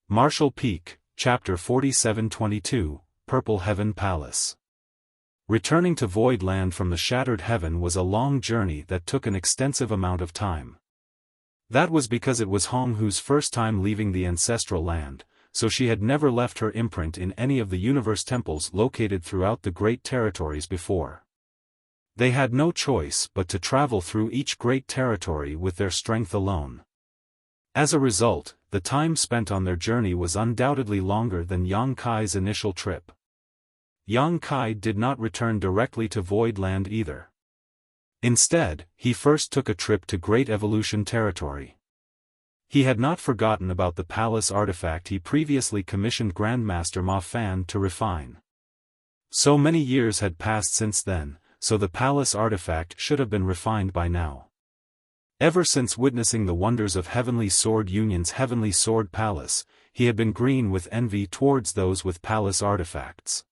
Marshall Peak, Chapter 47-22, Purple Heaven Palace. Returning to Void Land from the Shattered Heaven was a long journey that took an extensive amount of time. That was because it was Hong Hu's first time leaving the ancestral land, so she had never left her imprint in any of the universe temples located throughout the great territories before. They had no choice but to travel through each great territory with their strength alone. As a result, the time spent on their journey was undoubtedly longer than Yang Kai's initial trip. Yang Kai did not return directly to Void Land either. Instead, he first took a trip to Great Evolution Territory. He had not forgotten about the palace artifact he previously commissioned Grandmaster Ma Fan to refine. So many years had passed since then, so the palace artifact should have been refined by now. Ever since witnessing the wonders of Heavenly Sword Union's Heavenly Sword Palace, he had been green with envy towards those with palace artifacts.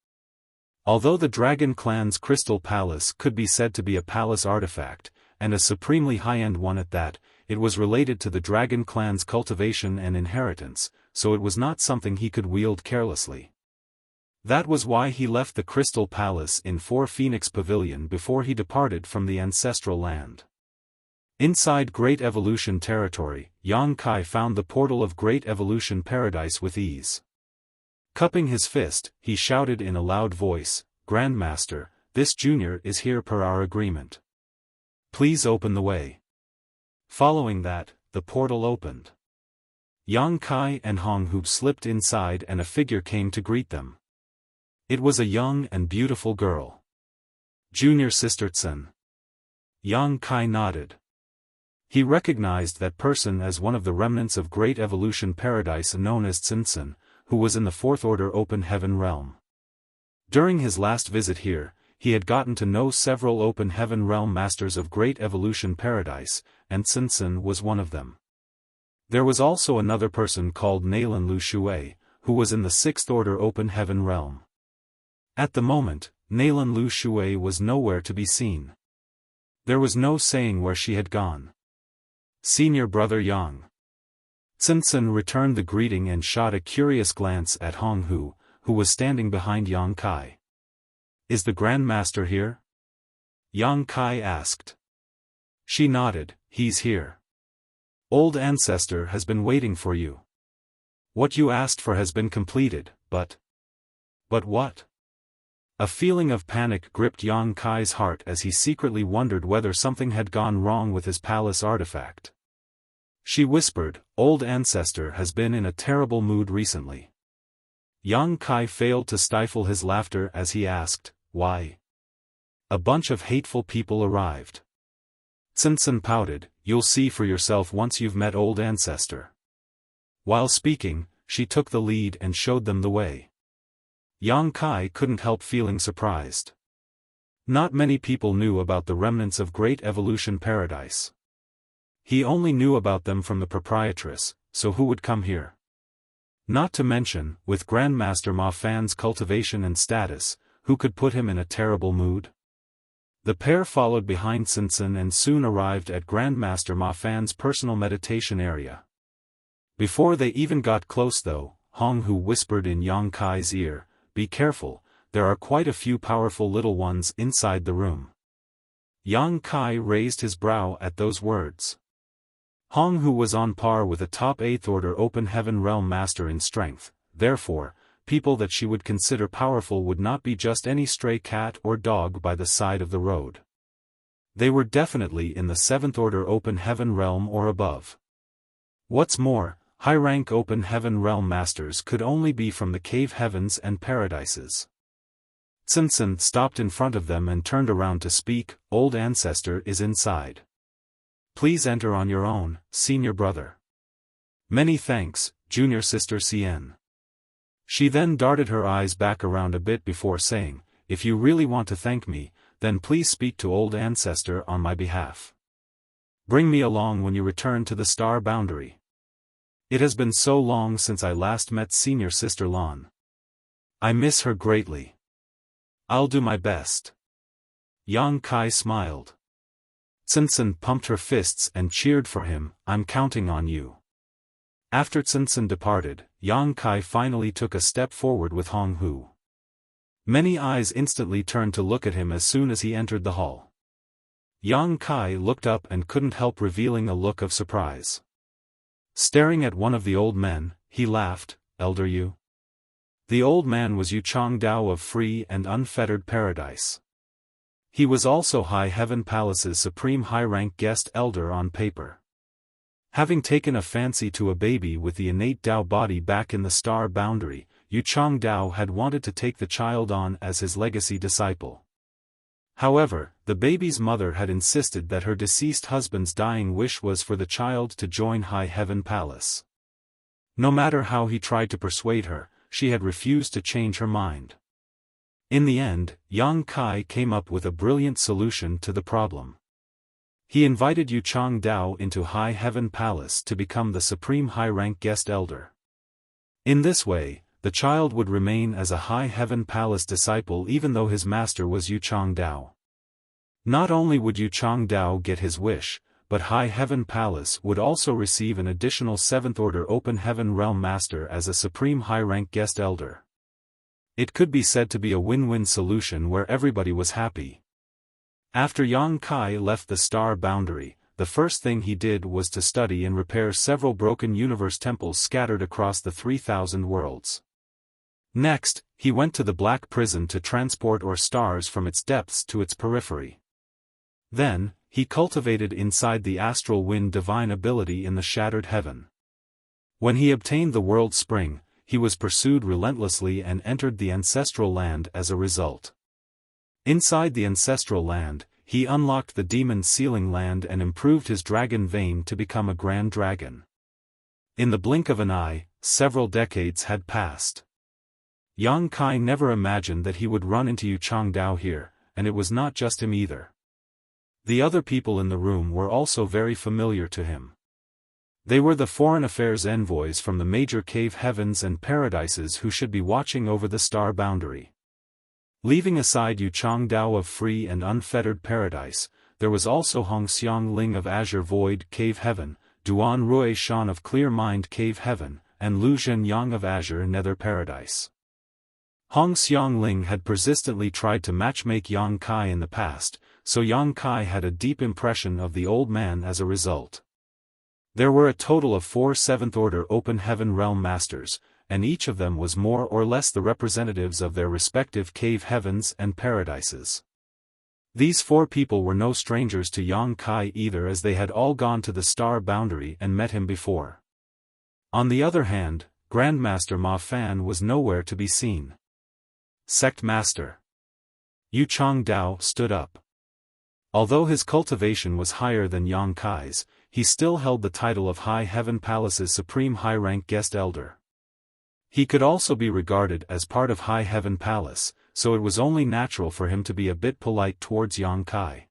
Although the Dragon Clan's Crystal Palace could be said to be a palace artifact, and a supremely high-end one at that, it was related to the Dragon Clan's cultivation and inheritance, so it was not something he could wield carelessly. That was why he left the Crystal Palace in Four Phoenix Pavilion before he departed from the ancestral land. Inside Great Evolution Territory, Yang Kai found the portal of Great Evolution Paradise with ease. Cupping his fist, he shouted in a loud voice, "Grandmaster, this junior is here per our agreement. Please open the way." Following that, the portal opened. Yang Kai and Hong Hu slipped inside and a figure came to greet them. It was a young and beautiful girl. "Junior Sister Tsun." Yang Kai nodded. He recognized that person as one of the remnants of Great Evolution Paradise known as Tsun, who was in the Fourth Order Open Heaven Realm. During his last visit here, he had gotten to know several Open Heaven Realm Masters of Great Evolution Paradise, and Tsun was one of them. There was also another person called Nalan Lu Shui, who was in the Sixth Order Open Heaven Realm. At the moment, Nalan Lu Shui was nowhere to be seen. There was no saying where she had gone. "Senior Brother Yang." Tsun returned the greeting and shot a curious glance at Hong Hu, who was standing behind Yang Kai. "Is the Grandmaster here?" Yang Kai asked. She nodded. "He's here. Old Ancestor has been waiting for you. What you asked for has been completed, but what?" A feeling of panic gripped Yang Kai's heart as he secretly wondered whether something had gone wrong with his palace artifact. She whispered, "Old Ancestor has been in a terrible mood recently." Yang Kai failed to stifle his laughter as he asked, "Why?" "A bunch of hateful people arrived." Tsun pouted, "You'll see for yourself once you've met Old Ancestor." While speaking, she took the lead and showed them the way. Yang Kai couldn't help feeling surprised. Not many people knew about the remnants of Great Evolution Paradise. He only knew about them from the proprietress, so who would come here? Not to mention, with Grandmaster Ma Fan's cultivation and status, who could put him in a terrible mood? The pair followed behind Tsun and soon arrived at Grandmaster Ma Fan's personal meditation area. Before they even got close though, Hong Hu whispered in Yang Kai's ear, "Be careful, there are quite a few powerful little ones inside the room." Yang Kai raised his brow at those words. Hong Hu was on par with a top 8th Order Open Heaven Realm Master in strength, therefore, people that she would consider powerful would not be just any stray cat or dog by the side of the road. They were definitely in the 7th Order Open Heaven Realm or above. What's more, high-rank Open Heaven Realm Masters could only be from the Cave Heavens and Paradises. Tsun stopped in front of them and turned around to speak, "Old Ancestor is inside. Please enter on your own, Senior Brother." "Many thanks, Junior Sister Cien." She then darted her eyes back around a bit before saying, "If you really want to thank me, then please speak to Old Ancestor on my behalf. Bring me along when you return to the Star Boundary. It has been so long since I last met Senior Sister Lan. I miss her greatly." "I'll do my best." Yang Kai smiled. Tsun pumped her fists and cheered for him, "I'm counting on you." After Tsun departed, Yang Kai finally took a step forward with Hong Hu. Many eyes instantly turned to look at him as soon as he entered the hall. Yang Kai looked up and couldn't help revealing a look of surprise. Staring at one of the old men, he laughed, "Elder Yu?" The old man was Yu Changdao of Free and Unfettered Paradise. He was also High Heaven Palace's supreme high-rank guest elder on paper. Having taken a fancy to a baby with the innate Dao body back in the star boundary, Yu Changdao had wanted to take the child on as his legacy disciple. However, the baby's mother had insisted that her deceased husband's dying wish was for the child to join High Heaven Palace. No matter how he tried to persuade her, she had refused to change her mind. In the end, Yang Kai came up with a brilliant solution to the problem. He invited Yu Changdao into High Heaven Palace to become the supreme high-rank guest elder. In this way, the child would remain as a High Heaven Palace disciple even though his master was Yu Changdao. Not only would Yu Changdao get his wish, but High Heaven Palace would also receive an additional 7th Order Open Heaven Realm Master as a supreme high-rank guest elder. It could be said to be a win-win solution where everybody was happy. After Yang Kai left the star boundary, the first thing he did was to study and repair several broken universe temples scattered across the 3,000 worlds. Next, he went to the Black Prison to transport ore stars from its depths to its periphery. Then, he cultivated inside the astral wind divine ability in the shattered heaven. When he obtained the world spring, he was pursued relentlessly and entered the ancestral land as a result. Inside the ancestral land, he unlocked the demon sealing land and improved his dragon vein to become a grand dragon. In the blink of an eye, several decades had passed. Yang Kai never imagined that he would run into Yu Changdao here, and it was not just him either. The other people in the room were also very familiar to him. They were the foreign affairs envoys from the major cave heavens and paradises who should be watching over the star boundary. Leaving aside Yu Changdao of Free and Unfettered Paradise, there was also Hong Xiang Ling of Azure Void Cave Heaven, Duan Rui Shan of Clear Mind Cave Heaven, and Lu Zhen Yang of Azure Nether Paradise. Hong Xiang Ling had persistently tried to matchmake Yang Kai in the past, so Yang Kai had a deep impression of the old man as a result. There were a total of 4 7th Order Open Heaven Realm Masters, and each of them was more or less the representatives of their respective cave heavens and paradises. These 4 people were no strangers to Yang Kai either, as they had all gone to the star boundary and met him before. On the other hand, Grandmaster Ma Fan was nowhere to be seen. Sect Master Yu Changdao stood up. Although his cultivation was higher than Yang Kai's, he still held the title of High Heaven Palace's supreme high-rank guest elder. He could also be regarded as part of High Heaven Palace, so it was only natural for him to be a bit polite towards Yang Kai.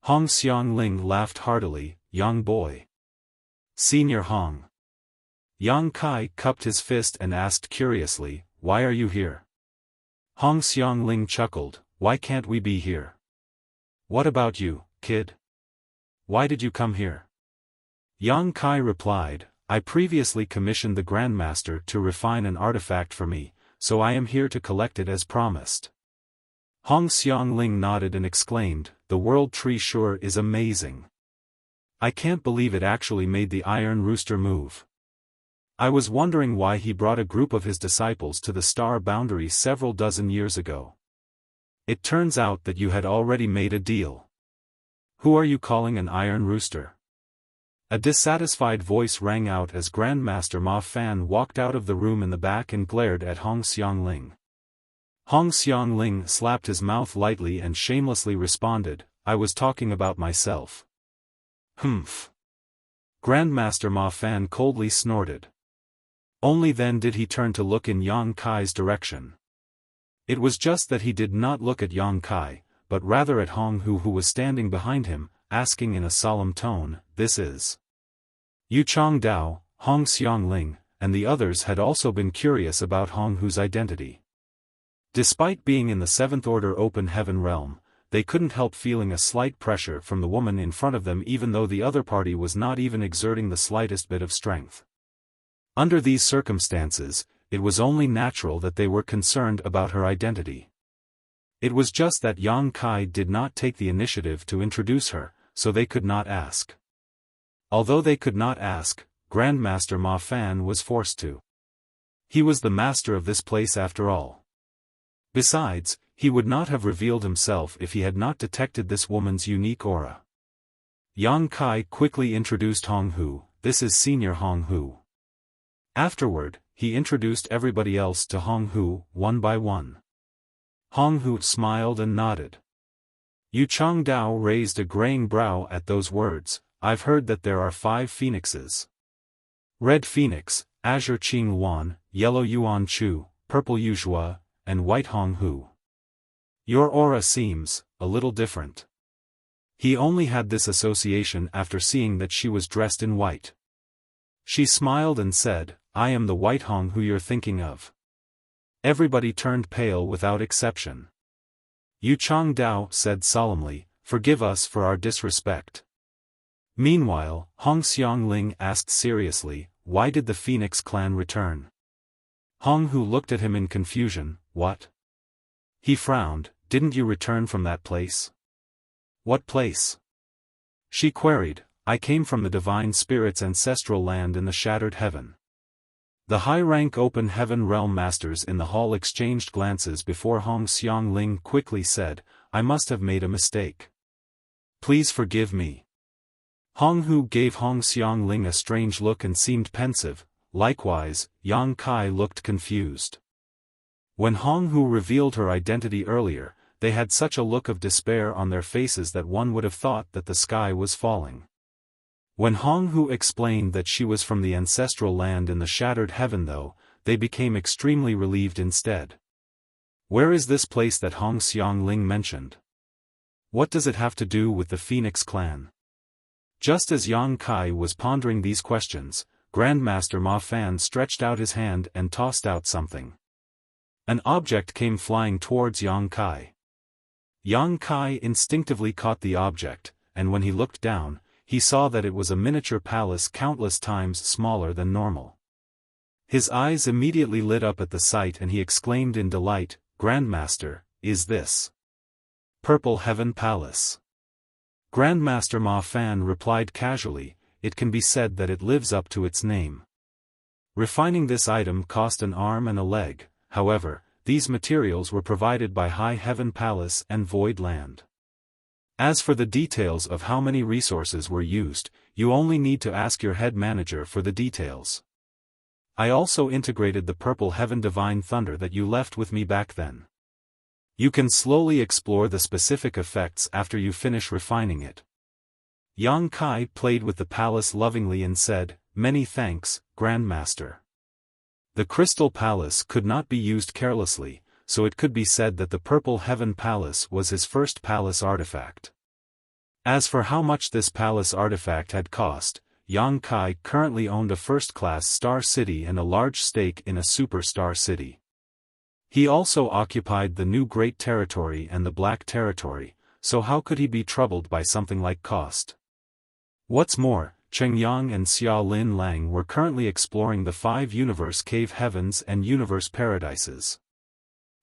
Hong Xiang Ling laughed heartily, "Young boy." "Senior Hong." Yang Kai cupped his fist and asked curiously, "Why are you here?" Hong Xiang Ling chuckled, "Why can't we be here?" "What about you, kid? Why did you come here?" Yang Kai replied, "I previously commissioned the Grandmaster to refine an artifact for me, so I am here to collect it as promised." Hong Xiang Ling nodded and exclaimed, "The World Tree sure is amazing. I can't believe it actually made the Iron Rooster move. I was wondering why he brought a group of his disciples to the star boundary several dozen years ago. It turns out that you had already made a deal. Who are you calling an Iron Rooster?" A dissatisfied voice rang out as Grandmaster Ma Fan walked out of the room in the back and glared at Hong Xiang Ling. Hong Xiang Ling slapped his mouth lightly and shamelessly responded, "I was talking about myself." "Humph." Grandmaster Ma Fan coldly snorted. Only then did he turn to look in Yang Kai's direction. It was just that he did not look at Yang Kai, but rather at Hong Hu, who was standing behind him, asking in a solemn tone, "This is Yu Changdao." Hong Xiang Ling, and the others had also been curious about Hong Hu's identity. Despite being in the 7th Order Open Heaven realm, they couldn't help feeling a slight pressure from the woman in front of them, even though the other party was not even exerting the slightest bit of strength. Under these circumstances, it was only natural that they were concerned about her identity. It was just that Yang Kai did not take the initiative to introduce her, so they could not ask. Although they could not ask, Grandmaster Ma Fan was forced to. He was the master of this place after all. Besides, he would not have revealed himself if he had not detected this woman's unique aura. Yang Kai quickly introduced Hong Hu. This is Senior Hong Hu. Afterward, he introduced everybody else to Hong Hu, one by one. Hong Hu smiled and nodded. Yu Changdao raised a graying brow at those words. I've heard that there are 5 phoenixes. Red Phoenix, Azure Qing Wan, Yellow Yuan Chu, Purple Yuzhua, and White Hong Hu. Your aura seems a little different. He only had this association after seeing that she was dressed in white. She smiled and said, I am the White Hong Hu you're thinking of. Everybody turned pale without exception. Yu Changdao said solemnly, forgive us for our disrespect. Meanwhile, Hong Xiangling asked seriously, why did the Phoenix clan return? Hong Hu looked at him in confusion, what? He frowned, didn't you return from that place? What place? She queried, I came from the Divine Spirit's ancestral land in the Shattered Heaven. The high-rank Open Heaven Realm Masters in the hall exchanged glances before Hong Xiangling quickly said, I must have made a mistake. Please forgive me. Hong Hu gave Hong Xiangling a strange look and seemed pensive. Likewise, Yang Kai looked confused. When Hong Hu revealed her identity earlier, they had such a look of despair on their faces that one would have thought that the sky was falling. When Hong Hu explained that she was from the ancestral land in the Shattered Heaven though, they became extremely relieved instead. Where is this place that Hong Xiangling mentioned? What does it have to do with the Phoenix clan? Just as Yang Kai was pondering these questions, Grandmaster Ma Fan stretched out his hand and tossed out something. An object came flying towards Yang Kai. Yang Kai instinctively caught the object, and when he looked down, he saw that it was a miniature palace countless times smaller than normal. His eyes immediately lit up at the sight and he exclaimed in delight, Grandmaster, is this Purple Heaven Palace? Grandmaster Ma Fan replied casually, it can be said that it lives up to its name. Refining this item cost an arm and a leg, however, these materials were provided by High Heaven Palace and Void Land. As for the details of how many resources were used, you only need to ask your head manager for the details. I also integrated the Purple Heaven Divine Thunder that you left with me back then. You can slowly explore the specific effects after you finish refining it. Yang Kai played with the palace lovingly and said, many thanks, Grandmaster. The Crystal Palace could not be used carelessly, so it could be said that the Purple Heaven Palace was his first palace artifact. As for how much this palace artifact had cost, Yang Kai currently owned a first-class star city and a large stake in a superstar city. He also occupied the New Great Territory and the Black Territory, so how could he be troubled by something like cost? What's more, Cheng Yang and Xia Lin Lang were currently exploring the 5 Universe Cave Heavens and Universe Paradises.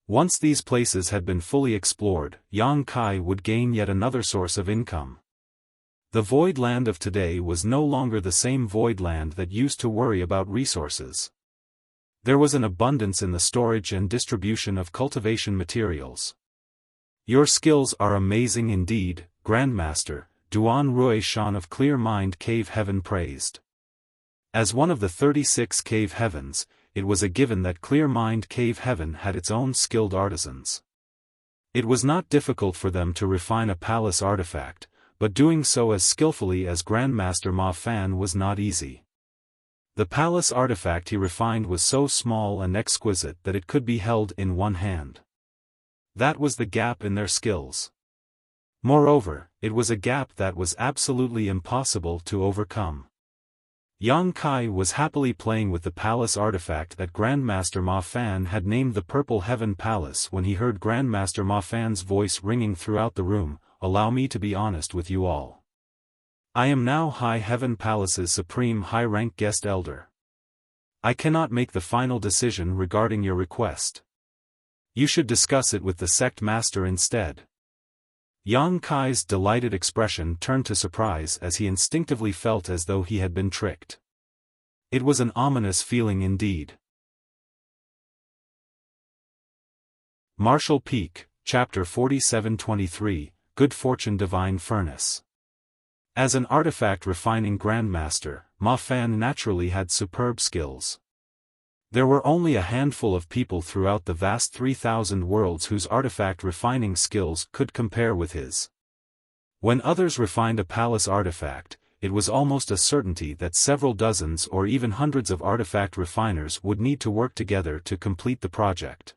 Once these places had been fully explored, Yang Kai would gain yet another source of income. The Void Land of today was no longer the same Void Land that used to worry about resources. There was an abundance in the storage and distribution of cultivation materials. Your skills are amazing indeed, Grandmaster, Duan Rui Shan of Clear Mind Cave Heaven praised. As one of the 36 Cave Heavens, it was a given that Clear Mind Cave Heaven had its own skilled artisans. It was not difficult for them to refine a palace artifact, but doing so as skillfully as Grandmaster Ma Fan was not easy. The palace artifact he refined was so small and exquisite that it could be held in one hand. That was the gap in their skills. Moreover, it was a gap that was absolutely impossible to overcome. Yang Kai was happily playing with the palace artifact that Grandmaster Ma Fan had named the Purple Heaven Palace when he heard Grandmaster Ma Fan's voice ringing throughout the room, allow me to be honest with you all. I am now High Heaven Palace's supreme high-rank guest elder. I cannot make the final decision regarding your request. You should discuss it with the sect master instead. Yang Kai's delighted expression turned to surprise as he instinctively felt as though he had been tricked. It was an ominous feeling indeed. Martial Peak, Chapter 47-23, Good Fortune Divine Furnace. As an artifact refining grandmaster, Ma Fan naturally had superb skills. There were only a handful of people throughout the vast 3,000 worlds whose artifact refining skills could compare with his. When others refined a palace artifact, it was almost a certainty that several dozens or even hundreds of artifact refiners would need to work together to complete the project.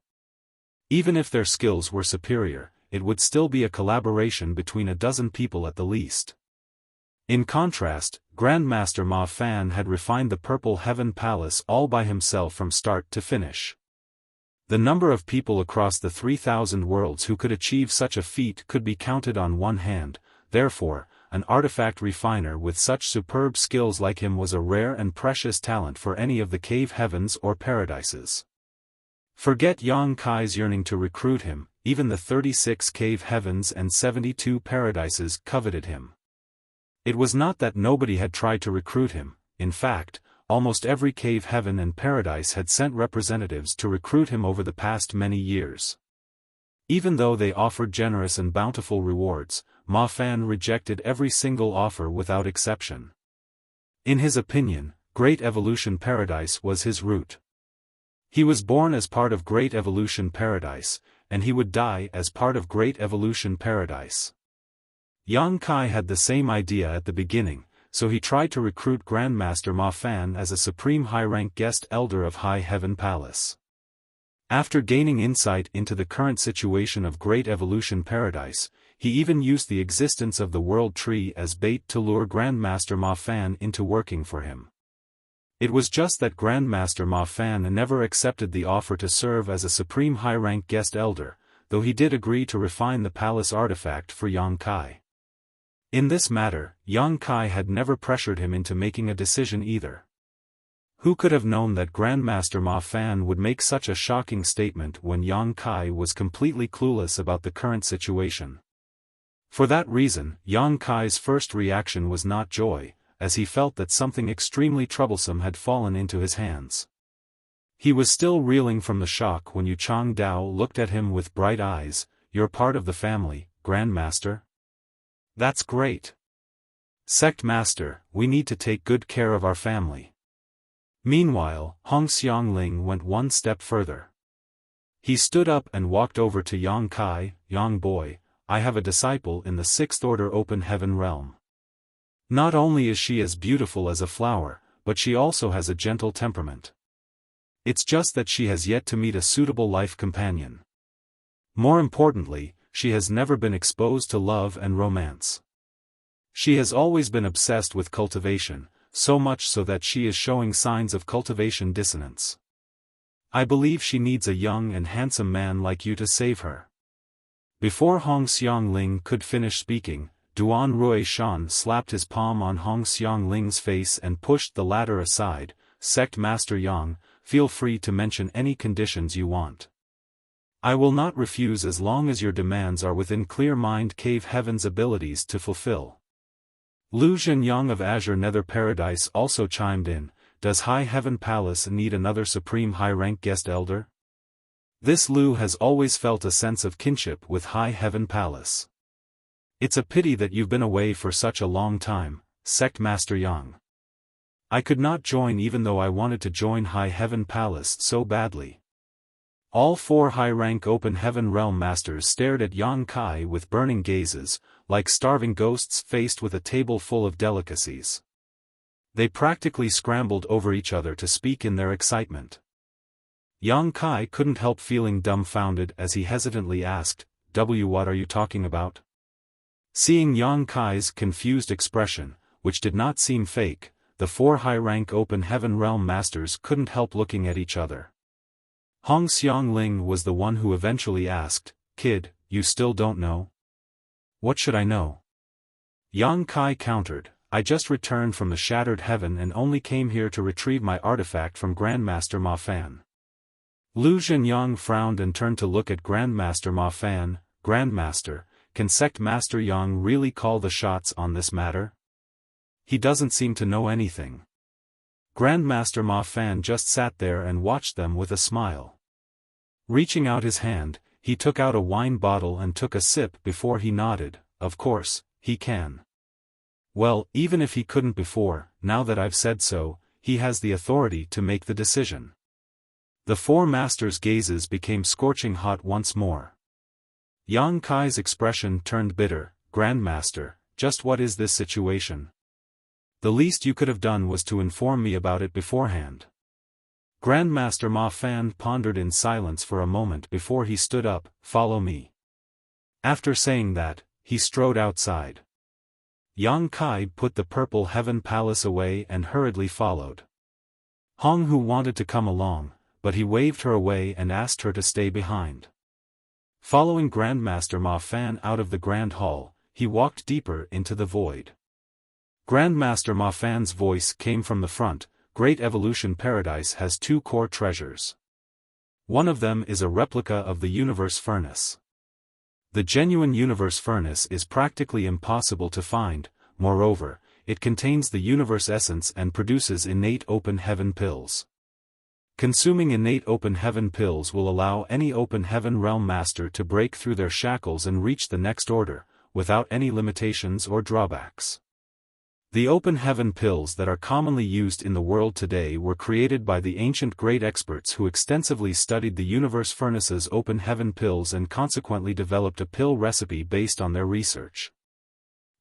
Even if their skills were superior, it would still be a collaboration between a dozen people at the least. In contrast, Grandmaster Ma Fan had refined the Purple Heaven Palace all by himself from start to finish. The number of people across the 3,000 worlds who could achieve such a feat could be counted on one hand. Therefore, an artifact refiner with such superb skills like him was a rare and precious talent for any of the cave heavens or paradises. Forget Yang Kai's yearning to recruit him, even the 36 cave heavens and 72 paradises coveted him. It was not that nobody had tried to recruit him. In fact, almost every cave heaven and paradise had sent representatives to recruit him over the past many years. Even though they offered generous and bountiful rewards, Ma Fan rejected every single offer without exception. In his opinion, Great Evolution Paradise was his route. He was born as part of Great Evolution Paradise, and he would die as part of Great Evolution Paradise. Yang Kai had the same idea at the beginning, so he tried to recruit Grandmaster Ma Fan as a supreme high-rank guest elder of High Heaven Palace. After gaining insight into the current situation of Great Evolution Paradise, he even used the existence of the World Tree as bait to lure Grandmaster Ma Fan into working for him. It was just that Grandmaster Ma Fan never accepted the offer to serve as a supreme high-rank guest elder, though he did agree to refine the palace artifact for Yang Kai. In this matter, Yang Kai had never pressured him into making a decision either. Who could have known that Grandmaster Ma Fan would make such a shocking statement when Yang Kai was completely clueless about the current situation? For that reason, Yang Kai's first reaction was not joy, as he felt that something extremely troublesome had fallen into his hands. He was still reeling from the shock when Yu Chang Dao looked at him with bright eyes. "You're part of the family, Grandmaster? That's great. Sect Master, we need to take good care of our family." Meanwhile, Hong Xiangling went one step further. He stood up and walked over to Yang Kai. "Yang boy, I have a disciple in the Sixth Order Open Heaven realm. Not only is she as beautiful as a flower, but she also has a gentle temperament. It's just that she has yet to meet a suitable life companion. More importantly, she has never been exposed to love and romance. She has always been obsessed with cultivation, so much so that she is showing signs of cultivation dissonance. I believe she needs a young and handsome man like you to save her." Before Hong Xiangling could finish speaking, Duan Ruishan slapped his palm on Hong Xiangling's face and pushed the latter aside. "Sect Master Yang, feel free to mention any conditions you want. I will not refuse as long as your demands are within Clear Mind Cave Heaven's abilities to fulfill." Lu Zhenyang of Azure Nether Paradise also chimed in. "Does High Heaven Palace need another supreme high-rank guest elder?" This Lu has always felt a sense of kinship with High Heaven Palace. "It's a pity that you've been away for such a long time, Sect Master Yang. I could not join even though I wanted to join High Heaven Palace so badly." All four high-rank Open Heaven Realm Masters stared at Yang Kai with burning gazes, like starving ghosts faced with a table full of delicacies. They practically scrambled over each other to speak in their excitement. Yang Kai couldn't help feeling dumbfounded as he hesitantly asked, What are you talking about?" Seeing Yang Kai's confused expression, which did not seem fake, the four high-rank Open Heaven Realm Masters couldn't help looking at each other. Hong Xiangling was the one who eventually asked, "Kid, you still don't know?" "What should I know?" Yang Kai countered, I just returned from the Shattered Heaven and only came here to retrieve my artifact from Grandmaster Ma Fan." Lu Zhenyang frowned and turned to look at Grandmaster Ma Fan. "Grandmaster, can Sect Master Yang really call the shots on this matter? He doesn't seem to know anything." Grandmaster Ma Fan just sat there and watched them with a smile. Reaching out his hand, he took out a wine bottle and took a sip before he nodded. "Of course, he can. Well, even if he couldn't before, now that I've said so, he has the authority to make the decision." The four masters' gazes became scorching hot once more. Yang Kai's expression turned bitter. "Grandmaster, just what is this situation? The least you could have done was to inform me about it beforehand." Grandmaster Ma Fan pondered in silence for a moment before he stood up. "Follow me." After saying that, he strode outside. Yang Kai put the Purple Heaven Palace away and hurriedly followed. Hong Hu wanted to come along, but he waved her away and asked her to stay behind. Following Grandmaster Ma Fan out of the Grand Hall, he walked deeper into the void. Grandmaster Ma Fan's voice came from the front. "Great Evolution Paradise has two core treasures. One of them is a replica of the Universe Furnace. The genuine Universe Furnace is practically impossible to find. Moreover, it contains the Universe Essence and produces innate Open Heaven pills. Consuming innate Open Heaven pills will allow any Open Heaven Realm Master to break through their shackles and reach the next order, without any limitations or drawbacks. The Open Heaven pills that are commonly used in the world today were created by the ancient great experts who extensively studied the Universe Furnace's Open Heaven pills and consequently developed a pill recipe based on their research.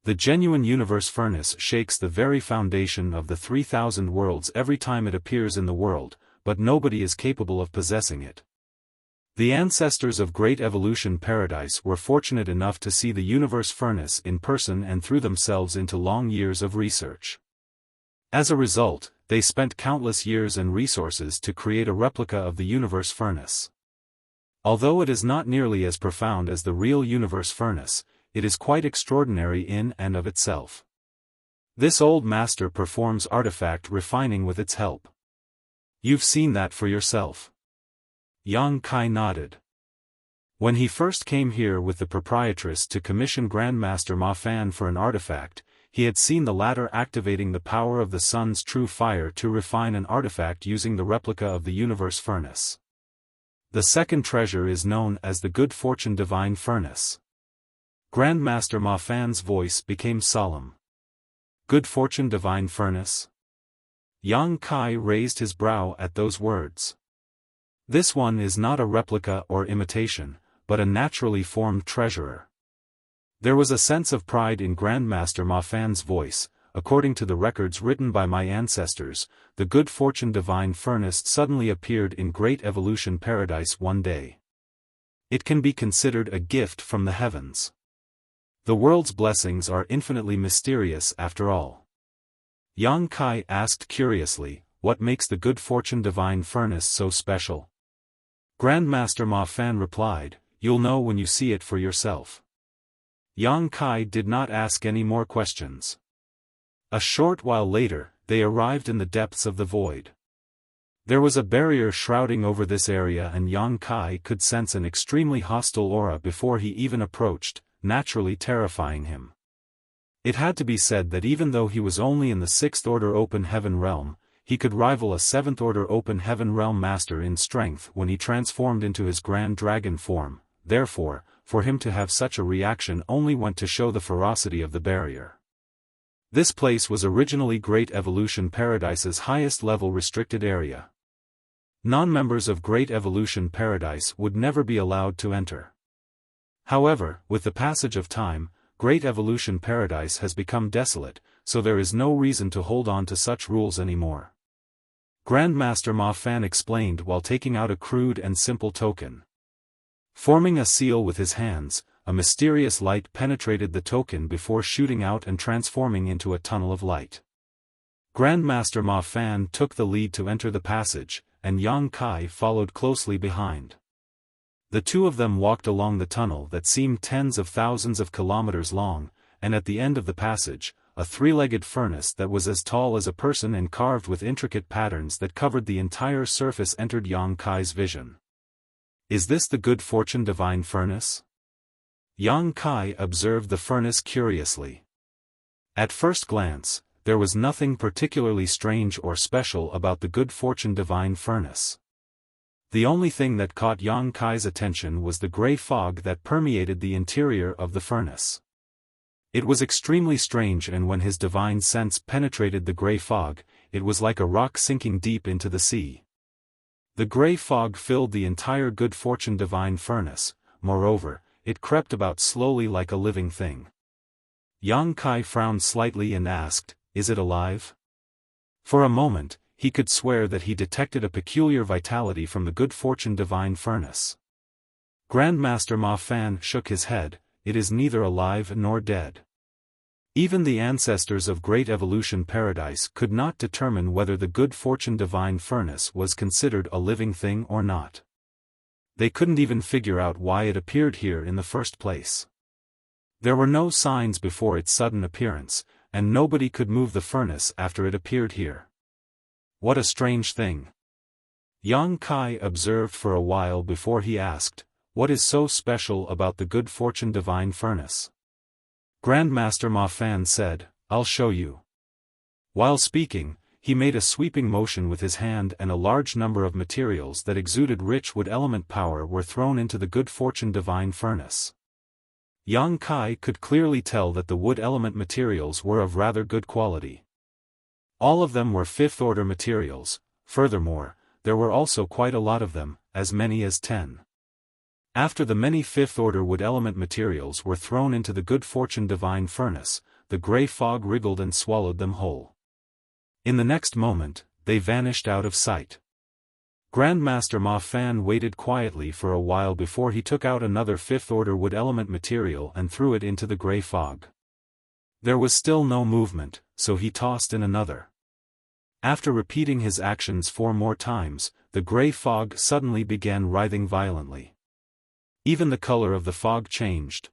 The genuine Universe Furnace shakes the very foundation of the 3,000 worlds every time it appears in the world, but nobody is capable of possessing it. The ancestors of Great Evolution Paradise were fortunate enough to see the Universe Furnace in person and threw themselves into long years of research. As a result, they spent countless years and resources to create a replica of the Universe Furnace. Although it is not nearly as profound as the real Universe Furnace, it is quite extraordinary in and of itself. This old master performs artifact refining with its help. You've seen that for yourself. Yang Kai nodded. When he first came here with the proprietress to commission Grandmaster Ma Fan for an artifact, he had seen the latter activating the power of the sun's true fire to refine an artifact using the replica of the Universe Furnace. The second treasure is known as the Good Fortune Divine Furnace. Grandmaster Ma Fan's voice became solemn. Good Fortune Divine Furnace? Yang Kai raised his brow at those words. This one is not a replica or imitation, but a naturally formed treasurer. There was a sense of pride in Grandmaster Ma Fan's voice. According to the records written by my ancestors, the Good Fortune Divine Furnace suddenly appeared in Great Evolution Paradise one day. It can be considered a gift from the heavens. The world's blessings are infinitely mysterious after all. Yang Kai asked curiously, "What makes the Good Fortune Divine Furnace so special?" Grandmaster Ma Fan replied, "You'll know when you see it for yourself." Yang Kai did not ask any more questions. A short while later, they arrived in the depths of the void. There was a barrier shrouding over this area and Yang Kai could sense an extremely hostile aura before he even approached, naturally terrifying him. It had to be said that even though he was only in the 6th Order Open Heaven Realm, he could rival a 7th Order Open Heaven Realm Master in strength when he transformed into his Grand Dragon form. Therefore, for him to have such a reaction only went to show the ferocity of the barrier. This place was originally Great Evolution Paradise's highest level restricted area. Non-members of Great Evolution Paradise would never be allowed to enter. However, with the passage of time, Great Evolution Paradise has become desolate, so there is no reason to hold on to such rules anymore. Grandmaster Ma Fan explained while taking out a crude and simple token. Forming a seal with his hands, a mysterious light penetrated the token before shooting out and transforming into a tunnel of light. Grandmaster Ma Fan took the lead to enter the passage, and Yang Kai followed closely behind. The two of them walked along the tunnel that seemed tens of thousands of kilometers long, and at the end of the passage, a three-legged furnace that was as tall as a person and carved with intricate patterns that covered the entire surface entered Yang Kai's vision. Is this the good fortune divine furnace? Yang Kai observed the furnace curiously. At first glance, there was nothing particularly strange or special about the good fortune divine furnace. The only thing that caught Yang Kai's attention was the gray fog that permeated the interior of the furnace. It was extremely strange, and when his divine sense penetrated the gray fog, it was like a rock sinking deep into the sea. The gray fog filled the entire good fortune divine furnace. Moreover, it crept about slowly like a living thing. Yang Kai frowned slightly and asked, "Is it alive?" For a moment, he could swear that he detected a peculiar vitality from the good fortune divine furnace. Grandmaster Ma Fan shook his head. "It is neither alive nor dead." Even the ancestors of Great Evolution Paradise could not determine whether the good fortune divine furnace was considered a living thing or not. They couldn't even figure out why it appeared here in the first place. There were no signs before its sudden appearance, and nobody could move the furnace after it appeared here. What a strange thing. Yang Kai observed for a while before he asked, "What is so special about the good fortune divine furnace?" Grandmaster Ma Fan said, "I'll show you." While speaking, he made a sweeping motion with his hand, and a large number of materials that exuded rich wood element power were thrown into the good fortune divine furnace. Yang Kai could clearly tell that the wood element materials were of rather good quality. All of them were fifth-order materials. Furthermore, there were also quite a lot of them, as many as 10. After the many fifth-order wood element materials were thrown into the good fortune divine furnace, the gray fog wriggled and swallowed them whole. In the next moment, they vanished out of sight. Grandmaster Ma Fan waited quietly for a while before he took out another fifth-order wood element material and threw it into the gray fog. There was still no movement, so he tossed in another. After repeating his actions 4 more times, the gray fog suddenly began writhing violently. Even the color of the fog changed.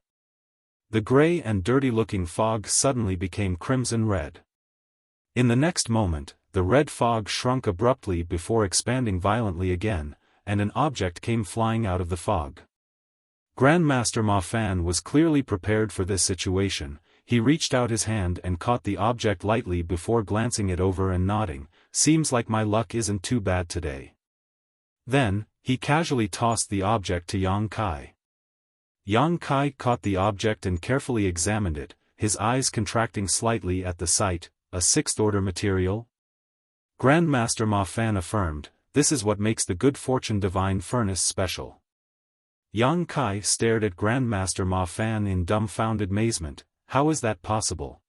The gray and dirty-looking fog suddenly became crimson-red. In the next moment, the red fog shrunk abruptly before expanding violently again, and an object came flying out of the fog. Grandmaster Ma Fan was clearly prepared for this situation. He reached out his hand and caught the object lightly before glancing it over and nodding, "Seems like my luck isn't too bad today." Then, he casually tossed the object to Yang Kai. Yang Kai caught the object and carefully examined it, his eyes contracting slightly at the sight. "A sixth-order material?" Grandmaster Ma Fan affirmed, "This is what makes the good fortune divine furnace special." Yang Kai stared at Grandmaster Ma Fan in dumbfounded amazement. "How is that possible?"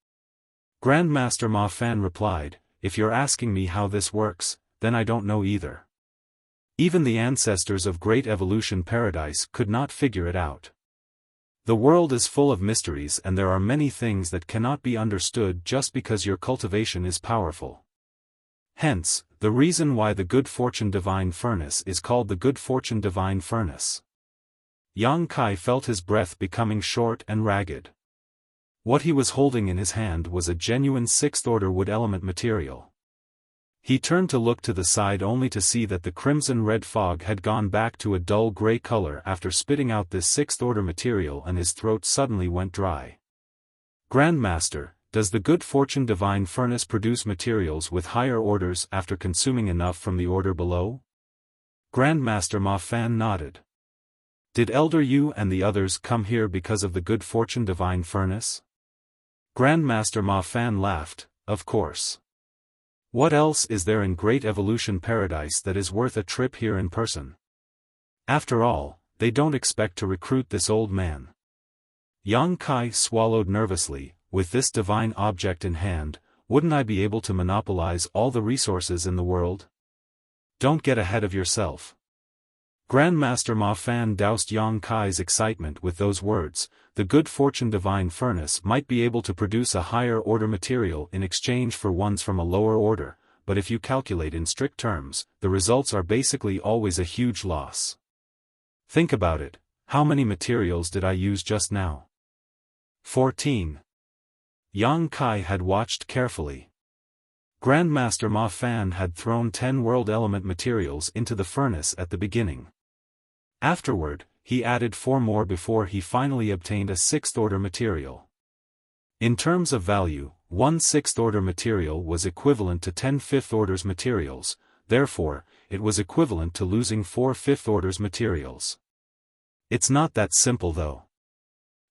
Grandmaster Ma Fan replied, "If you're asking me how this works, then I don't know either. Even the ancestors of Great Evolution Paradise could not figure it out. The world is full of mysteries, and there are many things that cannot be understood just because your cultivation is powerful. Hence, the reason why the good fortune divine furnace is called the good fortune divine furnace." Yang Kai felt his breath becoming short and ragged. What he was holding in his hand was a genuine sixth-order wood element material. He turned to look to the side only to see that the crimson-red fog had gone back to a dull gray color after spitting out this sixth-order material, and his throat suddenly went dry. "Grandmaster, does the good fortune divine furnace produce materials with higher orders after consuming enough from the order below?" Grandmaster Ma Fan nodded. "Did Elder Yu and the others come here because of the good fortune divine furnace?" Grandmaster Ma Fan laughed, "Of course. What else is there in Great Evolution Paradise that is worth a trip here in person? After all, they don't expect to recruit this old man." Yang Kai swallowed nervously. "With this divine object in hand, wouldn't I be able to monopolize all the resources in the world?" "Don't get ahead of yourself." Grandmaster Ma Fan doused Yang Kai's excitement with those words. The good fortune divine furnace might be able to produce a higher order material in exchange for ones from a lower order, but if you calculate in strict terms, the results are basically always a huge loss. Think about it, how many materials did I use just now? 14. Yang Kai had watched carefully. Grandmaster Ma Fan had thrown 10 world element materials into the furnace at the beginning. Afterward, he added 4 more before he finally obtained a 6th order material. In terms of value, 1 6th order material was equivalent to 10 5th orders materials, therefore, it was equivalent to losing 4 5th orders materials. It's not that simple though.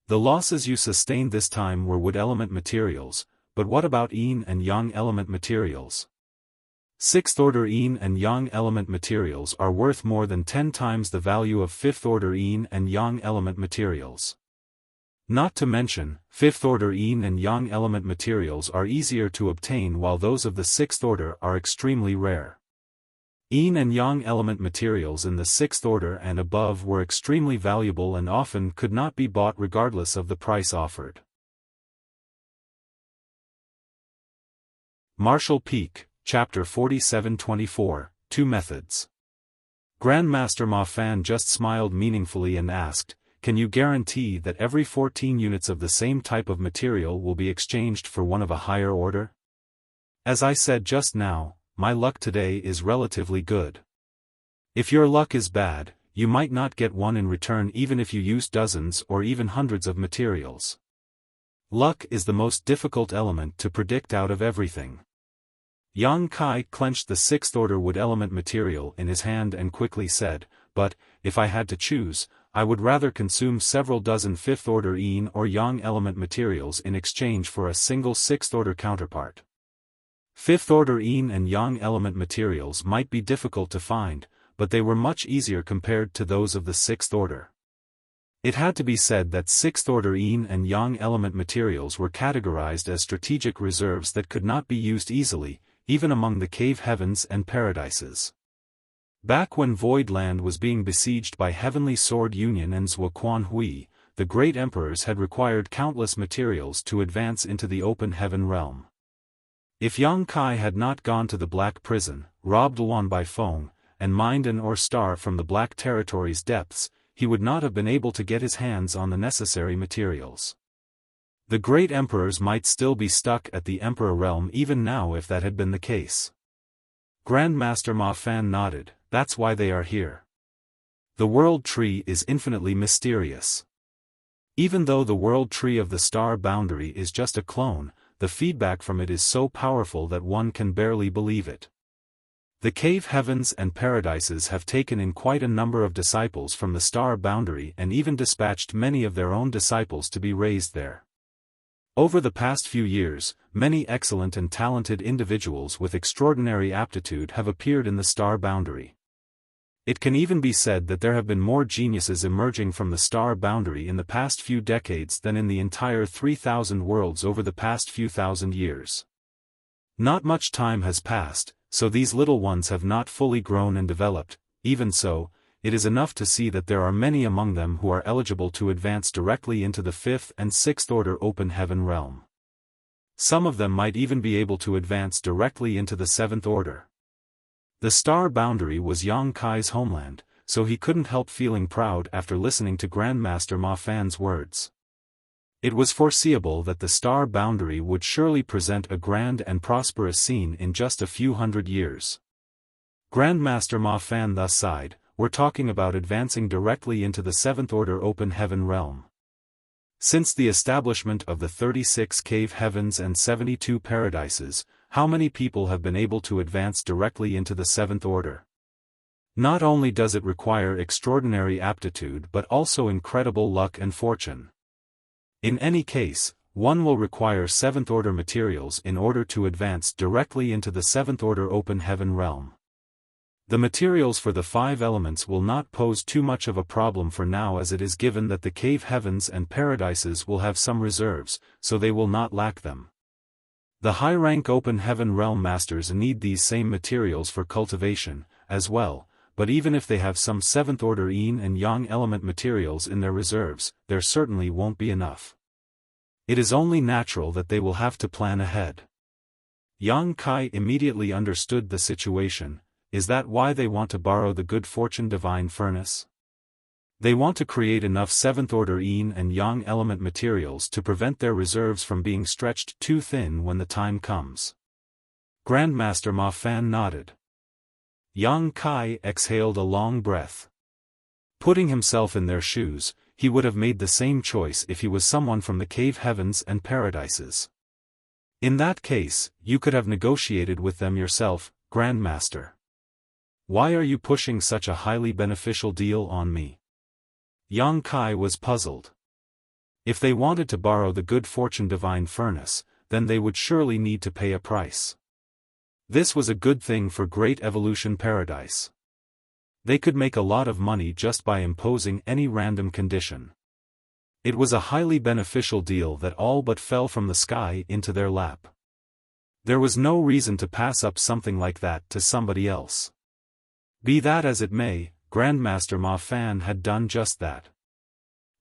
The losses you sustained this time were wood element materials, but what about yin and yang element materials? 6th order yin and yang element materials are worth more than 10 times the value of 5th order yin and yang element materials. Not to mention, 5th order yin and yang element materials are easier to obtain while those of the 6th order are extremely rare. Yin and yang element materials in the 6th order and above were extremely valuable and often could not be bought regardless of the price offered. Martial Peak, Chapter 47-24, 2 Methods. Grandmaster Ma Fan just smiled meaningfully and asked, "Can you guarantee that every 14 units of the same type of material will be exchanged for one of a higher order?" As I said just now, my luck today is relatively good. If your luck is bad, you might not get one in return even if you use dozens or even hundreds of materials. Luck is the most difficult element to predict out of everything. Yang Kai clenched the 6th order wood element material in his hand and quickly said, "But, if I had to choose, I would rather consume several dozen 5th order yin or yang element materials in exchange for a single 6th order counterpart." 5th order yin and yang element materials might be difficult to find, but they were much easier compared to those of the 6th order. It had to be said that 6th order yin and yang element materials were categorized as strategic reserves that could not be used easily, even among the cave heavens and paradises. Back when Void Land was being besieged by Heavenly Sword Union and Zhou Quan Hui, the great emperors had required countless materials to advance into the open heaven realm. If Yang Kai had not gone to the Black Prison, robbed Luan Bai Feng, and mined an ore star from the Black Territory's depths, he would not have been able to get his hands on the necessary materials. The great emperors might still be stuck at the Emperor realm even now if that had been the case. Grandmaster Ma Fan nodded, "That's why they are here. The World Tree is infinitely mysterious. Even though the World Tree of the Star Boundary is just a clone, the feedback from it is so powerful that one can barely believe it. The cave heavens and paradises have taken in quite a number of disciples from the Star Boundary and even dispatched many of their own disciples to be raised there. Over the past few years, many excellent and talented individuals with extraordinary aptitude have appeared in the Star Boundary. It can even be said that there have been more geniuses emerging from the Star Boundary in the past few decades than in the entire 3,000 worlds over the past few thousand years. Not much time has passed, so these little ones have not fully grown and developed. Even so, it is enough to see that there are many among them who are eligible to advance directly into the 5th and 6th order open heaven realm. Some of them might even be able to advance directly into the 7th order. The Star Boundary was Yang Kai's homeland, so he couldn't help feeling proud after listening to Grandmaster Ma Fan's words. It was foreseeable that the Star Boundary would surely present a grand and prosperous scene in just a few hundred years. Grandmaster Ma Fan thus sighed, "We're talking about advancing directly into the 7th order open heaven realm. Since the establishment of the 36 cave heavens and 72 paradises, how many people have been able to advance directly into the 7th order? Not only does it require extraordinary aptitude but also incredible luck and fortune. In any case, one will require 7th order materials in order to advance directly into the 7th order open heaven realm. The materials for the 5 elements will not pose too much of a problem for now, as it is given that the cave heavens and paradises will have some reserves, so they will not lack them. The high-rank open heaven realm masters need these same materials for cultivation, as well, but even if they have some 7th order yin and yang element materials in their reserves, there certainly won't be enough. It is only natural that they will have to plan ahead." Yang Kai immediately understood the situation. Is that why they want to borrow the good fortune divine furnace? They want to create enough 7th-order yin and yang element materials to prevent their reserves from being stretched too thin when the time comes. Grandmaster Ma Fan nodded. Yang Kai exhaled a long breath. Putting himself in their shoes, he would have made the same choice if he was someone from the cave heavens and paradises. In that case, you could have negotiated with them yourself, Grandmaster. Why are you pushing such a highly beneficial deal on me? Yang Kai was puzzled. If they wanted to borrow the good fortune divine furnace, then they would surely need to pay a price. This was a good thing for Great Evolution Paradise. They could make a lot of money just by imposing any random condition. It was a highly beneficial deal that all but fell from the sky into their lap. There was no reason to pass up something like that to somebody else. Be that as it may, Grandmaster Ma Fan had done just that.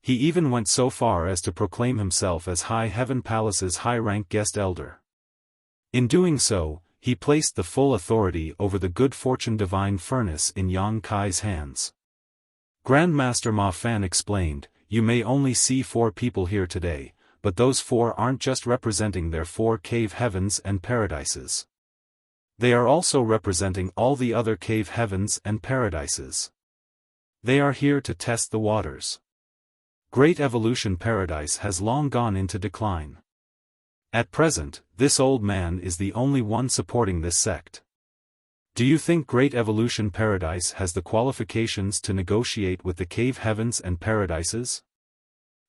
He even went so far as to proclaim himself as High Heaven Palace's high-rank guest elder. In doing so, he placed the full authority over the good fortune divine furnace in Yang Kai's hands. Grandmaster Ma Fan explained, "You may only see 4 people here today, but those 4 aren't just representing their 4 cave heavens and paradises. They are also representing all the other cave heavens and paradises. They are here to test the waters. Great Evolution Paradise has long gone into decline. At present, this old man is the only one supporting this sect. Do you think Great Evolution Paradise has the qualifications to negotiate with the cave heavens and paradises?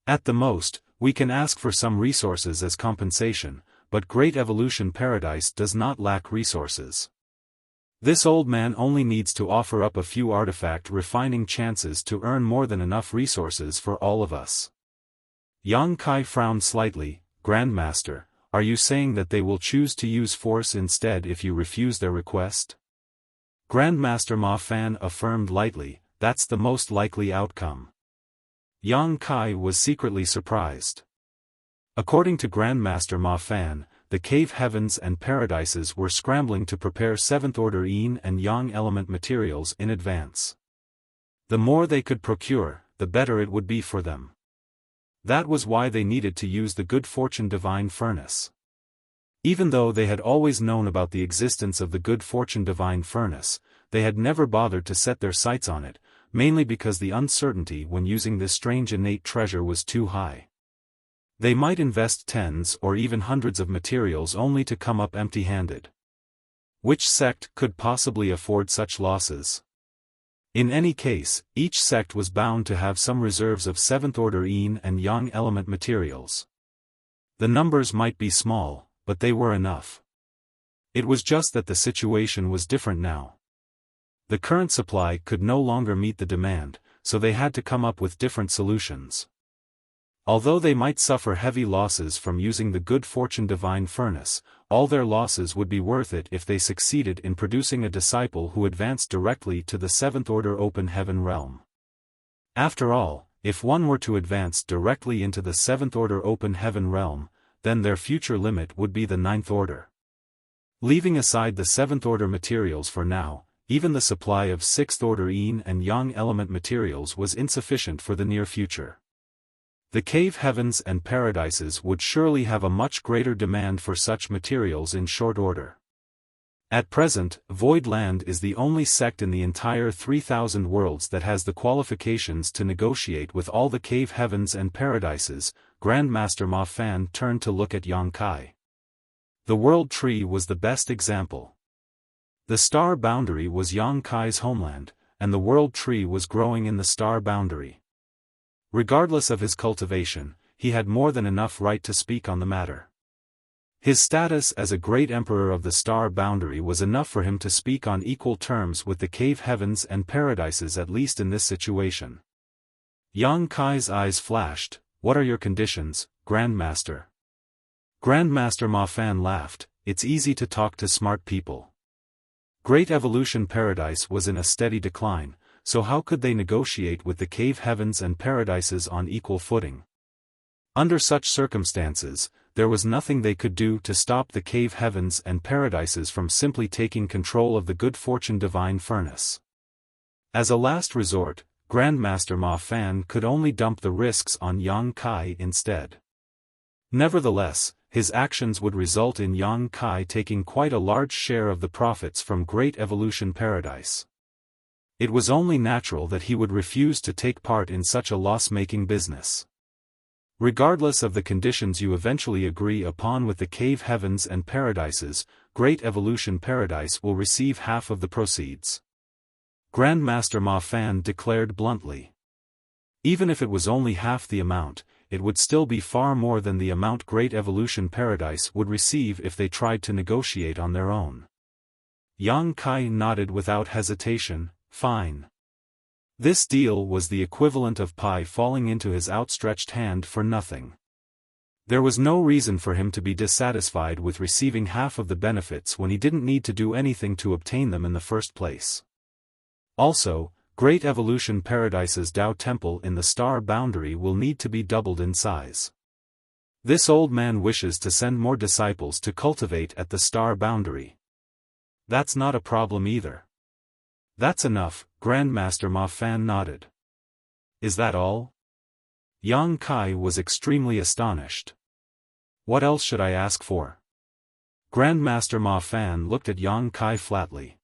At the most, we can ask for some resources as compensation, but Great Evolution Paradise does not lack resources. This old man only needs to offer up a few artifact refining chances to earn more than enough resources for all of us." Yang Kai frowned slightly. "Grandmaster, are you saying that they will choose to use force instead if you refuse their request?" Grandmaster Ma Fan affirmed lightly, "That's the most likely outcome." Yang Kai was secretly surprised. According to Grandmaster Ma Fan, the cave heavens and paradises were scrambling to prepare 7th-order yin and yang element materials in advance. The more they could procure, the better it would be for them. That was why they needed to use the good fortune divine furnace. Even though they had always known about the existence of the good fortune divine furnace, they had never bothered to set their sights on it, mainly because the uncertainty when using this strange innate treasure was too high. They might invest tens or even hundreds of materials only to come up empty-handed. Which sect could possibly afford such losses? In any case, each sect was bound to have some reserves of 7th-order yin and yang element materials. The numbers might be small, but they were enough. It was just that the situation was different now. The current supply could no longer meet the demand, so they had to come up with different solutions. Although they might suffer heavy losses from using the good fortune divine furnace, all their losses would be worth it if they succeeded in producing a disciple who advanced directly to the 7th-order open heaven realm. After all, if one were to advance directly into the 7th-order open heaven realm, then their future limit would be the 9th order. Leaving aside the 7th-order materials for now, even the supply of 6th-order yin and yang element materials was insufficient for the near future. The cave heavens and paradises would surely have a much greater demand for such materials in short order. At present, Void Land is the only sect in the entire 3,000 worlds that has the qualifications to negotiate with all the cave heavens and paradises. Grandmaster Ma Fan turned to look at Yang Kai. The world tree was the best example. The star boundary was Yang Kai's homeland, and the world tree was growing in the star boundary. Regardless of his cultivation, he had more than enough right to speak on the matter. His status as a great emperor of the star boundary was enough for him to speak on equal terms with the cave heavens and paradises, at least in this situation. Yang Kai's eyes flashed. "What are your conditions, Grandmaster?" Grandmaster Ma Fan laughed. "It's easy to talk to smart people. Great Evolution Paradise was in a steady decline, so how could they negotiate with the cave heavens and paradises on equal footing? Under such circumstances, there was nothing they could do to stop the cave heavens and paradises from simply taking control of the good fortune divine furnace. As a last resort, Grandmaster Ma Fan could only dump the risks on Yang Kai instead. Nevertheless, his actions would result in Yang Kai taking quite a large share of the profits from Great Evolution Paradise. It was only natural that he would refuse to take part in such a loss-making business. Regardless of the conditions you eventually agree upon with the Cave Heavens and Paradises, Great Evolution Paradise will receive half of the proceeds. Grandmaster Ma Fan declared bluntly. Even if it was only half the amount, it would still be far more than the amount Great Evolution Paradise would receive if they tried to negotiate on their own. Yang Kai nodded without hesitation. Fine. This deal was the equivalent of pie falling into his outstretched hand for nothing. There was no reason for him to be dissatisfied with receiving half of the benefits when he didn't need to do anything to obtain them in the first place. Also, Great Evolution Paradise's Tao Temple in the Star Boundary will need to be doubled in size. This old man wishes to send more disciples to cultivate at the Star Boundary. That's not a problem either. That's enough, Grandmaster Ma Fan nodded. Is that all? Yang Kai was extremely astonished. What else should I ask for? Grandmaster Ma Fan looked at Yang Kai flatly.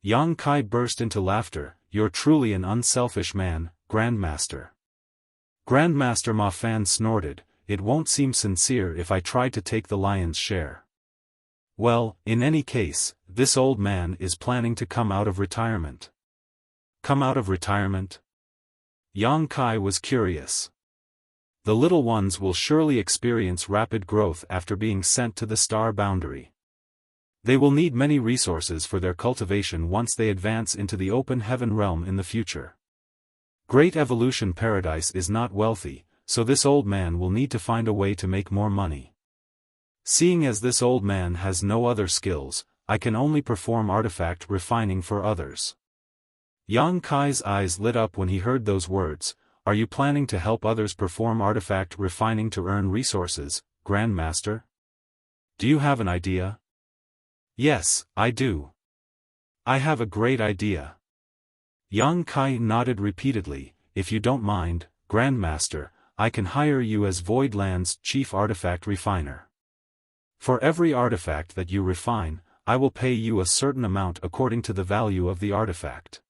Yang Kai burst into laughter. You're truly an unselfish man, Grandmaster. Grandmaster Ma Fan snorted. It won't seem sincere if I try to take the lion's share. Well, in any case, this old man is planning to come out of retirement. Come out of retirement? Yang Kai was curious. The little ones will surely experience rapid growth after being sent to the Star Boundary. They will need many resources for their cultivation once they advance into the open heaven realm in the future. Great Evolution Paradise is not wealthy, so this old man will need to find a way to make more money. Seeing as this old man has no other skills, I can only perform artifact refining for others. Yang Kai's eyes lit up when he heard those words. Are you planning to help others perform artifact refining to earn resources, Grandmaster? Do you have an idea? Yes, I do. I have a great idea. Yang Kai nodded repeatedly. If you don't mind, Grandmaster, I can hire you as Voidland's chief artifact refiner. For every artifact that you refine, I will pay you a certain amount according to the value of the artifact.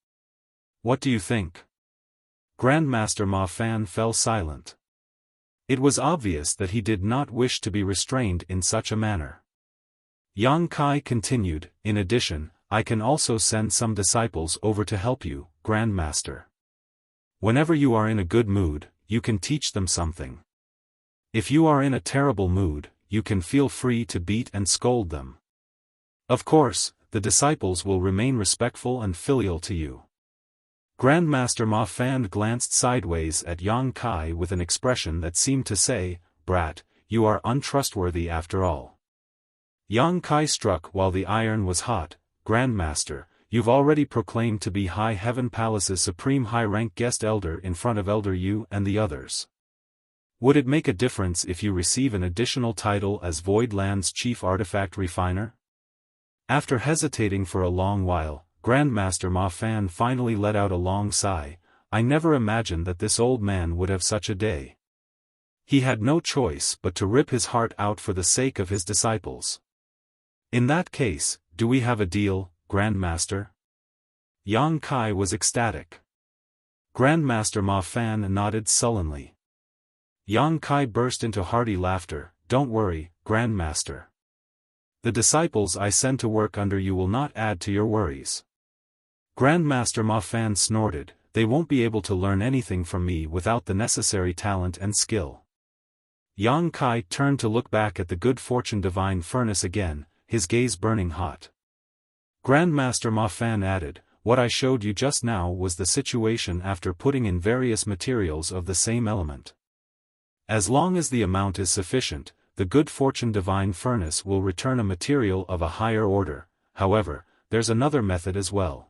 What do you think? Grandmaster Ma Fan fell silent. It was obvious that he did not wish to be restrained in such a manner. Yang Kai continued, in addition, I can also send some disciples over to help you, Grandmaster. Whenever you are in a good mood, you can teach them something. If you are in a terrible mood, you can feel free to beat and scold them. Of course, the disciples will remain respectful and filial to you. Grandmaster Ma Fan glanced sideways at Yang Kai with an expression that seemed to say, Brat, you are untrustworthy after all. Yang Kai struck while the iron was hot. Grandmaster, you've already proclaimed to be High Heaven Palace's supreme high-rank guest elder in front of Elder Yu and the others. Would it make a difference if you receive an additional title as Voidland's chief artifact refiner? After hesitating for a long while, Grandmaster Ma Fan finally let out a long sigh. I never imagined that this old man would have such a day. He had no choice but to rip his heart out for the sake of his disciples. In that case, do we have a deal, Grandmaster? Yang Kai was ecstatic. Grandmaster Ma Fan nodded sullenly. Yang Kai burst into hearty laughter. Don't worry, Grandmaster. The disciples I send to work under you will not add to your worries. Grandmaster Ma Fan snorted. They won't be able to learn anything from me without the necessary talent and skill. Yang Kai turned to look back at the good fortune divine furnace again, his gaze burning hot. Grandmaster Ma Fan added, what I showed you just now was the situation after putting in various materials of the same element. As long as the amount is sufficient, the good fortune divine furnace will return a material of a higher order. However, there's another method as well.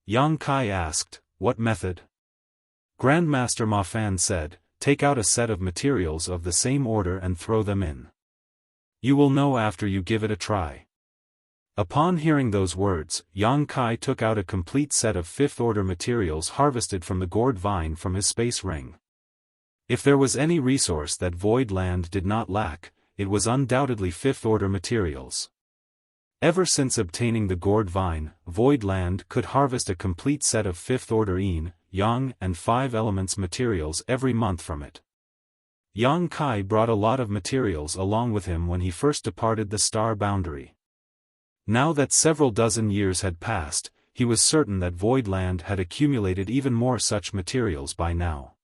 Yang Kai asked, what method? Grandmaster Ma Fan said, take out a set of materials of the same order and throw them in. You will know after you give it a try. Upon hearing those words, Yang Kai took out a complete set of fifth-order materials harvested from the gourd vine from his space ring. If there was any resource that Void Land did not lack, it was undoubtedly fifth-order materials. Ever since obtaining the gourd vine, Void Land could harvest a complete set of fifth-order yin, yang and five elements materials every month from it. Yang Kai brought a lot of materials along with him when he first departed the star boundary. Now that several dozen years had passed, he was certain that Void Land had accumulated even more such materials by now.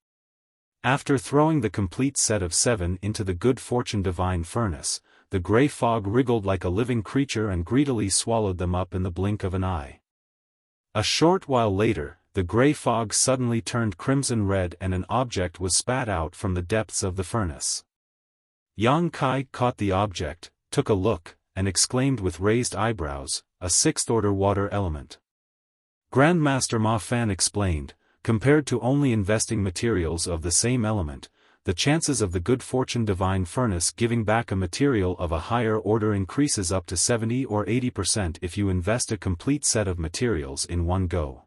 After throwing the complete set of 7 into the good fortune divine furnace, the grey fog wriggled like a living creature and greedily swallowed them up in the blink of an eye. A short while later, the grey fog suddenly turned crimson red and an object was spat out from the depths of the furnace. Yang Kai caught the object, took a look, and exclaimed with raised eyebrows, "A sixth-order water element." Grandmaster Ma Fan explained, compared to only investing materials of the same element, the chances of the good fortune divine furnace giving back a material of a higher order increases up to 70 or 80% if you invest a complete set of materials in one go.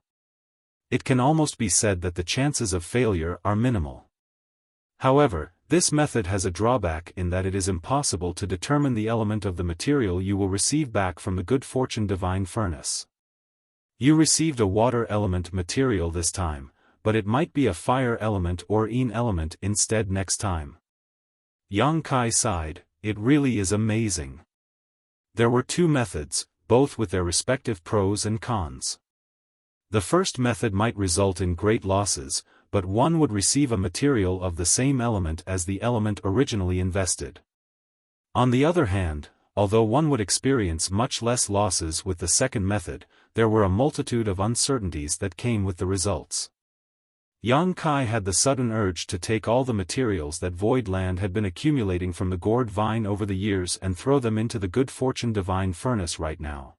It can almost be said that the chances of failure are minimal. However, this method has a drawback in that it is impossible to determine the element of the material you will receive back from the good fortune divine furnace. You received a water element material this time, but it might be a fire element or yin element instead next time. Yang Kai sighed, "It really is amazing." There were two methods, both with their respective pros and cons. The first method might result in great losses, but one would receive a material of the same element as the element originally invested. On the other hand, although one would experience much less losses with the second method, there were a multitude of uncertainties that came with the results. Yang Kai had the sudden urge to take all the materials that Void Land had been accumulating from the gourd vine over the years and throw them into the good fortune divine furnace right now.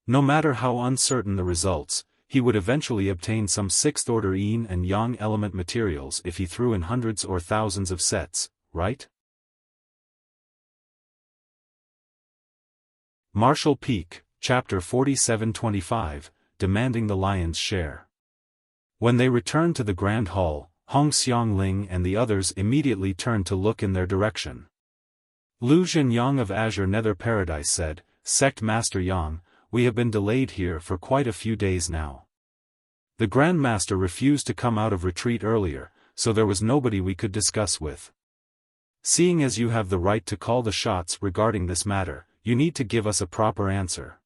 No matter how uncertain the results, he would eventually obtain some sixth-order yin and yang element materials if he threw in hundreds or thousands of sets, right? Marshall Peak, Chapter 4725, Demanding the Lion's Share. When they returned to the Grand Hall, Hong Xiangling and the others immediately turned to look in their direction. Lu Zhenyang of Azure Nether Paradise said, "Sect Master Yang, we have been delayed here for quite a few days now. The Grand Master refused to come out of retreat earlier, so there was nobody we could discuss with. Seeing as you have the right to call the shots regarding this matter, you need to give us a proper answer."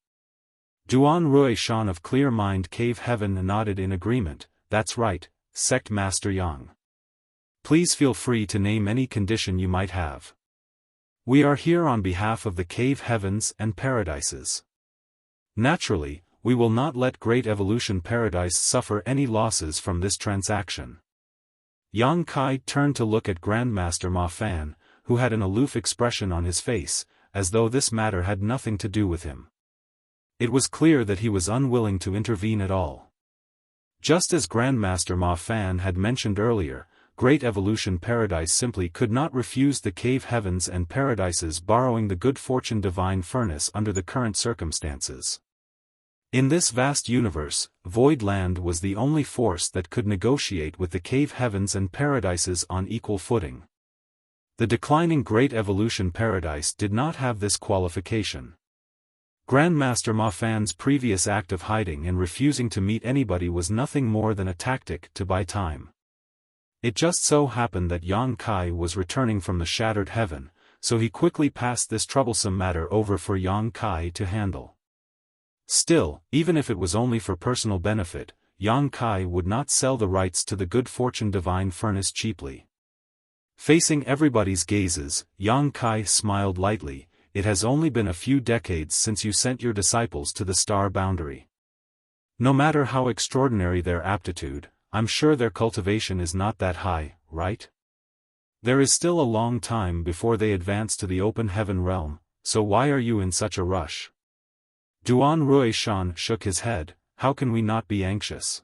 Duan Rui Shan of Clear Mind Cave Heaven nodded in agreement. "That's right, Sect Master Yang. Please feel free to name any condition you might have. We are here on behalf of the Cave Heavens and Paradises. Naturally, we will not let Great Evolution Paradise suffer any losses from this transaction." Yang Kai turned to look at Grandmaster Ma Fan, who had an aloof expression on his face, as though this matter had nothing to do with him. It was clear that he was unwilling to intervene at all. Just as Grandmaster Ma Fan had mentioned earlier, Great Evolution Paradise simply could not refuse the Cave Heavens and Paradises borrowing the good fortune divine furnace under the current circumstances. In this vast universe, Void Land was the only force that could negotiate with the Cave Heavens and Paradises on equal footing. The declining Great Evolution Paradise did not have this qualification. Grandmaster Ma Fan's previous act of hiding and refusing to meet anybody was nothing more than a tactic to buy time. It just so happened that Yang Kai was returning from the Shattered Heaven, so he quickly passed this troublesome matter over for Yang Kai to handle. Still, even if it was only for personal benefit, Yang Kai would not sell the rights to the good fortune divine furnace cheaply. Facing everybody's gazes, Yang Kai smiled lightly. "It has only been a few decades since you sent your disciples to the star boundary. No matter how extraordinary their aptitude, I'm sure their cultivation is not that high, right? There is still a long time before they advance to the open heaven realm, so why are you in such a rush?" Duan Rui Shan shook his head. "How can we not be anxious?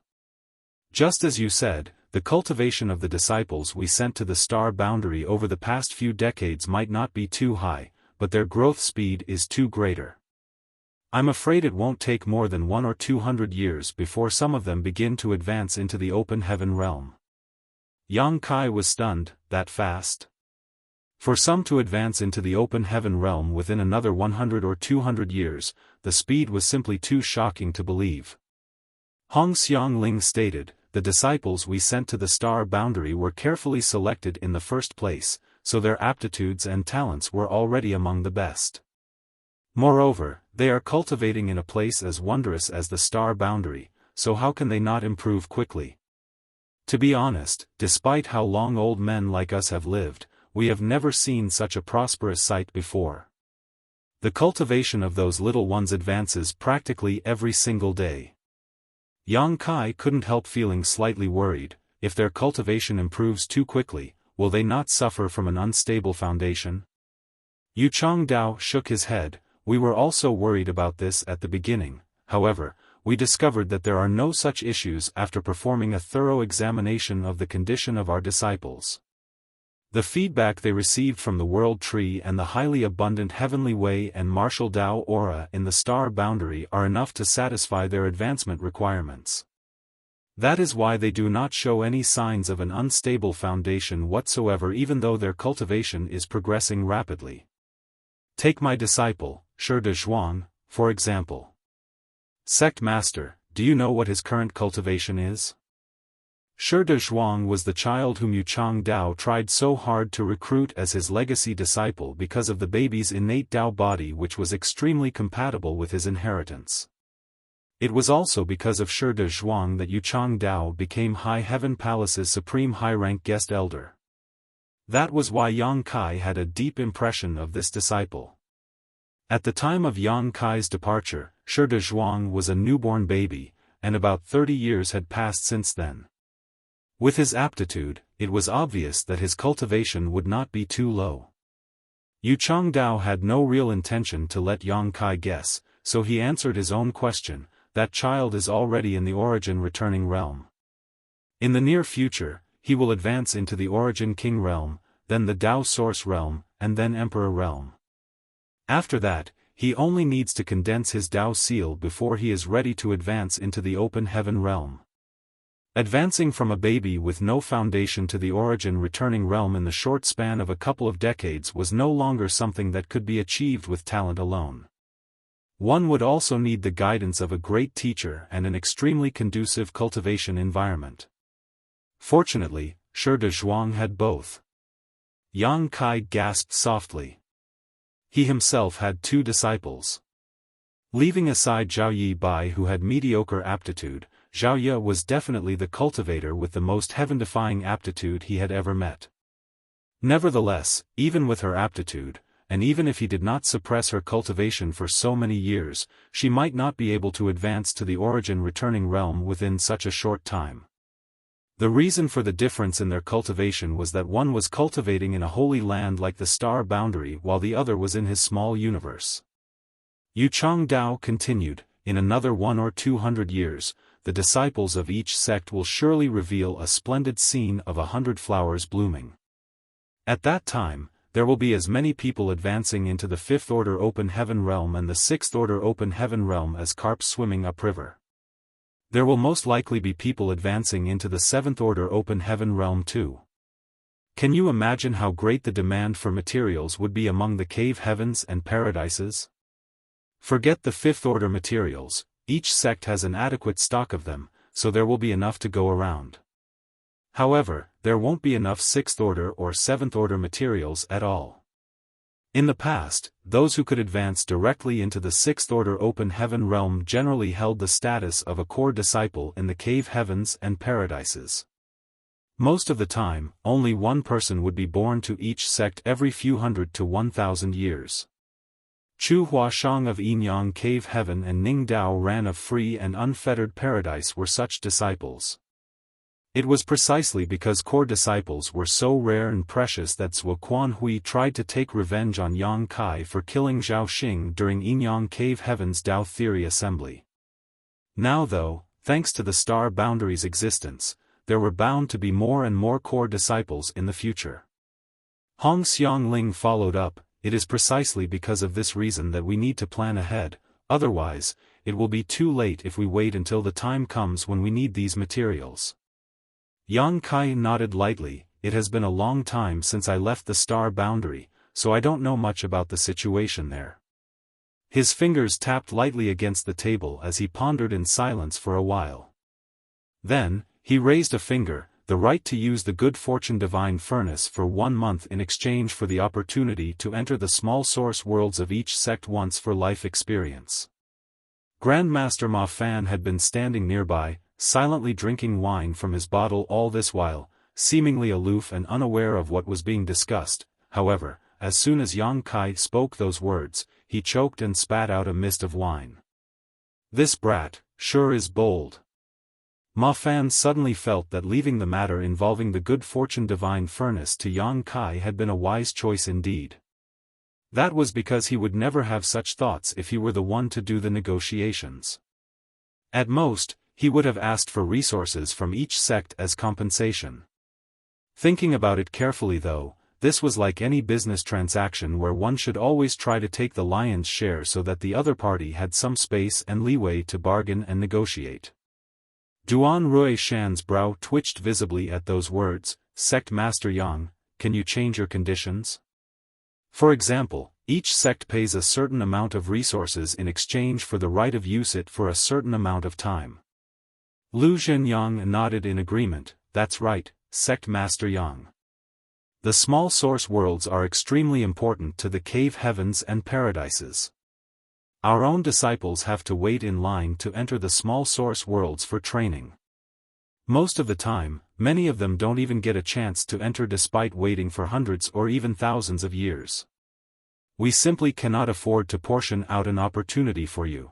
Just as you said, the cultivation of the disciples we sent to the star boundary over the past few decades might not be too high, but their growth speed is too greater. I'm afraid it won't take more than 100 or 200 years before some of them begin to advance into the open heaven realm. Yang Kai was stunned. That fast? For some to advance into the open heaven realm within another 100 or 200 years, the speed was simply too shocking to believe. Hong Xiangling stated, "The disciples we sent to the star boundary were carefully selected in the first place, so their aptitudes and talents were already among the best. Moreover, they are cultivating in a place as wondrous as the star boundary, so how can they not improve quickly? To be honest, despite how long old men like us have lived, we have never seen such a prosperous sight before. The cultivation of those little ones advances practically every single day." Yang Kai couldn't help feeling slightly worried. If their cultivation improves too quickly, will they not suffer from an unstable foundation? Yu Changdao shook his head. "We were also worried about this at the beginning, however, we discovered that there are no such issues after performing a thorough examination of the condition of our disciples. The feedback they received from the World Tree and the highly abundant Heavenly Way and Martial Dao Aura in the star boundary are enough to satisfy their advancement requirements. That is why they do not show any signs of an unstable foundation whatsoever, even though their cultivation is progressing rapidly. Take my disciple, Shi de Zhuang, for example. Sect Master, do you know what his current cultivation is?" Shi de Zhuang was the child whom Yu Changdao tried so hard to recruit as his legacy disciple because of the baby's innate Dao body, which was extremely compatible with his inheritance. It was also because of Shi de Zhuang that Yu Changdao became High Heaven Palace's supreme high-rank guest elder. That was why Yang Kai had a deep impression of this disciple. At the time of Yang Kai's departure, Shi de Zhuang was a newborn baby, and about 30 years had passed since then. With his aptitude, it was obvious that his cultivation would not be too low. Yu Changdao had no real intention to let Yang Kai guess, so he answered his own question: "That child is already in the origin returning realm. In the near future, he will advance into the origin king realm, then the Dao source realm, and then emperor realm. After that, he only needs to condense his Dao seal before he is ready to advance into the open heaven realm." Advancing from a baby with no foundation to the origin returning realm in the short span of a couple of decades was no longer something that could be achieved with talent alone. One would also need the guidance of a great teacher and an extremely conducive cultivation environment. Fortunately, Shi de Zhuang had both. Yang Kai gasped softly. He himself had 2 disciples. Leaving aside Zhao Yi Bai, who had mediocre aptitude, Zhao Ye was definitely the cultivator with the most heaven-defying aptitude he had ever met. Nevertheless, even with her aptitude, and even if he did not suppress her cultivation for so many years, she might not be able to advance to the origin returning realm within such a short time. The reason for the difference in their cultivation was that one was cultivating in a holy land like the star boundary while the other was in his small universe. Yu Changdao continued, "In another 100 or 200 years, the disciples of each sect will surely reveal a splendid scene of 100 flowers blooming. At that time, there will be as many people advancing into the 5th order open heaven realm and the 6th order open heaven realm as carps swimming upriver. There will most likely be people advancing into the 7th order open heaven realm too. Can you imagine how great the demand for materials would be among the cave heavens and paradises? Forget the 5th order materials, each sect has an adequate stock of them, so there will be enough to go around. However, there won't be enough 6th order or 7th order materials at all. In the past, those who could advance directly into the 6th order open heaven realm generally held the status of a core disciple in the cave heavens and paradises. Most of the time, only one person would be born to each sect every few hundred to 1,000 years. Chu Huashang of Yinyang Cave Heaven and Ning Dao Ran of Free and Unfettered Paradise were such disciples. It was precisely because core disciples were so rare and precious that Zhuo Quanhui tried to take revenge on Yang Kai for killing Zhao Xing during Yinyang Cave Heaven's Dao Theory Assembly. Now though, thanks to the star boundary's existence, there were bound to be more and more core disciples in the future. Hong Xiangling followed up, "It is precisely because of this reason that we need to plan ahead, otherwise, it will be too late if we wait until the time comes when we need these materials. Yang Kai nodded lightly. It has been a long time since I left the star boundary, so I don't know much about the situation there. His fingers tapped lightly against the table as he pondered in silence for a while. Then, he raised a finger, the right to use the good fortune divine furnace for 1 month in exchange for the opportunity to enter the small source worlds of each sect once for life experience. Grandmaster Ma Fan had been standing nearby, silently drinking wine from his bottle all this while, seemingly aloof and unaware of what was being discussed. However, as soon as Yang Kai spoke those words, he choked and spat out a mist of wine. This brat, sure is bold. Ma Fan suddenly felt that leaving the matter involving the good fortune divine furnace to Yang Kai had been a wise choice indeed. That was because he would never have such thoughts if he were the one to do the negotiations. At most, he would have asked for resources from each sect as compensation. Thinking about it carefully though, this was like any business transaction where one should always try to take the lion's share so that the other party had some space and leeway to bargain and negotiate. Duan Rui Shan's brow twitched visibly at those words. Sect Master Yang, can you change your conditions? For example, each sect pays a certain amount of resources in exchange for the right of use it for a certain amount of time. Lu Zhenyang nodded in agreement. That's right, Sect Master Yang. The small source worlds are extremely important to the cave heavens and paradises. Our own disciples have to wait in line to enter the small source worlds for training. Most of the time, many of them don't even get a chance to enter despite waiting for hundreds or even thousands of years. We simply cannot afford to portion out an opportunity for you.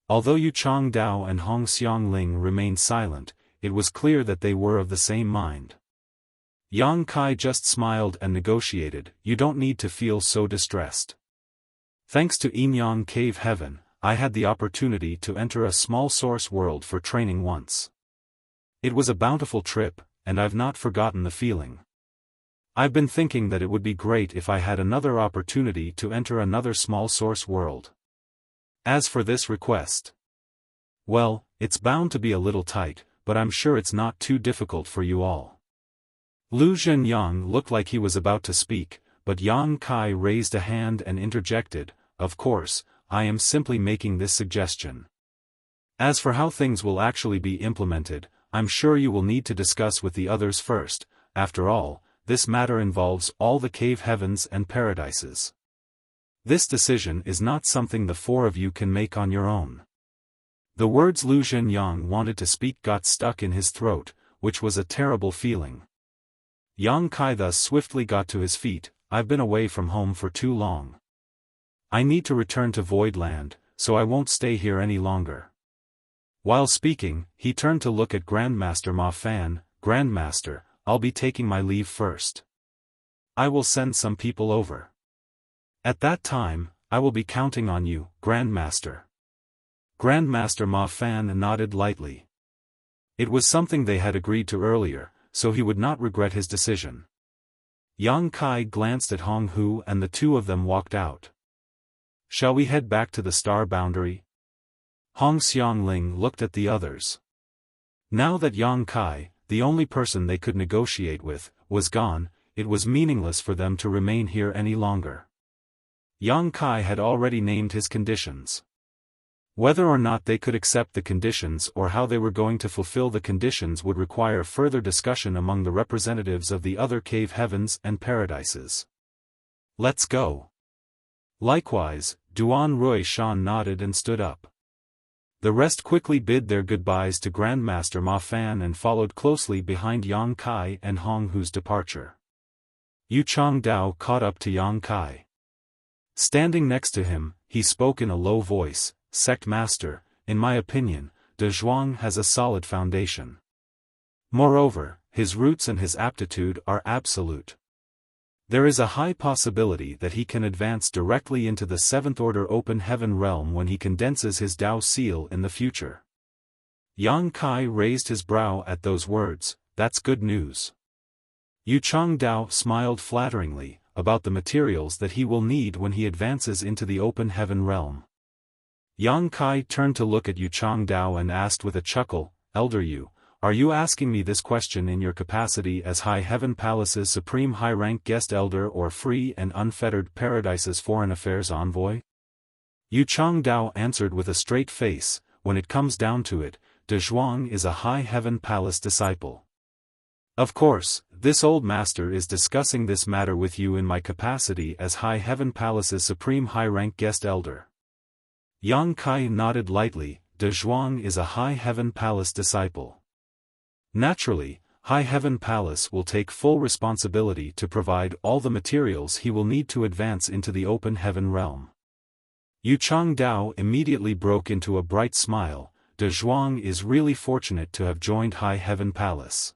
Although Yu Changdao and Hong Xiangling remained silent, it was clear that they were of the same mind. Yang Kai just smiled and negotiated. You don't need to feel so distressed. Thanks to Enyang Cave Heaven, I had the opportunity to enter a small source world for training once. It was a bountiful trip, and I've not forgotten the feeling. I've been thinking that it would be great if I had another opportunity to enter another small source world. As for this request, well, it's bound to be a little tight, but I'm sure it's not too difficult for you all. Lu Zhenyang looked like he was about to speak, but Yang Kai raised a hand and interjected, of course, I am simply making this suggestion. As for how things will actually be implemented, I'm sure you will need to discuss with the others first. After all, this matter involves all the cave heavens and paradises. This decision is not something the four of you can make on your own. The words Lu Zhenyang wanted to speak got stuck in his throat, which was a terrible feeling. Yang Kai thus swiftly got to his feet. I've been away from home for too long. I need to return to Voidland, so I won't stay here any longer. While speaking, he turned to look at Grandmaster Ma Fan. Grandmaster, I'll be taking my leave first. I will send some people over. At that time, I will be counting on you, Grandmaster. Grandmaster Ma Fan nodded lightly. It was something they had agreed to earlier, so he would not regret his decision. Yang Kai glanced at Hong Hu and the two of them walked out. Shall we head back to the star boundary? Hong Xiangling looked at the others. Now that Yang Kai, the only person they could negotiate with, was gone, it was meaningless for them to remain here any longer. Yang Kai had already named his conditions. Whether or not they could accept the conditions or how they were going to fulfill the conditions would require further discussion among the representatives of the other cave heavens and paradises. Let's go. Likewise, Duan Rui Shan nodded and stood up. The rest quickly bid their goodbyes to Grandmaster Ma Fan and followed closely behind Yang Kai and Hong Hu's departure. Yu Changdao caught up to Yang Kai. Standing next to him, he spoke in a low voice. Sect Master, in my opinion, De Zhuang has a solid foundation. Moreover, his roots and his aptitude are absolute. There is a high possibility that he can advance directly into the seventh order open heaven realm when he condenses his Dao seal in the future. Yang Kai raised his brow at those words. That's good news. Yu Changdao smiled flatteringly, about the materials that he will need when he advances into the open heaven realm. Yang Kai turned to look at Yu Changdao and asked with a chuckle, "Elder Yu, are you asking me this question in your capacity as High Heaven Palace's supreme high-rank guest elder or free and unfettered Paradise's foreign affairs envoy?" Yu Changdao answered with a straight face, "When it comes down to it, De Zhuang is a High Heaven Palace disciple. Of course, this old master is discussing this matter with you in my capacity as High Heaven Palace's supreme high-rank guest elder." Yang Kai nodded lightly. De Zhuang is a High Heaven Palace disciple. Naturally, High Heaven Palace will take full responsibility to provide all the materials he will need to advance into the open heaven realm. Yu Changdao immediately broke into a bright smile. De Zhuang is really fortunate to have joined High Heaven Palace.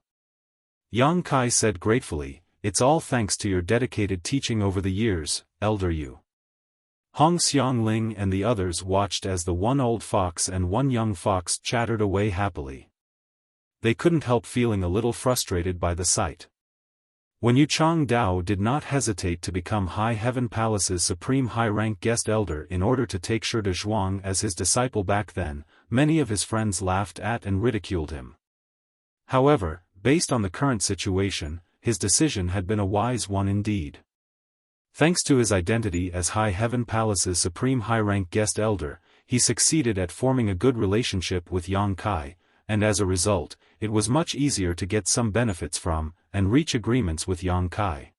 Yang Kai said gratefully, "It's all thanks to your dedicated teaching over the years, Elder Yu." Hong Xiangling and the others watched as the one old fox and one young fox chattered away happily. They couldn't help feeling a little frustrated by the sight. When Yu Changdao did not hesitate to become High Heaven Palace's supreme high-rank guest elder in order to take Shi De Zhuang as his disciple back then, many of his friends laughed at and ridiculed him. However, based on the current situation, his decision had been a wise one indeed. Thanks to his identity as High Heaven Palace's supreme high-rank guest elder, he succeeded at forming a good relationship with Yang Kai, and as a result, it was much easier to get some benefits from, and reach agreements with Yang Kai.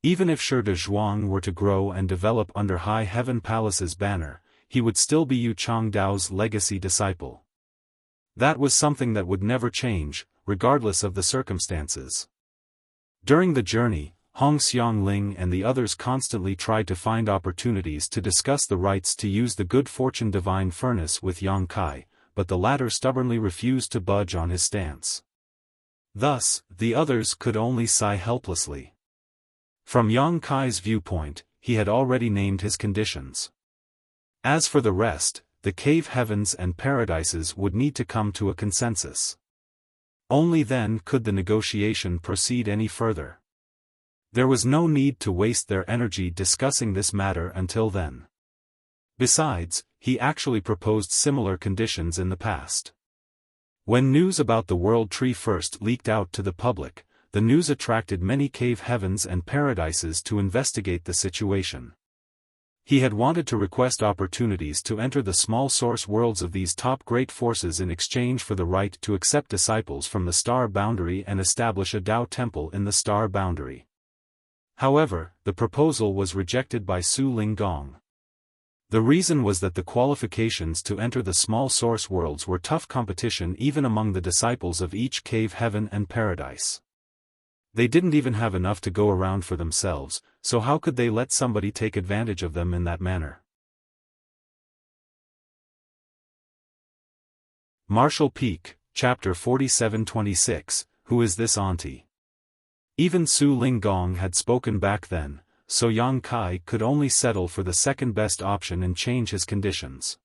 Even if Shi De Zhuang were to grow and develop under High Heaven Palace's banner, he would still be Yu Changdao's legacy disciple. That was something that would never change, regardless of the circumstances. During the journey, Hong Xiangling and the others constantly tried to find opportunities to discuss the rights to use the good fortune divine furnace with Yang Kai, but the latter stubbornly refused to budge on his stance. Thus, the others could only sigh helplessly. From Yang Kai's viewpoint, he had already named his conditions. As for the rest, the cave heavens and paradises would need to come to a consensus. Only then could the negotiation proceed any further. There was no need to waste their energy discussing this matter until then. Besides, he actually proposed similar conditions in the past. When news about the World Tree first leaked out to the public, the news attracted many cave heavens and paradises to investigate the situation. He had wanted to request opportunities to enter the small source worlds of these top great forces in exchange for the right to accept disciples from the star boundary and establish a Tao temple in the star boundary. However, the proposal was rejected by Su Linggong. The reason was that the qualifications to enter the small source worlds were tough competition even among the disciples of each cave heaven and paradise. They didn't even have enough to go around for themselves, so how could they let somebody take advantage of them in that manner? Marshall Peak, Chapter 4726, Who is this auntie? Even Su Linggong had spoken back then, so Yang Kai could only settle for the second best option and change his conditions.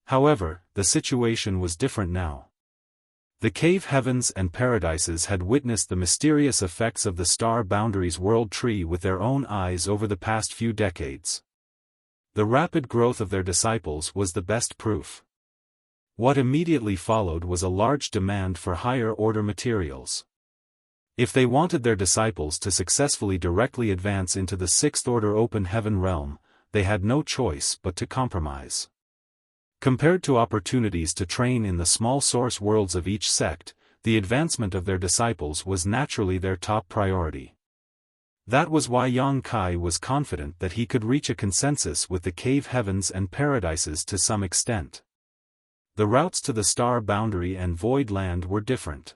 However, the situation was different now. The cave heavens and paradises had witnessed the mysterious effects of the star boundaries world tree with their own eyes over the past few decades. The rapid growth of their disciples was the best proof. What immediately followed was a large demand for higher-order materials. If they wanted their disciples to successfully directly advance into the sixth-order open heaven realm, they had no choice but to compromise. Compared to opportunities to train in the small source worlds of each sect, the advancement of their disciples was naturally their top priority. That was why Yang Kai was confident that he could reach a consensus with the cave heavens and paradises to some extent. The routes to the star boundary and void land were different.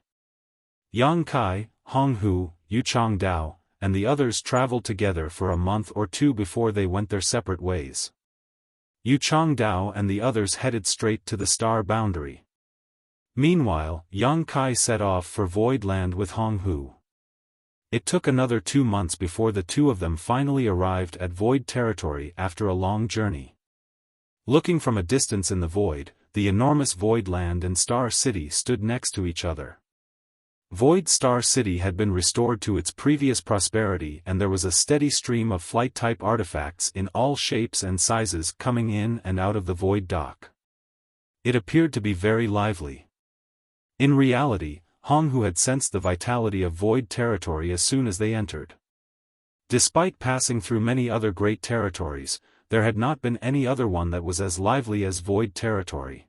Yang Kai, Hong Hu, Yu Changdao, and the others traveled together for a month or two before they went their separate ways. Yu Changdao and the others headed straight to the star boundary. Meanwhile, Yang Kai set off for Void Land with Hong Hu. It took another 2 months before the two of them finally arrived at Void territory after a long journey. Looking from a distance in the void, the enormous Void Land and Star City stood next to each other. Void Star City had been restored to its previous prosperity, and there was a steady stream of flight-type artifacts in all shapes and sizes coming in and out of the Void Dock. It appeared to be very lively. In reality, Honghu had sensed the vitality of Void territory as soon as they entered. Despite passing through many other great territories, there had not been any other one that was as lively as Void territory.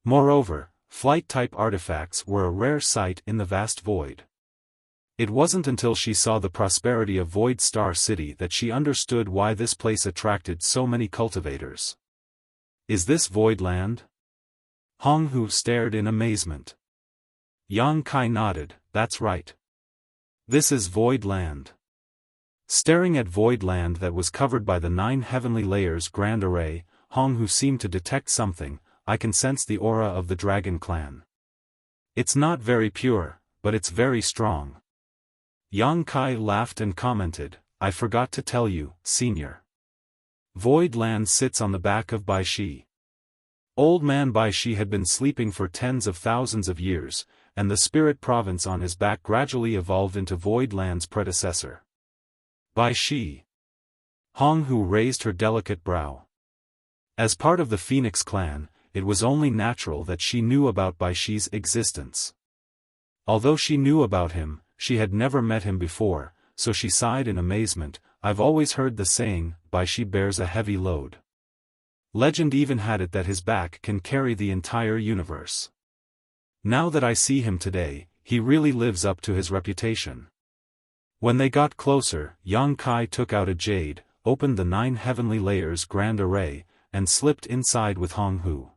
Moreover, flight-type artifacts were a rare sight in the vast void. It wasn't until she saw the prosperity of Void Star City that she understood why this place attracted so many cultivators. Is this Void Land? Honghu stared in amazement. Yang Kai nodded, that's right. This is Void Land. Staring at Void Land that was covered by the 9 heavenly layers grand array, Honghu seemed to detect something. I can sense the aura of the Dragon Clan. It's not very pure, but it's very strong. Yang Kai laughed and commented, I forgot to tell you, Senior. Void Land sits on the back of Bai Shi. Old man Bai Shi had been sleeping for tens of thousands of years, and the spirit province on his back gradually evolved into Void Land's predecessor. Bai Shi. Honghu raised her delicate brow. As part of the Phoenix clan, it was only natural that she knew about Bai Shi's existence. Although she knew about him, she had never met him before, so she sighed in amazement. I've always heard the saying, Bai Shi bears a heavy load. Legend even had it that his back can carry the entire universe. Now that I see him today, he really lives up to his reputation. When they got closer, Yang Kai took out a jade, opened the 9 heavenly layers grand array, and slipped inside with Honghu.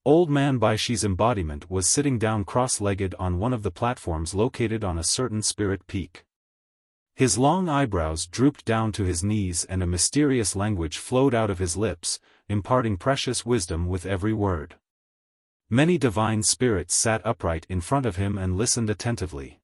Old man Bai Shi's embodiment was sitting down cross-legged on one of the platforms located on a certain spirit peak. His long eyebrows drooped down to his knees and a mysterious language flowed out of his lips, imparting precious wisdom with every word. Many divine spirits sat upright in front of him and listened attentively.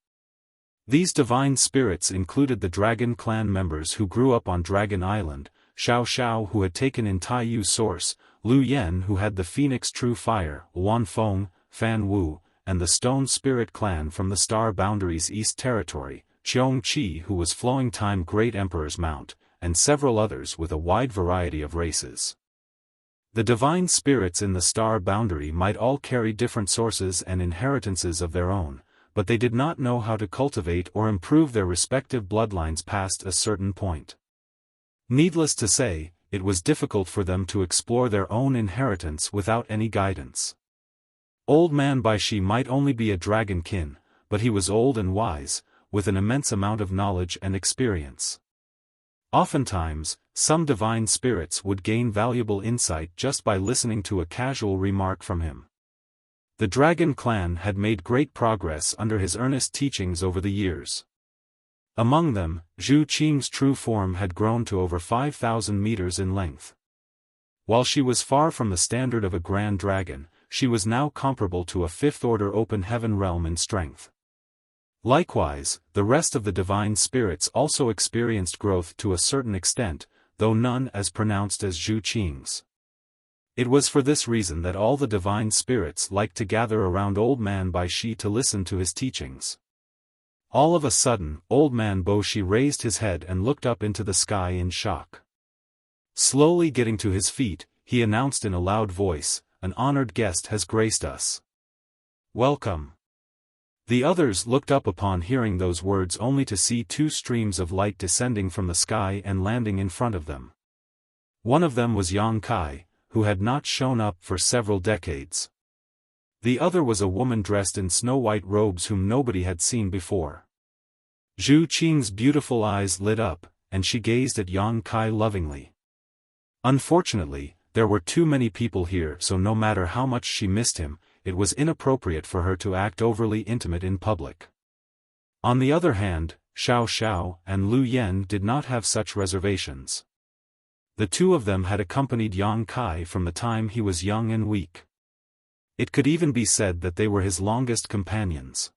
These divine spirits included the Dragon Clan members who grew up on Dragon Island, Xiao who had taken in Taiyu's source, Lu Yen who had the Phoenix True Fire, Wan Feng, Fan Wu, and the Stone Spirit Clan from the Star Boundaries East Territory, Qiong Qi who was Flowing Time Great Emperor's Mount, and several others with a wide variety of races. The divine spirits in the Star Boundary might all carry different sources and inheritances of their own, but they did not know how to cultivate or improve their respective bloodlines past a certain point. Needless to say, it was difficult for them to explore their own inheritance without any guidance. Old man Bai Shi might only be a dragon kin, but he was old and wise, with an immense amount of knowledge and experience. Oftentimes, some divine spirits would gain valuable insight just by listening to a casual remark from him. The Dragon Clan had made great progress under his earnest teachings over the years. Among them, Zhu Qing's true form had grown to over 5,000 meters in length. While she was far from the standard of a grand dragon, she was now comparable to a fifth-order open heaven realm in strength. Likewise, the rest of the divine spirits also experienced growth to a certain extent, though none as pronounced as Zhu Qing's. It was for this reason that all the divine spirits liked to gather around Old Man Bai Shi to listen to his teachings. All of a sudden, Old Man Bai Shi raised his head and looked up into the sky in shock. Slowly getting to his feet, he announced in a loud voice, "An honored guest has graced us. Welcome." The others looked up upon hearing those words only to see 2 streams of light descending from the sky and landing in front of them. One of them was Yang Kai, who had not shown up for several decades. The other was a woman dressed in snow-white robes whom nobody had seen before. Zhu Qing's beautiful eyes lit up, and she gazed at Yang Kai lovingly. Unfortunately, there were too many people here, so no matter how much she missed him, it was inappropriate for her to act overly intimate in public. On the other hand, Xiao and Lu Yen did not have such reservations. The 2 of them had accompanied Yang Kai from the time he was young and weak. It could even be said that they were his longest companions.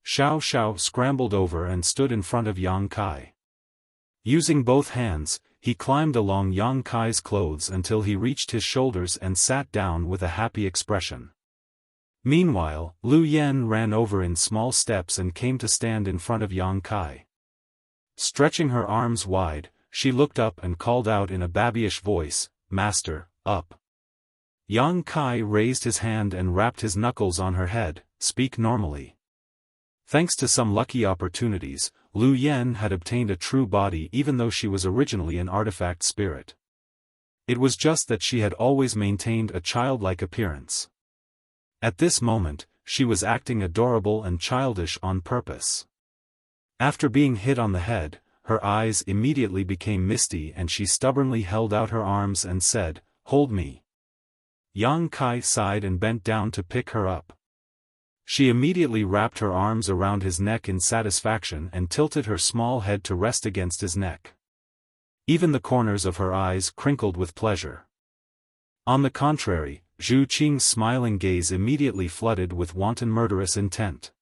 Xiao scrambled over and stood in front of Yang Kai. Using both hands, he climbed along Yang Kai's clothes until he reached his shoulders and sat down with a happy expression. Meanwhile, Lu Yan ran over in small steps and came to stand in front of Yang Kai. Stretching her arms wide, she looked up and called out in a babyish voice, "Master, up." Yang Kai raised his hand and rapped his knuckles on her head, "Speak normally." Thanks to some lucky opportunities, Lu Yan had obtained a true body even though she was originally an artifact spirit. It was just that she had always maintained a childlike appearance. At this moment, she was acting adorable and childish on purpose. After being hit on the head, her eyes immediately became misty and she stubbornly held out her arms and said, "Hold me." Yang Kai sighed and bent down to pick her up. She immediately wrapped her arms around his neck in satisfaction and tilted her small head to rest against his neck. Even the corners of her eyes crinkled with pleasure. On the contrary, Zhu Qing's smiling gaze immediately flooded with wanton murderous intent.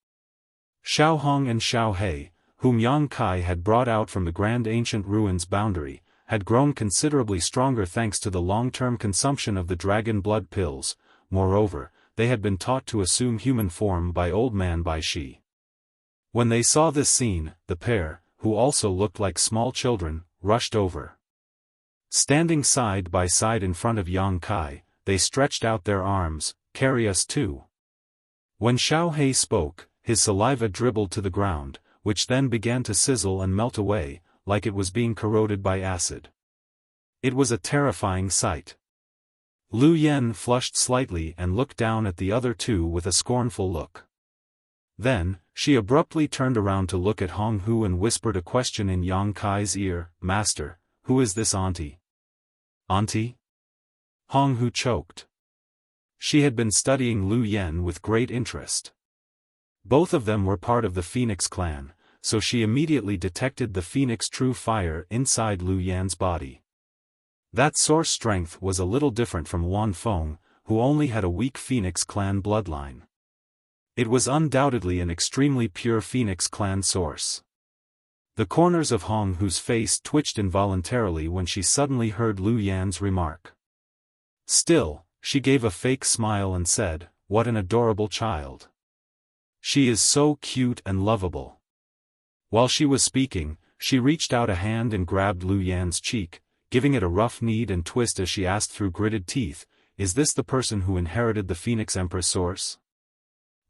Xiao Hong and Xiao He, whom Yang Kai had brought out from the grand ancient ruins boundary, had grown considerably stronger thanks to the long-term consumption of the dragon blood pills. Moreover, they had been taught to assume human form by old man Bai Shi. When they saw this scene, the pair, who also looked like small children, rushed over. Standing side by side in front of Yang Kai, they stretched out their arms, "Carry us too." When Xiao He spoke, his saliva dribbled to the ground, which then began to sizzle and melt away, like it was being corroded by acid. It was a terrifying sight. Lu Yan flushed slightly and looked down at the other two with a scornful look. Then, she abruptly turned around to look at Hong Hu and whispered a question in Yang Kai's ear, "Master, who is this auntie?" "Auntie?" Hong Hu choked. She had been studying Lu Yan with great interest. Both of them were part of the Phoenix clan, so she immediately detected the Phoenix true fire inside Lu Yan's body. That source strength was a little different from Wan Feng, who only had a weak Phoenix clan bloodline. It was undoubtedly an extremely pure Phoenix clan source. The corners of Hong Hu's face twitched involuntarily when she suddenly heard Lu Yan's remark. Still, she gave a fake smile and said, "What an adorable child. She is so cute and lovable." While she was speaking, she reached out a hand and grabbed Lu Yan's cheek, giving it a rough knead and twist as she asked through gritted teeth, "Is this the person who inherited the Phoenix Empress source?"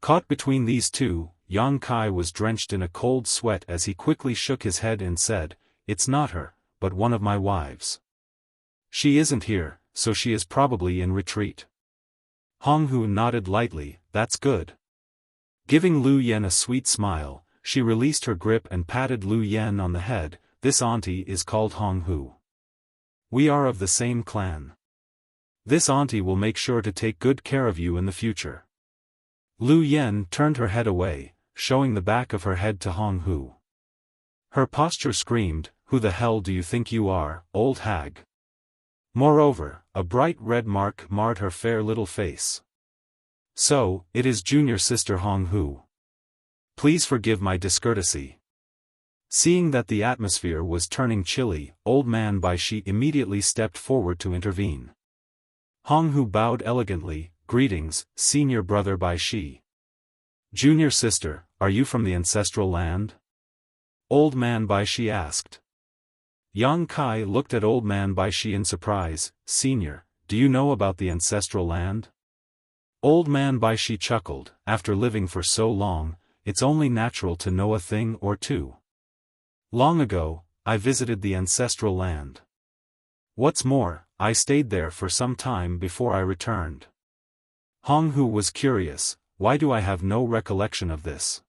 Caught between these two, Yang Kai was drenched in a cold sweat as he quickly shook his head and said, "It's not her, but one of my wives. She isn't here, so she is probably in retreat." Hong Hu nodded lightly, "That's good." Giving Lu Yan a sweet smile, she released her grip and patted Lu Yan on the head. "This auntie is called Hong Hu. We are of the same clan. This auntie will make sure to take good care of you in the future." Lu Yan turned her head away, showing the back of her head to Hong Hu. Her posture screamed, "Who the hell do you think you are, old hag?" Moreover, a bright red mark marred her fair little face. "So, it is junior sister Hong Hu. Please forgive my discourtesy." Seeing that the atmosphere was turning chilly, old man Bai Shi immediately stepped forward to intervene. Hong Hu bowed elegantly, "Greetings, senior brother Bai Shi." "Junior sister, are you from the ancestral land?" Old man Bai Shi asked. Yang Kai looked at old man Bai Shi in surprise. "Senior, do you know about the ancestral land?" Old man Bai Shi chuckled, "After living for so long, it's only natural to know a thing or two. Long ago, I visited the ancestral land. What's more, I stayed there for some time before I returned." Hong Hu was curious, "Why do I have no recollection of this?"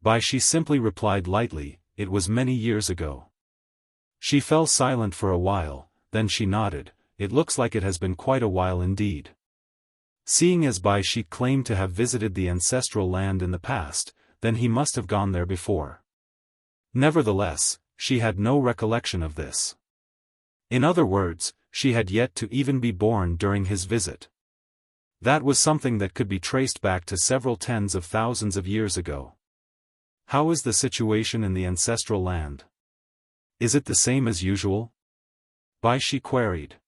Bai Shi simply replied lightly, "It was many years ago." She fell silent for a while, then she nodded, "It looks like it has been quite a while indeed." Seeing as Bai Shi claimed to have visited the ancestral land in the past, then he must have gone there before. Nevertheless, she had no recollection of this. In other words, she had yet to even be born during his visit. That was something that could be traced back to several tens of thousands of years ago. How is the situation in the ancestral land? Is it the same as usual? Bai Shi queried.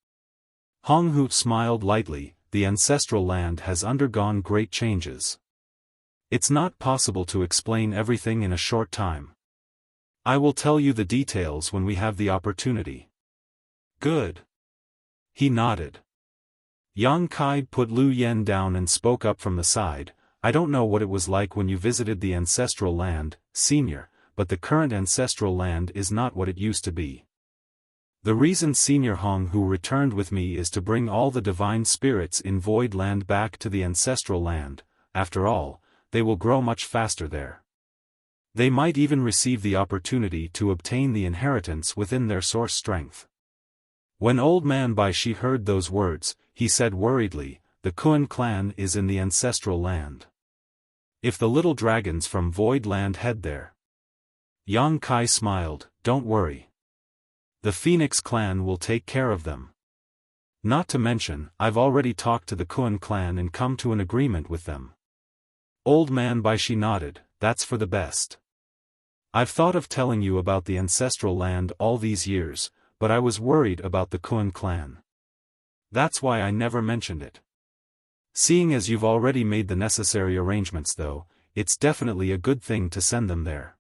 Hong Hu smiled lightly, the ancestral land has undergone great changes. It's not possible to explain everything in a short time. I will tell you the details when we have the opportunity. Good. He nodded. Yang Kai put Lu Yen down and spoke up from the side. I don't know what it was like when you visited the ancestral land, Senior, but the current ancestral land is not what it used to be. The reason Senior Hong Hu returned with me is to bring all the divine spirits in Void Land back to the ancestral land. After all, they will grow much faster there. They might even receive the opportunity to obtain the inheritance within their source strength. When Old Man Bai Shi heard those words, he said worriedly, the Kun clan is in the ancestral land. If the little dragons from Void Land head there. Yang Kai smiled, don't worry. The Phoenix clan will take care of them. Not to mention, I've already talked to the Kun clan and come to an agreement with them. Old Man Bai Shi nodded, that's for the best. I've thought of telling you about the ancestral land all these years, but I was worried about the Kun clan. That's why I never mentioned it. Seeing as you've already made the necessary arrangements though, it's definitely a good thing to send them there.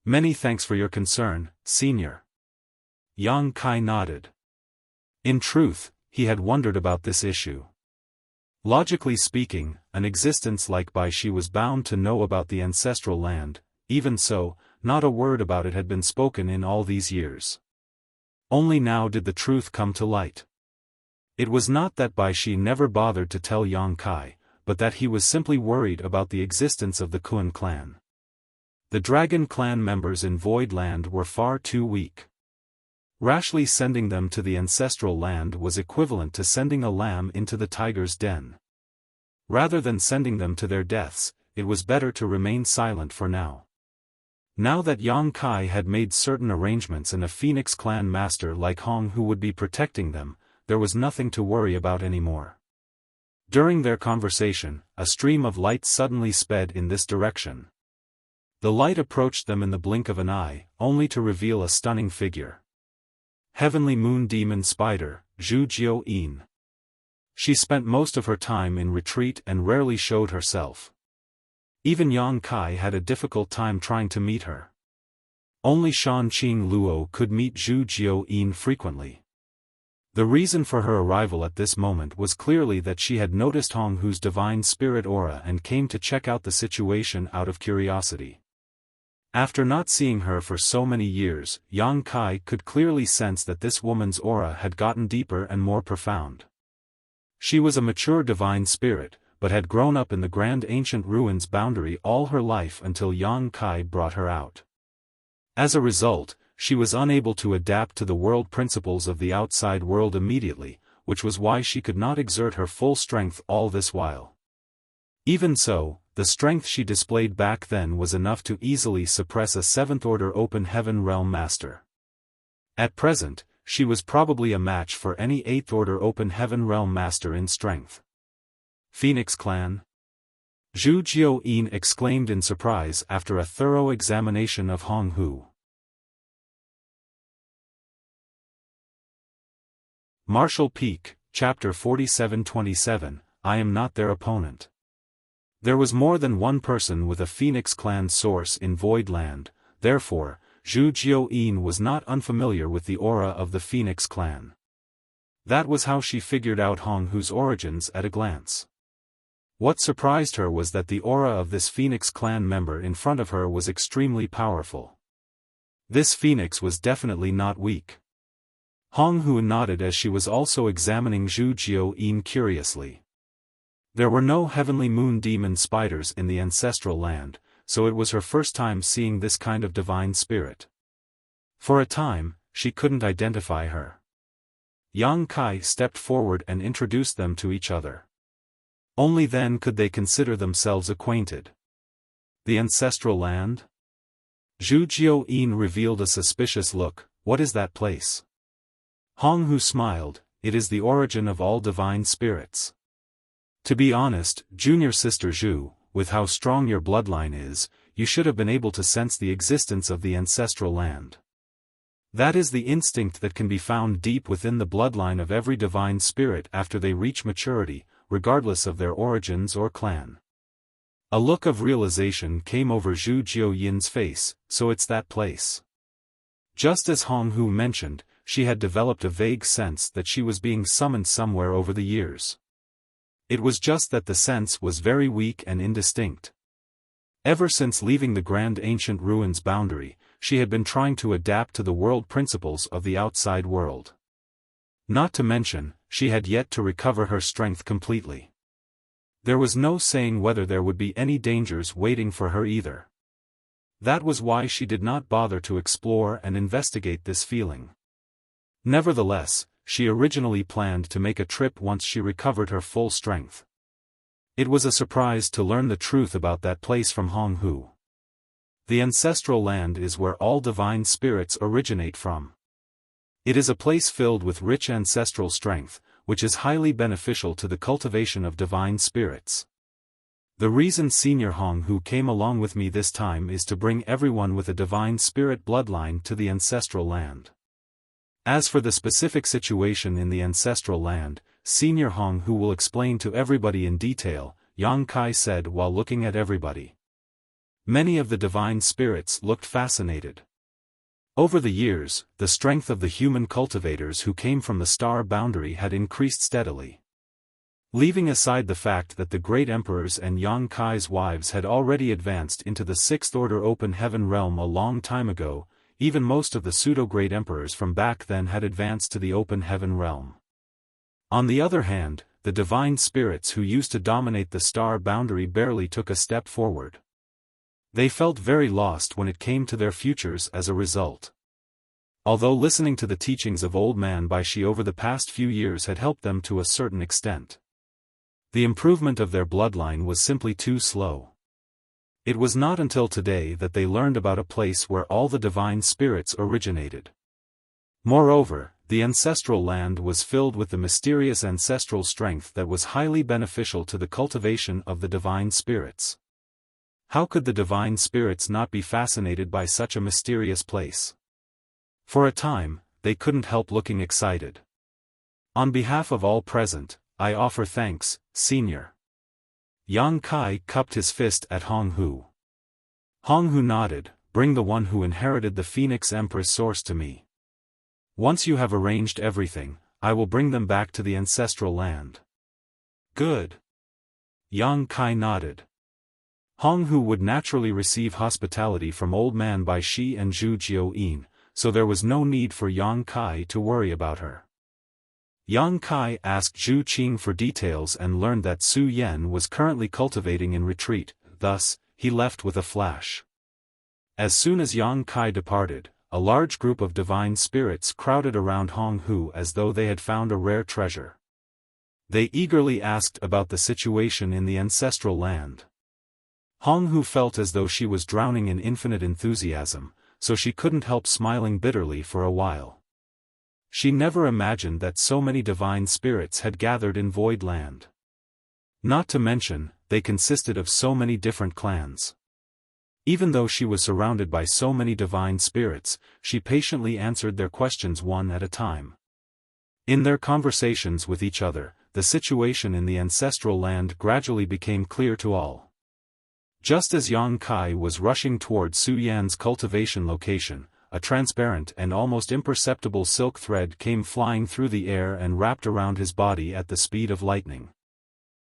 Many thanks for your concern, Senior. Yang Kai nodded. In truth, he had wondered about this issue. Logically speaking, an existence like Bai Shi was bound to know about the ancestral land. Even so, not a word about it had been spoken in all these years. Only now did the truth come to light. It was not that Bai Shi never bothered to tell Yang Kai, but that he was simply worried about the existence of the Kun clan. The Dragon clan members in Void Land were far too weak. Rashly sending them to the ancestral land was equivalent to sending a lamb into the tiger's den. Rather than sending them to their deaths, it was better to remain silent for now. Now that Yang Kai had made certain arrangements and a Phoenix clan master like Hong Hu would be protecting them, there was nothing to worry about anymore. During their conversation, a stream of light suddenly sped in this direction. The light approached them in the blink of an eye, only to reveal a stunning figure. Heavenly Moon Demon Spider, Zhu Jiu-yin. She spent most of her time in retreat and rarely showed herself. Even Yang Kai had a difficult time trying to meet her. Only Shan Qing Luo could meet Zhu Jiu-yin frequently. The reason for her arrival at this moment was clearly that she had noticed Hong Hu's divine spirit aura and came to check out the situation out of curiosity. After not seeing her for so many years, Yang Kai could clearly sense that this woman's aura had gotten deeper and more profound. She was a mature divine spirit, but had grown up in the grand ancient ruins boundary all her life until Yang Kai brought her out. As a result, she was unable to adapt to the world principles of the outside world immediately, which was why she could not exert her full strength all this while. Even so, the strength she displayed back then was enough to easily suppress a 7th-order open heaven realm master. At present, she was probably a match for any 8th-order open heaven realm master in strength. Phoenix clan? Zhu Jiu-yin exclaimed in surprise after a thorough examination of Hong Hu. Martial Peak, Chapter 4727, I am not their opponent. There was more than one person with a Phoenix clan source in Void Land, therefore, Zhu Jiu-yin was not unfamiliar with the aura of the Phoenix clan. That was how she figured out Hong Hu's origins at a glance. What surprised her was that the aura of this Phoenix clan member in front of her was extremely powerful. This Phoenix was definitely not weak. Hong Hu nodded as she was also examining Zhu Jiu-yin curiously. There were no heavenly moon demon spiders in the ancestral land, so it was her first time seeing this kind of divine spirit. For a time, she couldn't identify her. Yang Kai stepped forward and introduced them to each other. Only then could they consider themselves acquainted. The ancestral land? Zhu Jiu-yin revealed a suspicious look. What is that place? Hong Hu smiled. It is the origin of all divine spirits. To be honest, junior sister Zhu, with how strong your bloodline is, you should have been able to sense the existence of the ancestral land. That is the instinct that can be found deep within the bloodline of every divine spirit after they reach maturity, regardless of their origins or clan. A look of realization came over Zhu Jiuyin's face. So it's that place. Just as Hong Hu mentioned, she had developed a vague sense that she was being summoned somewhere over the years. It was just that the sense was very weak and indistinct. Ever since leaving the grand ancient ruins boundary, she had been trying to adapt to the world principles of the outside world. Not to mention, she had yet to recover her strength completely. There was no saying whether there would be any dangers waiting for her either. That was why she did not bother to explore and investigate this feeling. Nevertheless, she originally planned to make a trip once she recovered her full strength. It was a surprise to learn the truth about that place from Hong Hu. The ancestral land is where all divine spirits originate from. It is a place filled with rich ancestral strength, which is highly beneficial to the cultivation of divine spirits. The reason Senior Hong Hu came along with me this time is to bring everyone with a divine spirit bloodline to the ancestral land. As for the specific situation in the ancestral land, Senior Hong Hu will explain to everybody in detail, Yang Kai said while looking at everybody. Many of the divine spirits looked fascinated. Over the years, the strength of the human cultivators who came from the star boundary had increased steadily. Leaving aside the fact that the great emperors and Yang Kai's wives had already advanced into the Sixth Order Open Heaven realm a long time ago, even most of the pseudo-great emperors from back then had advanced to the Open Heaven realm. On the other hand, the divine spirits who used to dominate the star boundary barely took a step forward. They felt very lost when it came to their futures as a result. Although listening to the teachings of Old Man Bai Shi over the past few years had helped them to a certain extent, the improvement of their bloodline was simply too slow. It was not until today that they learned about a place where all the divine spirits originated. Moreover, the ancestral land was filled with the mysterious ancestral strength that was highly beneficial to the cultivation of the divine spirits. How could the divine spirits not be fascinated by such a mysterious place? For a time, they couldn't help looking excited. On behalf of all present, I offer thanks, Senior. Yang Kai cupped his fist at Hong Hu. Hong Hu nodded. Bring the one who inherited the Phoenix Empress source to me. Once you have arranged everything, I will bring them back to the ancestral land. Good. Yang Kai nodded. Hong Hu would naturally receive hospitality from Old Man Bai Shi and Zhu Jiuyin, so there was no need for Yang Kai to worry about her. Yang Kai asked Zhu Qing for details and learned that Su Yan was currently cultivating in retreat, thus, he left with a flash. As soon as Yang Kai departed, a large group of divine spirits crowded around Hong Hu as though they had found a rare treasure. They eagerly asked about the situation in the ancestral land. Hong Hu felt as though she was drowning in infinite enthusiasm, so she couldn't help smiling bitterly for a while. She never imagined that so many divine spirits had gathered in Void Land. Not to mention, they consisted of so many different clans. Even though she was surrounded by so many divine spirits, she patiently answered their questions one at a time. In their conversations with each other, the situation in the ancestral land gradually became clear to all. Just as Yang Kai was rushing toward Su Yan's cultivation location, a transparent and almost imperceptible silk thread came flying through the air and wrapped around his body at the speed of lightning.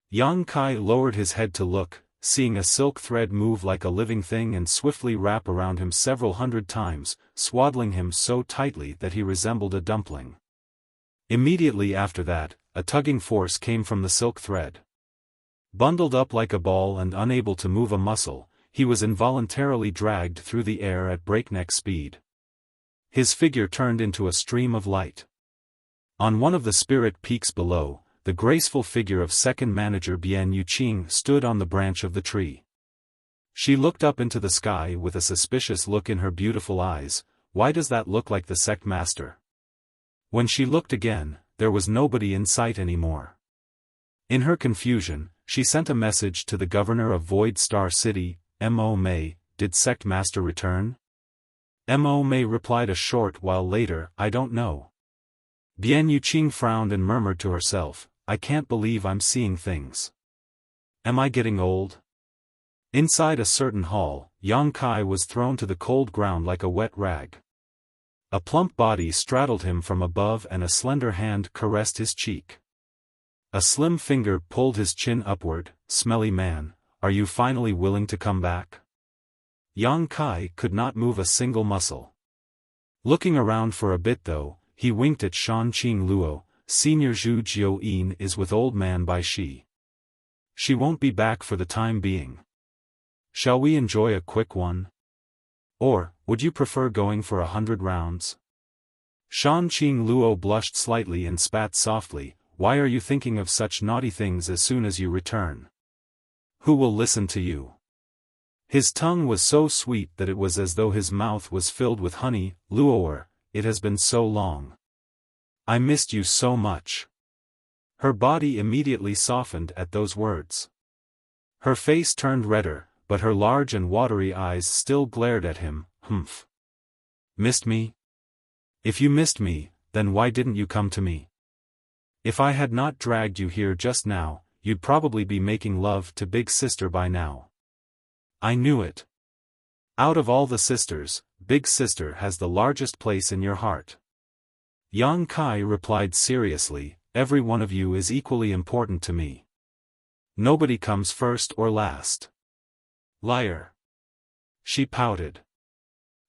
Yang Kai lowered his head to look, seeing a silk thread move like a living thing and swiftly wrap around him several hundred times, swaddling him so tightly that he resembled a dumpling. Immediately after that, a tugging force came from the silk thread. Bundled up like a ball and unable to move a muscle, he was involuntarily dragged through the air at breakneck speed. His figure turned into a stream of light. On one of the spirit peaks below, the graceful figure of second manager Bian Yuqing stood on the branch of the tree. She looked up into the sky with a suspicious look in her beautiful eyes. Why does that look like the sect master? When she looked again, there was nobody in sight anymore. In her confusion, she sent a message to the governor of Void Star City, Mo Mei. Did sect master return? Mo Mei replied a short while later, I don't know. Bian Yuqing frowned and murmured to herself, I can't believe I'm seeing things. Am I getting old? Inside a certain hall, Yang Kai was thrown to the cold ground like a wet rag. A plump body straddled him from above and a slender hand caressed his cheek. A slim finger pulled his chin upward. Smelly man, are you finally willing to come back? Yang Kai could not move a single muscle. Looking around for a bit though, he winked at Shanqing Luo. Senior Zhu Jiuyin is with old man Bai Shi. She won't be back for the time being. Shall we enjoy a quick one? Or, would you prefer going for 100 rounds? Shanqing Luo blushed slightly and spat softly, why are you thinking of such naughty things as soon as you return? Who will listen to you? His tongue was so sweet that it was as though his mouth was filled with honey. Luoer, it has been so long. I missed you so much. Her body immediately softened at those words. Her face turned redder, but her large and watery eyes still glared at him. Humph. Missed me? If you missed me, then why didn't you come to me? If I had not dragged you here just now, you'd probably be making love to Big Sister by now. I knew it. Out of all the sisters, Big Sister has the largest place in your heart. Yang Kai replied seriously, every one of you is equally important to me. Nobody comes first or last. Liar. She pouted.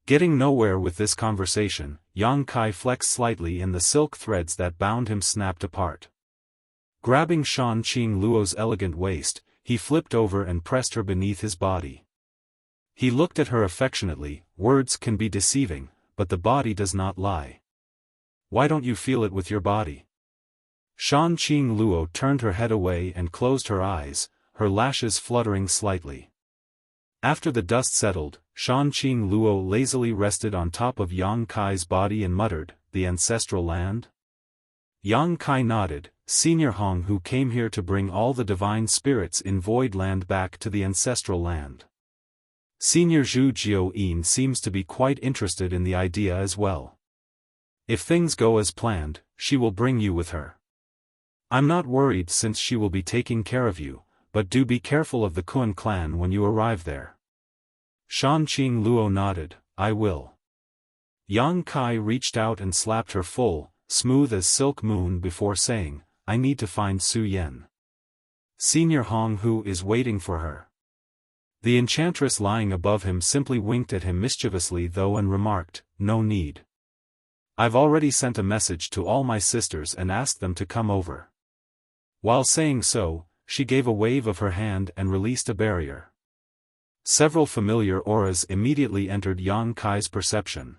Getting nowhere with this conversation, Yang Kai flexed slightly and the silk threads that bound him snapped apart. Grabbing Shanqing Luo's elegant waist, he flipped over and pressed her beneath his body. He looked at her affectionately, words can be deceiving, but the body does not lie. Why don't you feel it with your body? Shanqing Luo turned her head away and closed her eyes, her lashes fluttering slightly. After the dust settled, Shanqing Luo lazily rested on top of Yang Kai's body and muttered, the ancestral land? Yang Kai nodded, Senior Hong who came here to bring all the divine spirits in Void Land back to the ancestral land. Senior Zhu Jiuyin seems to be quite interested in the idea as well. If things go as planned, she will bring you with her. I'm not worried since she will be taking care of you, but do be careful of the Kun clan when you arrive there. Shanqing Luo nodded, I will. Yang Kai reached out and slapped her full, smooth as silk moon before saying, I need to find Su Yen. Senior Hong Hu is waiting for her. The enchantress lying above him simply winked at him mischievously though and remarked, no need. I've already sent a message to all my sisters and asked them to come over. While saying so, she gave a wave of her hand and released a barrier. Several familiar auras immediately entered Yang Kai's perception.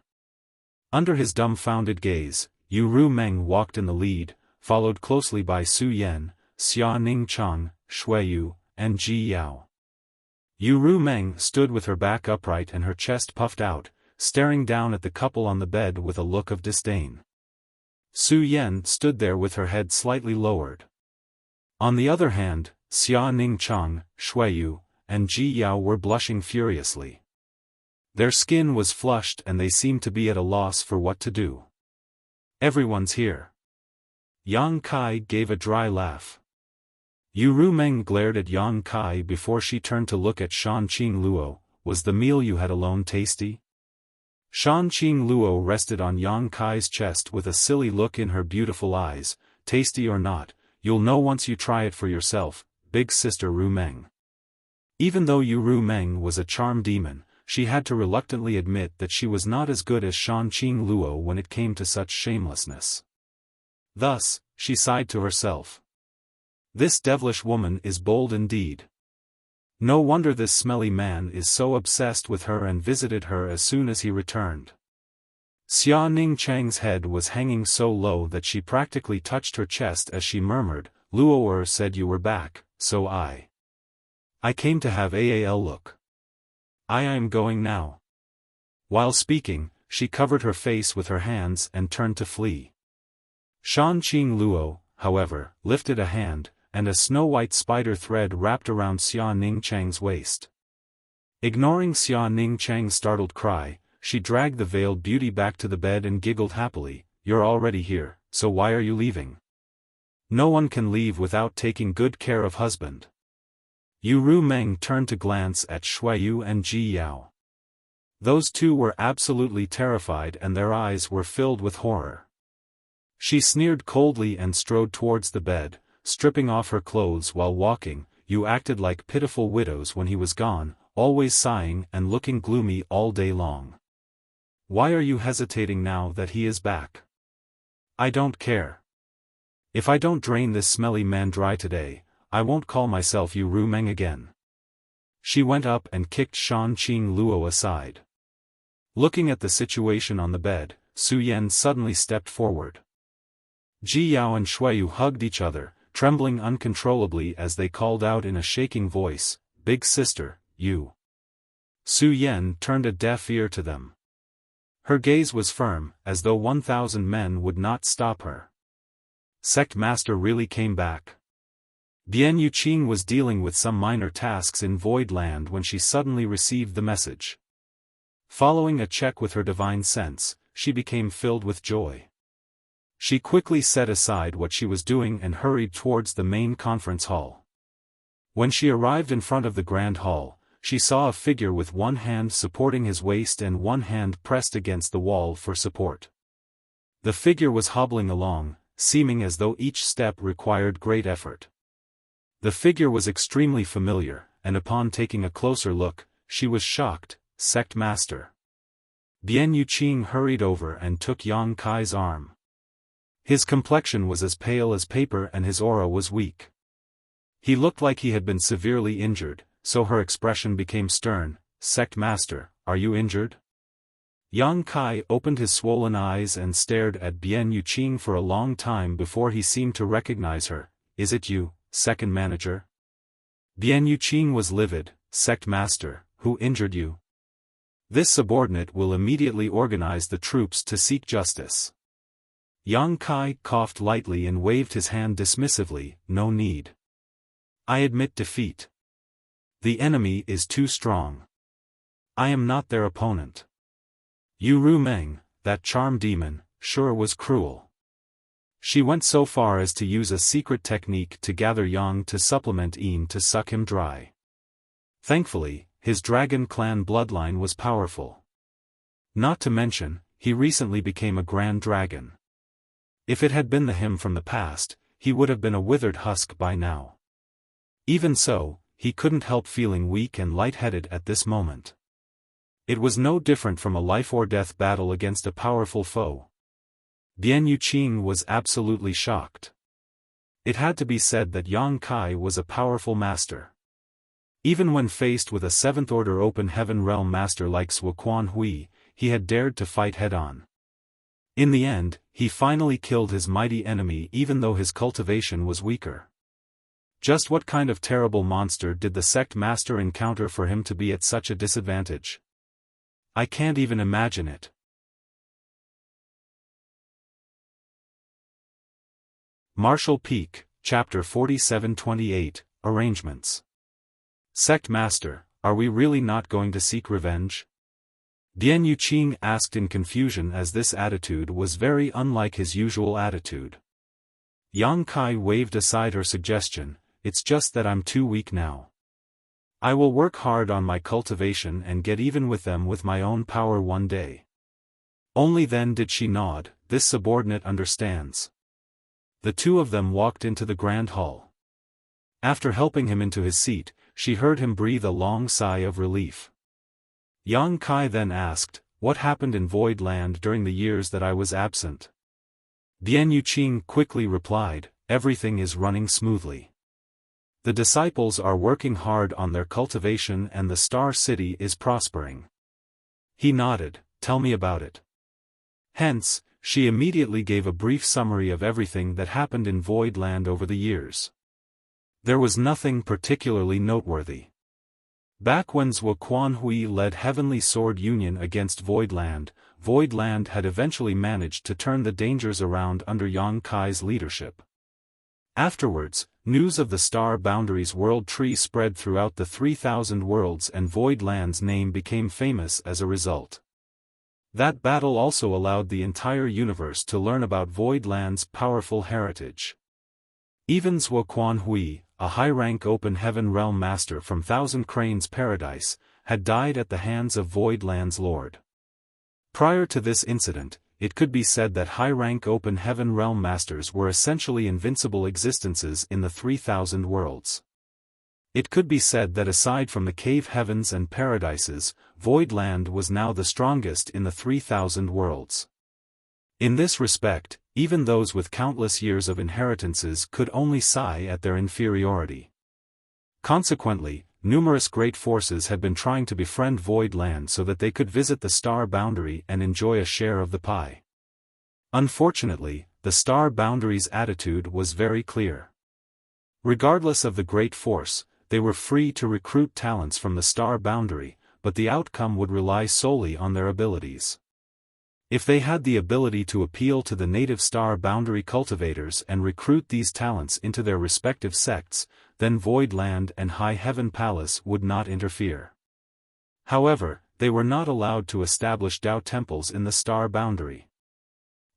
Under his dumbfounded gaze, Yu Ru Meng walked in the lead, followed closely by Su Yen, Xia Ning Chang, Shui Yu, and Ji Yao. Yu Ru Meng stood with her back upright and her chest puffed out, staring down at the couple on the bed with a look of disdain. Su Yen stood there with her head slightly lowered. On the other hand, Xia Ning Chang, Shui Yu, and Ji Yao were blushing furiously. Their skin was flushed and they seemed to be at a loss for what to do. Everyone's here. Yang Kai gave a dry laugh. Yu Ru Meng glared at Yang Kai before she turned to look at Shanqing Luo, was the meal you had alone tasty? Shanqing Luo rested on Yang Kai's chest with a silly look in her beautiful eyes, tasty or not, you'll know once you try it for yourself, big sister Ru Meng. Even though Yu Ru Meng was a charm demon, she had to reluctantly admit that she was not as good as Shanqing Luo when it came to such shamelessness. Thus, she sighed to herself. This devilish woman is bold indeed. No wonder this smelly man is so obsessed with her and visited her as soon as he returned. Xia Ning Chang's head was hanging so low that she practically touched her chest as she murmured, Luoer said you were back, so I came to have Aal look. I am going now. While speaking, she covered her face with her hands and turned to flee. Shanqing Luo, however, lifted a hand, and a snow-white spider thread wrapped around Xia Ning Chang's waist. Ignoring Xia Ning Chang's startled cry, she dragged the veiled beauty back to the bed and giggled happily. "You're already here, so why are you leaving? No one can leave without taking good care of husband." Yu Rumeng turned to glance at Shuiyu and Ji Yao. Those two were absolutely terrified and their eyes were filled with horror. She sneered coldly and strode towards the bed, stripping off her clothes while walking. "You acted like pitiful widows when he was gone, always sighing and looking gloomy all day long. Why are you hesitating now that he is back?" "I don't care. If I don't drain this smelly man dry today, I won't call myself Yu Rumeng again." She went up and kicked Shan Qing Luo aside. Looking at the situation on the bed, Su Yan suddenly stepped forward. Ji Yao and Shuiyu hugged each other, trembling uncontrollably as they called out in a shaking voice, "Big sister, you." Su Yan turned a deaf ear to them. Her gaze was firm, as though 1,000 men would not stop her. Sect Master really came back. Bian Yuqing was dealing with some minor tasks in Void Land when she suddenly received the message. Following a check with her divine sense, she became filled with joy. She quickly set aside what she was doing and hurried towards the main conference hall. When she arrived in front of the grand hall, she saw a figure with one hand supporting his waist and one hand pressed against the wall for support. The figure was hobbling along, seeming as though each step required great effort. The figure was extremely familiar, and upon taking a closer look, she was shocked. "Sect Master." Bian Yuqing hurried over and took Yang Kai's arm. His complexion was as pale as paper and his aura was weak. He looked like he had been severely injured, so her expression became stern. "Sect Master, are you injured?" Yang Kai opened his swollen eyes and stared at Bian Yuqing for a long time before he seemed to recognize her. "Is it you, second manager?" Bian Yuqing was livid. "Sect Master, who injured you?" "This subordinate will immediately organize the troops to seek justice." Yang Kai coughed lightly and waved his hand dismissively. "No need. I admit defeat. The enemy is too strong. I am not their opponent. Yu Rumeng, that charm demon, sure was cruel. She went so far as to use a secret technique to gather Yang to supplement Yin to suck him dry. Thankfully, his dragon clan bloodline was powerful. Not to mention, he recently became a grand dragon. If it had been the him from the past, he would have been a withered husk by now. Even so, he couldn't help feeling weak and lightheaded at this moment. It was no different from a life-or-death battle against a powerful foe. Bian Yuqing was absolutely shocked. It had to be said that Yang Kai was a powerful master. Even when faced with a 7th-order open heaven realm master like Wuxia Hui, he had dared to fight head-on. In the end, he finally killed his mighty enemy even though his cultivation was weaker. Just what kind of terrible monster did the sect master encounter for him to be at such a disadvantage? I can't even imagine it. Martial Peak, Chapter 47-28, Arrangements. Sect Master, are we really not going to seek revenge? Bian Yuqing asked in confusion as this attitude was very unlike his usual attitude. Yang Kai waved aside her suggestion. "It's just that I'm too weak now. I will work hard on my cultivation and get even with them with my own power one day." Only then did she nod. This subordinate understands. The two of them walked into the grand hall. After helping him into his seat, she heard him breathe a long sigh of relief. Yang Kai then asked, "What happened in Void Land during the years that I was absent?" Bian Yuqing quickly replied, "Everything is running smoothly. The disciples are working hard on their cultivation and the Star City is prospering." He nodded. "Tell me about it." Hence, she immediately gave a brief summary of everything that happened in Void Land over the years. There was nothing particularly noteworthy. Back when Wuxia Hui led Heavenly Sword Union against Void Land had eventually managed to turn the dangers around under Yang Kai's leadership. Afterwards, news of the Star Boundaries World Tree spread throughout the 3,000 worlds and Void Land's name became famous as a result. That battle also allowed the entire universe to learn about Void Land's powerful heritage. Even Zhuo Quanhui, a high-rank Open Heaven Realm Master from Thousand Cranes Paradise, had died at the hands of Void Land's Lord. Prior to this incident, it could be said that high-rank Open Heaven Realm Masters were essentially invincible existences in the 3,000 worlds. It could be said that aside from the Cave Heavens and Paradises, Void Land was now the strongest in the 3,000 worlds. In this respect, even those with countless years of inheritances could only sigh at their inferiority. Consequently, numerous great forces had been trying to befriend Void Land so that they could visit the star boundary and enjoy a share of the pie. Unfortunately, the star boundary's attitude was very clear. Regardless of the great force, they were free to recruit talents from the star boundary, but the outcome would rely solely on their abilities. If they had the ability to appeal to the native star boundary cultivators and recruit these talents into their respective sects, then Void Land and High Heaven Palace would not interfere. However, they were not allowed to establish Dao temples in the star boundary.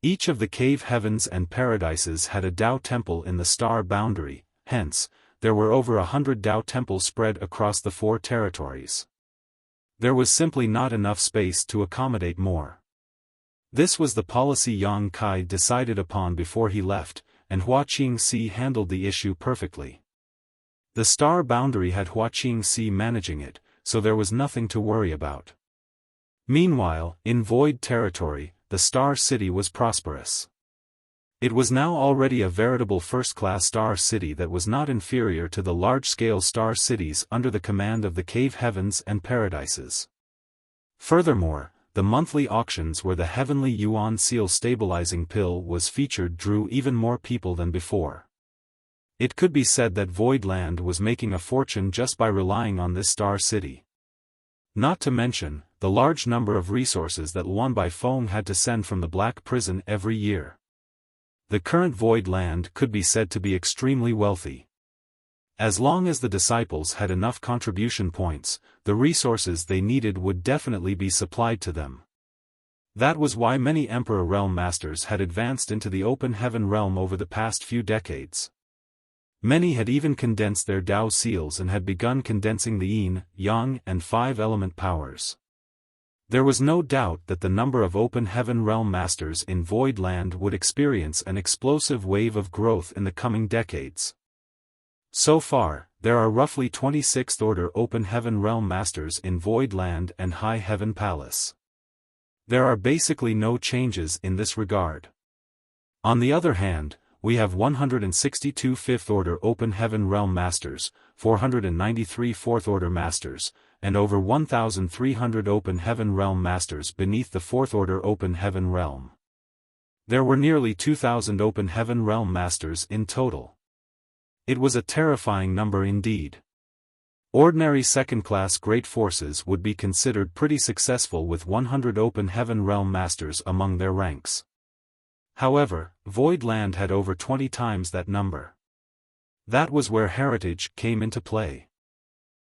Each of the Cave Heavens and Paradises had a Dao temple in the star boundary, hence, there were over 100 Dao temples spread across the 4 territories. There was simply not enough space to accommodate more. This was the policy Yang Kai decided upon before he left, and Hua Qingxi handled the issue perfectly. The star boundary had Hua Qingxi managing it, so there was nothing to worry about. Meanwhile, in Void Territory, the Star City was prosperous. It was now already a veritable first-class star city that was not inferior to the large-scale star cities under the command of the Cave Heavens and Paradises. Furthermore, the monthly auctions where the Heavenly Yuan Seal stabilizing pill was featured drew even more people than before. It could be said that Void Land was making a fortune just by relying on this star city. Not to mention, the large number of resources that Luan Baifeng had to send from the Black Prison every year. The current Void Land could be said to be extremely wealthy. As long as the disciples had enough contribution points, the resources they needed would definitely be supplied to them. That was why many Emperor Realm Masters had advanced into the Open Heaven Realm over the past few decades. Many had even condensed their Dao seals and had begun condensing the Yin, Yang and 5 element powers. There was no doubt that the number of Open Heaven Realm Masters in Void Land would experience an explosive wave of growth in the coming decades. So far, there are roughly 26th Order Open Heaven Realm Masters in Void Land and High Heaven Palace. There are basically no changes in this regard. On the other hand, we have 162 5th Order Open Heaven Realm Masters, 493 4th Order Masters, and over 1,300 Open Heaven Realm Masters beneath the 4th Order Open Heaven Realm. There were nearly 2,000 Open Heaven Realm Masters in total. It was a terrifying number indeed. Ordinary second-class great forces would be considered pretty successful with 100 Open Heaven Realm Masters among their ranks. However, Void Land had over 20 times that number. That was where heritage came into play.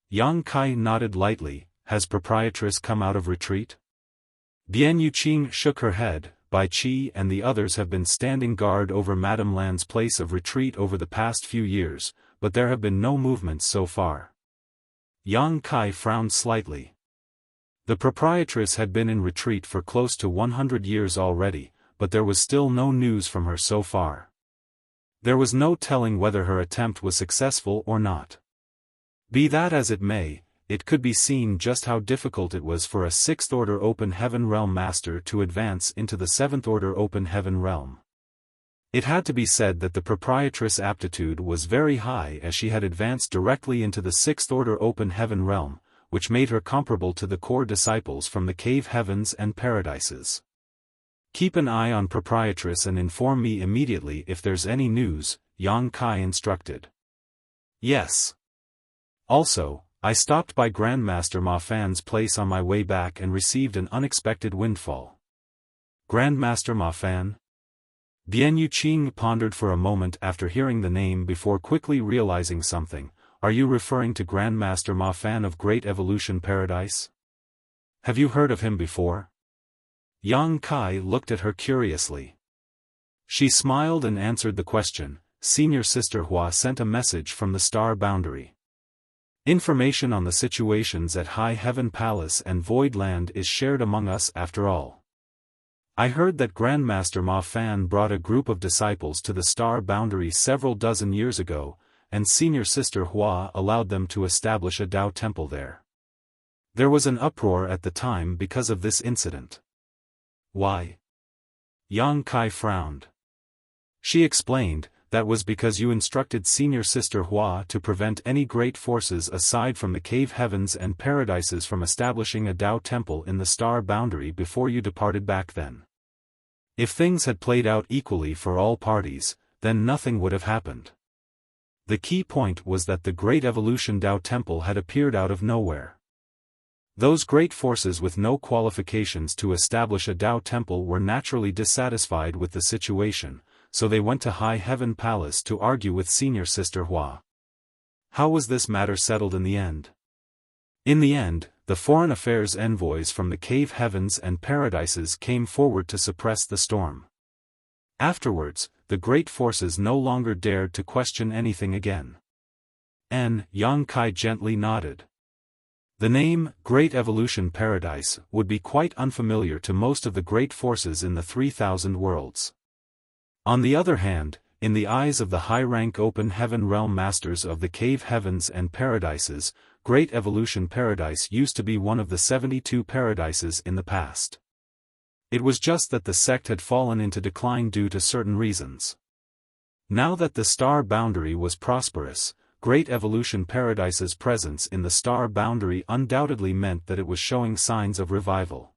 Yang Kai nodded lightly. Has Proprietress come out of retreat? Bian Yuqing shook her head. Bai Qi and the others have been standing guard over Madame Lan's place of retreat over the past few years, but there have been no movements so far. Yang Kai frowned slightly. The Proprietress had been in retreat for close to 100 years already, but there was still no news from her so far. There was no telling whether her attempt was successful or not. Be that as it may, it could be seen just how difficult it was for a 6th Order Open Heaven Realm Master to advance into the 7th Order Open Heaven Realm. It had to be said that the Proprietress' aptitude was very high as she had advanced directly into the 6th Order Open Heaven Realm, which made her comparable to the core disciples from the Cave Heavens and Paradises. Keep an eye on Proprietress and inform me immediately if there's any news, Yang Kai instructed. Yes. Also, I stopped by Grandmaster Ma Fan's place on my way back and received an unexpected windfall. Grandmaster Ma Fan? Bian Yuqing pondered for a moment after hearing the name before quickly realizing something. Are you referring to Grandmaster Ma Fan of Great Evolution Paradise? Have you heard of him before? Yang Kai looked at her curiously. She smiled and answered the question. Senior Sister Hua sent a message from the star boundary. Information on the situations at High Heaven Palace and Void Land is shared among us after all. I heard that Grandmaster Ma Fan brought a group of disciples to the star boundary several dozen years ago, and Senior Sister Hua allowed them to establish a Tao temple there. There was an uproar at the time because of this incident. Why? Yang Kai frowned. She explained, that was because you instructed Senior Sister Hua to prevent any great forces aside from the cave heavens and paradises from establishing a Tao temple in the star boundary before you departed back then. If things had played out equally for all parties, then nothing would have happened. The key point was that the Great Evolution Tao temple had appeared out of nowhere. Those great forces with no qualifications to establish a Tao temple were naturally dissatisfied with the situation, so they went to High Heaven Palace to argue with Senior Sister Hua. How was this matter settled in the end? In the end, the foreign affairs envoys from the cave heavens and paradises came forward to suppress the storm. Afterwards, the great forces no longer dared to question anything again. Yang Kai gently nodded. The name, Great Evolution Paradise, would be quite unfamiliar to most of the great forces in the 3,000 worlds. On the other hand, in the eyes of the high-rank open heaven realm masters of the cave heavens and paradises, Great Evolution Paradise used to be one of the 72 paradises in the past. It was just that the sect had fallen into decline due to certain reasons. Now that the star boundary was prosperous, Great Evolution Paradise's presence in the star boundary undoubtedly meant that it was showing signs of revival.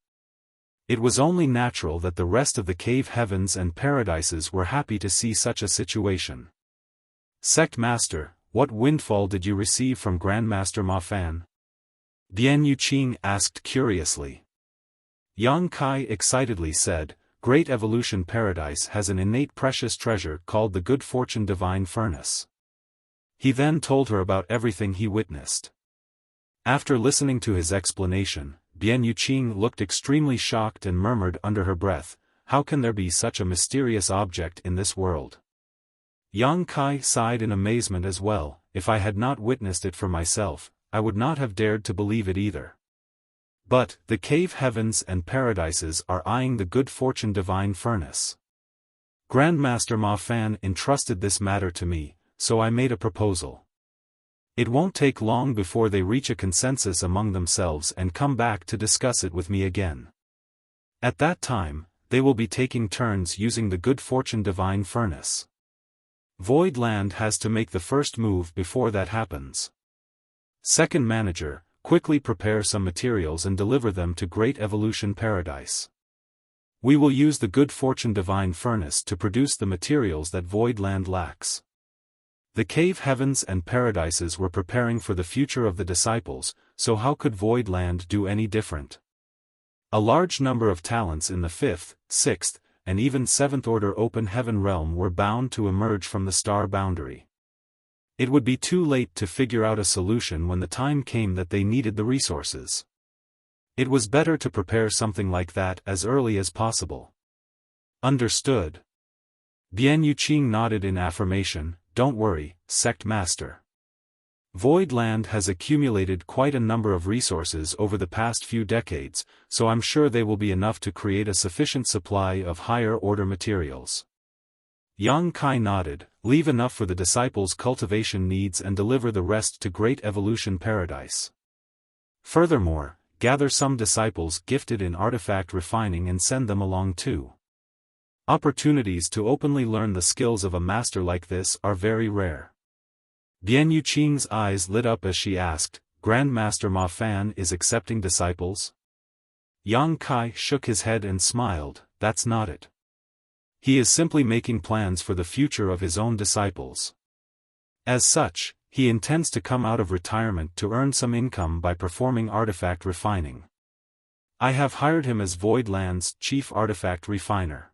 It was only natural that the rest of the cave heavens and paradises were happy to see such a situation. Sect Master, what windfall did you receive from Grandmaster Ma Fan? Bian Yuqing asked curiously. Yang Kai excitedly said, Great Evolution Paradise has an innate precious treasure called the Good Fortune Divine Furnace. He then told her about everything he witnessed. After listening to his explanation, Bian Yuqing looked extremely shocked and murmured under her breath, how can there be such a mysterious object in this world? Yang Kai sighed in amazement as well. If I had not witnessed it for myself, I would not have dared to believe it either. But, the cave heavens and paradises are eyeing the Good Fortune Divine Furnace. Grandmaster Ma Fan entrusted this matter to me, so I made a proposal. It won't take long before they reach a consensus among themselves and come back to discuss it with me again. At that time, they will be taking turns using the Good Fortune Divine Furnace. Void Land has to make the first move before that happens. Second Manager, quickly prepare some materials and deliver them to Great Evolution Paradise. We will use the Good Fortune Divine Furnace to produce the materials that Void Land lacks. The cave heavens and paradises were preparing for the future of the disciples, so how could Void Land do any different? A large number of talents in the 5th, 6th, and even 7th order open heaven realm were bound to emerge from the star boundary. It would be too late to figure out a solution when the time came that they needed the resources. It was better to prepare something like that as early as possible. Understood. Bian Yuqing nodded in affirmation. Don't worry, Sect Master. Void Land has accumulated quite a number of resources over the past few decades, so I'm sure they will be enough to create a sufficient supply of higher-order materials. Yang Kai nodded, leave enough for the disciples' cultivation needs and deliver the rest to Great Evolution Paradise. Furthermore, gather some disciples gifted in artifact refining and send them along too. Opportunities to openly learn the skills of a master like this are very rare. Bian Yuqing's eyes lit up as she asked, Grandmaster Ma Fan is accepting disciples? Yang Kai shook his head and smiled, that's not it. He is simply making plans for the future of his own disciples. As such, he intends to come out of retirement to earn some income by performing artifact refining. I have hired him as Void Land's chief artifact refiner.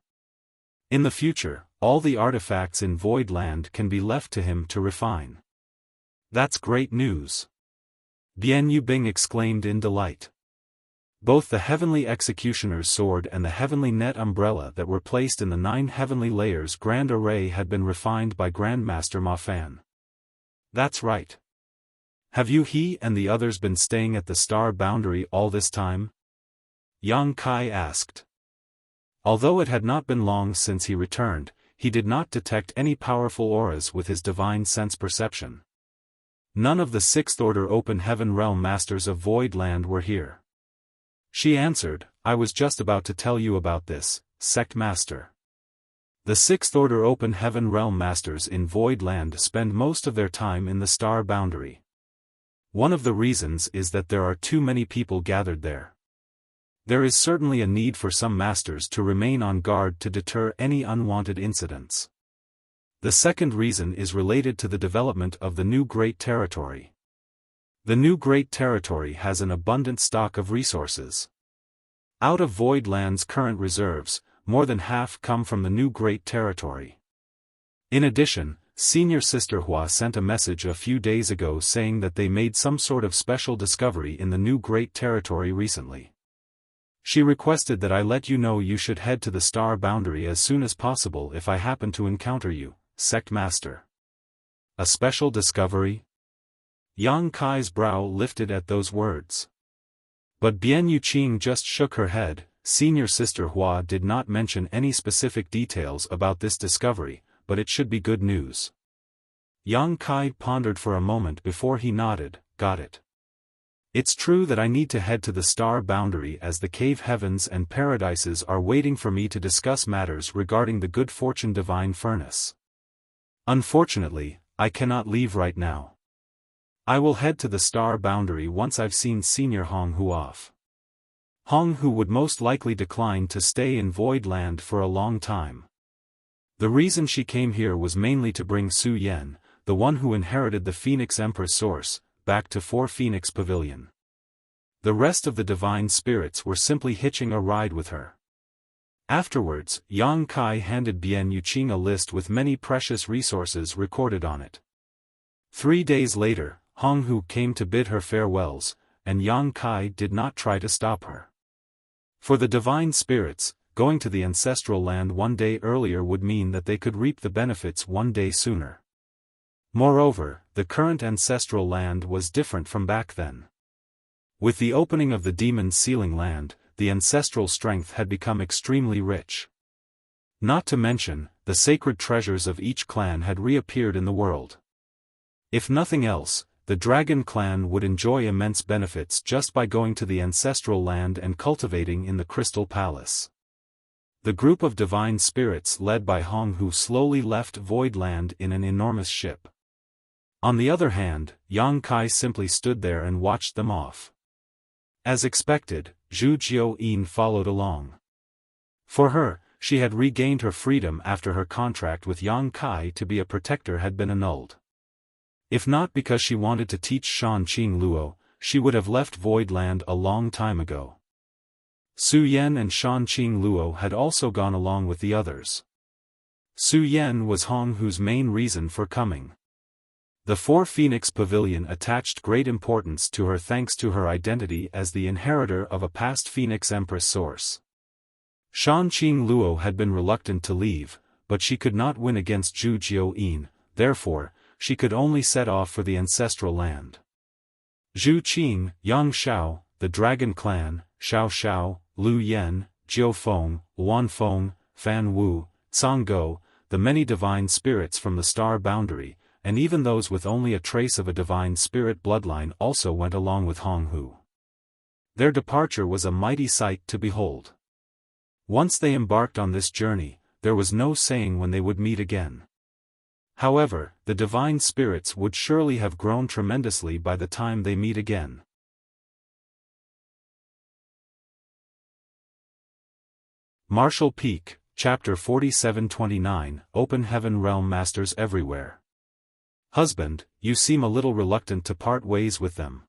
In the future, all the artifacts in Void Land can be left to him to refine. That's great news. Bian Yubing exclaimed in delight. Both the heavenly executioner's sword and the heavenly net umbrella that were placed in the 9 heavenly layers grand array had been refined by Grandmaster Ma Fan. That's right. Have he and the others been staying at the star boundary all this time? Yang Kai asked. Although it had not been long since he returned, he did not detect any powerful auras with his divine sense perception. None of the 6th Order Open Heaven Realm Masters of Void Land were here. She answered, I was just about to tell you about this, Sect Master. The 6th Order Open Heaven Realm Masters in Void Land spend most of their time in the star boundary. One of the reasons is that there are too many people gathered there. There is certainly a need for some masters to remain on guard to deter any unwanted incidents. The second reason is related to the development of the new Great Territory. The new Great Territory has an abundant stock of resources. Out of Void Land's current reserves, more than half come from the new Great Territory. In addition, Senior Sister Hua sent a message a few days ago saying that they made some sort of special discovery in the new Great Territory recently. She requested that I let you know you should head to the star boundary as soon as possible if I happen to encounter you, Sect Master. A special discovery? Yang Kai's brow lifted at those words. But Bian Yuqing just shook her head. Senior Sister Hua did not mention any specific details about this discovery, but it should be good news. Yang Kai pondered for a moment before he nodded, got it. It's true that I need to head to the star boundary as the cave heavens and paradises are waiting for me to discuss matters regarding the good fortune divine furnace. Unfortunately, I cannot leave right now. I will head to the star boundary once I've seen Senior Hong Hu off. Hong Hu would most likely decline to stay in Void Land for a long time. The reason she came here was mainly to bring Su Yan, the one who inherited the Phoenix Empress source, back to 4 Phoenix Pavilion. The rest of the divine spirits were simply hitching a ride with her. Afterwards, Yang Kai handed Bian Yuqing a list with many precious resources recorded on it. 3 days later, Hong Hu came to bid her farewells, and Yang Kai did not try to stop her. For the divine spirits, going to the ancestral land one day earlier would mean that they could reap the benefits one day sooner. Moreover, the current ancestral land was different from back then. With the opening of the demon's sealing land, the ancestral strength had become extremely rich. Not to mention, the sacred treasures of each clan had reappeared in the world. If nothing else, the Dragon Clan would enjoy immense benefits just by going to the ancestral land and cultivating in the Crystal Palace. The group of divine spirits led by Hong Hu slowly left Void Land in an enormous ship. On the other hand, Yang Kai simply stood there and watched them off. As expected, Zhu Jiu-yin followed along. For her, she had regained her freedom after her contract with Yang Kai to be a protector had been annulled. If not because she wanted to teach Shan Qing Luo, she would have left Void Land a long time ago. Su Yan and Shan Qing Luo had also gone along with the others. Su Yan was Hong Hu's main reason for coming. The 4 Phoenix Pavilion attached great importance to her thanks to her identity as the inheritor of a past Phoenix Empress source. Shan Qing Luo had been reluctant to leave, but she could not win against Zhu Jiu-yin, therefore, she could only set off for the ancestral land. Zhu Qing, Yang Xiao, the Dragon Clan, Xiao Xiao, Lu Yen, Jiu Feng, Wan Feng, Fan Wu, Cang Go, the many divine spirits from the star boundary, and even those with only a trace of a divine spirit bloodline also went along with Hong Hu. Their departure was a mighty sight to behold. Once they embarked on this journey, there was no saying when they would meet again. However, the divine spirits would surely have grown tremendously by the time they meet again. Martial Peak, Chapter 4729, Open Heaven Realm Masters Everywhere. Husband, you seem a little reluctant to part ways with them.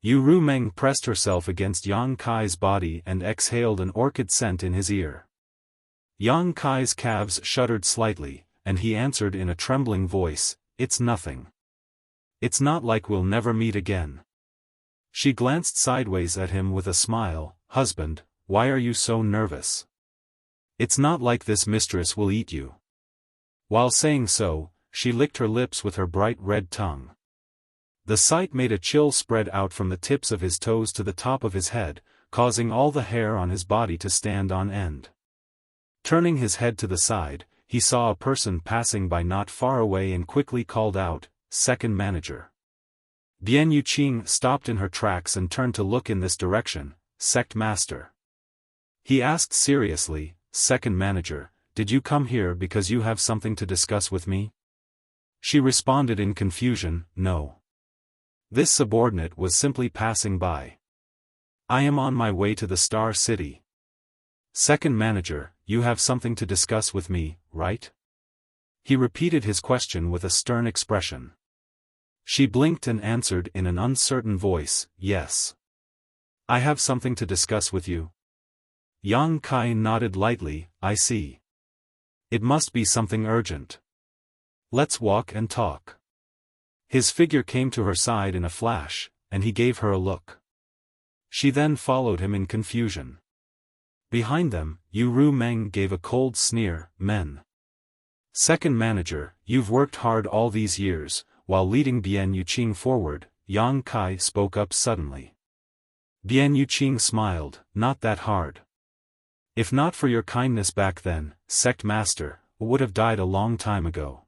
Yu Rumeng pressed herself against Yang Kai's body and exhaled an orchid scent in his ear. Yang Kai's calves shuddered slightly, and he answered in a trembling voice, "It's nothing. It's not like we'll never meet again." She glanced sideways at him with a smile. Husband, why are you so nervous? It's not like this mistress will eat you. While saying so, she licked her lips with her bright red tongue. The sight made a chill spread out from the tips of his toes to the top of his head, causing all the hair on his body to stand on end. Turning his head to the side, he saw a person passing by not far away and quickly called out, "Second manager." Bian Yuqing stopped in her tracks and turned to look in this direction. "Sect master." He asked seriously, "Second manager, did you come here because you have something to discuss with me?" She responded in confusion, "No. This subordinate was simply passing by. I am on my way to the Star City." "Second manager, you have something to discuss with me, right?" He repeated his question with a stern expression. She blinked and answered in an uncertain voice, "Yes. I have something to discuss with you." Yang Kai nodded lightly, "I see. It must be something urgent. Let's walk and talk." His figure came to her side in a flash, and he gave her a look. She then followed him in confusion. Behind them, Yu Ru Meng gave a cold sneer, "Men. Second manager, you've worked hard all these years." While leading Bian Yuqing forward, Yang Kai spoke up suddenly. Bian Yuqing smiled, "Not that hard. If not for your kindness back then, sect master, I would have died a long time ago.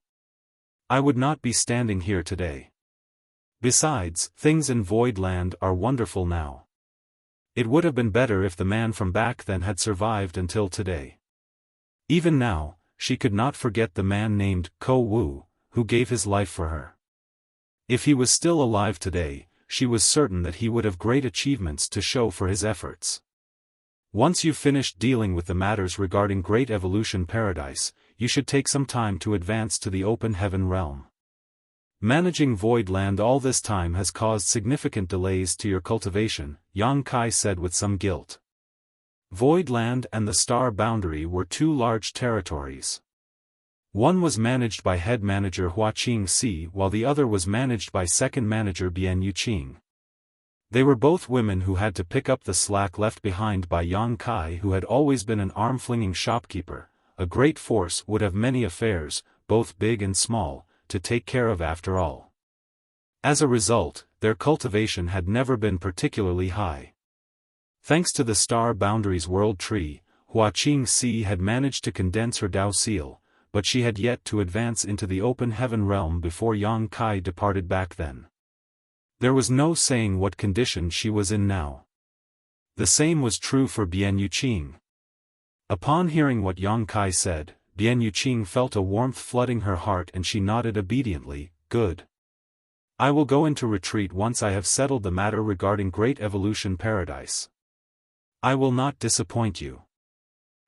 I would not be standing here today. Besides, things in Void Land are wonderful now. It would have been better if the man from back then had survived until today." Even now, she could not forget the man named Ko Wu, who gave his life for her. If he was still alive today, she was certain that he would have great achievements to show for his efforts. Once you've finished dealing with the matters regarding Great Evolution Paradise, you should take some time to advance to the Open Heaven realm. Managing Void Land all this time has caused significant delays to your cultivation, Yang Kai said with some guilt. Void Land and the Star Boundary were two large territories. One was managed by head manager Hua Qingxi while the other was managed by second manager Bian Yuqing. They were both women who had to pick up the slack left behind by Yang Kai, who had always been an arm-flinging shopkeeper. A great force would have many affairs, both big and small, to take care of after all. As a result, their cultivation had never been particularly high. Thanks to the Star Boundaries World Tree, Hua Qingxi had managed to condense her Dao Seal, but she had yet to advance into the Open Heaven realm before Yang Kai departed back then. There was no saying what condition she was in now. The same was true for Bian Yuqing. Upon hearing what Yang Kai said, Bian Yuqing felt a warmth flooding her heart and she nodded obediently, "Good. I will go into retreat once I have settled the matter regarding Great Evolution Paradise. I will not disappoint you.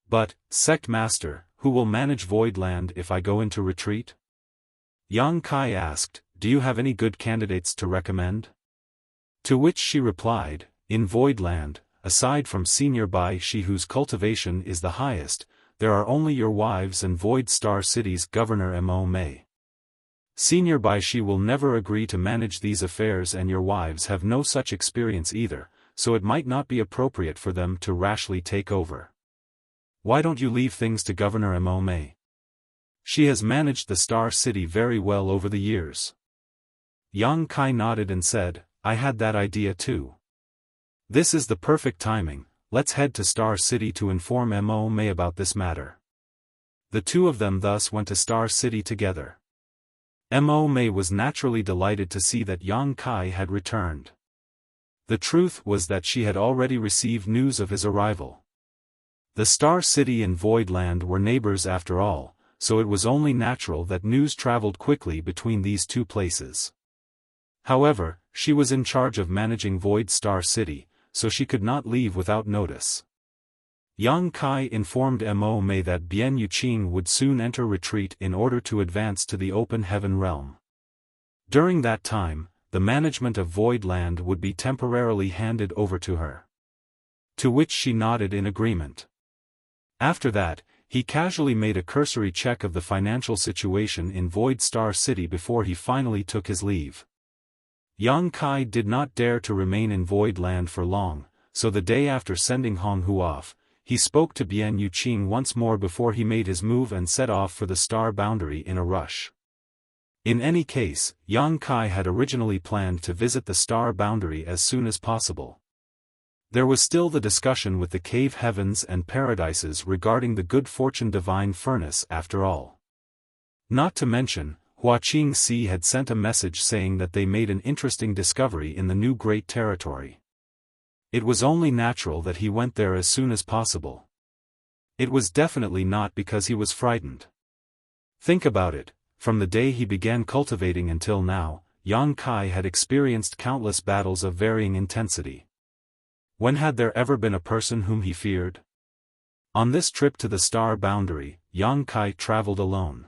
But, sect master, who will manage Void Land if I go into retreat?" Yang Kai asked, "Do you have any good candidates to recommend?" To which she replied, "In Void Land, aside from Senior Bai Shi whose cultivation is the highest, there are only your wives and Void Star City's Governor Mo Mei. Senior Bai Shi will never agree to manage these affairs and your wives have no such experience either, so it might not be appropriate for them to rashly take over. Why don't you leave things to Governor Mo Mei? She has managed the Star City very well over the years." Yang Kai nodded and said, "I had that idea too. This is the perfect timing, let's head to Star City to inform Mo Mei about this matter." The two of them thus went to Star City together. Mo Mei was naturally delighted to see that Yang Kai had returned. The truth was that she had already received news of his arrival. The Star City and Void Land were neighbors after all, so it was only natural that news traveled quickly between these two places. However, she was in charge of managing Void Star City, so she could not leave without notice. Yang Kai informed Mo Mei that Bian Yuqing would soon enter retreat in order to advance to the Open Heaven realm. During that time, the management of Void Land would be temporarily handed over to her. To which she nodded in agreement. After that, he casually made a cursory check of the financial situation in Void Star City before he finally took his leave. Yang Kai did not dare to remain in Void Land for long, so the day after sending Hong Hu off, he spoke to Bian Yuqing once more before he made his move and set off for the star boundary in a rush. In any case, Yang Kai had originally planned to visit the star boundary as soon as possible. There was still the discussion with the cave heavens and paradises regarding the good fortune divine furnace after all. Not to mention, Huaqing Si had sent a message saying that they made an interesting discovery in the new Great Territory. It was only natural that he went there as soon as possible. It was definitely not because he was frightened. Think about it, from the day he began cultivating until now, Yang Kai had experienced countless battles of varying intensity. When had there ever been a person whom he feared? On this trip to the star boundary, Yang Kai traveled alone.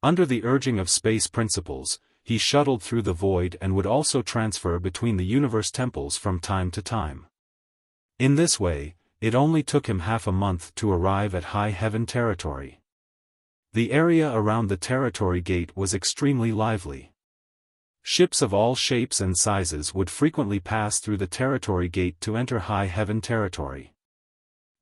Under the urging of space principles, he shuttled through the void and would also transfer between the universe temples from time to time. In this way, it only took him half a month to arrive at High Heaven territory. The area around the territory gate was extremely lively. Ships of all shapes and sizes would frequently pass through the territory gate to enter High Heaven territory.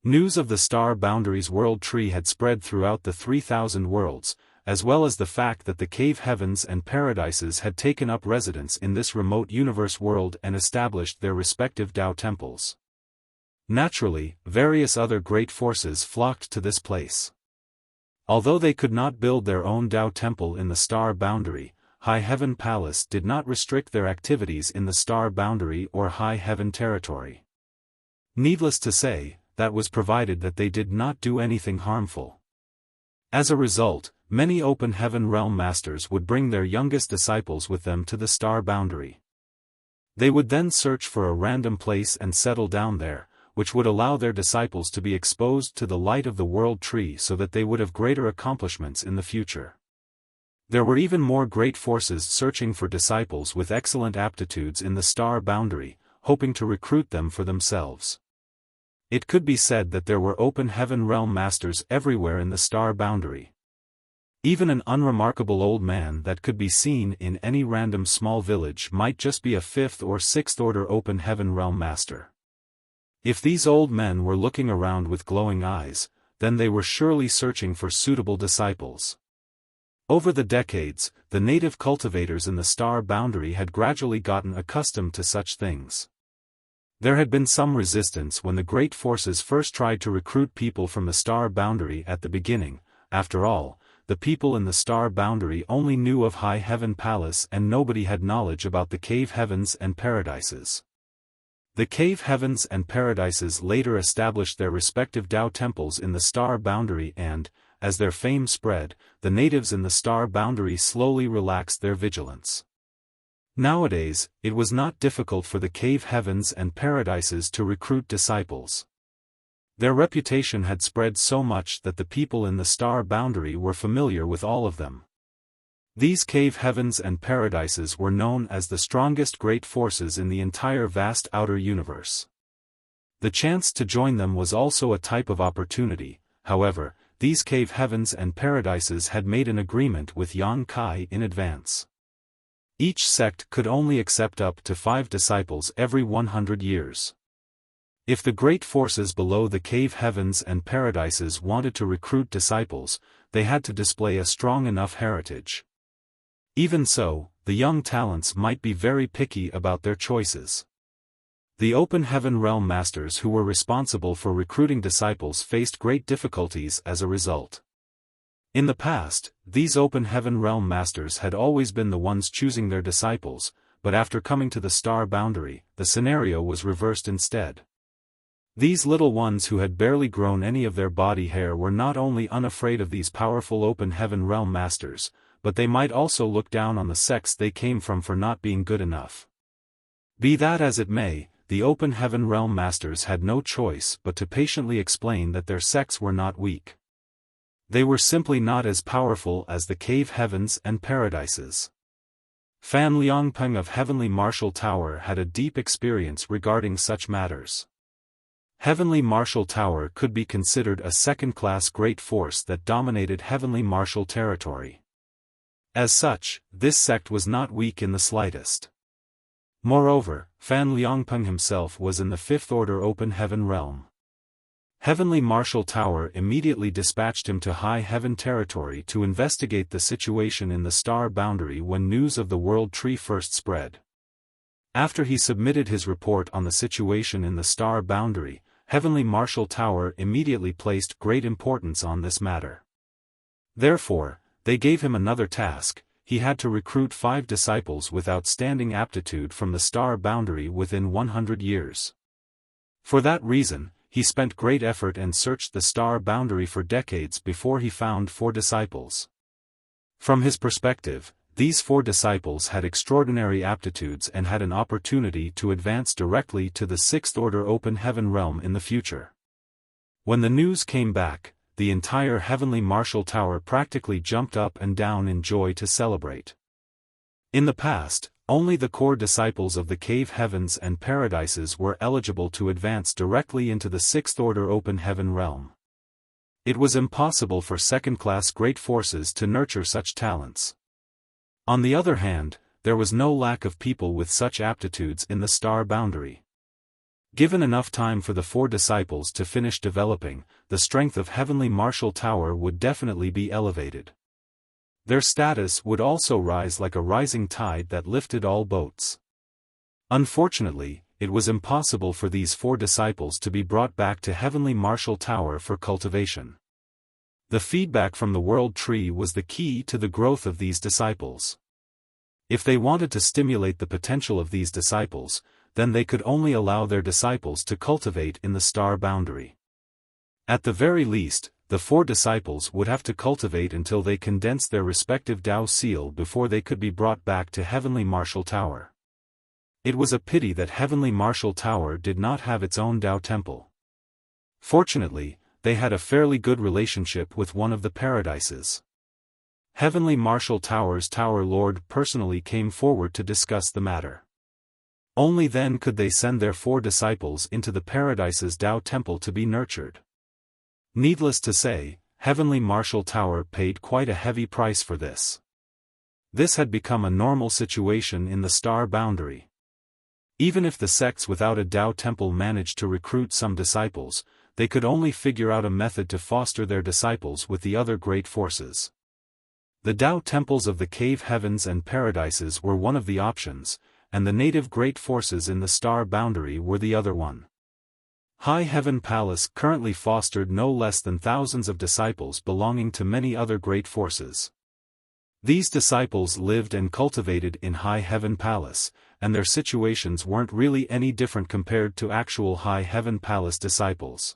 News of the star boundary's world tree had spread throughout the 3,000 worlds, as well as the fact that the cave heavens and paradises had taken up residence in this remote universe world and established their respective Tao temples. Naturally, various other great forces flocked to this place. Although they could not build their own Tao temple in the star boundary, High Heaven Palace did not restrict their activities in the star boundary or High Heaven territory. Needless to say, that was provided that they did not do anything harmful. As a result, many open heaven realm masters would bring their youngest disciples with them to the star boundary. They would then search for a random place and settle down there, which would allow their disciples to be exposed to the light of the world tree so that they would have greater accomplishments in the future. There were even more great forces searching for disciples with excellent aptitudes in the star boundary, hoping to recruit them for themselves. It could be said that there were open heaven realm masters everywhere in the star boundary. Even an unremarkable old man that could be seen in any random small village might just be a 5th or 6th order open heaven realm master. If these old men were looking around with glowing eyes, then they were surely searching for suitable disciples. Over the decades, the native cultivators in the star boundary had gradually gotten accustomed to such things. There had been some resistance when the great forces first tried to recruit people from the star boundary at the beginning. After all, the people in the star boundary only knew of High Heaven Palace and nobody had knowledge about the cave heavens and paradises. The cave heavens and paradises later established their respective Tao temples in the star boundary and, as their fame spread, the natives in the star boundary slowly relaxed their vigilance. Nowadays, it was not difficult for the cave heavens and paradises to recruit disciples. Their reputation had spread so much that the people in the star boundary were familiar with all of them. These cave heavens and paradises were known as the strongest great forces in the entire vast outer universe. The chance to join them was also a type of opportunity. However, these cave heavens and paradises had made an agreement with Yang Kai in advance. Each sect could only accept up to 5 disciples every 100 years. If the great forces below the cave heavens and paradises wanted to recruit disciples, they had to display a strong enough heritage. Even so, the young talents might be very picky about their choices. The open heaven realm masters who were responsible for recruiting disciples faced great difficulties as a result. In the past, these open heaven realm masters had always been the ones choosing their disciples, but after coming to the star boundary, the scenario was reversed instead. These little ones who had barely grown any of their body hair were not only unafraid of these powerful open heaven realm masters, but they might also look down on the sects they came from for not being good enough. Be that as it may, the open heaven realm masters had no choice but to patiently explain that their sects were not weak. They were simply not as powerful as the cave heavens and paradises. Fan Liangpeng of Heavenly Martial Tower had a deep experience regarding such matters. Heavenly Martial Tower could be considered a second-class great force that dominated Heavenly Martial territory. As such, this sect was not weak in the slightest. Moreover, Fan Liangpeng himself was in the fifth order open heaven realm. Heavenly Marshal Tower immediately dispatched him to High Heaven territory to investigate the situation in the star boundary when news of the World Tree first spread. After he submitted his report on the situation in the star boundary, Heavenly Marshal Tower immediately placed great importance on this matter. Therefore, they gave him another task. He had to recruit 5 disciples with outstanding aptitude from the star boundary within 100 years. For that reason, he spent great effort and searched the star boundary for decades before he found 4 disciples. From his perspective, these 4 disciples had extraordinary aptitudes and had an opportunity to advance directly to the 6th order open heaven realm in the future. When the news came back, the entire Heavenly Marshal Tower practically jumped up and down in joy to celebrate. In the past, only the core disciples of the cave heavens and paradises were eligible to advance directly into the 6th order open heaven realm. It was impossible for second-class great forces to nurture such talents. On the other hand, there was no lack of people with such aptitudes in the star boundary. Given enough time for the 4 disciples to finish developing, the strength of Heavenly Marshal Tower would definitely be elevated. Their status would also rise like a rising tide that lifted all boats. Unfortunately, it was impossible for these 4 disciples to be brought back to Heavenly Marshal Tower for cultivation. The feedback from the World Tree was the key to the growth of these disciples. If they wanted to stimulate the potential of these disciples, then they could only allow their disciples to cultivate in the star boundary. At the very least, the 4 disciples would have to cultivate until they condensed their respective Tao seal before they could be brought back to Heavenly Marshal Tower. It was a pity that Heavenly Marshal Tower did not have its own Tao temple. Fortunately, they had a fairly good relationship with one of the paradises. Heavenly Marshal Tower's Tower Lord personally came forward to discuss the matter. Only then could they send their 4 disciples into the paradise's Tao temple to be nurtured. Needless to say, Heavenly Marshal Tower paid quite a heavy price for this. This had become a normal situation in the star boundary. Even if the sects without a Tao temple managed to recruit some disciples, they could only figure out a method to foster their disciples with the other great forces. The Tao temples of the cave heavens and paradises were one of the options, and the native great forces in the star boundary were the other one. High Heaven Palace currently fostered no less than thousands of disciples belonging to many other great forces. These disciples lived and cultivated in High Heaven Palace, and their situations weren't really any different compared to actual High Heaven Palace disciples.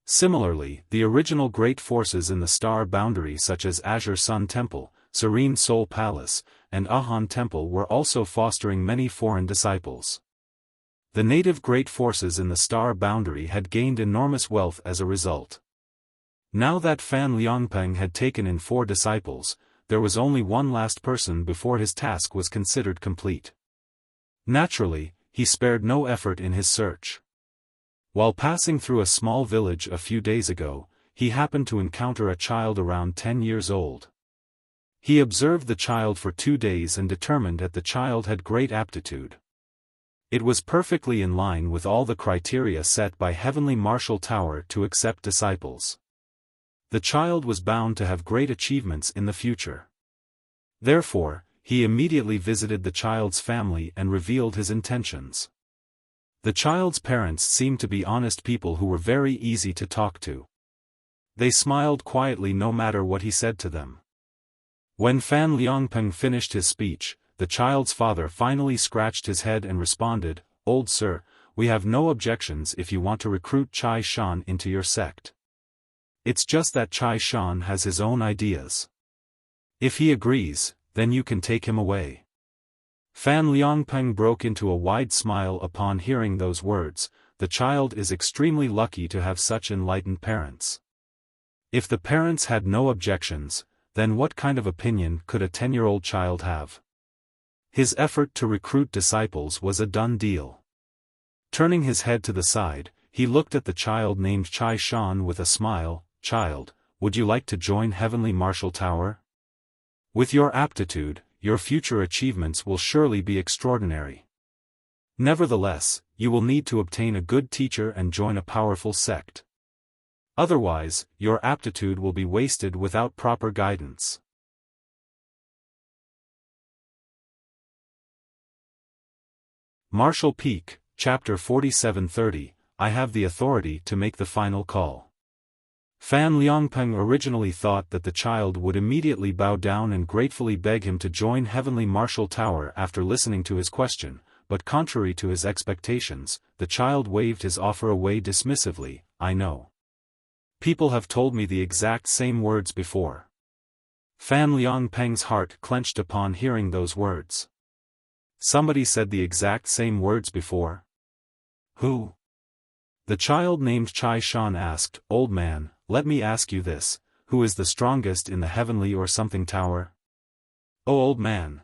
Similarly, the original great forces in the star boundary such as Azure Sun Temple, Serene Soul Palace, and Ahan Temple were also fostering many foreign disciples. The native great forces in the star boundary had gained enormous wealth as a result. Now that Fan Liangpeng had taken in 4 disciples, there was only one last person before his task was considered complete. Naturally, he spared no effort in his search. While passing through a small village a few days ago, he happened to encounter a child around 10 years old. He observed the child for 2 days and determined that the child had great aptitude. It was perfectly in line with all the criteria set by Heavenly Marshal Tower to accept disciples. The child was bound to have great achievements in the future. Therefore, he immediately visited the child's family and revealed his intentions. The child's parents seemed to be honest people who were very easy to talk to. They smiled quietly no matter what he said to them. When Fan Liangpeng finished his speech, the child's father finally scratched his head and responded, "Old sir, we have no objections if you want to recruit Chai Shan into your sect. It's just that Chai Shan has his own ideas. If he agrees, then you can take him away." Fan Liangpeng broke into a wide smile upon hearing those words. The child is extremely lucky to have such enlightened parents. If the parents had no objections, then what kind of opinion could a 10-year-old child have? His effort to recruit disciples was a done deal. Turning his head to the side, he looked at the child named Chai Shan with a smile. "Child, would you like to join Heavenly Marshal Tower? With your aptitude, your future achievements will surely be extraordinary." Nevertheless, you will need to obtain a good teacher and join a powerful sect. Otherwise, your aptitude will be wasted without proper guidance. Martial Peak, Chapter 4730, I have the authority to make the final call. Fan Liangpeng originally thought that the child would immediately bow down and gratefully beg him to join Heavenly Martial Tower after listening to his question, but contrary to his expectations, the child waved his offer away dismissively. I know. People have told me the exact same words before. Fan Liangpeng's heart clenched upon hearing those words. Somebody said the exact same words before? Who? The child named Chai Shan asked. Old man, let me ask you this, who is the strongest in the heavenly or something tower? Oh old man.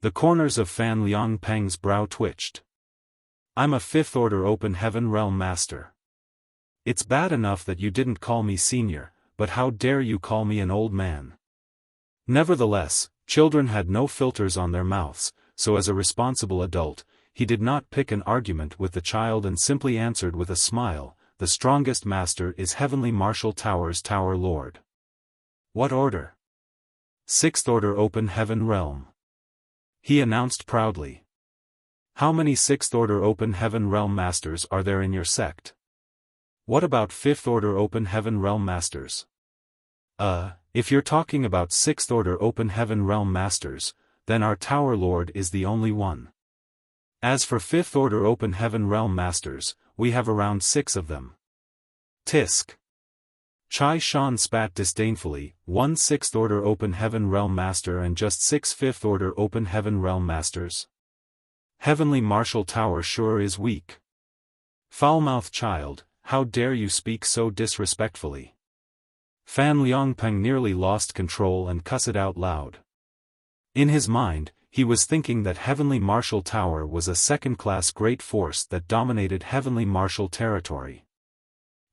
The corners of Fan Liangpeng's brow twitched. I'm a fifth order open heaven realm master. It's bad enough that you didn't call me senior, but how dare you call me an old man? Nevertheless, children had no filters on their mouths, so as a responsible adult, he did not pick an argument with the child and simply answered with a smile, the strongest master is Heavenly Martial Tower's Tower Lord. What order? Sixth Order Open Heaven Realm. He announced proudly. How many Sixth Order Open Heaven Realm Masters are there in your sect? What about Fifth Order Open Heaven Realm Masters? If you're talking about Sixth Order Open Heaven Realm Masters, then our Tower Lord is the only one. As for Fifth Order Open Heaven Realm Masters, we have around 6 of them. Tisk. Chai Shan spat disdainfully, 1 Sixth Order Open Heaven Realm Master and just 6 Fifth Order Open Heaven Realm Masters. Heavenly Martial Tower sure is weak. Foul-mouthed child, how dare you speak so disrespectfully? Fan Liangpeng nearly lost control and cussed out loud. In his mind, he was thinking that Heavenly Martial Tower was a second-class great force that dominated Heavenly Martial territory.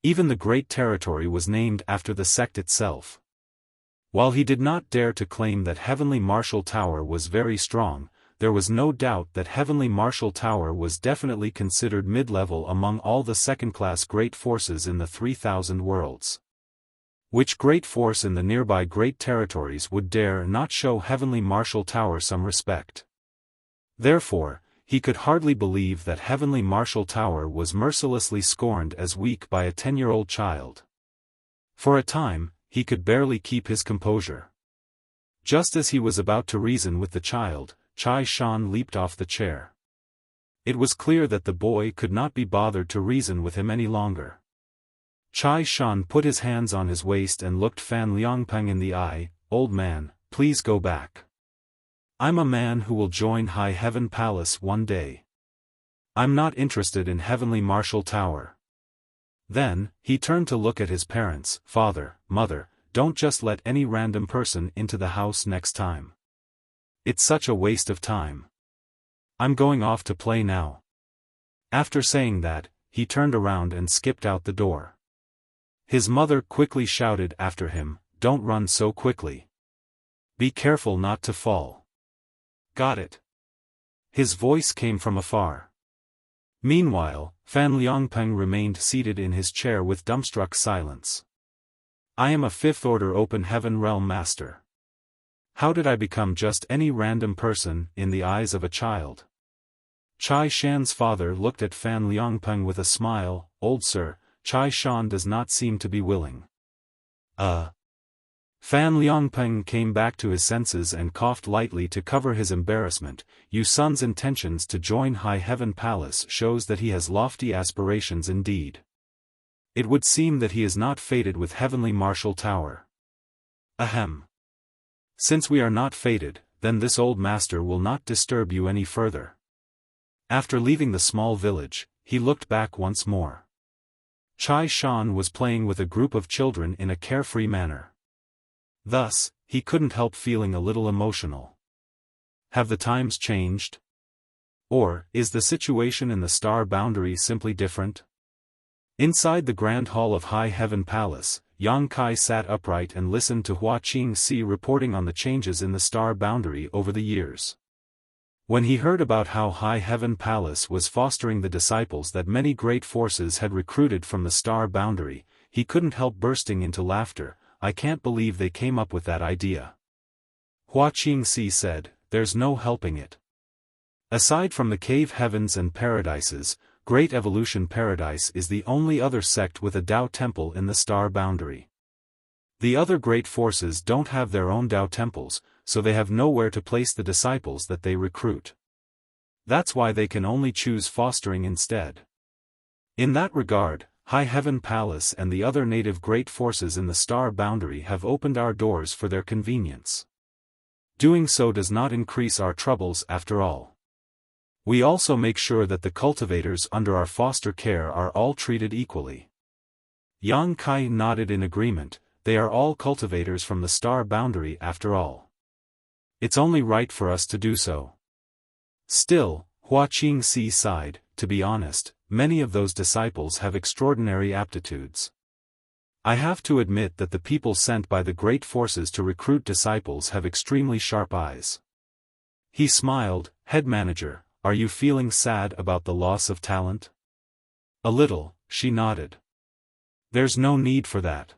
Even the Great Territory was named after the sect itself. While he did not dare to claim that Heavenly Martial Tower was very strong, there was no doubt that Heavenly Martial Tower was definitely considered mid-level among all the second-class great forces in the 3,000 worlds. Which great force in the nearby great territories would dare not show Heavenly Martial Tower some respect? Therefore, he could hardly believe that Heavenly Martial Tower was mercilessly scorned as weak by a 10-year-old child. For a time, he could barely keep his composure. Just as he was about to reason with the child, Chai Shan leaped off the chair. It was clear that the boy could not be bothered to reason with him any longer. Chai Shan put his hands on his waist and looked Fan Liangpeng in the eye. Old man, please go back. I'm a man who will join High Heaven Palace one day. I'm not interested in Heavenly Martial Tower. Then, he turned to look at his parents. Father, mother, don't just let any random person into the house next time. It's such a waste of time. I'm going off to play now. After saying that, he turned around and skipped out the door. His mother quickly shouted after him, don't run so quickly. Be careful not to fall. Got it. His voice came from afar. Meanwhile, Fan Liangpeng remained seated in his chair with dumbstruck silence. I am a Fifth Order Open Heaven Realm Master. How did I become just any random person in the eyes of a child? Chai Shan's father looked at Fan Liangpeng with a smile. Old sir, Chai Shan does not seem to be willing. Fan Liangpeng came back to his senses and coughed lightly to cover his embarrassment. Your son's intentions to join High Heaven Palace shows that he has lofty aspirations indeed. It would seem that he is not fated with Heavenly Martial Tower. Ahem. Since we are not fated, then this old master will not disturb you any further. After leaving the small village, he looked back once more. Chai Shan was playing with a group of children in a carefree manner. Thus, he couldn't help feeling a little emotional. Have the times changed? Or, is the situation in the star boundary simply different? Inside the Grand Hall of High Heaven Palace, Yang Kai sat upright and listened to Hua Qingxi reporting on the changes in the star boundary over the years. When he heard about how High Heaven Palace was fostering the disciples that many great forces had recruited from the star boundary, he couldn't help bursting into laughter. I can't believe they came up with that idea. Hua Qingxi said, there's no helping it. Aside from the cave heavens and paradises, Great Evolution Paradise is the only other sect with a Tao temple in the star boundary. The other great forces don't have their own Tao temples, so they have nowhere to place the disciples that they recruit. That's why they can only choose fostering instead. In that regard, High Heaven Palace and the other native great forces in the star boundary have opened our doors for their convenience. Doing so does not increase our troubles after all. We also make sure that the cultivators under our foster care are all treated equally. Yang Kai nodded in agreement. They are all cultivators from the star boundary after all. It's only right for us to do so. Still, Hua Qingxi sighed, to be honest, many of those disciples have extraordinary aptitudes. I have to admit that the people sent by the great forces to recruit disciples have extremely sharp eyes. He smiled. Head manager, are you feeling sad about the loss of talent? A little, she nodded. There's no need for that.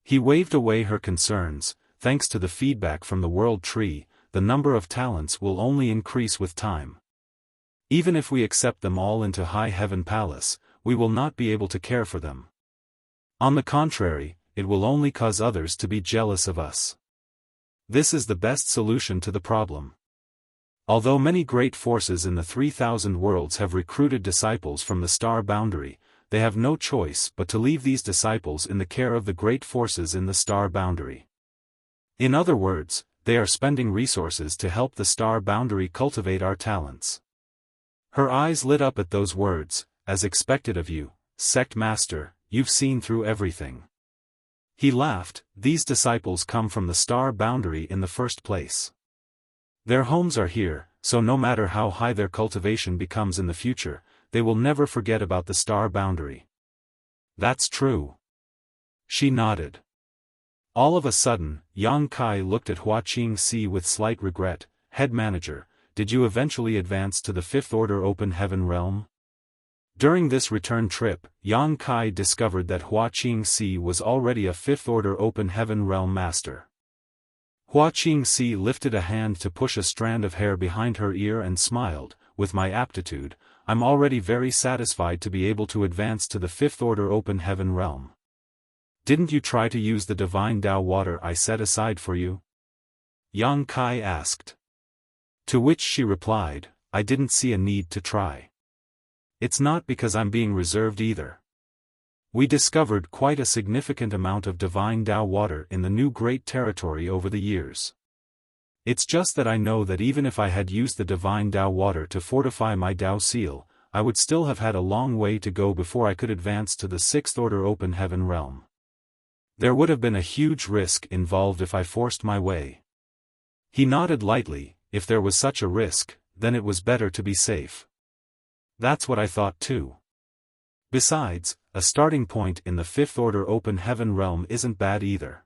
He waved away her concerns. Thanks to the feedback from the World Tree, the number of talents will only increase with time. Even if we accept them all into High Heaven Palace, we will not be able to care for them. On the contrary, it will only cause others to be jealous of us. This is the best solution to the problem. Although many great forces in the 3,000 worlds have recruited disciples from the star boundary, they have no choice but to leave these disciples in the care of the great forces in the star boundary. In other words, they are spending resources to help the star boundary cultivate our talents. Her eyes lit up at those words. As expected of you, Sect Master, you've seen through everything. He laughed. These disciples come from the star boundary in the first place. Their homes are here, so no matter how high their cultivation becomes in the future, they will never forget about the star boundary. That's true. She nodded. All of a sudden, Yang Kai looked at Hua Qingxi with slight regret. Head manager, did you eventually advance to the Fifth Order Open Heaven realm? During this return trip, Yang Kai discovered that Hua Qingxi was already a Fifth Order Open Heaven realm master. Hua Qingxi lifted a hand to push a strand of hair behind her ear and smiled. With my aptitude, I'm already very satisfied to be able to advance to the Fifth Order Open Heaven realm. Didn't you try to use the divine Tao water I set aside for you? Yang Kai asked. To which she replied, I didn't see a need to try. It's not because I'm being reserved either. We discovered quite a significant amount of divine Tao water in the new great territory over the years. It's just that I know that even if I had used the divine Tao water to fortify my Tao seal, I would still have had a long way to go before I could advance to the Sixth Order Open Heaven realm. There would have been a huge risk involved if I forced my way. He nodded lightly. If there was such a risk, then it was better to be safe. That's what I thought too. Besides, a starting point in the Fifth Order Open Heaven realm isn't bad either.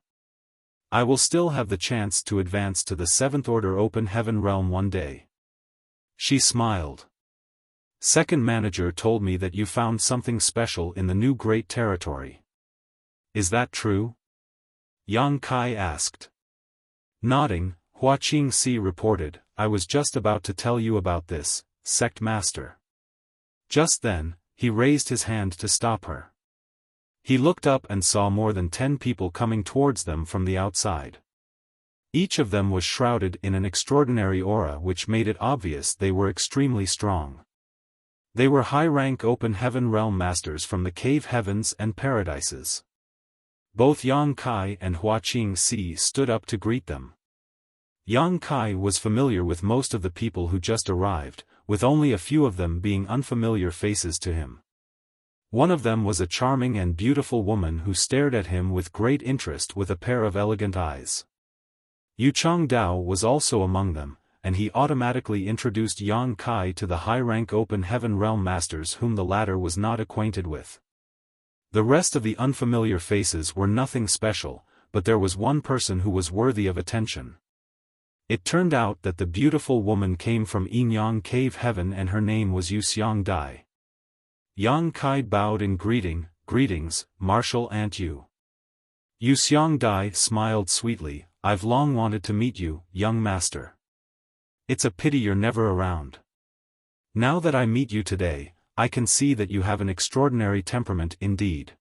I will still have the chance to advance to the Seventh Order Open Heaven realm one day. She smiled. Second manager told me that you found something special in the new great territory. Is that true? Yang Kai asked. Nodding, Hua Qingxi reported, I was just about to tell you about this, Sect Master. Just then, he raised his hand to stop her. He looked up and saw more than 10 people coming towards them from the outside. Each of them was shrouded in an extraordinary aura which made it obvious they were extremely strong. They were high-rank Open Heaven realm masters from the cave heavens and paradises. Both Yang Kai and Hua Qingxi stood up to greet them. Yang Kai was familiar with most of the people who just arrived, with only a few of them being unfamiliar faces to him. One of them was a charming and beautiful woman who stared at him with great interest with a pair of elegant eyes. Yu Changdao was also among them, and he automatically introduced Yang Kai to the high-rank Open Heaven realm masters whom the latter was not acquainted with. The rest of the unfamiliar faces were nothing special, but there was one person who was worthy of attention. It turned out that the beautiful woman came from Yinyang Cave Heaven and her name was Yuxiang Dai. Yang Kai bowed in greetings, Martial Aunt Yu. Yuxiang Dai smiled sweetly, I've long wanted to meet you, young master. It's a pity you're never around. Now that I meet you today, I can see that you have an extraordinary temperament indeed.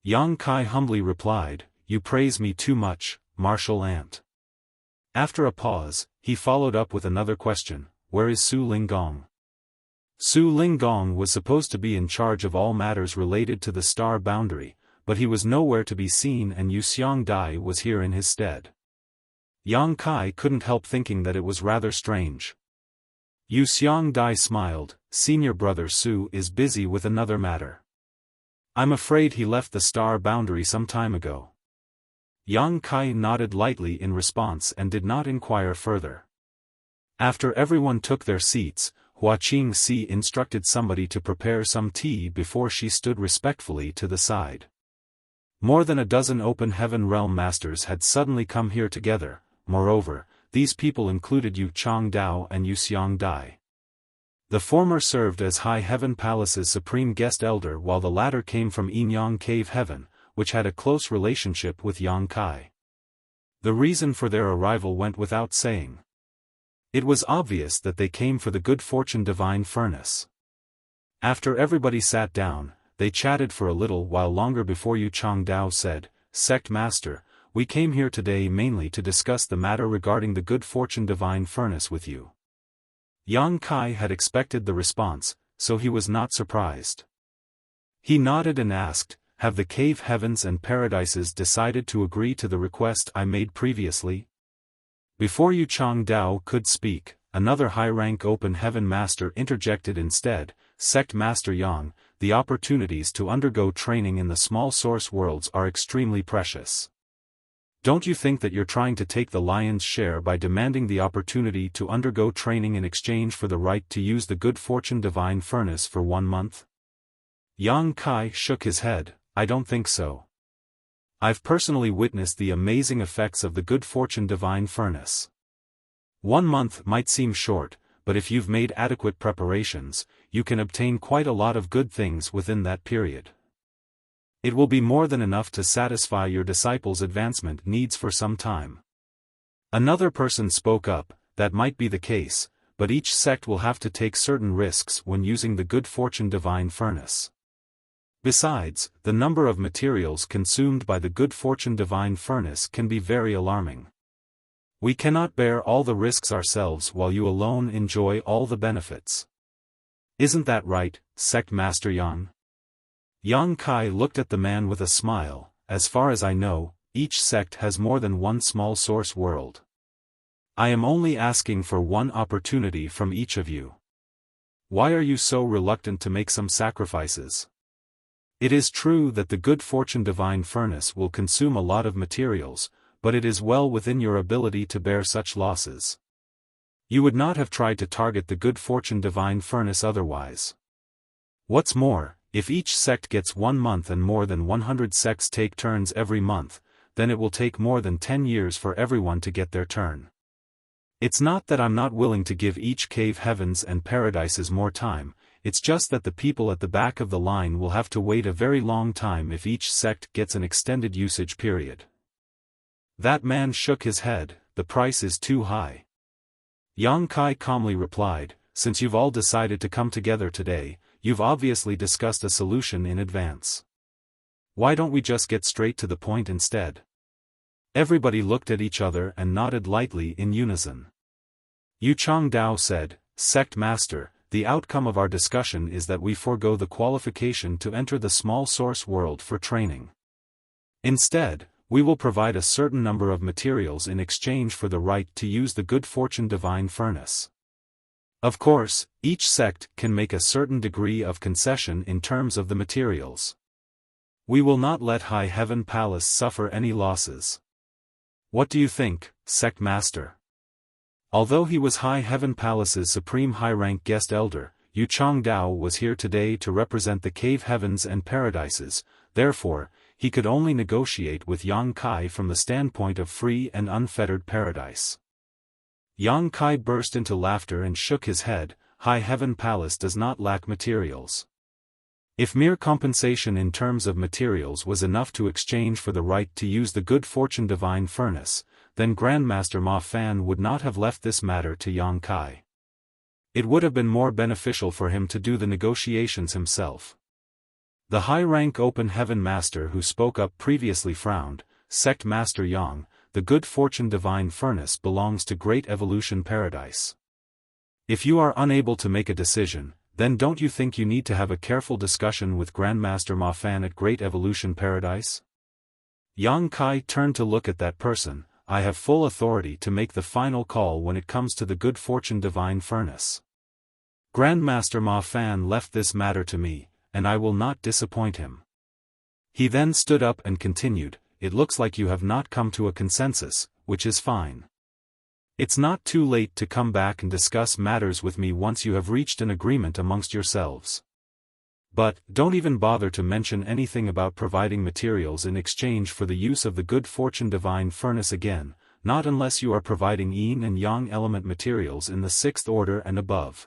Yang Kai humbly replied, You praise me too much, Martial Aunt. After a pause, he followed up with another question, Where is Su Linggong? Su Linggong was supposed to be in charge of all matters related to the star boundary, but he was nowhere to be seen and Yuxiang Dai was here in his stead. Yang Kai couldn't help thinking that it was rather strange. Yuxiang Dai smiled, Senior brother Su is busy with another matter. I'm afraid he left the star boundary some time ago. Yang Kai nodded lightly in response and did not inquire further. After everyone took their seats, Hua Qingxi instructed somebody to prepare some tea before she stood respectfully to the side. More than a dozen open heaven realm masters had suddenly come here together, moreover, these people included Yu Changdao and Yuxiang Dai. The former served as High Heaven Palace's supreme guest elder while the latter came from Yinyang Cave Heaven, which had a close relationship with Yang Kai. The reason for their arrival went without saying. It was obvious that they came for the good fortune divine furnace. After everybody sat down, they chatted for a little while longer before Yu Changdao said, Sect Master, we came here today mainly to discuss the matter regarding the good fortune divine furnace with you. Yang Kai had expected the response, so he was not surprised. He nodded and asked, Have the cave heavens and paradises decided to agree to the request I made previously? Before Yu Changdao could speak, another high-rank open heaven master interjected instead, Sect Master Yang, the opportunities to undergo training in the small source worlds are extremely precious. Don't you think that you're trying to take the lion's share by demanding the opportunity to undergo training in exchange for the right to use the good fortune divine furnace for 1 month? Yang Kai shook his head, I don't think so. I've personally witnessed the amazing effects of the good fortune divine furnace. 1 month might seem short, but if you've made adequate preparations, you can obtain quite a lot of good things within that period. It will be more than enough to satisfy your disciples' advancement needs for some time. Another person spoke up, that might be the case, but each sect will have to take certain risks when using the good fortune divine furnace. Besides, the number of materials consumed by the good fortune divine furnace can be very alarming. We cannot bear all the risks ourselves while you alone enjoy all the benefits. Isn't that right, Sect Master Yang? Yang Kai looked at the man with a smile, as far as I know, each sect has more than one small source world. I am only asking for one opportunity from each of you. Why are you so reluctant to make some sacrifices? It is true that the good fortune divine furnace will consume a lot of materials, but it is well within your ability to bear such losses. You would not have tried to target the good fortune divine furnace otherwise. What's more, if each sect gets 1 month and more than 100 sects take turns every month, then it will take more than 10 years for everyone to get their turn. It's not that I'm not willing to give each cave heavens and paradises more time, it's just that the people at the back of the line will have to wait a very long time if each sect gets an extended usage period. That man shook his head, the price is too high. Yang Kai calmly replied, Since you've all decided to come together today, you've obviously discussed a solution in advance. Why don't we just get straight to the point instead? Everybody looked at each other and nodded lightly in unison. Yu Changdao said, Sect Master, the outcome of our discussion is that we forego the qualification to enter the small source world for training. Instead, we will provide a certain number of materials in exchange for the right to use the good fortune divine furnace. Of course, each sect can make a certain degree of concession in terms of the materials. We will not let High Heaven Palace suffer any losses. What do you think, Sect Master? Although he was High Heaven Palace's supreme high-rank guest elder, Yu Changdao was here today to represent the cave heavens and paradises, therefore, he could only negotiate with Yang Kai from the standpoint of free and unfettered paradise. Yang Kai burst into laughter and shook his head. High Heaven Palace does not lack materials. If mere compensation in terms of materials was enough to exchange for the right to use the good fortune divine furnace, then Grandmaster Ma Fan would not have left this matter to Yang Kai. It would have been more beneficial for him to do the negotiations himself. The high-rank Open Heaven Master who spoke up previously frowned. Sect Master Yang, the good fortune divine furnace belongs to Great Evolution Paradise. If you are unable to make a decision, then don't you think you need to have a careful discussion with Grandmaster Ma Fan at Great Evolution Paradise? Yang Kai turned to look at that person. I have full authority to make the final call when it comes to the good fortune divine furnace. Grandmaster Ma Fan left this matter to me, and I will not disappoint him. He then stood up and continued, it looks like you have not come to a consensus, which is fine. It's not too late to come back and discuss matters with me once you have reached an agreement amongst yourselves. But, don't even bother to mention anything about providing materials in exchange for the use of the good fortune divine furnace again, not unless you are providing yin and yang element materials in the 6th order and above.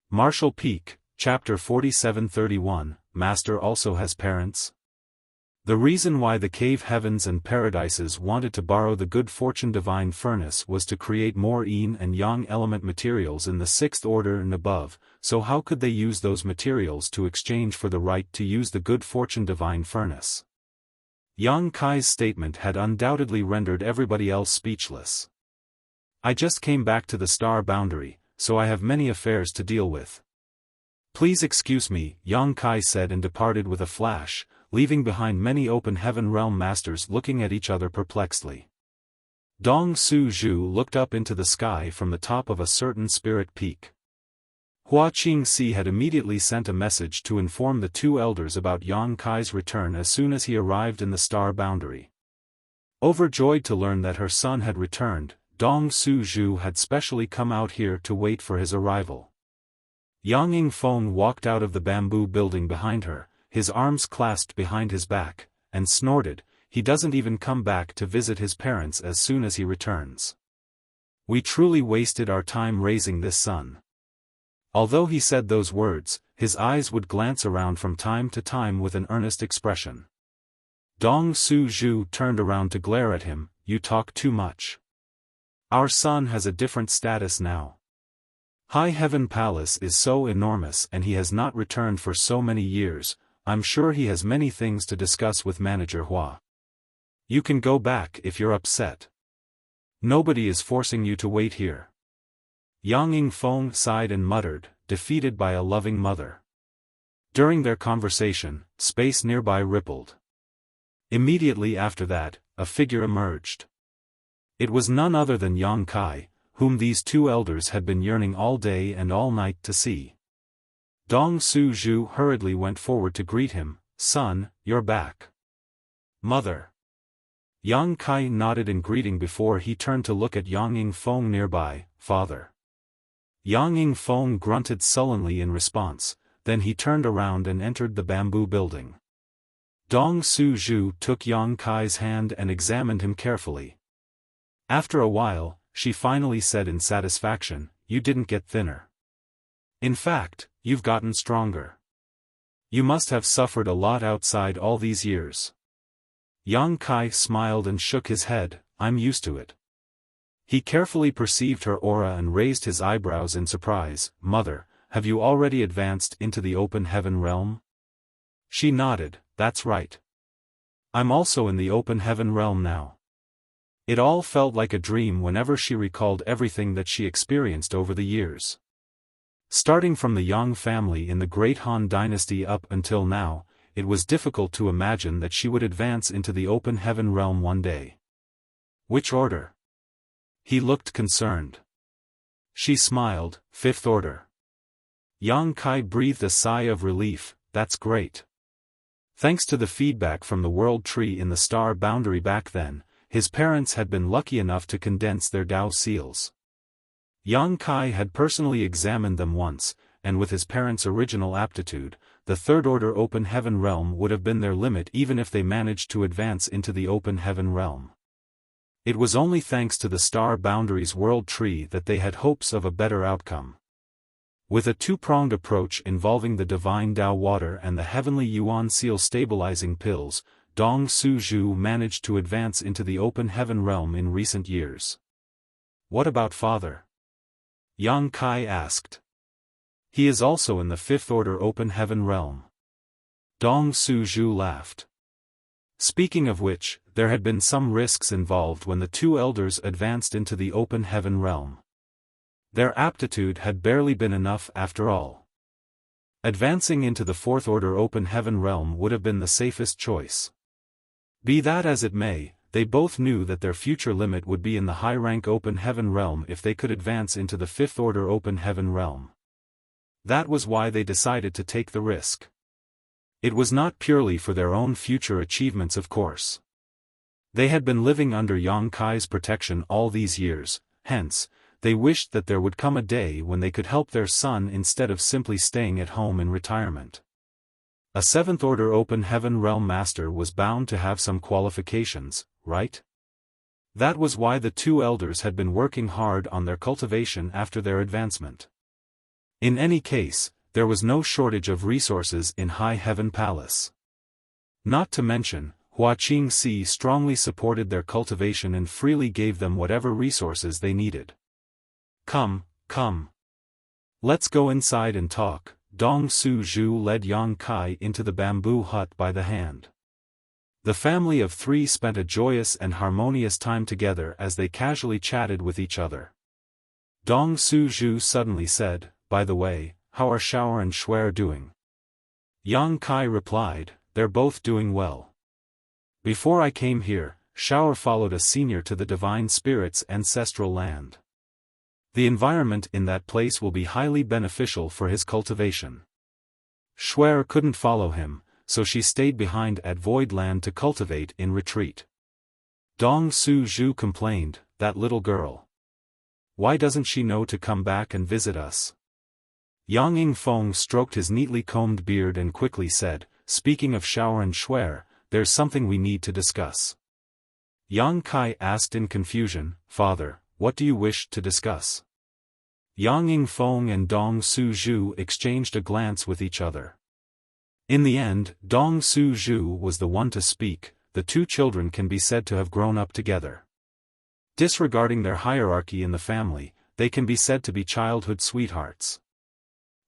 Martial Peak, Chapter 4731, Master also has parents? The reason why the cave heavens and paradises wanted to borrow the good fortune divine furnace was to create more yin and yang element materials in the 6th order and above, so how could they use those materials to exchange for the right to use the good fortune divine furnace? Yang Kai's statement had undoubtedly rendered everybody else speechless. I just came back to the star boundary, so I have many affairs to deal with. Please excuse me, Yang Kai said and departed with a flash, leaving behind many Open Heaven Realm Masters looking at each other perplexedly. Dong Su Zhu looked up into the sky from the top of a certain spirit peak. Hua Qingxi had immediately sent a message to inform the two elders about Yang Kai's return as soon as he arrived in the star boundary. Overjoyed to learn that her son had returned, Dong Su Zhu had specially come out here to wait for his arrival. Yang Yingfeng walked out of the bamboo building behind her, his arms clasped behind his back, and snorted, he doesn't even come back to visit his parents as soon as he returns. We truly wasted our time raising this son. Although he said those words, his eyes would glance around from time to time with an earnest expression. Dong Su Zhu turned around to glare at him, you talk too much. Our son has a different status now. High Heaven Palace is so enormous and he has not returned for so many years, I'm sure he has many things to discuss with Manager Hua. You can go back if you're upset. Nobody is forcing you to wait here. Yang Yingfeng sighed and muttered, defeated by a loving mother. During their conversation, space nearby rippled. Immediately after that, a figure emerged. It was none other than Yang Kai, whom these two elders had been yearning all day and all night to see. Dong Su Zhu hurriedly went forward to greet him, son, you're back. Mother. Yang Kai nodded in greeting before he turned to look at Yang Yingfeng nearby, father. Yang Yingfeng grunted sullenly in response, then he turned around and entered the bamboo building. Dong Su Zhu took Yang Kai's hand and examined him carefully. After a while, she finally said in satisfaction, you didn't get thinner. In fact, you've gotten stronger. You must have suffered a lot outside all these years. Yang Kai smiled and shook his head, I'm used to it. He carefully perceived her aura and raised his eyebrows in surprise, Mother, have you already advanced into the Open Heaven realm? She nodded, that's right. I'm also in the Open Heaven realm now. It all felt like a dream whenever she recalled everything that she experienced over the years. Starting from the Yang family in the Great Han Dynasty up until now, it was difficult to imagine that she would advance into the Open Heaven realm one day. Which order? He looked concerned. She smiled, 5th order. Yang Kai breathed a sigh of relief, that's great. Thanks to the feedback from the World Tree in the star boundary back then, his parents had been lucky enough to condense their Tao seals. Yang Kai had personally examined them once, and with his parents' original aptitude, the third-order open heaven realm would have been their limit even if they managed to advance into the open heaven realm. It was only thanks to the Star Boundaries World Tree that they had hopes of a better outcome. With a two-pronged approach involving the Divine Tao Water and the Heavenly Yuan Seal stabilizing pills, Dong Su-ju managed to advance into the open heaven realm in recent years. What about father? Yang Kai asked. He is also in the fifth-order open heaven realm. Dong Su-ju laughed. Speaking of which, there had been some risks involved when the two elders advanced into the open heaven realm. Their aptitude had barely been enough after all. Advancing into the fourth-order open heaven realm would have been the safest choice. Be that as it may, they both knew that their future limit would be in the high-rank open heaven realm if they could advance into the fifth-order open heaven realm. That was why they decided to take the risk. It was not purely for their own future achievements, of course. They had been living under Yang Kai's protection all these years, hence, they wished that there would come a day when they could help their son instead of simply staying at home in retirement. A seventh-order open heaven realm master was bound to have some qualifications, right? That was why the two elders had been working hard on their cultivation after their advancement. In any case, there was no shortage of resources in High Heaven Palace. Not to mention, Hua Qingxi strongly supported their cultivation and freely gave them whatever resources they needed. Come, come. Let's go inside and talk. Dong Su-ju led Yang Kai into the bamboo hut by the hand. The family of three spent a joyous and harmonious time together as they casually chatted with each other. Dong Su-ju suddenly said, "By the way, how are Xiao and Shuer doing?" Yang Kai replied, "They're both doing well. Before I came here, Xiao followed a senior to the Divine Spirit's ancestral land. The environment in that place will be highly beneficial for his cultivation. Shuer couldn't follow him, so she stayed behind at Void Land to cultivate in retreat." Dong Su-ju complained, "That little girl. Why doesn't she know to come back and visit us?" Yang Yingfeng stroked his neatly combed beard and quickly said, "Speaking of Xiao and Shuer, there's something we need to discuss." Yang Kai asked in confusion, "Father, what do you wish to discuss?" Yang Yingfeng and Dong Su-ju exchanged a glance with each other. In the end, Dong Su-ju was the one to speak. The two children can be said to have grown up together. Disregarding their hierarchy in the family, they can be said to be childhood sweethearts.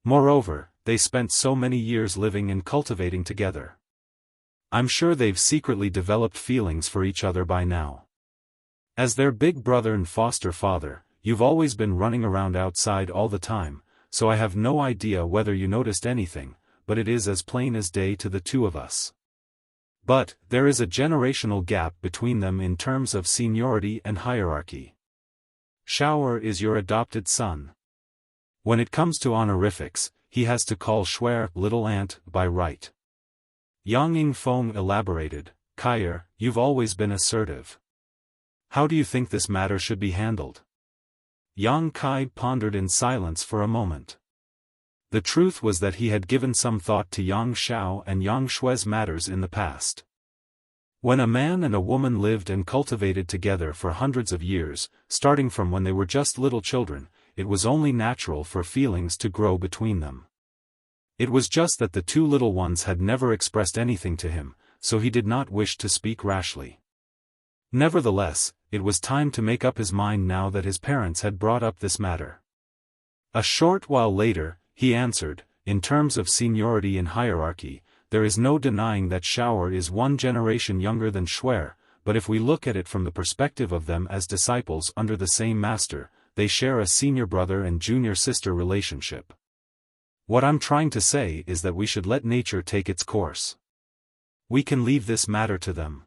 Moreover, they spent so many years living and cultivating together. I'm sure they've secretly developed feelings for each other by now. As their big brother and foster father, you've always been running around outside all the time, so I have no idea whether you noticed anything, but it is as plain as day to the two of us. But, there is a generational gap between them in terms of seniority and hierarchy. Xiao is your adopted son. When it comes to honorifics, he has to call Shuer little aunt by right. Yang Yingfeng elaborated, "Kaier, you've always been assertive. How do you think this matter should be handled?" Yang Kai pondered in silence for a moment. The truth was that he had given some thought to Yang Xiao and Yang Shue's matters in the past. When a man and a woman lived and cultivated together for hundreds of years, starting from when they were just little children, it was only natural for feelings to grow between them. It was just that the two little ones had never expressed anything to him, so he did not wish to speak rashly. Nevertheless, it was time to make up his mind now that his parents had brought up this matter. A short while later, he answered, "In terms of seniority and hierarchy, there is no denying that Xiao is one generation younger than Shuer, but if we look at it from the perspective of them as disciples under the same master, they share a senior brother and junior sister relationship. What I'm trying to say is that we should let nature take its course. We can leave this matter to them.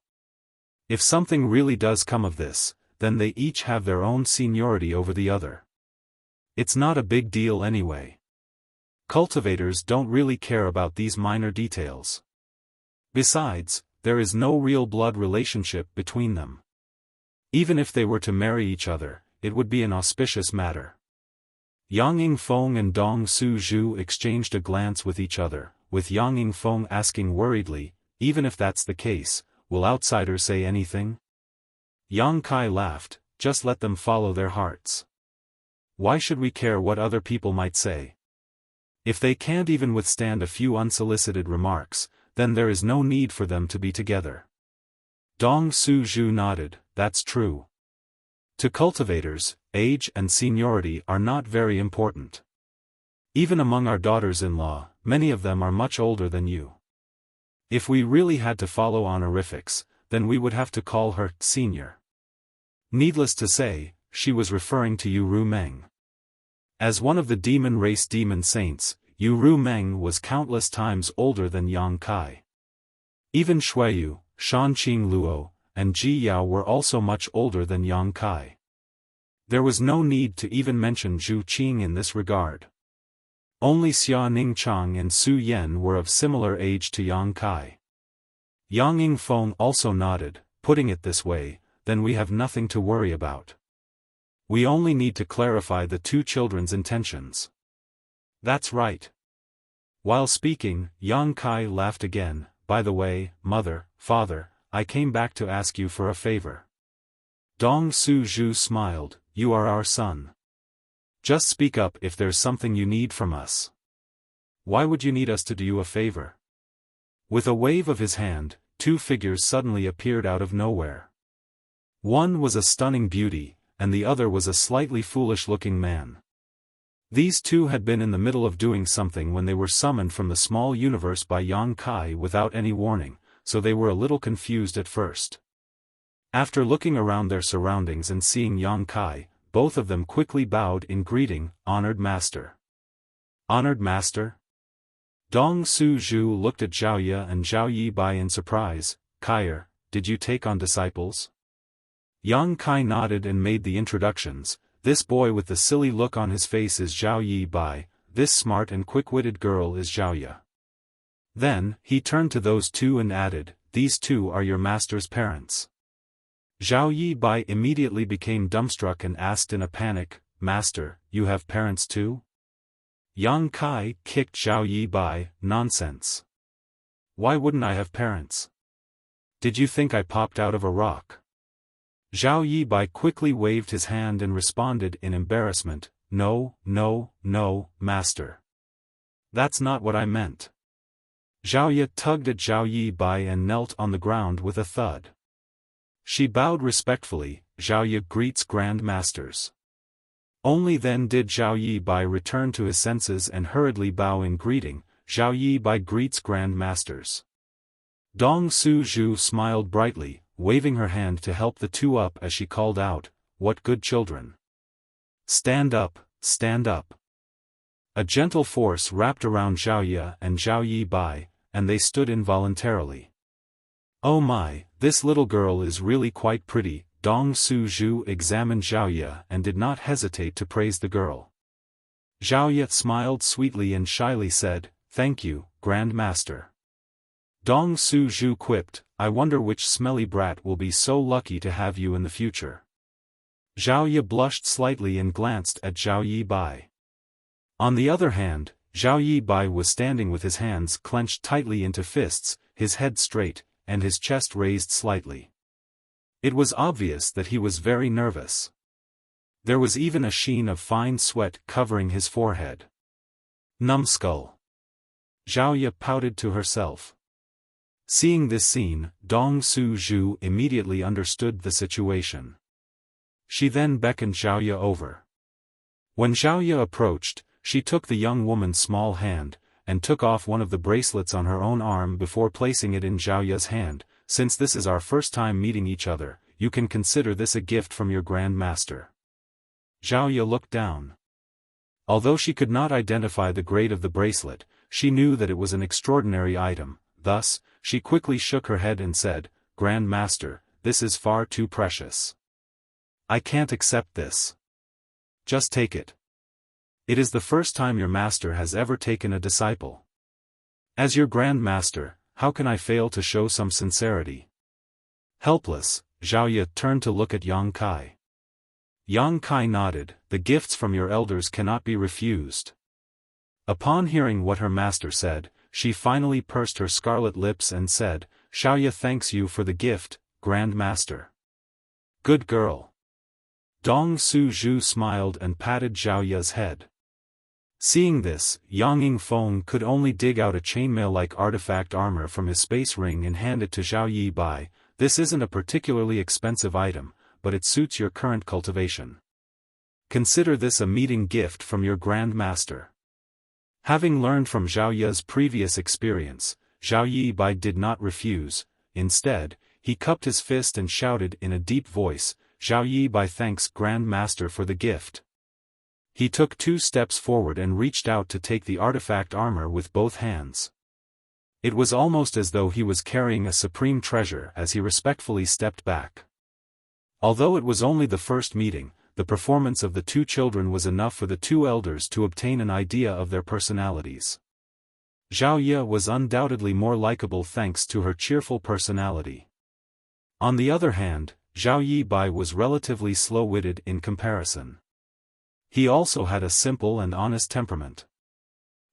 If something really does come of this, then they each have their own seniority over the other. It's not a big deal anyway. Cultivators don't really care about these minor details. Besides, there is no real blood relationship between them. Even if they were to marry each other, it would be an auspicious matter. Yang Yingfeng and Dong Suzhu exchanged a glance with each other, with Yang Yingfeng asking worriedly, even if that's the case, will outsiders say anything? Yang Kai laughed, just let them follow their hearts. Why should we care what other people might say? If they can't even withstand a few unsolicited remarks, then there is no need for them to be together. Dong Suzhu nodded, that's true. To cultivators, age and seniority are not very important. Even among our daughters-in-law, many of them are much older than you. If we really had to follow honorifics, then we would have to call her senior. Needless to say, she was referring to Yu Rumeng. As one of the demon race demon saints, Yu Rumeng was countless times older than Yang Kai. Even Xueyu, Shanqing Luo, and Ji Yao were also much older than Yang Kai. There was no need to even mention Zhu Qing in this regard. Only Xia Ningchang and Su Yen were of similar age to Yang Kai. Yang Yingfeng also nodded, putting it this way, then we have nothing to worry about. We only need to clarify the two children's intentions. That's right. While speaking, Yang Kai laughed again. By the way, mother, father, I came back to ask you for a favor. Dong Suzhu smiled, you are our son. Just speak up if there's something you need from us. Why would you need us to do you a favor? With a wave of his hand, two figures suddenly appeared out of nowhere. One was a stunning beauty, and the other was a slightly foolish-looking man. These two had been in the middle of doing something when they were summoned from the small universe by Yang Kai without any warning, so they were a little confused at first. After looking around their surroundings and seeing Yang Kai, both of them quickly bowed in greeting, Honored Master. Honored Master? Dong Suzhu looked at Zhao Ye and Zhao Yi Bai in surprise. Kaier, did you take on disciples? Yang Kai nodded and made the introductions. This boy with the silly look on his face is Zhao Yi Bai, this smart and quick-witted girl is Zhao Ye. Then, he turned to those two and added, these two are your master's parents. Zhao Yi Bai immediately became dumbstruck and asked in a panic, Master, you have parents too? Yang Kai kicked Zhao Yi Bai, nonsense. Why wouldn't I have parents? Did you think I popped out of a rock? Zhao Yi Bai quickly waved his hand and responded in embarrassment, no, no, no, master. That's not what I meant. Zhao Ye tugged at Zhao Yi Bai and knelt on the ground with a thud. She bowed respectfully, Zhao Ye greets Grand Masters. Only then did Zhao Yi Bai return to his senses and hurriedly bow in greeting, Zhao Yi Bai greets Grand Masters. Dong Suzhu smiled brightly, waving her hand to help the two up as she called out, what good children. Stand up, stand up. A gentle force wrapped around Zhao Ye and Zhao Yi Bai, and they stood involuntarily. Oh my, this little girl is really quite pretty. Dong Suzhu examined Zhao Ye and did not hesitate to praise the girl. Zhao Ye smiled sweetly and shyly said, thank you, Grand Master. Dong Suzhu quipped, I wonder which smelly brat will be so lucky to have you in the future. Zhao Ye blushed slightly and glanced at Zhao Yi Bai. On the other hand, Zhao Yi Bai was standing with his hands clenched tightly into fists, his head straight, and his chest raised slightly. It was obvious that he was very nervous. There was even a sheen of fine sweat covering his forehead. Numbskull. Zhao Ye pouted to herself. Seeing this scene, Dong Suzhu immediately understood the situation. She then beckoned Zhao Ye over. When Zhao Ye approached, she took the young woman's small hand, and took off one of the bracelets on her own arm before placing it in Zhao Ye's hand. Since this is our first time meeting each other, you can consider this a gift from your Grand Master. Zhao Ye looked down. Although she could not identify the grade of the bracelet, she knew that it was an extraordinary item, thus, she quickly shook her head and said, Grand Master, this is far too precious. I can't accept this. Just take it. It is the first time your master has ever taken a disciple. As your Grand Master, how can I fail to show some sincerity? Helpless, Zhao Ye turned to look at Yang Kai. Yang Kai nodded, the gifts from your elders cannot be refused." Upon hearing what her master said, she finally pursed her scarlet lips and said, "Xiaoya thanks you for the gift, Grand Master." "Good girl." Dong Su-ju smiled and patted Xiaoya's head. Seeing this, Yang Yingfeng could only dig out a chainmail-like artifact armor from his space ring and hand it to Zhao Yi Bai. "This isn't a particularly expensive item, but it suits your current cultivation. Consider this a meeting gift from your Grand Master." Having learned from Zhao Yi's previous experience, Zhao Yi Bai did not refuse. Instead, he cupped his fist and shouted in a deep voice, "Zhao Yi Bai thanks Grand Master for the gift." He took 2 steps forward and reached out to take the artifact armor with both hands. It was almost as though he was carrying a supreme treasure as he respectfully stepped back. Although it was only the first meeting, the performance of the 2 children was enough for the 2 elders to obtain an idea of their personalities. Zhao Yi was undoubtedly more likable thanks to her cheerful personality. On the other hand, Zhao Yi Bai was relatively slow-witted in comparison. He also had a simple and honest temperament.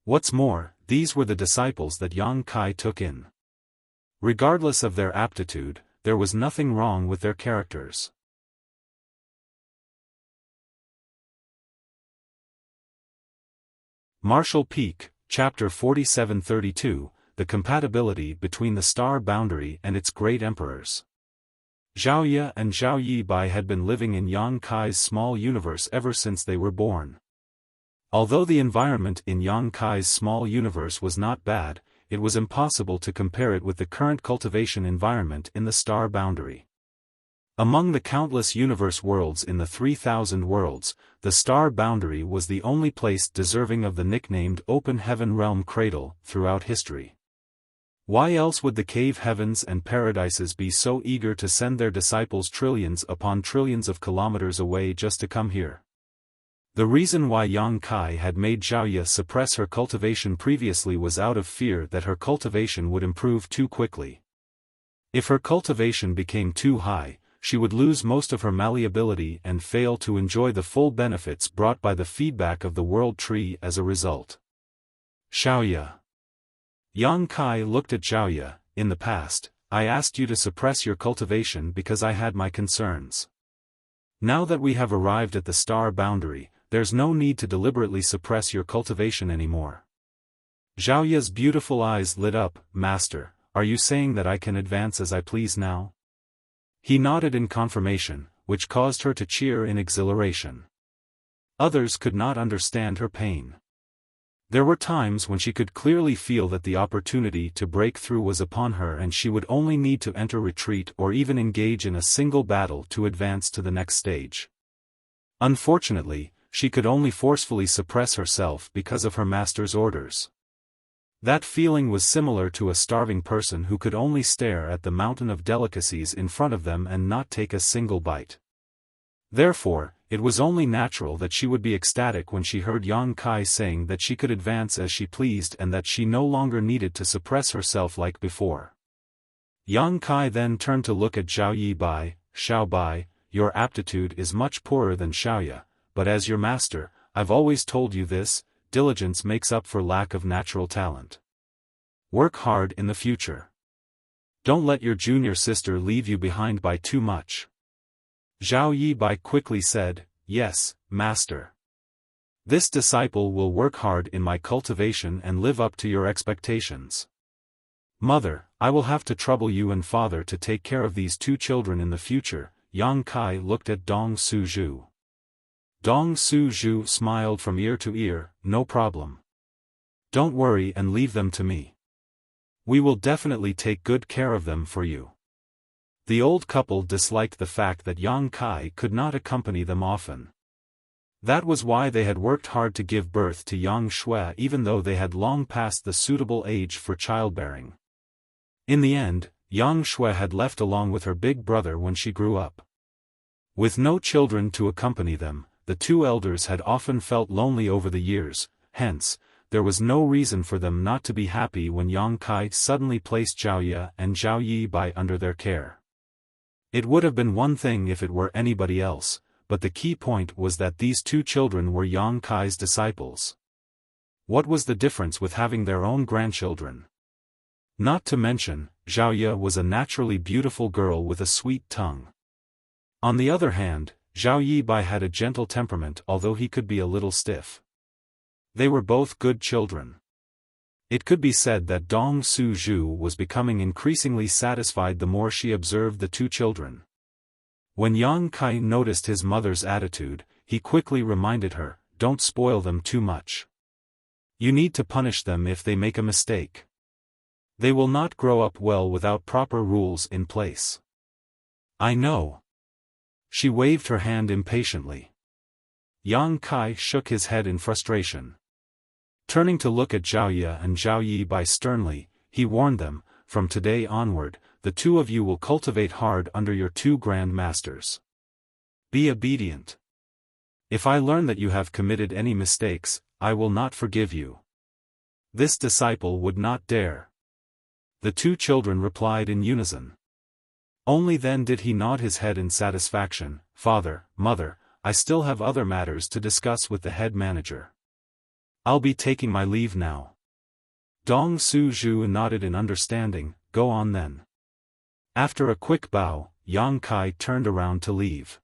What's more, these were the disciples that Yang Kai took in. Regardless of their aptitude, there was nothing wrong with their characters. Martial Peak, Chapter 4732, The Compatibility Between the Star Boundary and Its Great Emperors. Zhao Yi and Zhao Yi Bai had been living in Yang Kai's small universe ever since they were born. Although the environment in Yang Kai's small universe was not bad, it was impossible to compare it with the current cultivation environment in the Star Boundary. Among the countless universe worlds in the 3,000 worlds, the Star Boundary was the only place deserving of the nicknamed Open Heaven Realm Cradle throughout history. Why else would the cave heavens and paradises be so eager to send their disciples trillions upon trillions of kilometers away just to come here? The reason why Yang Kai had made Zhao Yi suppress her cultivation previously was out of fear that her cultivation would improve too quickly. If her cultivation became too high, she would lose most of her malleability and fail to enjoy the full benefits brought by the feedback of the world tree as a result. Zhao Yi. Yang Kai looked at Zhao Yi. "In the past, I asked you to suppress your cultivation because I had my concerns. Now that we have arrived at the Star Boundary, there's no need to deliberately suppress your cultivation anymore." Zhao Yi's beautiful eyes lit up. "Master, are you saying that I can advance as I please now?" He nodded in confirmation, which caused her to cheer in exhilaration. Others could not understand her pain. There were times when she could clearly feel that the opportunity to break through was upon her and she would only need to enter retreat or even engage in a single battle to advance to the next stage. Unfortunately, she could only forcefully suppress herself because of her master's orders. That feeling was similar to a starving person who could only stare at the mountain of delicacies in front of them and not take a single bite. Therefore, it was only natural that she would be ecstatic when she heard Yang Kai saying that she could advance as she pleased and that she no longer needed to suppress herself like before. Yang Kai then turned to look at Zhao Yi Bai. "Xiao Bai, your aptitude is much poorer than Xiao Yi, but as your master, I've always told you this, diligence makes up for lack of natural talent. Work hard in the future. Don't let your junior sister leave you behind by too much." Zhao Yi Bai quickly said, "Yes, master. This disciple will work hard in my cultivation and live up to your expectations. Mother, I will have to trouble you and father to take care of these 2 children in the future." Yang Kai looked at Dong Su-ju. Dong Su-ju smiled from ear to ear. "No problem. Don't worry and leave them to me. We will definitely take good care of them for you." The old couple disliked the fact that Yang Kai could not accompany them often. That was why they had worked hard to give birth to Yang Shui even though they had long passed the suitable age for childbearing. In the end, Yang Shui had left along with her big brother when she grew up. With no children to accompany them, the 2 elders had often felt lonely over the years, hence, there was no reason for them not to be happy when Yang Kai suddenly placed Zhao Yi and Zhao Yi Bai under their care. It would have been one thing if it were anybody else, but the key point was that these two children were Yang Kai's disciples. What was the difference with having their own grandchildren? Not to mention, Xiaoye was a naturally beautiful girl with a sweet tongue. On the other hand, Zhao Yibai had a gentle temperament, although he could be a little stiff. They were both good children. It could be said that Dong Su Zhu was becoming increasingly satisfied the more she observed the two children. When Yang Kai noticed his mother's attitude, he quickly reminded her, "Don't spoil them too much. You need to punish them if they make a mistake. They will not grow up well without proper rules in place." "I know." She waved her hand impatiently. Yang Kai shook his head in frustration. Turning to look at Xiaoye and Zhao Yibai sternly, he warned them, "From today onward, the two of you will cultivate hard under your two grand masters. Be obedient. If I learn that you have committed any mistakes, I will not forgive you." This disciple would not dare. The two children replied in unison. Only then did he nod his head in satisfaction. "Father, Mother, I still have other matters to discuss with the head manager. I'll be taking my leave now." Dong Su Zhu nodded in understanding. "Go on then." After a quick bow, Yang Kai turned around to leave.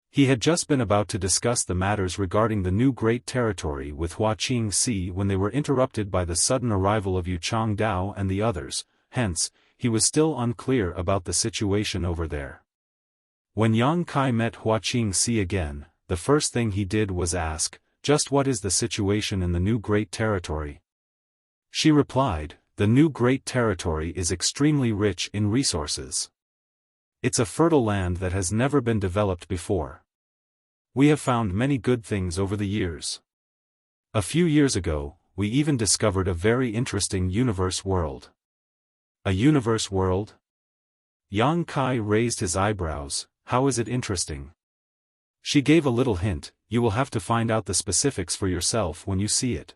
He had just been about to discuss the matters regarding the new great territory with Hua Qingxi when they were interrupted by the sudden arrival of Yu Changdao and the others, hence, he was still unclear about the situation over there. When Yang Kai met Hua Qingxi again, the first thing he did was ask, "Just what is the situation in the new great territory?" She replied, "The new great territory is extremely rich in resources. It's a fertile land that has never been developed before. We have found many good things over the years. A few years ago, we even discovered a very interesting universe world." "A universe world?" Yang Kai raised his eyebrows. "How is it interesting?" She gave a little hint, "You will have to find out the specifics for yourself when you see it.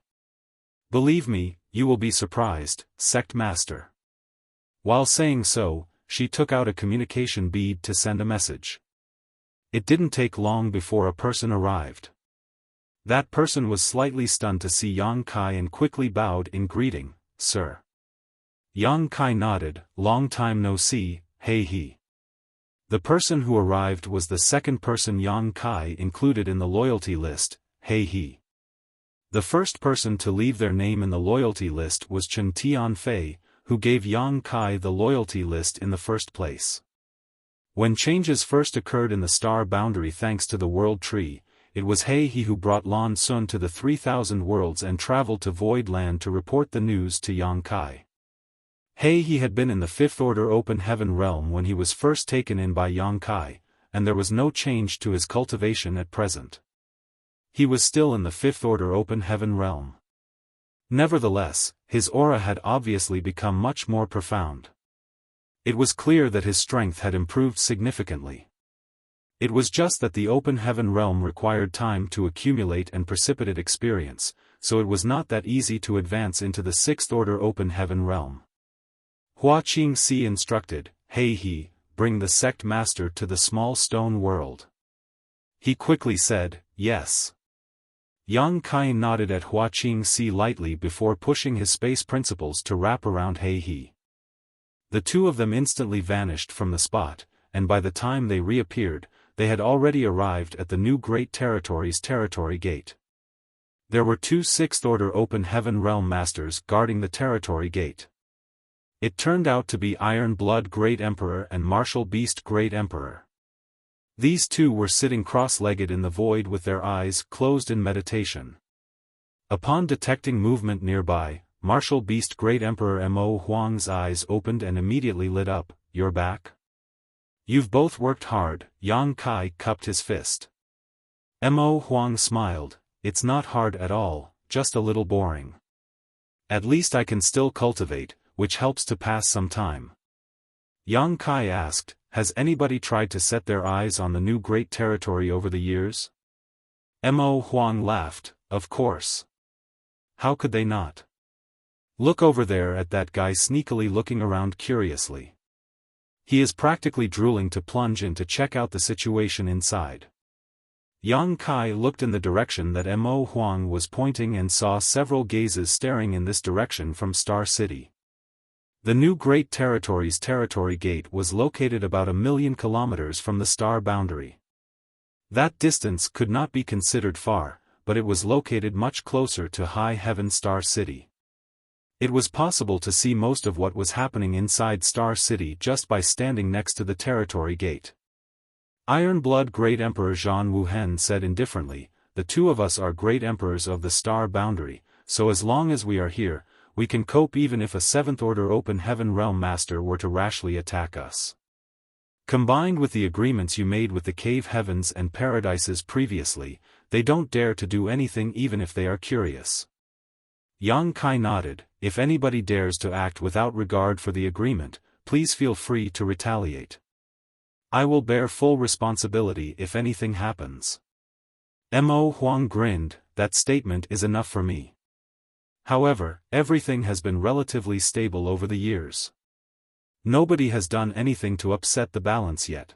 Believe me, you will be surprised, sect master." While saying so, she took out a communication bead to send a message. It didn't take long before a person arrived. That person was slightly stunned to see Yang Kai and quickly bowed in greeting, "Sir." Yang Kai nodded, "Long time no see, hey he." The person who arrived was the second person Yang Kai included in the loyalty list, hey he. The first person to leave their name in the loyalty list was Chen Tianfei, who gave Yang Kai the loyalty list in the first place. When changes first occurred in the star boundary thanks to the world tree, it was He who brought Lan Sun to the 3,000 worlds and traveled to Void Land to report the news to Yang Kai. He had been in the Fifth Order Open Heaven realm when he was first taken in by Yang Kai, and there was no change to his cultivation at present. He was still in the Fifth Order Open Heaven realm. Nevertheless, his aura had obviously become much more profound. It was clear that his strength had improved significantly. It was just that the Open Heaven realm required time to accumulate and precipitate experience, so it was not that easy to advance into the Sixth Order Open Heaven realm. Hua Qingxi instructed, "Hey he, bring the sect master to the small stone world." He quickly said, "Yes." Yang Kai nodded at Hua Qingxi lightly before pushing his space principles to wrap around Hey he. The two of them instantly vanished from the spot, and by the time they reappeared, they had already arrived at the new Great Territory's territory gate. There were two Sixth Order Open Heaven Realm Masters guarding the territory gate. It turned out to be Iron Blood Great Emperor and Martial Beast Great Emperor. These two were sitting cross-legged in the void with their eyes closed in meditation. Upon detecting movement nearby, Martial Beast Great Emperor Mo Huang's eyes opened and immediately lit up. "You're back? You've both worked hard." Yang Kai cupped his fist. Mo Huang smiled, "It's not hard at all, just a little boring. At least I can still cultivate, which helps to pass some time." Yang Kai asked, "Has anybody tried to set their eyes on the new great territory over the years?" Mo Huang laughed, "Of course. How could they not? Look over there at that guy sneakily looking around curiously. He is practically drooling to plunge in to check out the situation inside. Yang Kai looked in the direction that Mo Huang was pointing and saw several gazes staring in this direction from Star City. The new Great Territory's Territory Gate was located about 1,000,000 kilometers from the star boundary. That distance could not be considered far, but it was located much closer to High Heaven Star City. It was possible to see most of what was happening inside Star City just by standing next to the Territory Gate. Iron-Blood Great Emperor Zhan Wuhen said indifferently, "The two of us are Great Emperors of the Star Boundary, so as long as we are here, we can cope even if a Seventh Order Open Heaven Realm Master were to rashly attack us. Combined with the agreements you made with the Cave Heavens and Paradises previously, they don't dare to do anything even if they are curious." Yang Kai nodded. "If anybody dares to act without regard for the agreement, please feel free to retaliate. I will bear full responsibility if anything happens." Mo Huang grinned. "That statement is enough for me. However, everything has been relatively stable over the years. Nobody has done anything to upset the balance yet."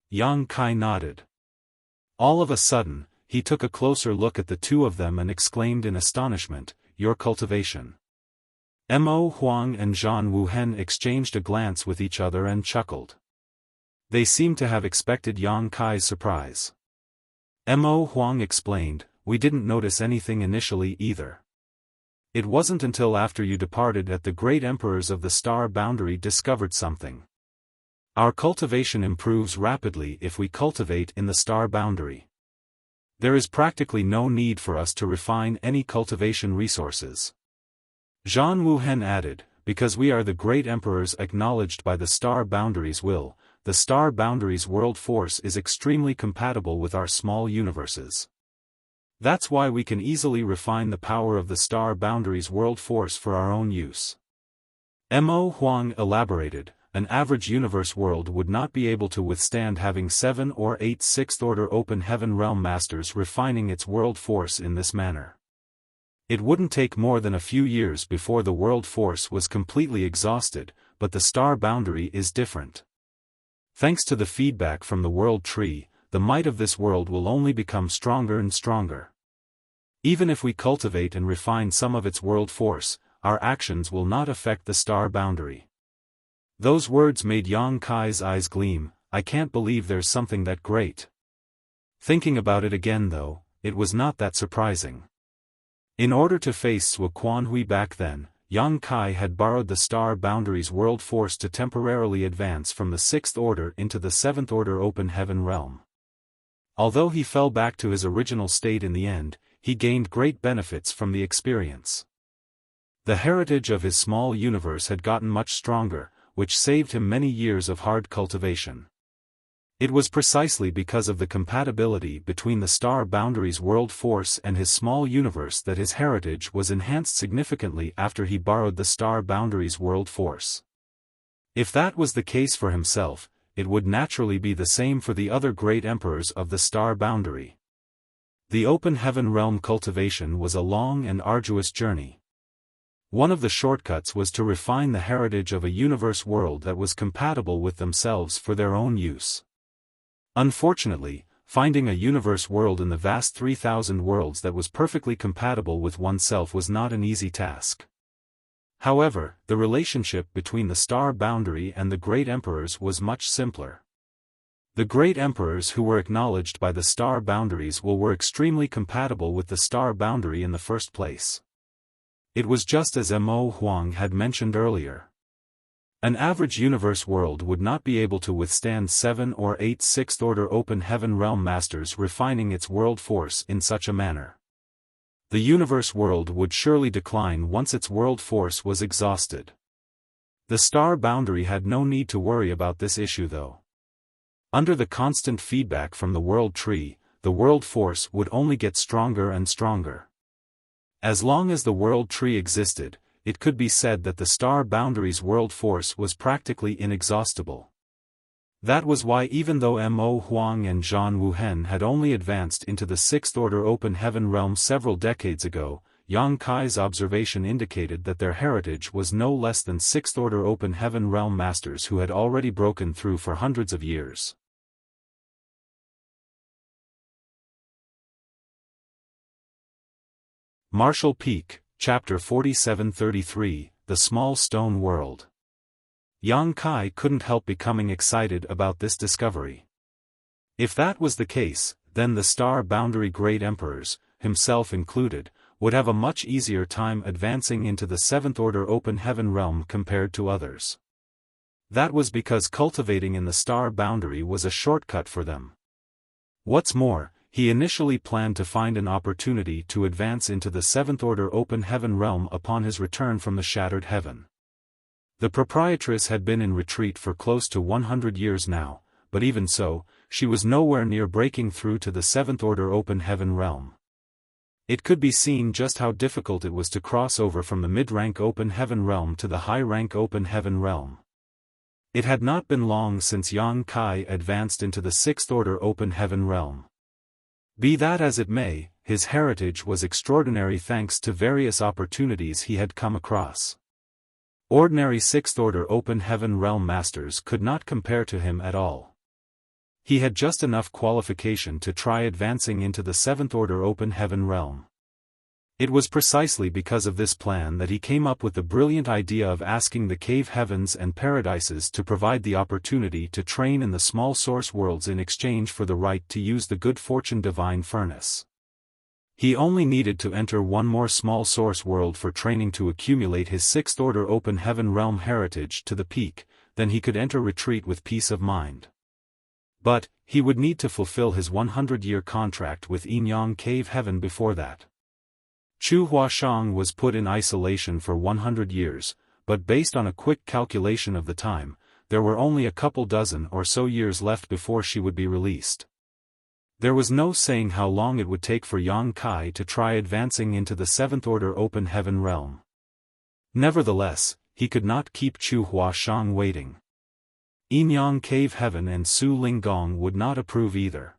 Yang Kai nodded. All of a sudden, he took a closer look at the two of them and exclaimed in astonishment, "Your cultivation." Mo Huang and Zhan Wuhen exchanged a glance with each other and chuckled. They seemed to have expected Yang Kai's surprise. Mo Huang explained, "We didn't notice anything initially either. It wasn't until after you departed that the great emperors of the Star Boundary discovered something. Our cultivation improves rapidly if we cultivate in the Star Boundary. There is practically no need for us to refine any cultivation resources." Zhan Wuhen added, "Because we are the great emperors acknowledged by the Star Boundary's will, the Star Boundary's world force is extremely compatible with our small universes. That's why we can easily refine the power of the Star Boundary's world force for our own use." Mo Huang elaborated, "An average universe world would not be able to withstand having 7 or 8 sixth-order Open Heaven Realm Masters refining its world force in this manner. It wouldn't take more than a few years before the world force was completely exhausted, but the Star Boundary is different. Thanks to the feedback from the World Tree, the might of this world will only become stronger and stronger. Even if we cultivate and refine some of its world force, our actions will not affect the Star Boundary." Those words made Yang Kai's eyes gleam. "I can't believe there's something that great." Thinking about it again though, it was not that surprising. In order to face Sui Quanhui back then, Yang Kai had borrowed the Star Boundary's world force to temporarily advance from the 6th Order into the 7th Order Open Heaven Realm. Although he fell back to his original state in the end, he gained great benefits from the experience. The heritage of his small universe had gotten much stronger, which saved him many years of hard cultivation. It was precisely because of the compatibility between the Star Boundary's world force and his small universe that his heritage was enhanced significantly after he borrowed the Star Boundary's world force. If that was the case for himself, it would naturally be the same for the other great emperors of the Star Boundary. The Open Heaven Realm cultivation was a long and arduous journey. One of the shortcuts was to refine the heritage of a universe world that was compatible with themselves for their own use. Unfortunately, finding a universe world in the vast 3,000 worlds that was perfectly compatible with oneself was not an easy task. However, the relationship between the Star Boundary and the Great Emperors was much simpler. The Great Emperors who were acknowledged by the Star Boundaries were extremely compatible with the Star Boundary in the first place. It was just as Mo Huang had mentioned earlier. An average universe world would not be able to withstand 7 or 8 sixth-order Open Heaven Realm Masters refining its world force in such a manner. The universe world would surely decline once its world force was exhausted. The Star Boundary had no need to worry about this issue though. Under the constant feedback from the World Tree, the world force would only get stronger and stronger. As long as the World Tree existed, it could be said that the Star Boundary's world force was practically inexhaustible. That was why even though Mo Huang and Zhan Wuhen had only advanced into the 6th Order Open Heaven Realm several decades ago, Yang Kai's observation indicated that their heritage was no less than 6th Order Open Heaven Realm Masters who had already broken through for hundreds of years. Marshall Peak, Chapter 4733, The Small Stone World. Yang Kai couldn't help becoming excited about this discovery. If that was the case, then the star boundary great emperors, himself included, would have a much easier time advancing into the seventh order open heaven realm compared to others. That was because cultivating in the star boundary was a shortcut for them. What's more, he initially planned to find an opportunity to advance into the seventh order open heaven realm upon his return from the shattered heaven. The proprietress had been in retreat for close to 100 years now, but even so, she was nowhere near breaking through to the seventh order open heaven realm. It could be seen just how difficult it was to cross over from the mid-rank open heaven realm to the high-rank open heaven realm. It had not been long since Yang Kai advanced into the sixth order open heaven realm. Be that as it may, his heritage was extraordinary thanks to various opportunities he had come across. Ordinary sixth order open heaven realm masters could not compare to him at all. He had just enough qualification to try advancing into the seventh order open heaven realm. It was precisely because of this plan that he came up with the brilliant idea of asking the cave heavens and paradises to provide the opportunity to train in the small source worlds in exchange for the right to use the good fortune divine furnace. He only needed to enter one more small source world for training to accumulate his sixth order open heaven realm heritage to the peak, then he could enter retreat with peace of mind. But, he would need to fulfill his 100-year contract with Yinyang Cave Heaven before that. Chu Huashang was put in isolation for 100 years, but based on a quick calculation of the time, there were only a couple dozen or so years left before she would be released. There was no saying how long it would take for Yang Kai to try advancing into the seventh order open heaven realm. Nevertheless, he could not keep Chu Huashang waiting. Yinyang Cave Heaven and Su Linggong would not approve either.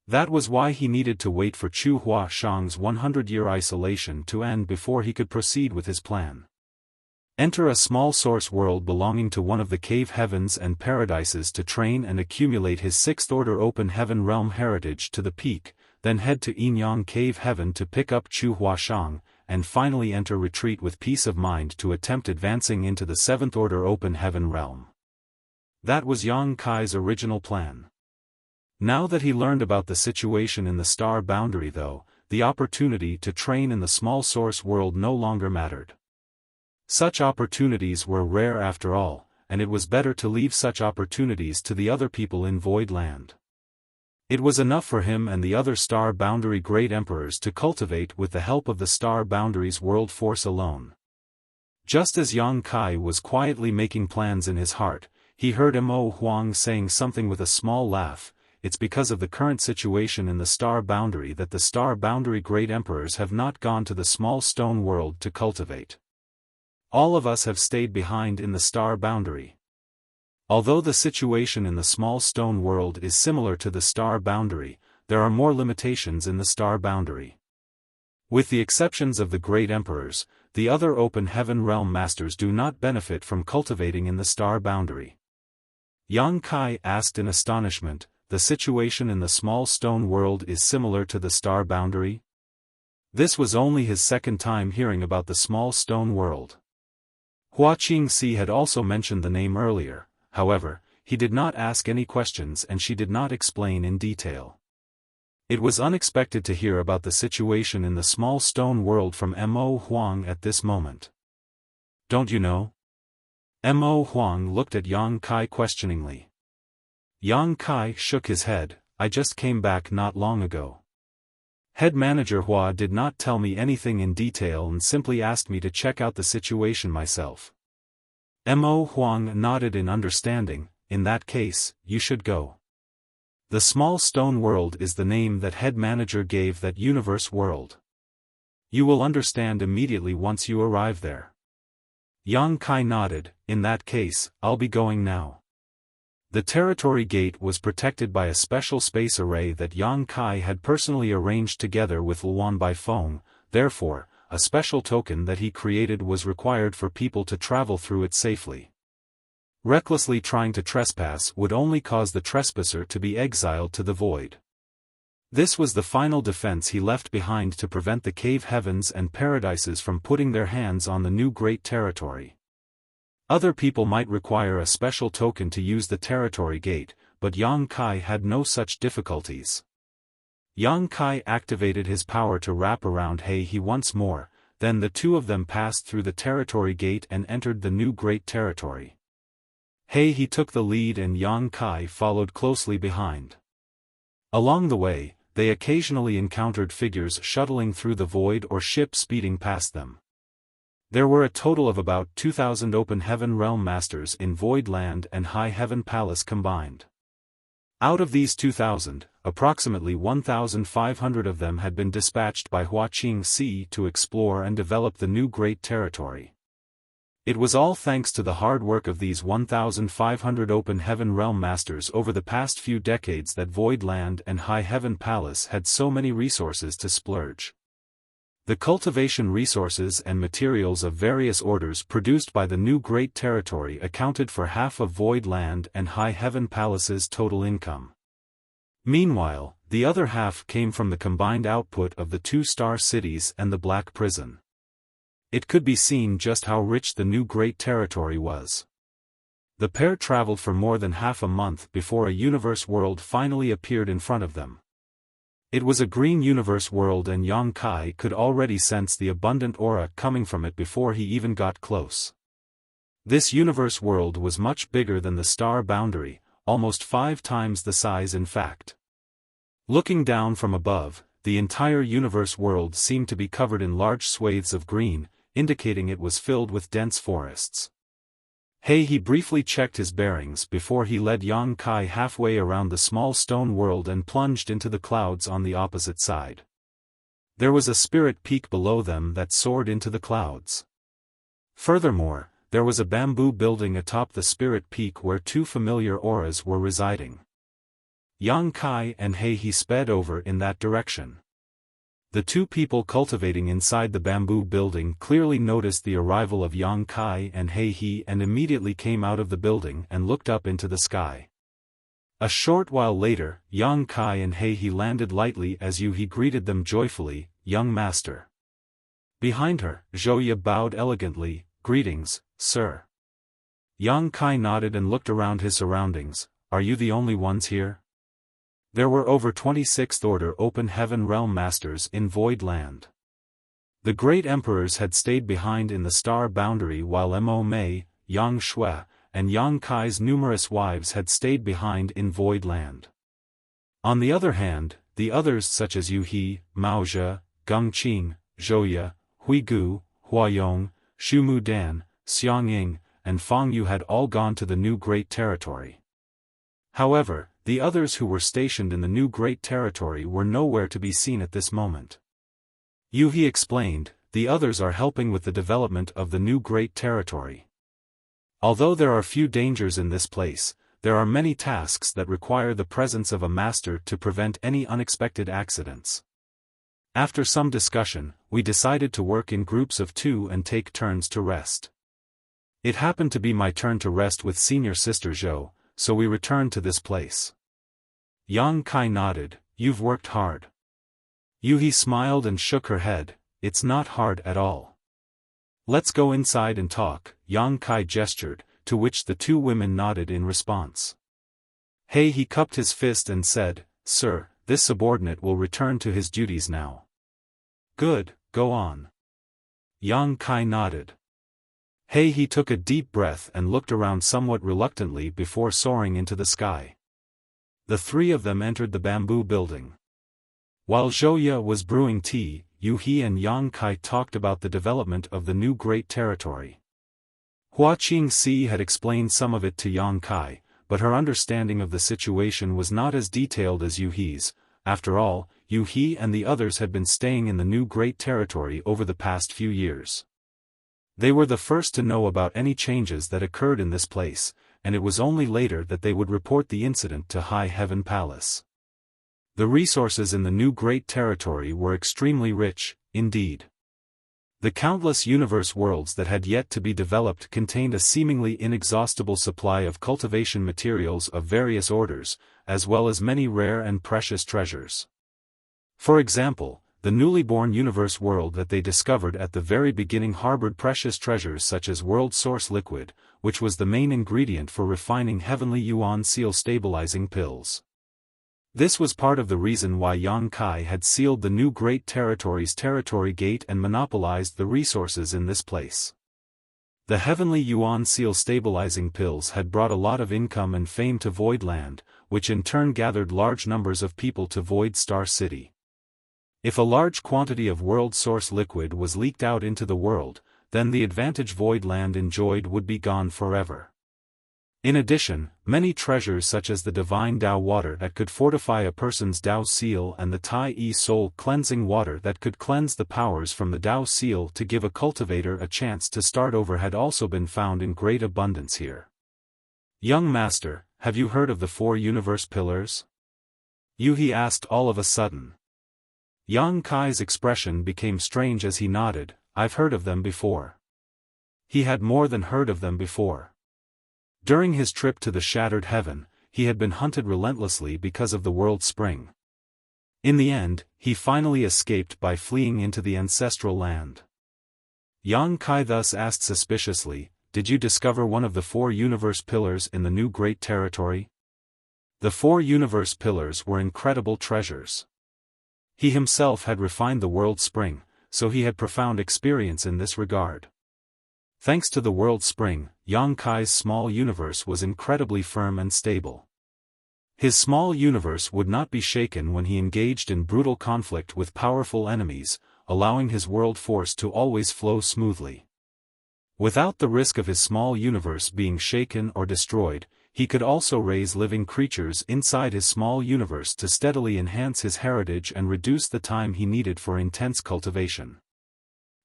That was why he needed to wait for Chu Huashang's 100-year isolation to end before he could proceed with his plan. Enter a small source world belonging to one of the cave heavens and paradises to train and accumulate his sixth order open heaven realm heritage to the peak, then head to Yinyang Cave Heaven to pick up Chu Huashang, and finally enter retreat with peace of mind to attempt advancing into the seventh order open heaven realm. That was Yang Kai's original plan. Now that he learned about the situation in the star boundary though, the opportunity to train in the small source world no longer mattered. Such opportunities were rare after all, and it was better to leave such opportunities to the other people in Void Land. It was enough for him and the other star boundary great emperors to cultivate with the help of the star boundary's world force alone. Just as Yang Kai was quietly making plans in his heart, he heard Mo Huang saying something with a small laugh. It's because of the current situation in the star boundary that the star boundary great emperors have not gone to the small stone world to cultivate. All of us have stayed behind in the star boundary. Although the situation in the small stone world is similar to the star boundary, there are more limitations in the star boundary. With the exceptions of the great emperors, the other open heaven realm masters do not benefit from cultivating in the star boundary. Yang Kai asked in astonishment, the situation in the small stone world is similar to the star boundary? This was only his second time hearing about the small stone world. Hua Qingxi had also mentioned the name earlier, however, he did not ask any questions and she did not explain in detail. It was unexpected to hear about the situation in the small stone world from Mo Huang at this moment. Don't you know? Mo Huang looked at Yang Kai questioningly. Yang Kai shook his head, I just came back not long ago. Head manager Hua did not tell me anything in detail and simply asked me to check out the situation myself. Mo Huang nodded in understanding, in that case, you should go. The small stone world is the name that head manager gave that universe world. You will understand immediately once you arrive there. Yang Kai nodded, in that case, I'll be going now. The territory gate was protected by a special space array that Yang Kai had personally arranged together with Luan Baifeng, therefore, a special token that he created was required for people to travel through it safely. Recklessly trying to trespass would only cause the trespasser to be exiled to the void. This was the final defense he left behind to prevent the cave heavens and paradises from putting their hands on the new great territory. Other people might require a special token to use the territory gate, but Yang Kai had no such difficulties. Yang Kai activated his power to wrap around He once more, then the two of them passed through the territory gate and entered the new great territory. He took the lead and Yang Kai followed closely behind. Along the way, they occasionally encountered figures shuttling through the void or ships speeding past them. There were a total of about 2,000 Open Heaven Realm Masters in Void Land and High Heaven Palace combined. Out of these 2,000, approximately 1,500 of them had been dispatched by Wuxia to explore and develop the new great territory. It was all thanks to the hard work of these 1,500 Open Heaven Realm Masters over the past few decades that Void Land and High Heaven Palace had so many resources to splurge. The cultivation resources and materials of various orders produced by the new great territory accounted for half of Void Land and High Heaven Palace's total income. Meanwhile, the other half came from the combined output of the two-star cities and the Black Prison. It could be seen just how rich the new great territory was. The pair traveled for more than half a month before a universe world finally appeared in front of them. It was a green universe world and Yang Kai could already sense the abundant aura coming from it before he even got close. This universe world was much bigger than the star boundary, almost 5 times the size in fact. Looking down from above, the entire universe world seemed to be covered in large swathes of green, indicating it was filled with dense forests. He briefly checked his bearings before he led Yang Kai halfway around the small stone world and plunged into the clouds on the opposite side. There was a spirit peak below them that soared into the clouds. Furthermore, there was a bamboo building atop the spirit peak where 2 familiar auras were residing. Yang Kai and He sped over in that direction. The 2 people cultivating inside the bamboo building clearly noticed the arrival of Yang Kai and He and immediately came out of the building and looked up into the sky. A short while later, Yang Kai and He landed lightly as He greeted them joyfully, "Young master." Behind her, Zhouya bowed elegantly, "Greetings, sir." Yang Kai nodded and looked around his surroundings. "Are you the only ones here?" There were over 26th Order Open Heaven Realm Masters in Void Land. The great emperors had stayed behind in the star boundary while Mo Mei, Yang Shui, and Yang Kai's numerous wives had stayed behind in Void Land. On the other hand, the others such as Yu He, Mao Zhe, Geng Qing, Zhouya, Hui Gu, Huayong, Xu Mu Dan, Xiang Ying, and Fang Yu had all gone to the new great territory. However, the others who were stationed in the new great territory were nowhere to be seen at this moment. Yu He explained, "The others are helping with the development of the new great territory. Although there are few dangers in this place, there are many tasks that require the presence of a master to prevent any unexpected accidents." After some discussion, we decided to work in groups of 2 and take turns to rest. It happened to be my turn to rest with senior sister Zhou, so we returned to this place. Yang Kai nodded, "You've worked hard." Yu He smiled and shook her head, "It's not hard at all." "Let's go inside and talk," Yang Kai gestured, to which the 2 women nodded in response. He cupped his fist and said, "Sir, this subordinate will return to his duties now." "Good, go on." Yang Kai nodded. He took a deep breath and looked around somewhat reluctantly before soaring into the sky. The 3 of them entered the bamboo building. While Zhouya was brewing tea, Yu He and Yang Kai talked about the development of the new great territory. Huaqing had explained some of it to Yang Kai, but her understanding of the situation was not as detailed as Yu He's. After all, Yu He and the others had been staying in the new great territory over the past few years. They were the first to know about any changes that occurred in this place, and it was only later that they would report the incident to High Heaven Palace. The resources in the new great territory were extremely rich, indeed. The countless universe worlds that had yet to be developed contained a seemingly inexhaustible supply of cultivation materials of various orders, as well as many rare and precious treasures. For example, the newly born universe world that they discovered at the very beginning harbored precious treasures such as world source liquid, which was the main ingredient for refining heavenly yuan seal stabilizing pills. This was part of the reason why Yang Kai had sealed the new Great Territory's territory gate and monopolized the resources in this place. The heavenly yuan seal stabilizing pills had brought a lot of income and fame to Void Land, which in turn gathered large numbers of people to Void Star City. If a large quantity of world source liquid was leaked out into the world, then the advantage Void Land enjoyed would be gone forever. In addition, many treasures such as the divine Dao water that could fortify a person's Dao seal and the Tai Yi soul cleansing water that could cleanse the powers from the Dao seal to give a cultivator a chance to start over had also been found in great abundance here. Young master, have you heard of the 4 universe pillars? Yuhi asked all of a sudden. Yang Kai's expression became strange as he nodded. I've heard of them before. He had more than heard of them before. During his trip to the Shattered Heaven, he had been hunted relentlessly because of the world spring. In the end, he finally escaped by fleeing into the ancestral land. Yang Kai thus asked suspiciously, did you discover one of the 4 universe pillars in the new Great Territory? The 4 universe pillars were incredible treasures. He himself had refined the world spring, so he had profound experience in this regard. Thanks to the world spring, Yang Kai's small universe was incredibly firm and stable. His small universe would not be shaken when he engaged in brutal conflict with powerful enemies, allowing his world force to always flow smoothly. Without the risk of his small universe being shaken or destroyed, he could also raise living creatures inside his small universe to steadily enhance his heritage and reduce the time he needed for intense cultivation.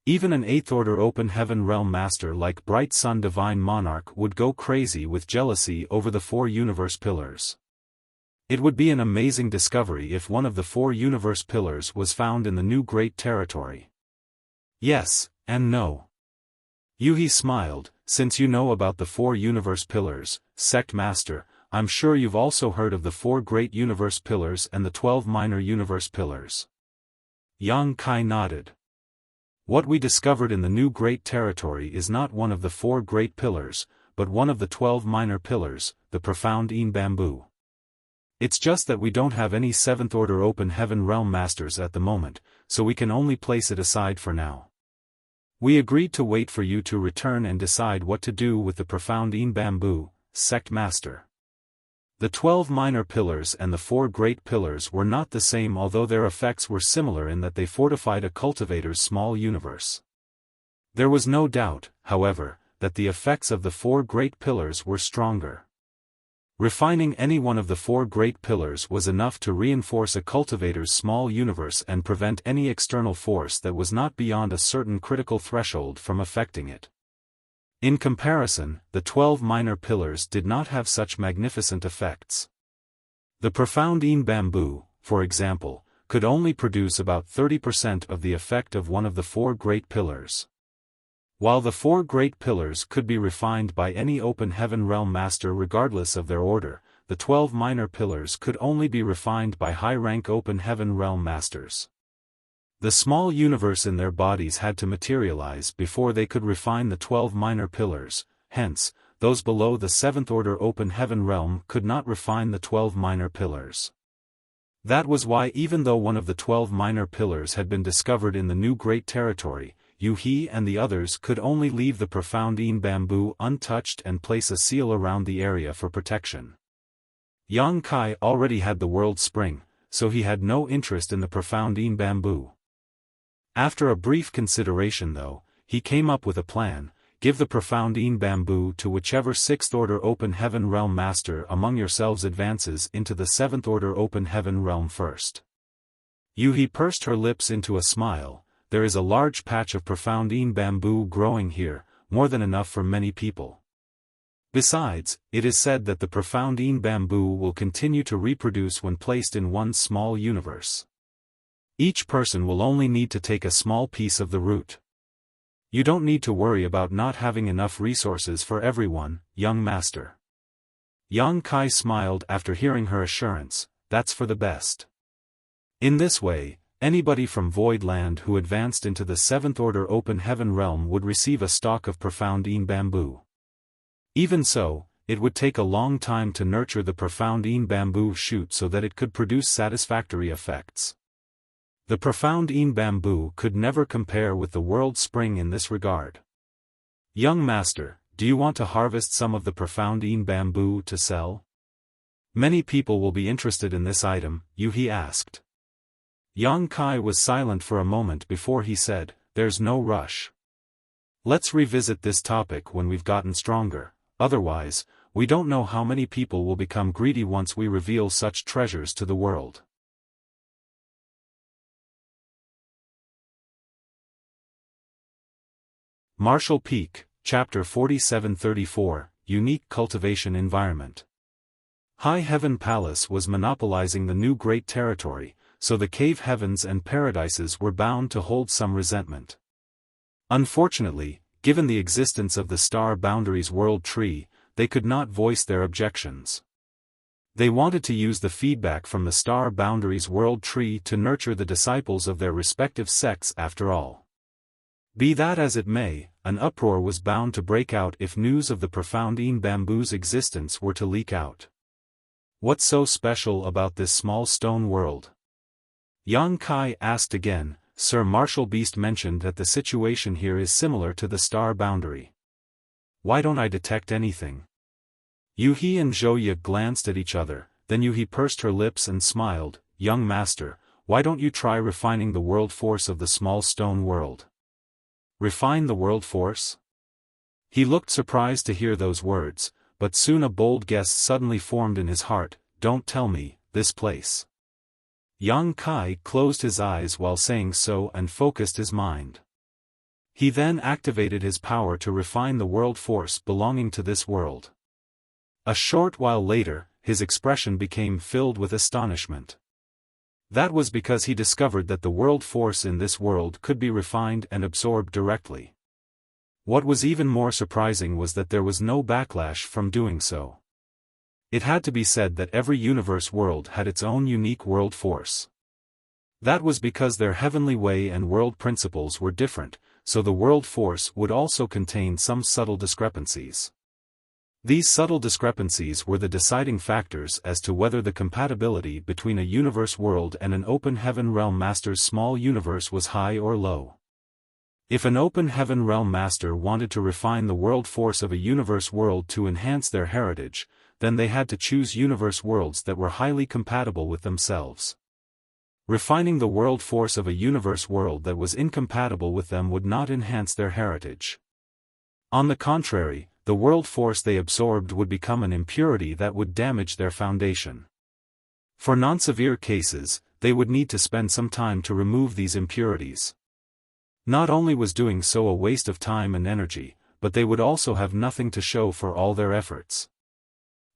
Even an 8th-order open heaven realm master like Bright Sun Divine Monarch would go crazy with jealousy over the 4 universe pillars. It would be an amazing discovery if one of the 4 universe pillars was found in the new Great Territory. Yes, and no. Yuhi smiled, since you know about the 4 universe pillars, Sect Master, I'm sure you've also heard of the 4 great universe pillars and the 12 minor universe pillars. Yang Kai nodded. What we discovered in the new Great Territory is not one of the 4 great pillars, but one of the 12 minor pillars, the profound Een Bamboo. It's just that we don't have any 7th-order open heaven realm masters at the moment, so we can only place it aside for now. We agreed to wait for you to return and decide what to do with the profound Een Bamboo, Sect Master. The 12 minor pillars and the 4 great pillars were not the same, although their effects were similar in that they fortified a cultivator's small universe. There was no doubt, however, that the effects of the 4 great pillars were stronger. Refining any one of the 4 great pillars was enough to reinforce a cultivator's small universe and prevent any external force that was not beyond a certain critical threshold from affecting it. In comparison, the 12 minor pillars did not have such magnificent effects. The profound Een Bamboo, for example, could only produce about 30% of the effect of one of the 4 great pillars. While the 4 great pillars could be refined by any open heaven realm master regardless of their order, the 12 minor pillars could only be refined by high-rank open heaven realm masters. The small universe in their bodies had to materialize before they could refine the 12 minor pillars, hence, those below the 7th-order open heaven realm could not refine the 12 minor pillars. That was why even though one of the 12 minor pillars had been discovered in the new Great Territory, Yuhi and the others could only leave the profound Een Bamboo untouched and place a seal around the area for protection. Yang Kai already had the world spring, so he had no interest in the profound Een Bamboo. After a brief consideration though, he came up with a plan: give the profound Een Bamboo to whichever 6th-order open heaven realm master among yourselves advances into the 7th-order open heaven realm first. Yuhi pursed her lips into a smile. There is a large patch of profound Een Bamboo growing here, more than enough for many people. Besides, it is said that the profound Een Bamboo will continue to reproduce when placed in one small universe. Each person will only need to take a small piece of the root. You don't need to worry about not having enough resources for everyone, young master. Yang Kai smiled after hearing her assurance, that's for the best. In this way, Anybody from Void Land who advanced into the 7th Order Open Heaven realm would receive a stalk of profound bamboo. Even so, it would take a long time to nurture the profound bamboo shoot so that it could produce satisfactory effects. The profound bamboo could never compare with the world spring in this regard. Young master, do you want to harvest some of the profound bamboo to sell? Many people will be interested in this item, He asked. Yang Kai was silent for a moment before he said, "There's no rush. Let's revisit this topic when we've gotten stronger, otherwise, we don't know how many people will become greedy once we reveal such treasures to the world." Marshall Peak, Chapter 4734, Unique Cultivation Environment. High Heaven Palace was monopolizing the new great territory, so the cave heavens and paradises were bound to hold some resentment. Unfortunately, given the existence of the Star Boundaries World Tree, they could not voice their objections. They wanted to use the feedback from the Star Boundaries World Tree to nurture the disciples of their respective sects after all. Be that as it may, an uproar was bound to break out if news of the profound bamboo's existence were to leak out. What's so special about this small stone world? Yang Kai asked again. Sir Marshall Beast mentioned that the situation here is similar to the Star Boundary. Why don't I detect anything? Yuhi and Zhouye glanced at each other, then Yuhi pursed her lips and smiled. Young master, why don't you try refining the world force of the small stone world? Refine the world force? He looked surprised to hear those words, but soon a bold guess suddenly formed in his heart. Don't tell me, this place. Yang Kai closed his eyes while saying so and focused his mind. He then activated his power to refine the world force belonging to this world. A short while later, his expression became filled with astonishment. That was because he discovered that the world force in this world could be refined and absorbed directly. What was even more surprising was that there was no backlash from doing so. It had to be said that every universe world had its own unique world force. That was because their heavenly way and world principles were different, so the world force would also contain some subtle discrepancies. These subtle discrepancies were the deciding factors as to whether the compatibility between a universe world and an open heaven realm master's small universe was high or low. If an open heaven realm master wanted to refine the world force of a universe world to enhance their heritage, then they had to choose universe worlds that were highly compatible with themselves. Refining the world force of a universe world that was incompatible with them would not enhance their heritage. On the contrary, the world force they absorbed would become an impurity that would damage their foundation. For non-severe cases, they would need to spend some time to remove these impurities. Not only was doing so a waste of time and energy, but they would also have nothing to show for all their efforts.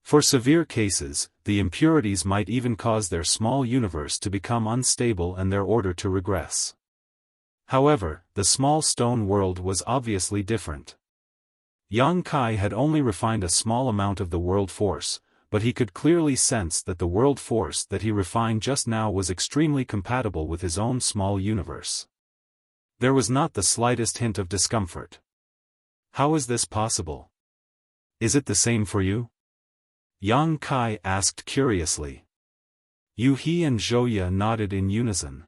For severe cases, the impurities might even cause their small universe to become unstable and their order to regress. However, the small stone world was obviously different. Yang Kai had only refined a small amount of the world force, but he could clearly sense that the world force that he refined just now was extremely compatible with his own small universe. There was not the slightest hint of discomfort. How is this possible? Is it the same for you? Yang Kai asked curiously. Yuhi and Zhouye nodded in unison.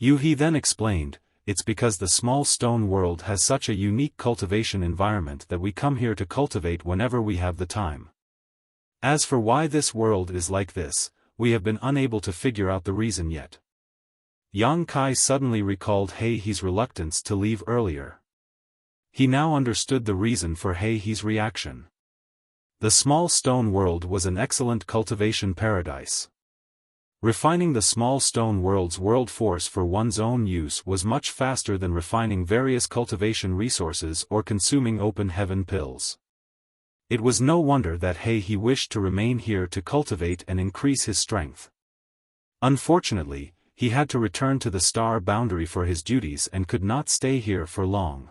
Yuhi then explained, "It's because the small stone world has such a unique cultivation environment that we come here to cultivate whenever we have the time. As for why this world is like this, we have been unable to figure out the reason yet." Yang Kai suddenly recalled Hei's reluctance to leave earlier. He now understood the reason for Hei's reaction. The small stone world was an excellent cultivation paradise. Refining the small stone world's world force for one's own use was much faster than refining various cultivation resources or consuming open heaven pills. It was no wonder that He wished to remain here to cultivate and increase his strength. Unfortunately, he had to return to the Star Boundary for his duties and could not stay here for long.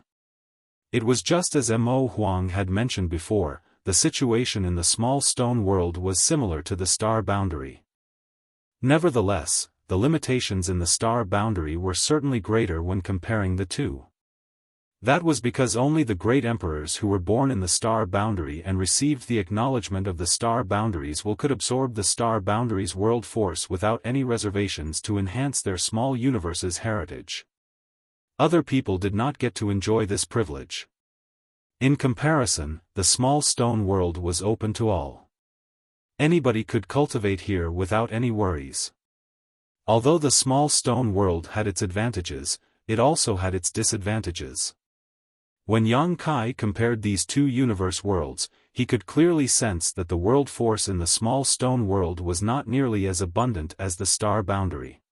It was just as Mo Huang had mentioned before, the situation in the small stone world was similar to the Star Boundary. Nevertheless, the limitations in the star boundary were certainly greater when comparing the two. That was because only the great emperors who were born in the star boundary and received the acknowledgement of the star boundaries could absorb the star boundary's world force without any reservations to enhance their small universe's heritage. Other people did not get to enjoy this privilege. In comparison, the small stone world was open to all. Anybody could cultivate here without any worries. Although the small stone world had its advantages, it also had its disadvantages. When Yang Kai compared these two universe worlds, he could clearly sense that the world force in the small stone world was not nearly as abundant as the star boundary.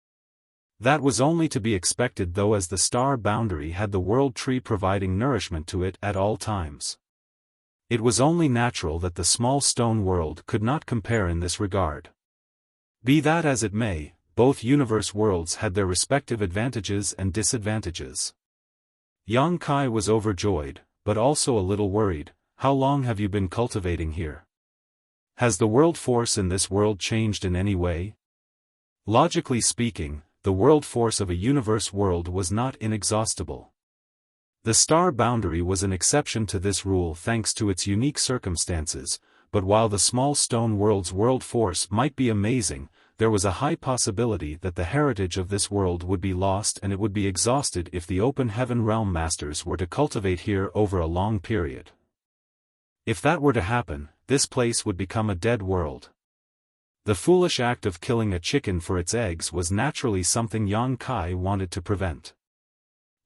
That was only to be expected though, as the star boundary had the world tree providing nourishment to it at all times. It was only natural that the small stone world could not compare in this regard. Be that as it may, both universe worlds had their respective advantages and disadvantages. Yang Kai was overjoyed, but also a little worried. How long have you been cultivating here? Has the world force in this world changed in any way? Logically speaking, the world force of a universe world was not inexhaustible. The star boundary was an exception to this rule thanks to its unique circumstances, but while the small stone world's world force might be amazing, there was a high possibility that the heritage of this world would be lost and it would be exhausted if the open heaven realm masters were to cultivate here over a long period. If that were to happen, this place would become a dead world. The foolish act of killing a chicken for its eggs was naturally something Yang Kai wanted to prevent.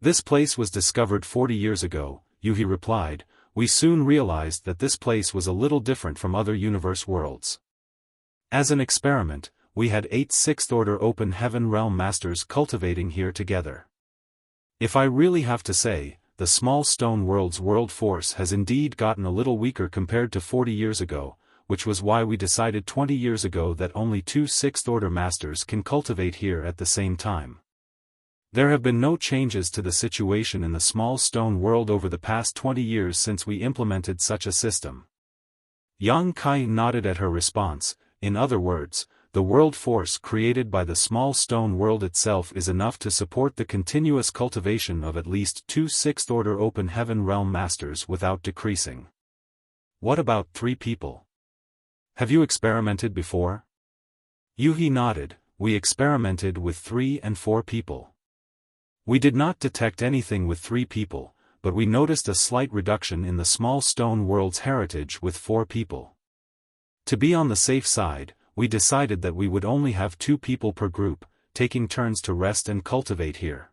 This place was discovered 40 years ago, Yuhi replied. We soon realized that this place was a little different from other universe worlds. As an experiment, we had 8 sixth-order open heaven realm masters cultivating here together. If I really have to say, the small stone world's world force has indeed gotten a little weaker compared to 40 years ago, which was why we decided 20 years ago that only 2 sixth-order masters can cultivate here at the same time. There have been no changes to the situation in the small stone world over the past 20 years since we implemented such a system. Yang Kai nodded at her response. In other words, the world force created by the small stone world itself is enough to support the continuous cultivation of at least 2 sixth-order open heaven realm masters without decreasing. What about 3 people? Have you experimented before? Yuhi nodded. We experimented with 3 and 4 people. We did not detect anything with 3 people, but we noticed a slight reduction in the small stone world's heritage with 4 people. To be on the safe side, we decided that we would only have 2 people per group, taking turns to rest and cultivate here.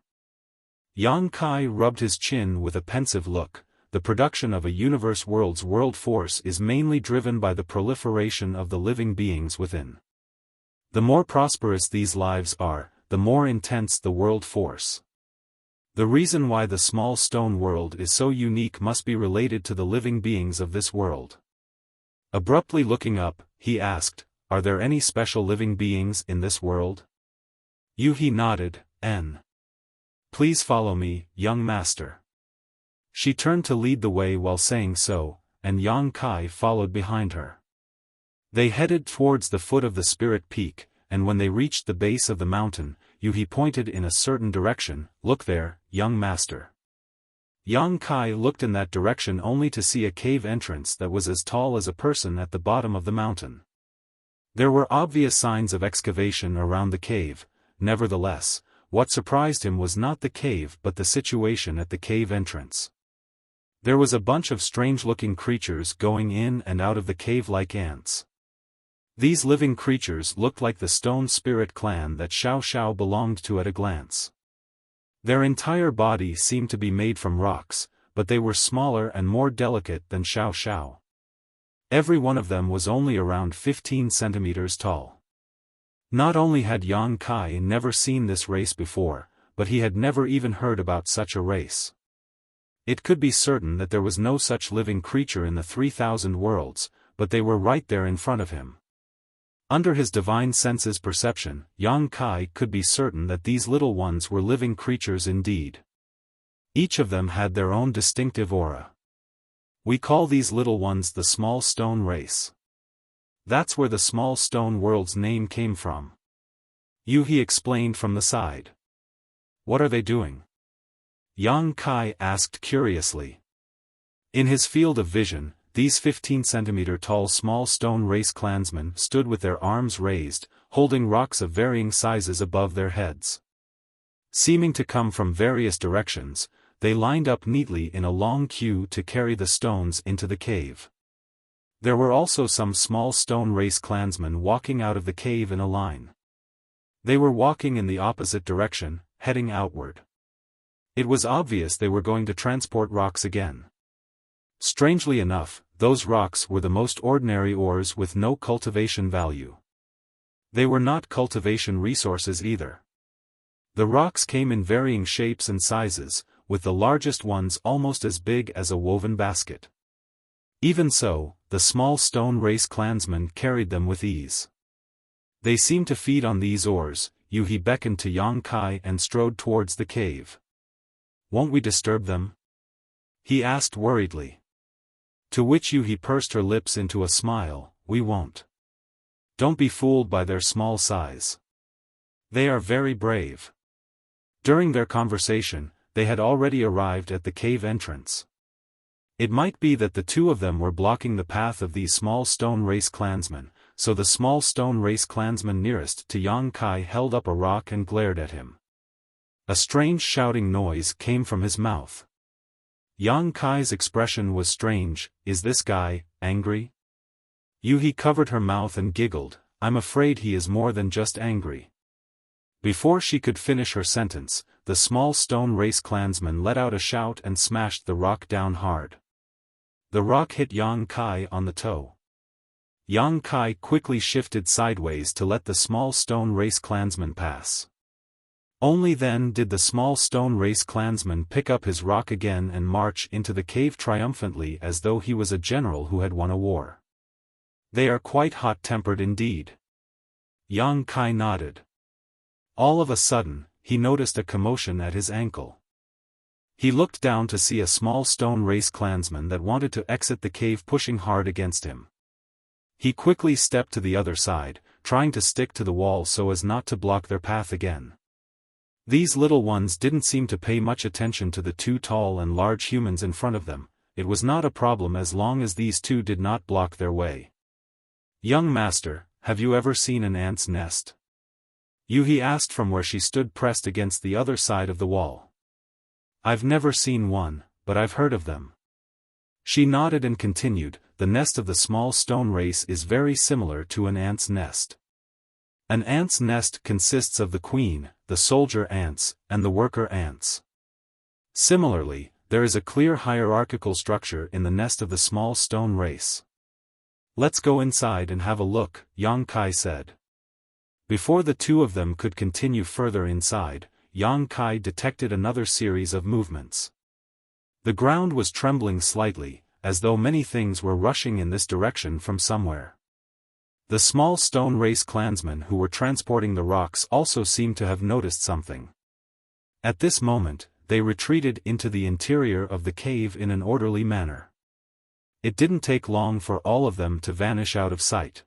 Yang Kai rubbed his chin with a pensive look. The production of a universe world's world force is mainly driven by the proliferation of the living beings within. The more prosperous these lives are, the more intense the world force. The reason why the small stone world is so unique must be related to the living beings of this world. Abruptly looking up, he asked, Are there any special living beings in this world? Yuhi nodded. Please follow me, young master. She turned to lead the way while saying so, and Yang Kai followed behind her. They headed towards the foot of the Spirit Peak, and when they reached the base of the mountain, Yuhi pointed in a certain direction. Look there, young master. Yang Kai looked in that direction only to see a cave entrance that was as tall as a person at the bottom of the mountain. There were obvious signs of excavation around the cave. Nevertheless, what surprised him was not the cave but the situation at the cave entrance. There was a bunch of strange-looking creatures going in and out of the cave like ants. These living creatures looked like the stone spirit clan that Xiao belonged to at a glance. Their entire body seemed to be made from rocks, but they were smaller and more delicate than Xiao. Every one of them was only around 15 centimeters tall. Not only had Yang Kai never seen this race before, but he had never even heard about such a race. It could be certain that there was no such living creature in the 3,000 worlds, but they were right there in front of him. Under his divine senses perception, Yang Kai could be certain that these little ones were living creatures indeed. Each of them had their own distinctive aura. We call these little ones the small stone race. That's where the small stone world's name came from. He explained from the side. What are they doing? Yang Kai asked curiously. In his field of vision, these 15-centimeter-tall small stone race clansmen stood with their arms raised, holding rocks of varying sizes above their heads. Seeming to come from various directions, they lined up neatly in a long queue to carry the stones into the cave. There were also some small stone race clansmen walking out of the cave in a line. They were walking in the opposite direction, heading outward. It was obvious they were going to transport rocks again. Strangely enough, those rocks were the most ordinary ores with no cultivation value. They were not cultivation resources either. The rocks came in varying shapes and sizes, with the largest ones almost as big as a woven basket. Even so, the small stone race clansmen carried them with ease. They seemed to feed on these ores. He beckoned to Yang Kai and strode towards the cave. Won't we disturb them? He asked worriedly. To which he pursed her lips into a smile. We won't. Don't be fooled by their small size. They are very brave. During their conversation, they had already arrived at the cave entrance. It might be that the two of them were blocking the path of these small stone race clansmen, so the small stone race clansman nearest to Yang Kai held up a rock and glared at him. A strange shouting noise came from his mouth. Yang Kai's expression was strange. Is this guy angry? He covered her mouth and giggled. I'm afraid he is more than just angry. Before she could finish her sentence, the small stone race clansman let out a shout and smashed the rock down hard. The rock hit Yang Kai on the toe. Yang Kai quickly shifted sideways to let the small stone race clansman pass. Only then did the small stone race clansman pick up his rock again and march into the cave triumphantly as though he was a general who had won a war. They are quite hot-tempered indeed. Yang Kai nodded. All of a sudden, he noticed a commotion at his ankle. He looked down to see a small stone race clansman that wanted to exit the cave pushing hard against him. He quickly stepped to the other side, trying to stick to the wall so as not to block their path again. These little ones didn't seem to pay much attention to the two tall and large humans in front of them. It was not a problem as long as these two did not block their way. Young master, have you ever seen an ant's nest? He asked from where she stood pressed against the other side of the wall. I've never seen one, but I've heard of them. She nodded and continued, the nest of the small stone race is very similar to an ant's nest. An ant's nest consists of the queen, the soldier ants, and the worker ants. Similarly, there is a clear hierarchical structure in the nest of the small stone race. Let's go inside and have a look, Yang Kai said. Before the two of them could continue further inside, Yang Kai detected another series of movements. The ground was trembling slightly, as though many things were rushing in this direction from somewhere. The small stone race clansmen who were transporting the rocks also seemed to have noticed something. At this moment, they retreated into the interior of the cave in an orderly manner. It didn't take long for all of them to vanish out of sight.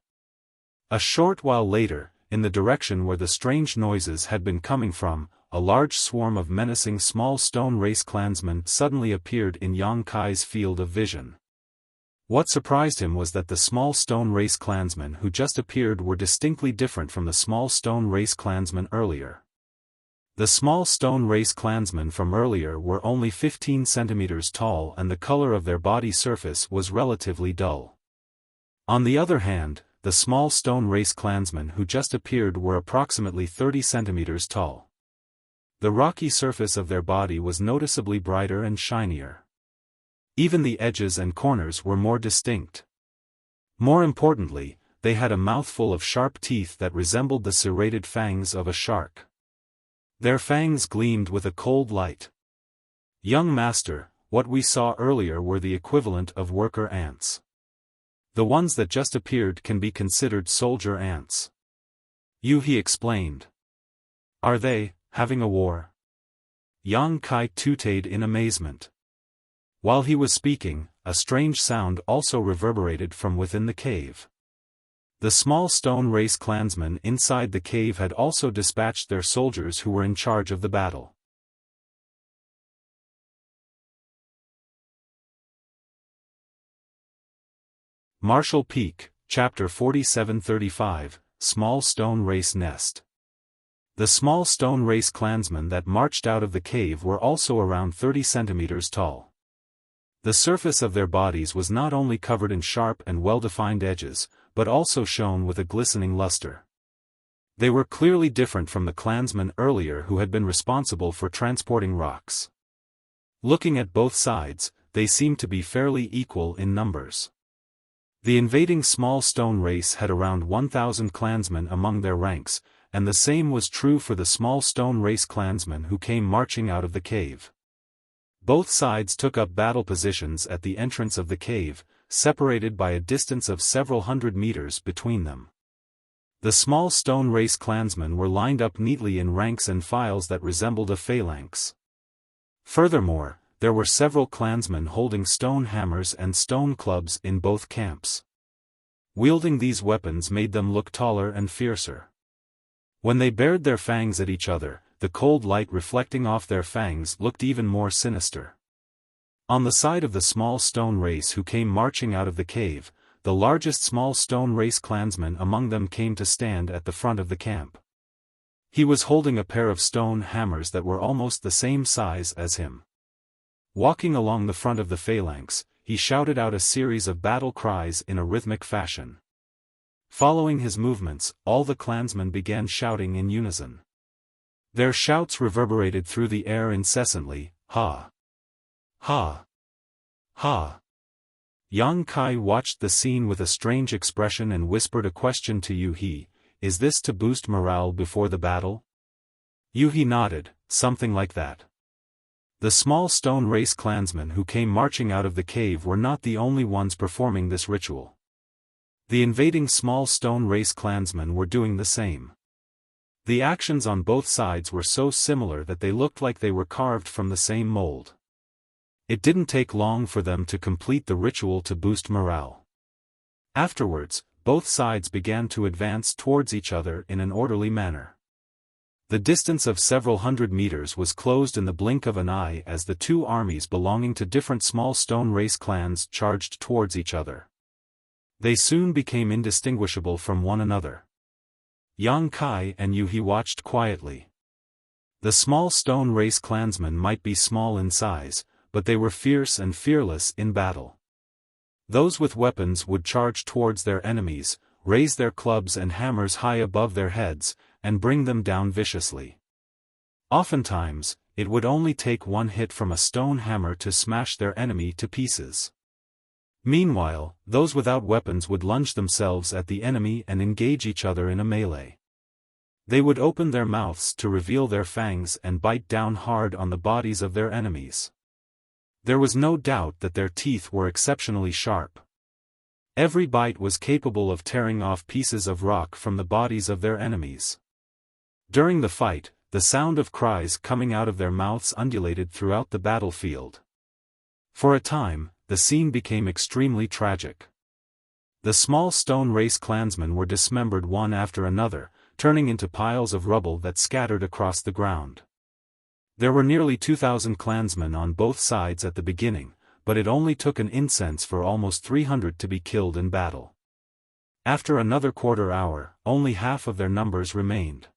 A short while later, in the direction where the strange noises had been coming from, a large swarm of menacing small stone race clansmen suddenly appeared in Yang Kai's field of vision. What surprised him was that the small stone race clansmen who just appeared were distinctly different from the small stone race clansmen earlier. The small stone race clansmen from earlier were only 15 centimeters tall and the color of their body surface was relatively dull. On the other hand, the small stone race clansmen who just appeared were approximately 30 centimeters tall. The rocky surface of their body was noticeably brighter and shinier. Even the edges and corners were more distinct. More importantly, they had a mouthful of sharp teeth that resembled the serrated fangs of a shark. Their fangs gleamed with a cold light. Young master, what we saw earlier were the equivalent of worker ants. The ones that just appeared can be considered soldier ants. He explained. Are they having a war? Yang Kai tooted in amazement. While he was speaking, a strange sound also reverberated from within the cave. The small stone race clansmen inside the cave had also dispatched their soldiers who were in charge of the battle. Marshall Peak, Chapter 4735, Small Stone Race Nest. The small stone race clansmen that marched out of the cave were also around 30 centimeters tall. The surface of their bodies was not only covered in sharp and well-defined edges, but also shone with a glistening luster. They were clearly different from the clansmen earlier who had been responsible for transporting rocks. Looking at both sides, they seemed to be fairly equal in numbers. The invading small stone race had around 1,000 clansmen among their ranks, and the same was true for the small stone race clansmen who came marching out of the cave. Both sides took up battle positions at the entrance of the cave, separated by a distance of several hundred meters between them. The small stone race clansmen were lined up neatly in ranks and files that resembled a phalanx. Furthermore, there were several clansmen holding stone hammers and stone clubs in both camps. Wielding these weapons made them look taller and fiercer. When they bared their fangs at each other, the cold light reflecting off their fangs looked even more sinister. On the side of the small stone race who came marching out of the cave, the largest small stone race clansman among them came to stand at the front of the camp. He was holding a pair of stone hammers that were almost the same size as him. Walking along the front of the phalanx, he shouted out a series of battle cries in a rhythmic fashion. Following his movements, all the clansmen began shouting in unison. Their shouts reverberated through the air incessantly, ha! Ha! Ha! Yang Kai watched the scene with a strange expression and whispered a question to Yu He, "Is this to boost morale before the battle?" Yu He nodded, "Something like that." The small stone race clansmen who came marching out of the cave were not the only ones performing this ritual. The invading small stone race clansmen were doing the same. The actions on both sides were so similar that they looked like they were carved from the same mold. It didn't take long for them to complete the ritual to boost morale. Afterwards, both sides began to advance towards each other in an orderly manner. The distance of several hundred meters was closed in the blink of an eye as the two armies belonging to different small stone race clans charged towards each other. They soon became indistinguishable from one another. Yang Kai and Yu He watched quietly. The small stone race clansmen might be small in size, but they were fierce and fearless in battle. Those with weapons would charge towards their enemies, raise their clubs and hammers high above their heads, and bring them down viciously. Oftentimes, it would only take one hit from a stone hammer to smash their enemy to pieces. Meanwhile, those without weapons would lunge themselves at the enemy and engage each other in a melee. They would open their mouths to reveal their fangs and bite down hard on the bodies of their enemies. There was no doubt that their teeth were exceptionally sharp. Every bite was capable of tearing off pieces of rock from the bodies of their enemies. During the fight, the sound of cries coming out of their mouths undulated throughout the battlefield. For a time, the scene became extremely tragic. The small stone race clansmen were dismembered one after another, turning into piles of rubble that scattered across the ground. There were nearly 2,000 clansmen on both sides at the beginning, but it only took an incense for almost 300 to be killed in battle. After another quarter hour, only half of their numbers remained.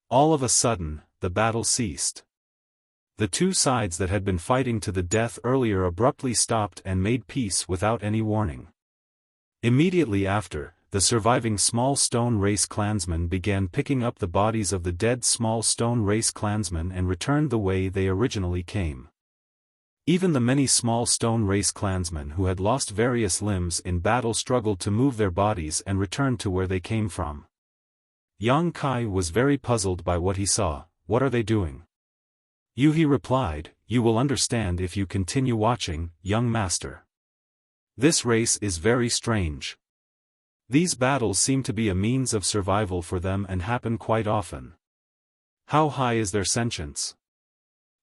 All of a sudden, the battle ceased. The two sides that had been fighting to the death earlier abruptly stopped and made peace without any warning. Immediately after, the surviving small stone race clansmen began picking up the bodies of the dead small stone race clansmen and returned the way they originally came. Even the many small stone race clansmen who had lost various limbs in battle struggled to move their bodies and return to where they came from. Yang Kai was very puzzled by what he saw. "What are they doing?" Yu He replied, "You will understand if you continue watching, young master. This race is very strange. These battles seem to be a means of survival for them and happen quite often. How high is their sentience?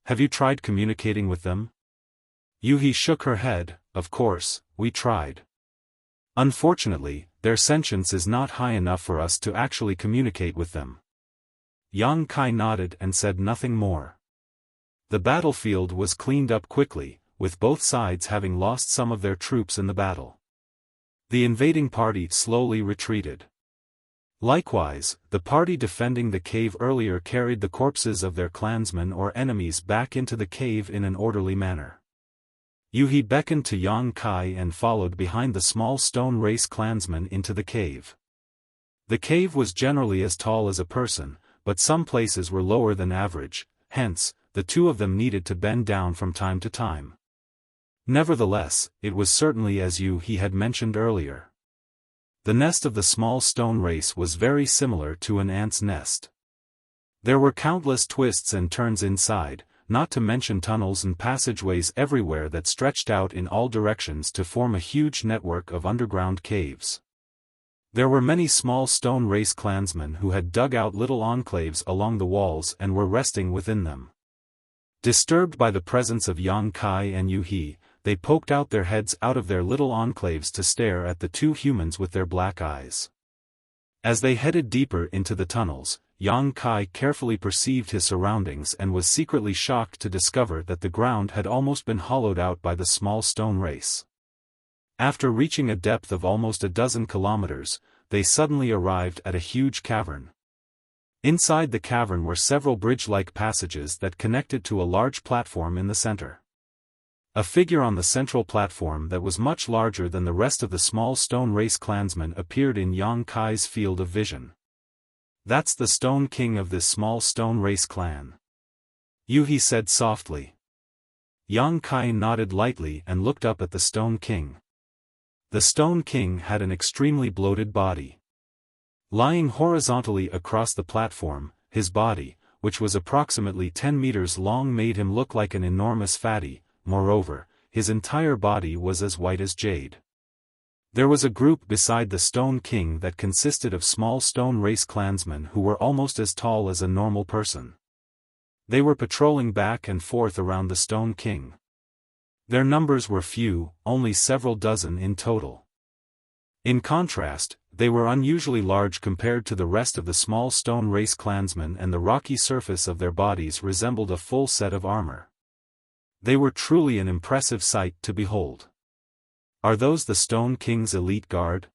Have you tried communicating with them?" Yu He shook her head. "Of course, we tried. Unfortunately, their sentience is not high enough for us to actually communicate with them. Yang Kai nodded and said nothing more. The battlefield was cleaned up quickly, with both sides having lost some of their troops in the battle. The invading party slowly retreated. Likewise, the party defending the cave earlier carried the corpses of their clansmen or enemies back into the cave in an orderly manner. Yu beckoned to Yang Kai and followed behind the small stone race clansmen into the cave. The cave was generally as tall as a person, but some places were lower than average, hence, the two of them needed to bend down from time to time. Nevertheless, it was certainly as Yu had mentioned earlier. The nest of the small stone race was very similar to an ant's nest. There were countless twists and turns inside, not to mention tunnels and passageways everywhere that stretched out in all directions to form a huge network of underground caves. There were many small stone race clansmen who had dug out little enclaves along the walls and were resting within them. Disturbed by the presence of Yang Kai and Yu, they poked out their heads out of their little enclaves to stare at the two humans with their black eyes. As they headed deeper into the tunnels, Yang Kai carefully perceived his surroundings and was secretly shocked to discover that the ground had almost been hollowed out by the small stone race. After reaching a depth of almost a dozen kilometers, they suddenly arrived at a huge cavern. Inside the cavern were several bridge-like passages that connected to a large platform in the center. A figure on the central platform that was much larger than the rest of the small stone race clansmen appeared in Yang Kai's field of vision. That's the Stone King of this small stone race clan. Yu said softly. Yang Kai nodded lightly and looked up at the Stone King. The Stone King had an extremely bloated body. Lying horizontally across the platform, his body, which was approximately 10 meters long, made him look like an enormous fatty. Moreover, his entire body was as white as jade. There was a group beside the Stone King that consisted of small stone race clansmen who were almost as tall as a normal person. They were patrolling back and forth around the Stone King. Their numbers were few, only several dozen in total. In contrast, they were unusually large compared to the rest of the small stone race clansmen, and the rocky surface of their bodies resembled a full set of armor. They were truly an impressive sight to behold. Are those the Stone King's elite guard?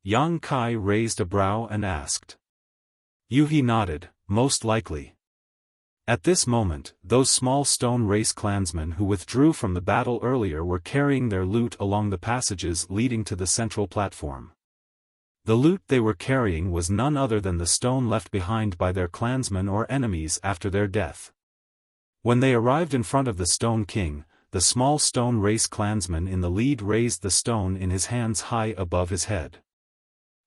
Yang Kai raised a brow and asked. Yu nodded, most likely. At this moment, those small stone race clansmen who withdrew from the battle earlier were carrying their loot along the passages leading to the central platform. The loot they were carrying was none other than the stone left behind by their clansmen or enemies after their death. When they arrived in front of the Stone King, the small stone race clansman in the lead raised the stone in his hands high above his head.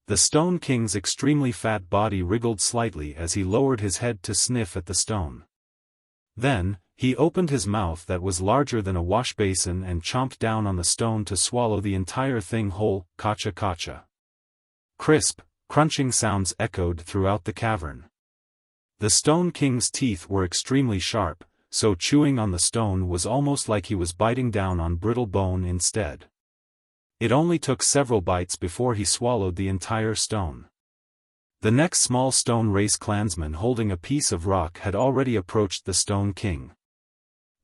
The Stone King's extremely fat body wriggled slightly as he lowered his head to sniff at the stone. Then, he opened his mouth that was larger than a wash basin and chomped down on the stone to swallow the entire thing whole. Kacha kacha. Crisp, crunching sounds echoed throughout the cavern. The Stone King's teeth were extremely sharp, so chewing on the stone was almost like he was biting down on brittle bone instead. It only took several bites before he swallowed the entire stone. The next small stone race clansman holding a piece of rock had already approached the Stone King.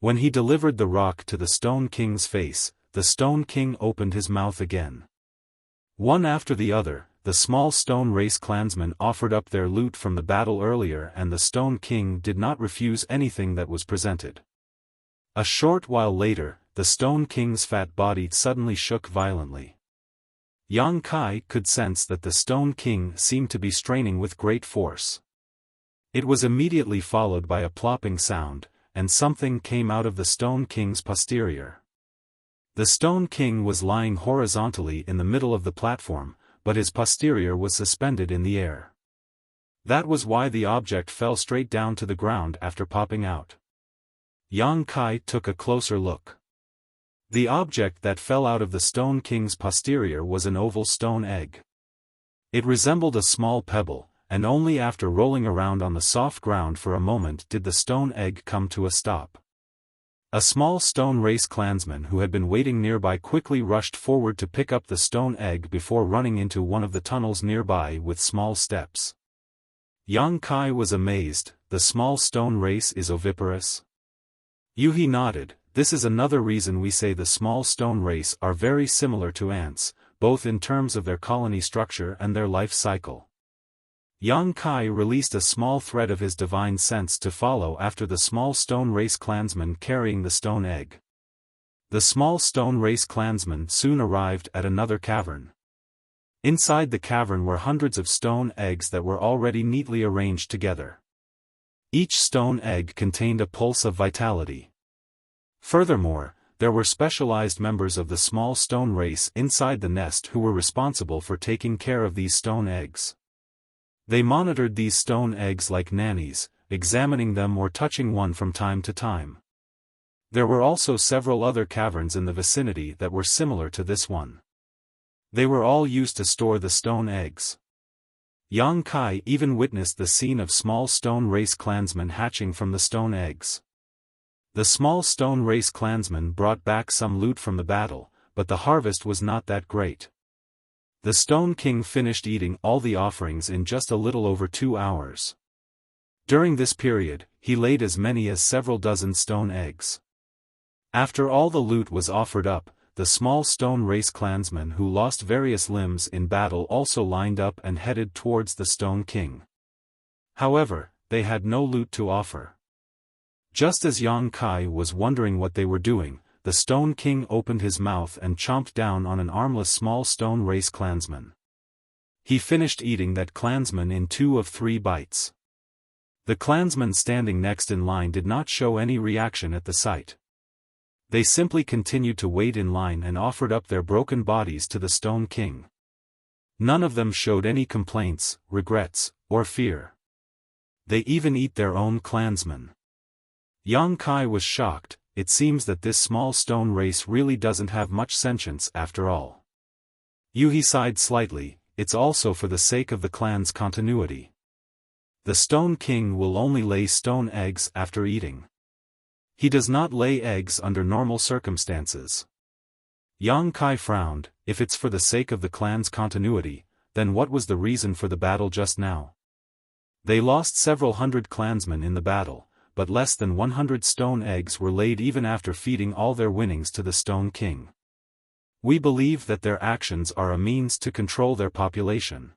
When he delivered the rock to the Stone King's face, the Stone King opened his mouth again. One after the other, the small stone race clansmen offered up their loot from the battle earlier, and the Stone King did not refuse anything that was presented. A short while later, the Stone King's fat body suddenly shook violently. Yang Kai could sense that the Stone King seemed to be straining with great force. It was immediately followed by a plopping sound, and something came out of the Stone King's posterior. The Stone King was lying horizontally in the middle of the platform, but his posterior was suspended in the air. That was why the object fell straight down to the ground after popping out. Yang Kai took a closer look. The object that fell out of the Stone King's posterior was an oval stone egg. It resembled a small pebble, and only after rolling around on the soft ground for a moment did the stone egg come to a stop. A small stone race clansman who had been waiting nearby quickly rushed forward to pick up the stone egg before running into one of the tunnels nearby with small steps. Yang Kai was amazed. The small stone race is oviparous? Yuhi nodded. This is another reason we say the small stone race are very similar to ants, both in terms of their colony structure and their life cycle. Yang Kai released a small thread of his divine sense to follow after the small stone race clansman carrying the stone egg. The small stone race clansman soon arrived at another cavern. Inside the cavern were hundreds of stone eggs that were already neatly arranged together. Each stone egg contained a pulse of vitality. Furthermore, there were specialized members of the small stone race inside the nest who were responsible for taking care of these stone eggs. They monitored these stone eggs like nannies, examining them or touching one from time to time. There were also several other caverns in the vicinity that were similar to this one. They were all used to store the stone eggs. Yang Kai even witnessed the scene of small stone race clansmen hatching from the stone eggs. The small stone race clansmen brought back some loot from the battle, but the harvest was not that great. The Stone King finished eating all the offerings in just a little over 2 hours. During this period, he laid as many as several dozen stone eggs. After all the loot was offered up, the small stone race clansmen who lost various limbs in battle also lined up and headed towards the Stone King. However, they had no loot to offer. Just as Yang Kai was wondering what they were doing, the Stone King opened his mouth and chomped down on an armless small stone race clansman. He finished eating that clansman in 2 of 3 bites. The clansmen standing next in line did not show any reaction at the sight. They simply continued to wait in line and offered up their broken bodies to the Stone King. None of them showed any complaints, regrets, or fear. They even eat their own clansmen. Yang Kai was shocked. It seems that this small stone race really doesn't have much sentience after all. Yuhi sighed slightly. It's also for the sake of the clan's continuity. The Stone King will only lay stone eggs after eating. He does not lay eggs under normal circumstances. Yang Kai frowned. If it's for the sake of the clan's continuity, then what was the reason for the battle just now? They lost several hundred clansmen in the battle, but less than 100 stone eggs were laid even after feeding all their winnings to the Stone King. We believe that their actions are a means to control their population.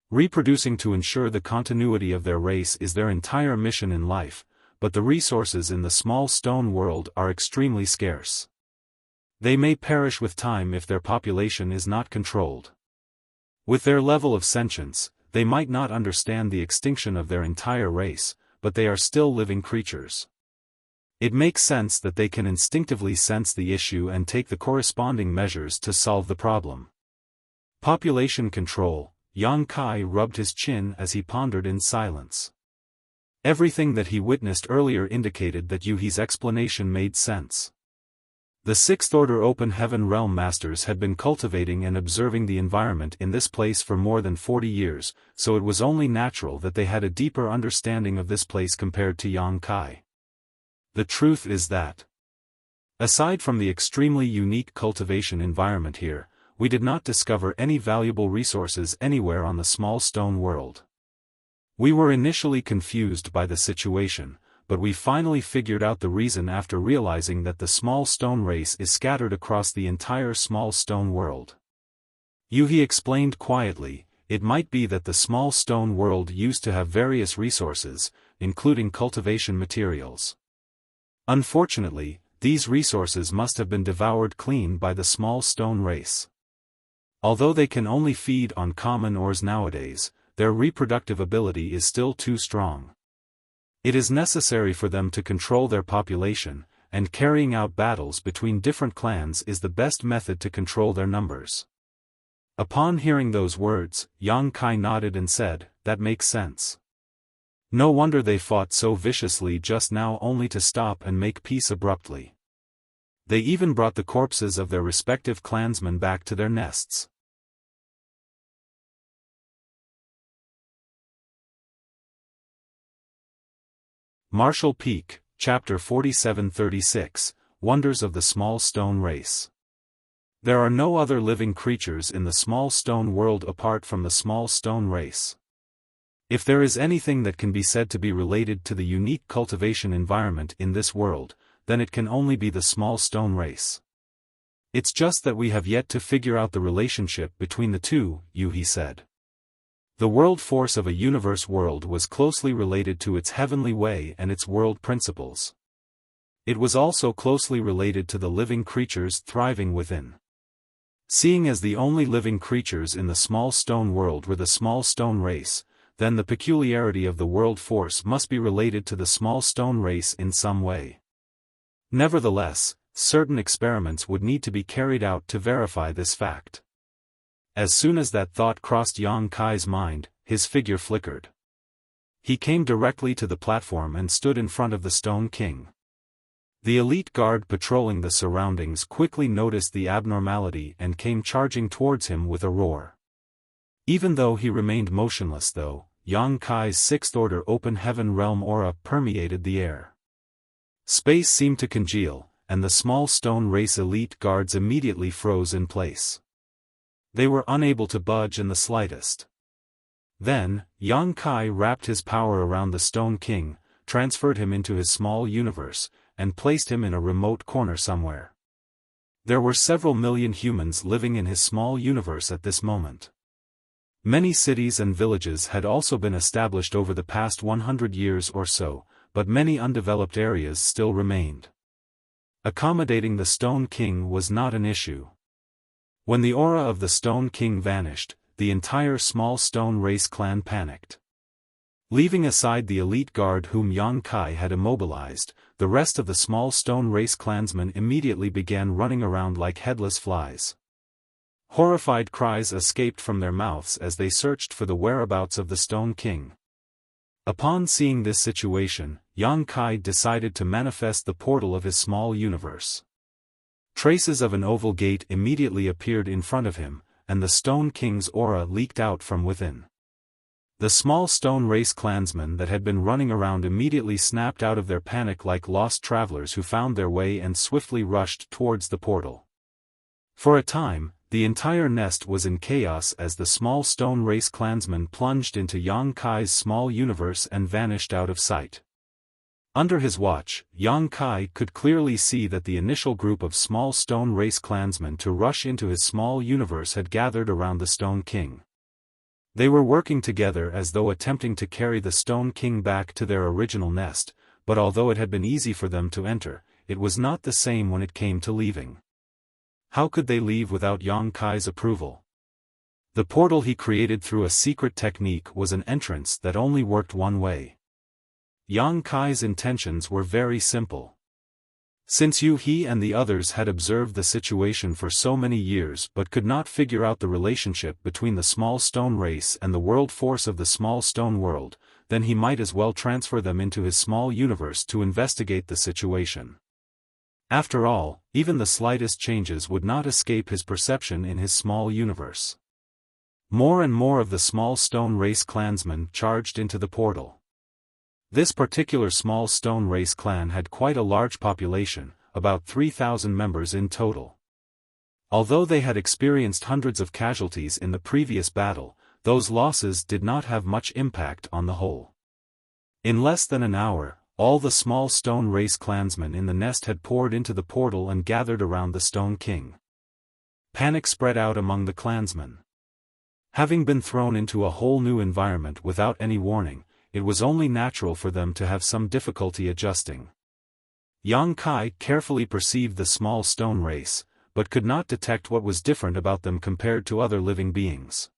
Reproducing to ensure the continuity of their race is their entire mission in life, but the resources in the small stone world are extremely scarce. They may perish with time if their population is not controlled. With their level of sentience, they might not understand the extinction of their entire race, but they are still living creatures. It makes sense that they can instinctively sense the issue and take the corresponding measures to solve the problem. Population control. Yang Kai rubbed his chin as he pondered in silence. Everything that he witnessed earlier indicated that Yuhi's explanation made sense. The Sixth Order Open Heaven Realm Masters had been cultivating and observing the environment in this place for more than 40 years, so it was only natural that they had a deeper understanding of this place compared to Yang Kai. The truth is that, aside from the extremely unique cultivation environment here, we did not discover any valuable resources anywhere on the small stone world. We were initially confused by the situation, but we finally figured out the reason after realizing that the small stone race is scattered across the entire small stone world. Yuhi explained quietly, it might be that the small stone world used to have various resources, including cultivation materials. Unfortunately, these resources must have been devoured clean by the small stone race. Although they can only feed on common ores nowadays, their reproductive ability is still too strong. It is necessary for them to control their population, and carrying out battles between different clans is the best method to control their numbers. Upon hearing those words, Yang Kai nodded and said, "That makes sense. No wonder they fought so viciously just now only to stop and make peace abruptly. They even brought the corpses of their respective clansmen back to their nests." Marshall Peak, Chapter 47-36, Wonders of the Small Stone Race. There are no other living creatures in the small stone world apart from the small stone race. If there is anything that can be said to be related to the unique cultivation environment in this world, then it can only be the small stone race. It's just that we have yet to figure out the relationship between the two, he said. The world force of a universe world was closely related to its heavenly way and its world principles. It was also closely related to the living creatures thriving within. Seeing as the only living creatures in the small stone world were the small stone race, then the peculiarity of the world force must be related to the small stone race in some way. Nevertheless, certain experiments would need to be carried out to verify this fact. As soon as that thought crossed Yang Kai's mind, his figure flickered. He came directly to the platform and stood in front of the Stone King. The elite guard patrolling the surroundings quickly noticed the abnormality and came charging towards him with a roar. Even though he remained motionless though, Yang Kai's Sixth Order Open Heaven Realm aura permeated the air. Space seemed to congeal, and the small stone race elite guards immediately froze in place. They were unable to budge in the slightest. Then, Yang Kai wrapped his power around the Stone King, transferred him into his small universe, and placed him in a remote corner somewhere. There were several million humans living in his small universe at this moment. Many cities and villages had also been established over the past 100 years or so, but many undeveloped areas still remained. Accommodating the Stone King was not an issue. When the aura of the Stone King vanished, the entire small stone race clan panicked. Leaving aside the elite guard whom Yang Kai had immobilized, the rest of the small stone race clansmen immediately began running around like headless flies. Horrified cries escaped from their mouths as they searched for the whereabouts of the Stone King. Upon seeing this situation, Yang Kai decided to manifest the portal of his small universe. Traces of an oval gate immediately appeared in front of him, and the Stone King's aura leaked out from within. The small stone race clansmen that had been running around immediately snapped out of their panic like lost travelers who found their way and swiftly rushed towards the portal. For a time, the entire nest was in chaos as the small stone race clansmen plunged into Yang Kai's small universe and vanished out of sight. Under his watch, Yang Kai could clearly see that the initial group of small stone race clansmen to rush into his small universe had gathered around the Stone King. They were working together as though attempting to carry the Stone King back to their original nest, but although it had been easy for them to enter, it was not the same when it came to leaving. How could they leave without Yang Kai's approval? The portal he created through a secret technique was an entrance that only worked one way. Yang Kai's intentions were very simple. Since he and the others had observed the situation for so many years but could not figure out the relationship between the small stone race and the world force of the small stone world, then he might as well transfer them into his small universe to investigate the situation. After all, even the slightest changes would not escape his perception in his small universe. More and more of the small stone race clansmen charged into the portal. This particular small stone race clan had quite a large population, about 3,000 members in total. Although they had experienced hundreds of casualties in the previous battle, those losses did not have much impact on the whole. In less than an hour, all the small stone race clansmen in the nest had poured into the portal and gathered around the Stone King. Panic spread out among the clansmen. Having been thrown into a whole new environment without any warning, it was only natural for them to have some difficulty adjusting. Yang Kai carefully perceived the small stone race, but could not detect what was different about them compared to other living beings.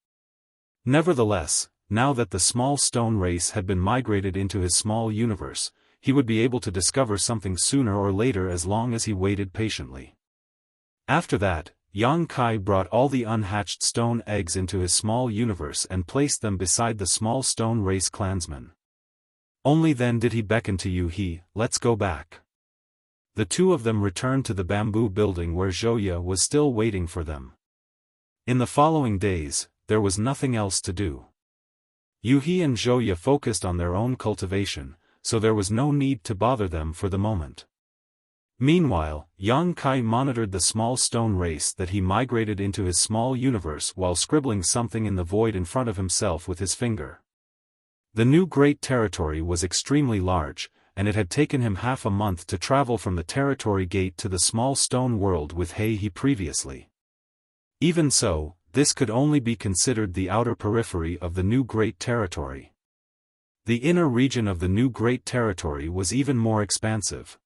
Nevertheless, now that the small stone race had been migrated into his small universe, he would be able to discover something sooner or later as long as he waited patiently. After that, Yang Kai brought all the unhatched stone eggs into his small universe and placed them beside the small stone race clansmen. Only then did he beckon to let's go back. The two of them returned to the bamboo building where Zhouya was still waiting for them. In the following days, there was nothing else to do. Yuhi and Zhouya focused on their own cultivation, so there was no need to bother them for the moment. Meanwhile, Yang Kai monitored the small stone race that he migrated into his small universe while scribbling something in the void in front of himself with his finger. The new great territory was extremely large, and it had taken him half a month to travel from the territory gate to the small stone world with he previously. Even so, this could only be considered the outer periphery of the new great territory. The inner region of the new great territory was even more expansive.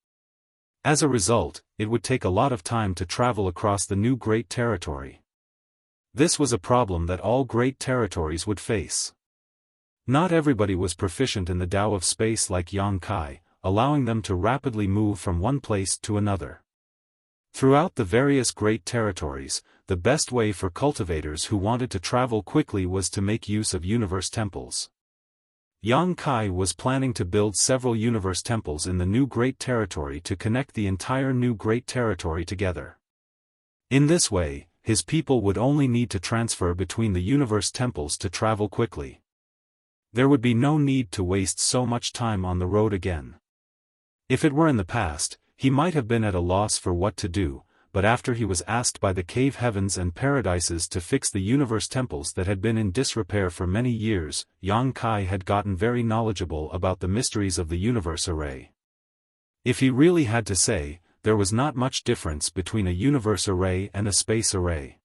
As a result, it would take a lot of time to travel across the new great territory. This was a problem that all great territories would face. Not everybody was proficient in the Tao of space like Yang Kai, allowing them to rapidly move from one place to another. Throughout the various great territories, the best way for cultivators who wanted to travel quickly was to make use of universe temples. Yang Kai was planning to build several universe temples in the new great territory to connect the entire new great territory together. In this way, his people would only need to transfer between the universe temples to travel quickly. There would be no need to waste so much time on the road again. If it were in the past, he might have been at a loss for what to do, but after he was asked by the cave heavens and paradises to fix the universe temples that had been in disrepair for many years, Yang Kai had gotten very knowledgeable about the mysteries of the universe array. If he really had to say, there was not much difference between a universe array and a space array.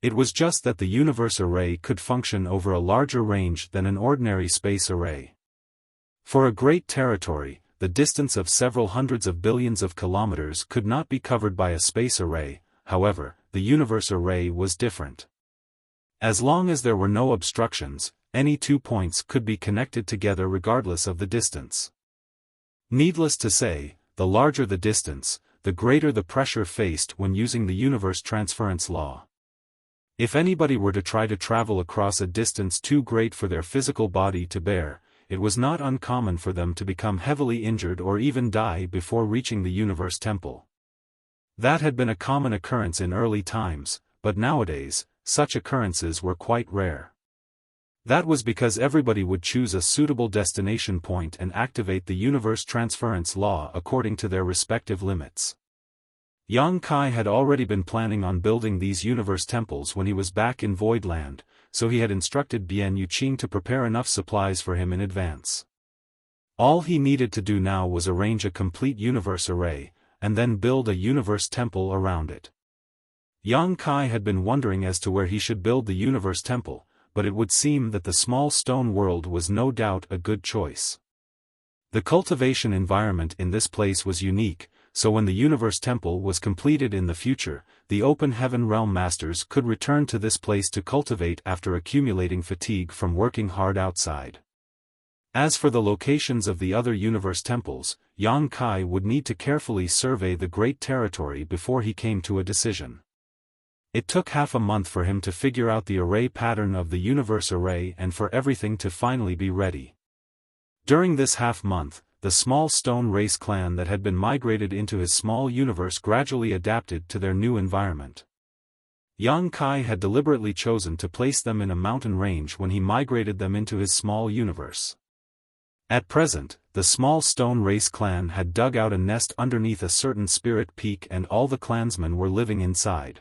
It was just that the universe array could function over a larger range than an ordinary space array. For a great territory, the distance of several hundreds of billions of kilometers could not be covered by a space array. However, the universe array was different. As long as there were no obstructions, any 2 points could be connected together regardless of the distance. Needless to say, the larger the distance, the greater the pressure faced when using the universe transference law. If anybody were to try to travel across a distance too great for their physical body to bear, it was not uncommon for them to become heavily injured or even die before reaching the universe temple. That had been a common occurrence in early times, but nowadays, such occurrences were quite rare. That was because everybody would choose a suitable destination point and activate the universe transference law according to their respective limits. Yang Kai had already been planning on building these universe temples when he was back in Voidland, so he had instructed Bian Yuqing to prepare enough supplies for him in advance. All he needed to do now was arrange a complete universe array, and then build a universe temple around it. Yang Kai had been wondering as to where he should build the universe temple, but it would seem that the small stone world was no doubt a good choice. The cultivation environment in this place was unique, so when the universe temple was completed in the future, the open heaven realm masters could return to this place to cultivate after accumulating fatigue from working hard outside. As for the locations of the other universe temples, Yang Kai would need to carefully survey the great territory before he came to a decision. It took half a month for him to figure out the array pattern of the universe array and for everything to finally be ready. During this half month, the small stone race clan that had been migrated into his small universe gradually adapted to their new environment. Yang Kai had deliberately chosen to place them in a mountain range when he migrated them into his small universe. At present, the small stone race clan had dug out a nest underneath a certain spirit peak and all the clansmen were living inside.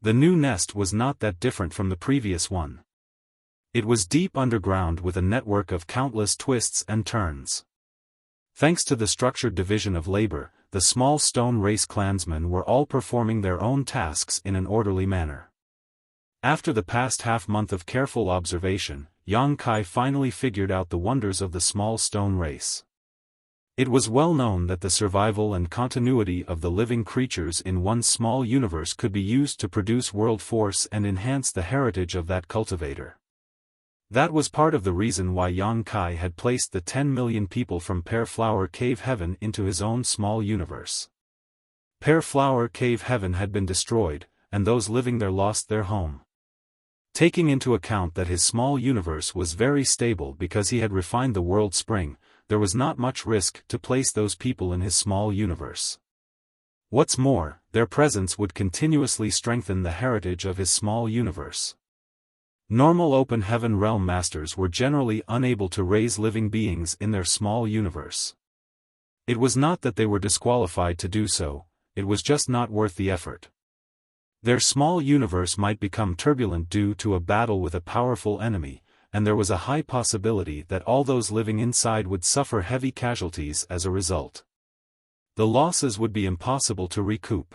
The new nest was not that different from the previous one. It was deep underground with a network of countless twists and turns. Thanks to the structured division of labor, the small stone race clansmen were all performing their own tasks in an orderly manner. After the past half-month of careful observation, Yang Kai finally figured out the wonders of the small stone race. It was well known that the survival and continuity of the living creatures in one small universe could be used to produce world force and enhance the heritage of that cultivator. That was part of the reason why Yang Kai had placed the 10 million people from Pear Flower Cave Heaven into his own small universe. Pear Flower Cave Heaven had been destroyed, and those living there lost their home. Taking into account that his small universe was very stable because he had refined the world spring, there was not much risk to place those people in his small universe. What's more, their presence would continuously strengthen the heritage of his small universe. Normal open heaven realm masters were generally unable to raise living beings in their small universe. It was not that they were disqualified to do so, it was just not worth the effort. Their small universe might become turbulent due to a battle with a powerful enemy, and there was a high possibility that all those living inside would suffer heavy casualties as a result. The losses would be impossible to recoup.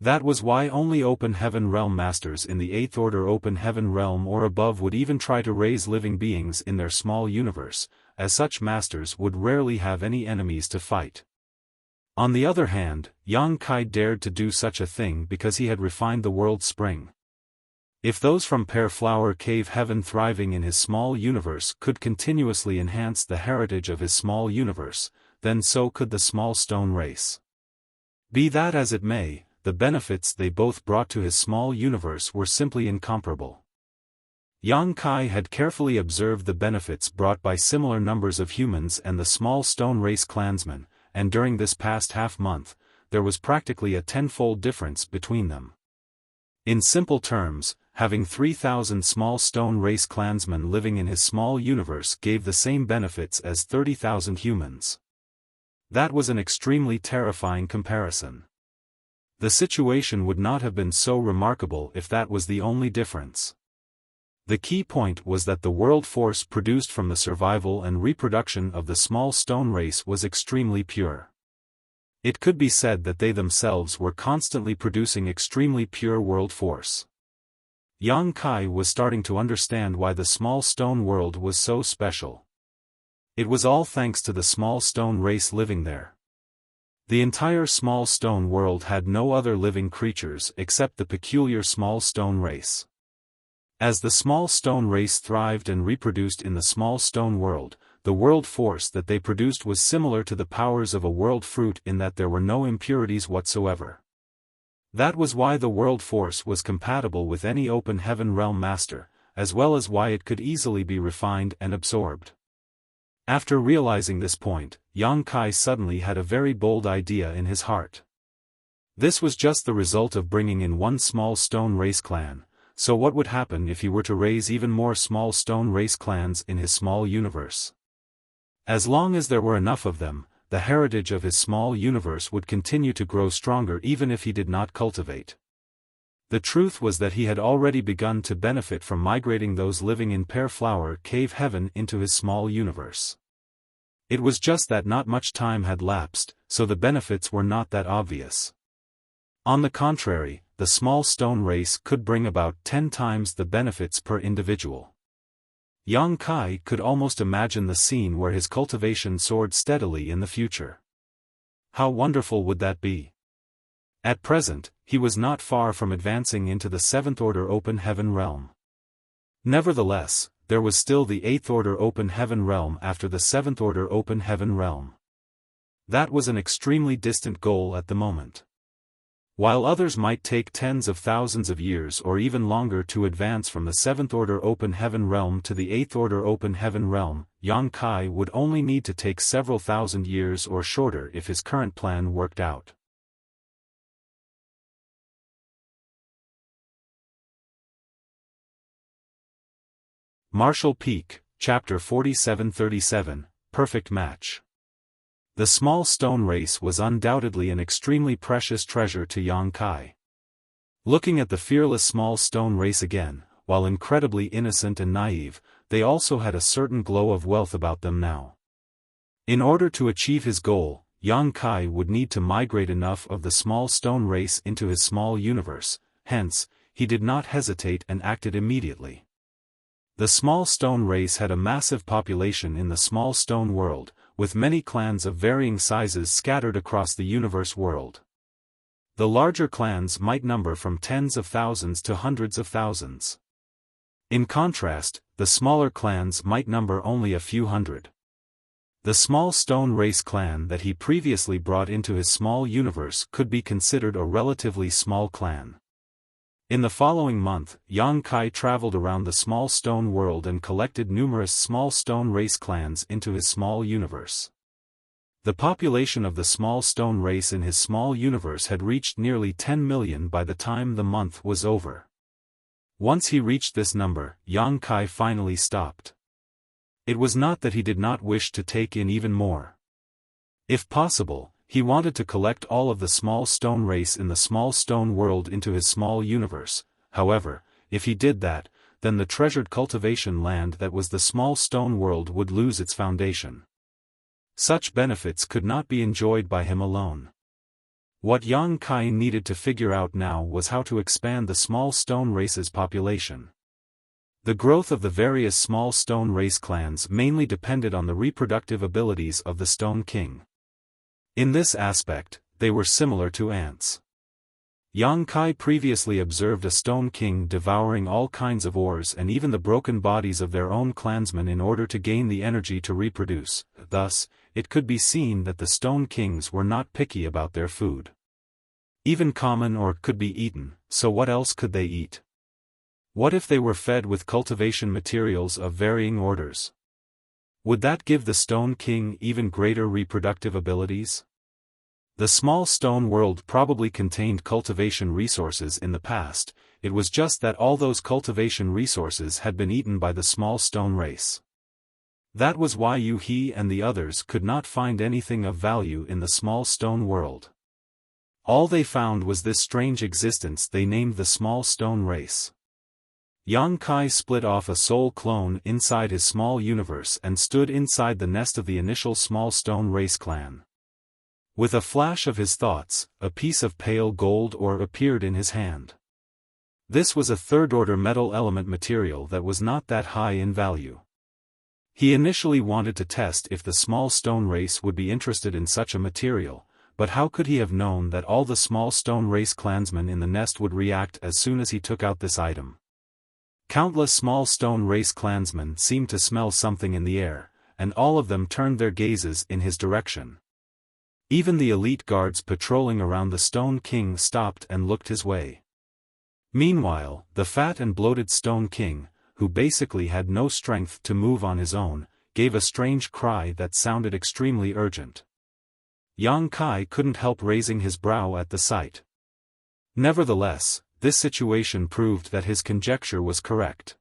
That was why only open heaven realm masters in the 8th order open heaven realm or above would even try to raise living beings in their small universe, as such masters would rarely have any enemies to fight. On the other hand, Yang Kai dared to do such a thing because he had refined the world spring. If those from Pear Flower Cave Heaven thriving in his small universe could continuously enhance the heritage of his small universe, then so could the small stone race. Be that as it may, the benefits they both brought to his small universe were simply incomparable. Yang Kai had carefully observed the benefits brought by similar numbers of humans and the small stone race clansmen, and during this past half-month, there was practically a tenfold difference between them. In simple terms, having 3,000 small stone race clansmen living in his small universe gave the same benefits as 30,000 humans. That was an extremely terrifying comparison. The situation would not have been so remarkable if that was the only difference. The key point was that the world force produced from the survival and reproduction of the small stone race was extremely pure. It could be said that they themselves were constantly producing extremely pure world force. Yang Kai was starting to understand why the small stone world was so special. It was all thanks to the small stone race living there. The entire small stone world had no other living creatures except the peculiar small stone race. As the small stone race thrived and reproduced in the small stone world, the world force that they produced was similar to the powers of a world fruit in that there were no impurities whatsoever. That was why the world force was compatible with any open heaven realm master, as well as why it could easily be refined and absorbed. After realizing this point, Yang Kai suddenly had a very bold idea in his heart. This was just the result of bringing in one small stone race clan, so what would happen if he were to raise even more small stone race clans in his small universe? As long as there were enough of them, the heritage of his small universe would continue to grow stronger even if he did not cultivate. The truth was that he had already begun to benefit from migrating those living in Pear Flower Cave Heaven into his small universe. It was just that not much time had lapsed, so the benefits were not that obvious. On the contrary, the small stone race could bring about 10 times the benefits per individual. Yang Kai could almost imagine the scene where his cultivation soared steadily in the future. How wonderful would that be? At present, he was not far from advancing into the 7th order open heaven realm. Nevertheless, there was still the 8th order open heaven realm after the 7th order open heaven realm. That was an extremely distant goal at the moment. While others might take tens of thousands of years or even longer to advance from the 7th order open heaven realm to the 8th order open heaven realm, Yang Kai would only need to take several thousand years or shorter if his current plan worked out. Marshall Peak, Chapter 4737, Perfect Match. The small stone race was undoubtedly an extremely precious treasure to Yang Kai. Looking at the fearless small stone race again, while incredibly innocent and naive, they also had a certain glow of wealth about them now. In order to achieve his goal, Yang Kai would need to migrate enough of the small stone race into his small universe, hence, he did not hesitate and acted immediately. The small stone race had a massive population in the small stone world, with many clans of varying sizes scattered across the universe world. The larger clans might number from tens of thousands to hundreds of thousands. In contrast, the smaller clans might number only a few hundred. The small stone race clan that he previously brought into his small universe could be considered a relatively small clan. In the following month, Yang Kai traveled around the small stone world and collected numerous small stone race clans into his small universe. The population of the small stone race in his small universe had reached nearly 10 million by the time the month was over. Once he reached this number, Yang Kai finally stopped. It was not that he did not wish to take in even more. If possible, he wanted to collect all of the small stone race in the small stone world into his small universe. However, if he did that, then the treasured cultivation land that was the small stone world would lose its foundation. Such benefits could not be enjoyed by him alone. What Yang Kai needed to figure out now was how to expand the small stone race's population. The growth of the various small stone race clans mainly depended on the reproductive abilities of the Stone King. In this aspect, they were similar to ants. Yang Kai previously observed a Stone King devouring all kinds of ores and even the broken bodies of their own clansmen in order to gain the energy to reproduce. Thus, it could be seen that the Stone Kings were not picky about their food. Even common ore could be eaten, so what else could they eat? What if they were fed with cultivation materials of varying orders? Would that give the Stone King even greater reproductive abilities? The small stone world probably contained cultivation resources in the past, it was just that all those cultivation resources had been eaten by the small stone race. That was why He and the others could not find anything of value in the small stone world. All they found was this strange existence they named the small stone race. Yang Kai split off a soul clone inside his small universe and stood inside the nest of the initial small stone race clan. With a flash of his thoughts, a piece of pale gold ore appeared in his hand. This was a third-order metal element material that was not that high in value. He initially wanted to test if the small stone race would be interested in such a material, but how could he have known that all the small stone race clansmen in the nest would react as soon as he took out this item? Countless small stone race clansmen seemed to smell something in the air, and all of them turned their gazes in his direction. Even the elite guards patrolling around the Stone King stopped and looked his way. Meanwhile, the fat and bloated Stone King, who basically had no strength to move on his own, gave a strange cry that sounded extremely urgent. Yang Kai couldn't help raising his brow at the sight. Nevertheless, this situation proved that his conjecture was correct.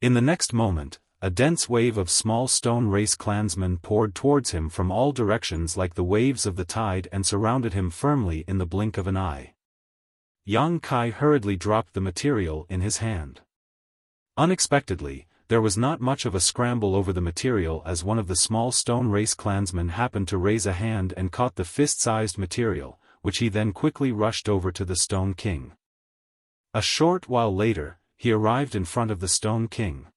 In the next moment, a dense wave of small stone race clansmen poured towards him from all directions like the waves of the tide and surrounded him firmly in the blink of an eye. Yang Kai hurriedly dropped the material in his hand. Unexpectedly, there was not much of a scramble over the material as one of the small stone race clansmen happened to raise a hand and caught the fist-sized material, which he then quickly rushed over to the Stone King. A short while later, he arrived in front of the Stone King.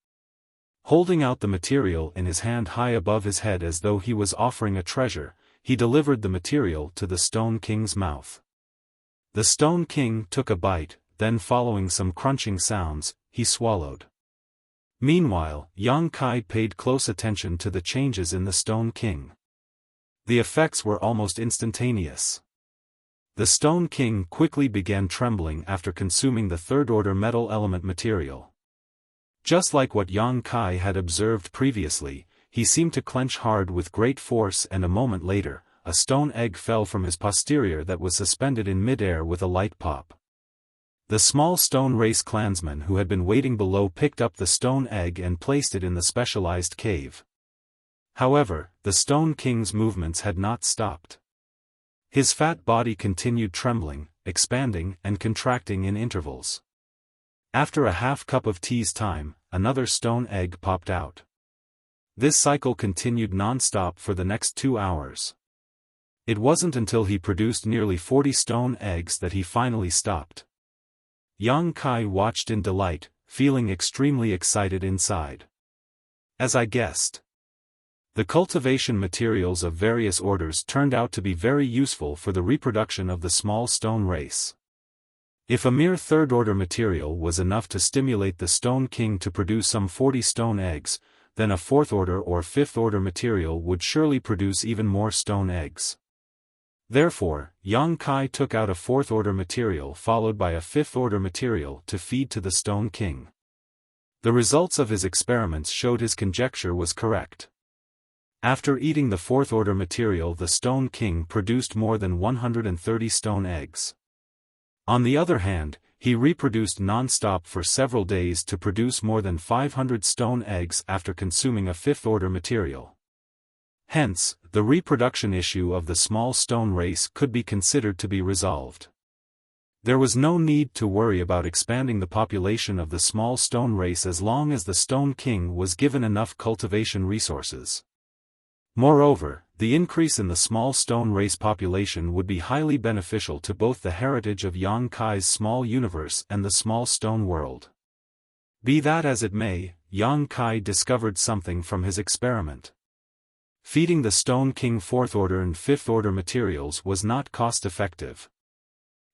Holding out the material in his hand high above his head as though he was offering a treasure, he delivered the material to the Stone King's mouth. The Stone King took a bite, then following some crunching sounds, he swallowed. Meanwhile, Yang Kai paid close attention to the changes in the Stone King. The effects were almost instantaneous. The Stone King quickly began trembling after consuming the third-order metal element material. Just like what Yang Kai had observed previously, he seemed to clench hard with great force, and a moment later, a stone egg fell from his posterior that was suspended in mid-air with a light pop. The small stone race clansman who had been waiting below picked up the stone egg and placed it in the specialized cave. However, the Stone King's movements had not stopped. His fat body continued trembling, expanding and contracting in intervals. After a half cup of tea's time, another stone egg popped out. This cycle continued non-stop for the next 2 hours. It wasn't until he produced nearly 40 stone eggs that he finally stopped. Yang Kai watched in delight, feeling extremely excited inside. As I guessed, the cultivation materials of various orders turned out to be very useful for the reproduction of the small stone race. If a mere third-order material was enough to stimulate the Stone King to produce some 40 stone eggs, then a fourth-order or fifth-order material would surely produce even more stone eggs. Therefore, Yang Kai took out a fourth-order material followed by a fifth-order material to feed to the Stone King. The results of his experiments showed his conjecture was correct. After eating the fourth-order material, the Stone King produced more than 130 stone eggs. On the other hand, he reproduced non-stop for several days to produce more than 500 stone eggs after consuming a fifth-order material. Hence, the reproduction issue of the small stone race could be considered to be resolved. There was no need to worry about expanding the population of the small stone race as long as the Stone King was given enough cultivation resources. Moreover, the increase in the small stone race population would be highly beneficial to both the heritage of Yang Kai's small universe and the small stone world. Be that as it may, Yang Kai discovered something from his experiment. Feeding the Stone King fourth-order and fifth-order materials was not cost-effective.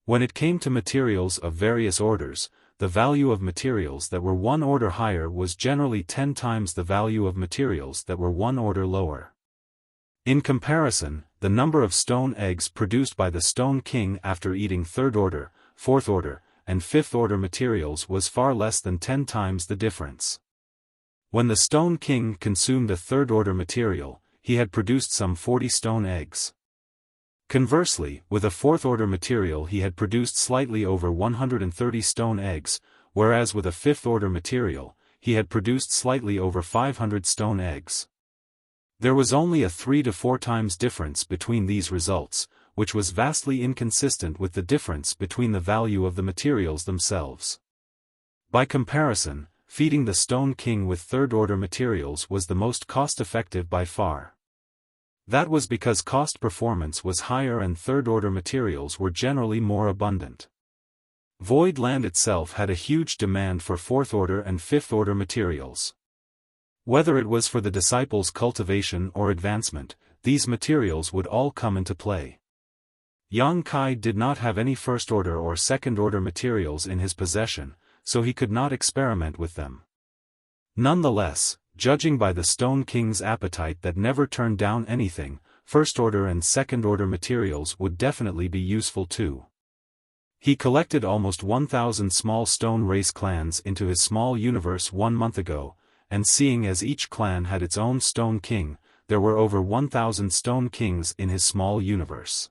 When it came to materials of various orders, the value of materials that were one order higher was generally 10 times the value of materials that were one order lower. In comparison, the number of stone eggs produced by the Stone King after eating third-order, fourth-order, and fifth-order materials was far less than 10 times the difference. When the Stone King consumed a third-order material, he had produced some 40 stone eggs. Conversely, with a fourth-order material he had produced slightly over 130 stone eggs, whereas with a fifth-order material, he had produced slightly over 500 stone eggs. There was only a 3 to 4 times difference between these results, which was vastly inconsistent with the difference between the value of the materials themselves. By comparison, feeding the Stone King with third-order materials was the most cost-effective by far. That was because cost performance was higher and third-order materials were generally more abundant. Void Land itself had a huge demand for fourth-order and fifth-order materials. Whether it was for the disciples' cultivation or advancement, these materials would all come into play. Yang Kai did not have any first-order or second-order materials in his possession, so he could not experiment with them. Nonetheless, judging by the Stone King's appetite that never turned down anything, first-order and second-order materials would definitely be useful too. He collected almost 1,000 small stone race clans into his small universe 1 month ago, and seeing as each clan had its own Stone King, there were over 1,000 Stone Kings in his small universe.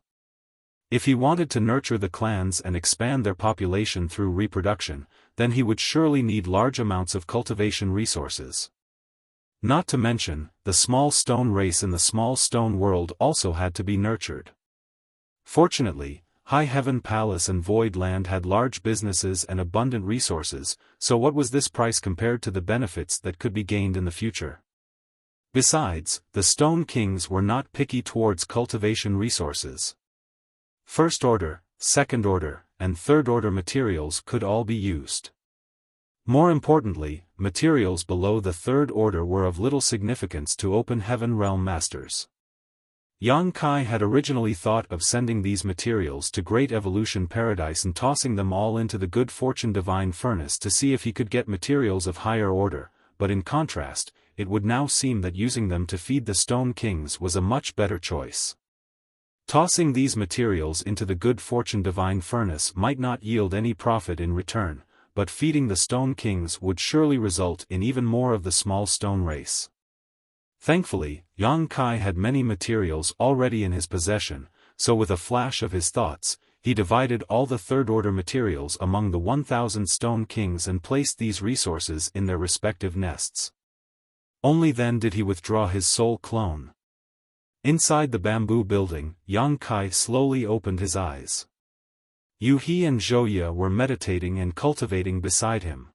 If he wanted to nurture the clans and expand their population through reproduction, then he would surely need large amounts of cultivation resources. Not to mention, the small stone race in the small stone world also had to be nurtured. Fortunately, High Heaven Palace and Void Land had large businesses and abundant resources, so what was this price compared to the benefits that could be gained in the future? Besides, the Stone Kings were not picky towards cultivation resources. First-order, second-order, and third-order materials could all be used. More importantly, materials below the third order were of little significance to Open Heaven Realm Masters. Yang Kai had originally thought of sending these materials to Great Evolution Paradise and tossing them all into the Good Fortune Divine Furnace to see if he could get materials of higher order, but in contrast, it would now seem that using them to feed the Stone Kings was a much better choice. Tossing these materials into the Good Fortune Divine Furnace might not yield any profit in return, but feeding the Stone Kings would surely result in even more of the small stone race. Thankfully, Yang Kai had many materials already in his possession, so with a flash of his thoughts, he divided all the third-order materials among the 1,000 Stone Kings and placed these resources in their respective nests. Only then did he withdraw his soul clone. Inside the bamboo building, Yang Kai slowly opened his eyes. Yu He and Zhouye were meditating and cultivating beside him.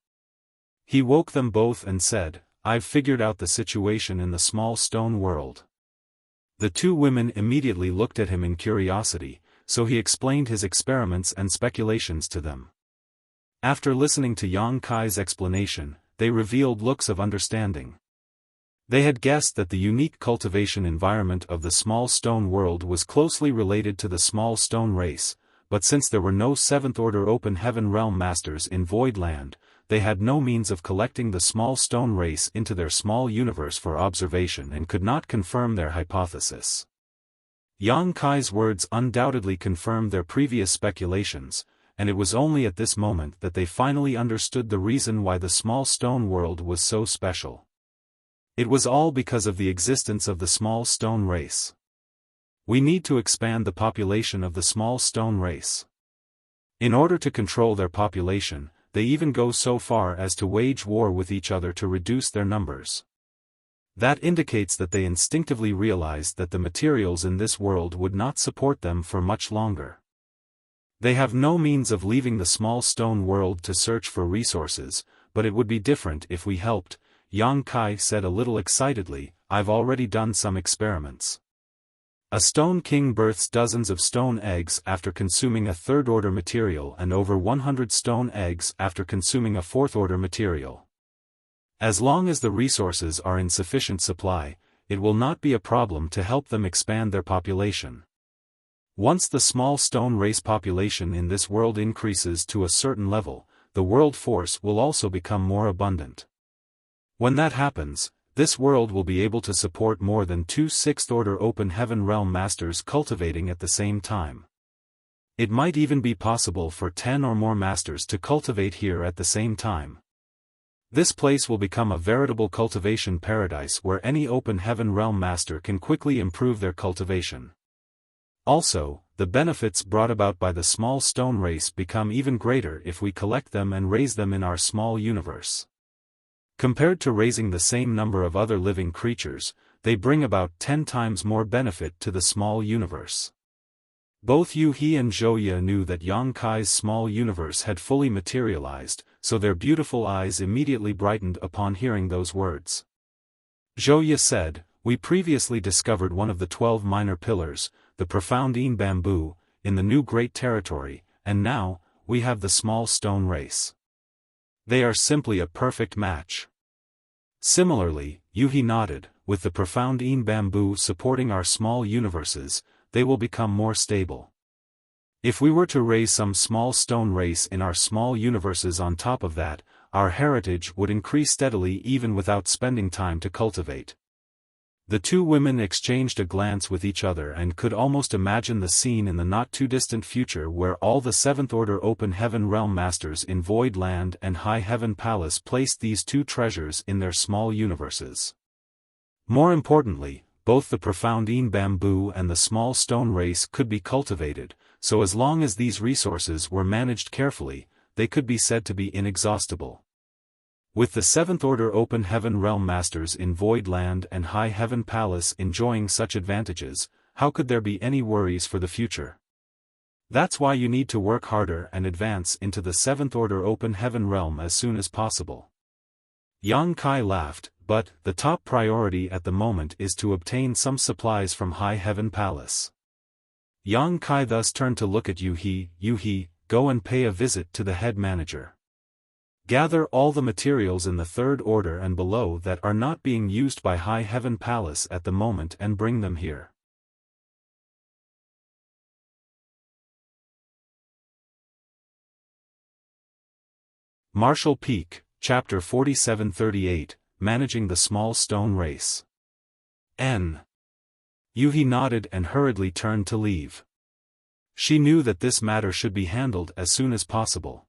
He woke them both and said, "I've figured out the situation in the small stone world." The two women immediately looked at him in curiosity, so he explained his experiments and speculations to them. After listening to Yang Kai's explanation, they revealed looks of understanding. They had guessed that the unique cultivation environment of the small stone world was closely related to the small stone race, but since there were no seventh-order Open Heaven Realm Masters in Void Land, they had no means of collecting the small stone race into their small universe for observation and could not confirm their hypothesis. Yang Kai's words undoubtedly confirmed their previous speculations, and it was only at this moment that they finally understood the reason why the small stone world was so special. It was all because of the existence of the small stone race. We need to expand the population of the small stone race. In order to control their population, they even go so far as to wage war with each other to reduce their numbers. That indicates that they instinctively realized that the materials in this world would not support them for much longer. They have no means of leaving the small stone world to search for resources, but it would be different if we helped, Yang Kai said a little excitedly. I've already done some experiments. A stone king births dozens of stone eggs after consuming a third-order material and over 100 stone eggs after consuming a fourth-order material. As long as the resources are in sufficient supply, it will not be a problem to help them expand their population. Once the small stone race population in this world increases to a certain level, the world force will also become more abundant. When that happens, this world will be able to support more than 2 sixth-order open heaven realm masters cultivating at the same time. It might even be possible for 10 or more masters to cultivate here at the same time. This place will become a veritable cultivation paradise where any open heaven realm master can quickly improve their cultivation. Also, the benefits brought about by the small stone race become even greater if we collect them and raise them in our small universe. Compared to raising the same number of other living creatures, they bring about 10 times more benefit to the small universe. Both Yu He and Zhou knew that Yang Kai's small universe had fully materialized, so their beautiful eyes immediately brightened upon hearing those words. Zhou said, "We previously discovered one of the 12 minor pillars, the profound Yin bamboo, in the new great territory, and now, we have the small stone race. They are simply a perfect match." Similarly, Yu He nodded, with the profound Yin bamboo supporting our small universes, they will become more stable. If we were to raise some small stone race in our small universes on top of that, our heritage would increase steadily even without spending time to cultivate. The two women exchanged a glance with each other and could almost imagine the scene in the not-too-distant future where all the seventh-order open heaven realm masters in Void Land and High Heaven Palace placed these two treasures in their small universes. More importantly, both the profound Yin bamboo and the small stone race could be cultivated, so as long as these resources were managed carefully, they could be said to be inexhaustible. With the seventh-order open heaven realm masters in Void Land and High Heaven Palace enjoying such advantages, how could there be any worries for the future? That's why you need to work harder and advance into the seventh-order open heaven realm as soon as possible. Yang Kai laughed, but the top priority at the moment is to obtain some supplies from High Heaven Palace. Yang Kai thus turned to look at Yu He. "Yu He, go and pay a visit to the head manager. Gather all the materials in the third order and below that are not being used by High Heaven Palace at the moment and bring them here." Martial Peak, Chapter 4738, Managing the Small Stone Race. N. Yu He nodded and hurriedly turned to leave. She knew that this matter should be handled as soon as possible.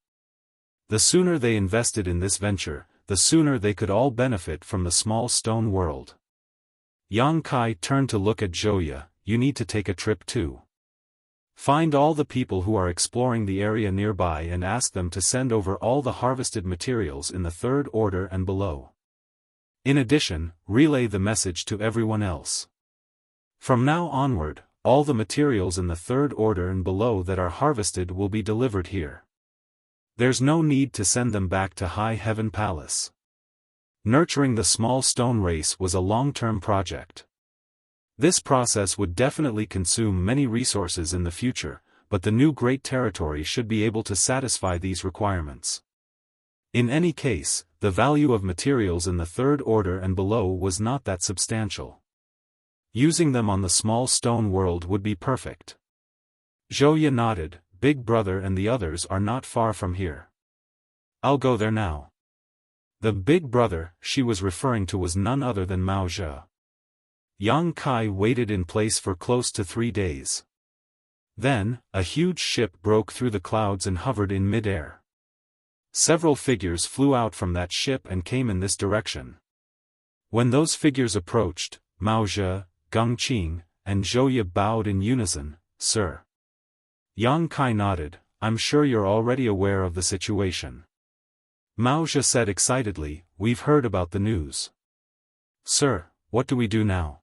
The sooner they invested in this venture, the sooner they could all benefit from the small stone world. Yang Kai turned to look at Zhou. "You need to take a trip too. Find all the people who are exploring the area nearby and ask them to send over all the harvested materials in the third order and below. In addition, relay the message to everyone else. From now onward, all the materials in the third order and below that are harvested will be delivered here. There's no need to send them back to High Heaven Palace." Nurturing the small stone race was a long-term project. This process would definitely consume many resources in the future, but the new great territory should be able to satisfy these requirements. In any case, the value of materials in the third order and below was not that substantial. Using them on the small stone world would be perfect. Zhou nodded. "Big Brother and the others are not far from here. I'll go there now." The Big Brother she was referring to was none other than Mao Zhe. Yang Kai waited in place for close to 3 days. Then, a huge ship broke through the clouds and hovered in mid-air. Several figures flew out from that ship and came in this direction. When those figures approached, Mao Zhe, Gongqing, and Zhou bowed in unison. "Sir." Yang Kai nodded. I'm sure you're already aware of the situation. Mao Zhe said excitedly, we've heard about the news. Sir, what do we do now?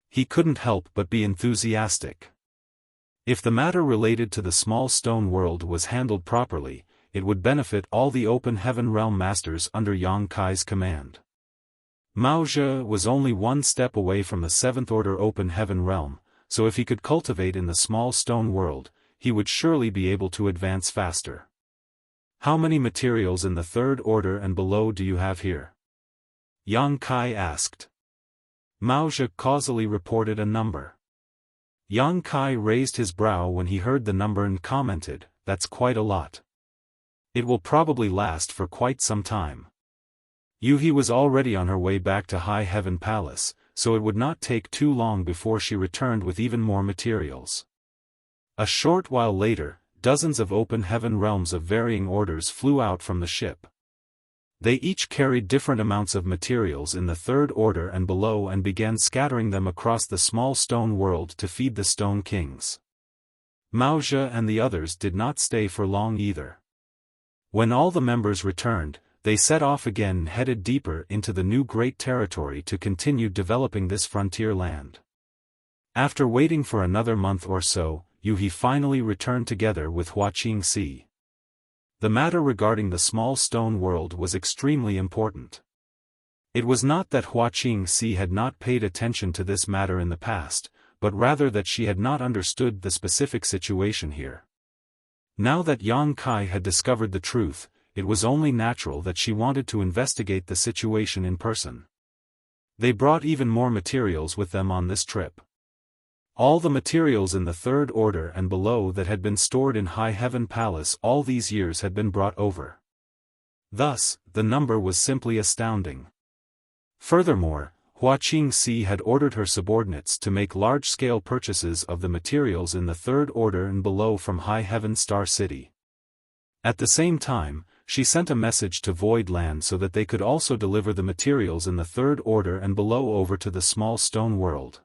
He couldn't help but be enthusiastic. If the matter related to the small stone world was handled properly, it would benefit all the open heaven realm masters under Yang Kai's command. Mao Zhe was only one step away from the 7th Order open heaven realm, so if he could cultivate in the small stone world, he would surely be able to advance faster. How many materials in the 3rd Order and below do you have here? Yang Kai asked. Mao Zhe causally reported a number. Yang Kai raised his brow when he heard the number and commented, that's quite a lot. It will probably last for quite some time. Yuhi was already on her way back to High Heaven Palace, so it would not take too long before she returned with even more materials. A short while later, dozens of open heaven realms of varying orders flew out from the ship. They each carried different amounts of materials in the 3rd Order and below and began scattering them across the small stone world to feed the Stone Kings. Mao Zhe and the others did not stay for long either. When all the members returned, they set off again and headed deeper into the new great territory to continue developing this frontier land. After waiting for another month or so, Yuhi finally returned together with Hua Qingxi. The matter regarding the small stone world was extremely important. It was not that Hua Qingxi had not paid attention to this matter in the past, but rather that she had not understood the specific situation here. Now that Yang Kai had discovered the truth, it was only natural that she wanted to investigate the situation in person. They brought even more materials with them on this trip. All the materials in the 3rd Order and below that had been stored in High Heaven Palace all these years had been brought over. Thus, the number was simply astounding. Furthermore, Hua Qingxi had ordered her subordinates to make large-scale purchases of the materials in the 3rd Order and below from High Heaven Star City. At the same time, she sent a message to Void Land so that they could also deliver the materials in the 3rd Order and below over to the small stone world.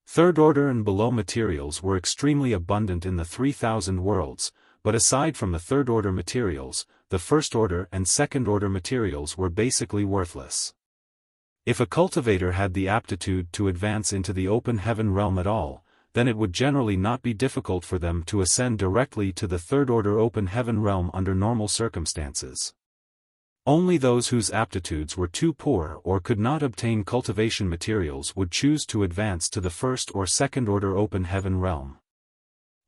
3rd Order and below materials were extremely abundant in the 3,000 worlds, but aside from the 3rd Order materials, the 1st Order and 2nd Order materials were basically worthless. If a cultivator had the aptitude to advance into the open heaven realm at all, then it would generally not be difficult for them to ascend directly to the 3rd Order open heaven realm under normal circumstances. Only those whose aptitudes were too poor or could not obtain cultivation materials would choose to advance to the 1st or 2nd Order open heaven realm.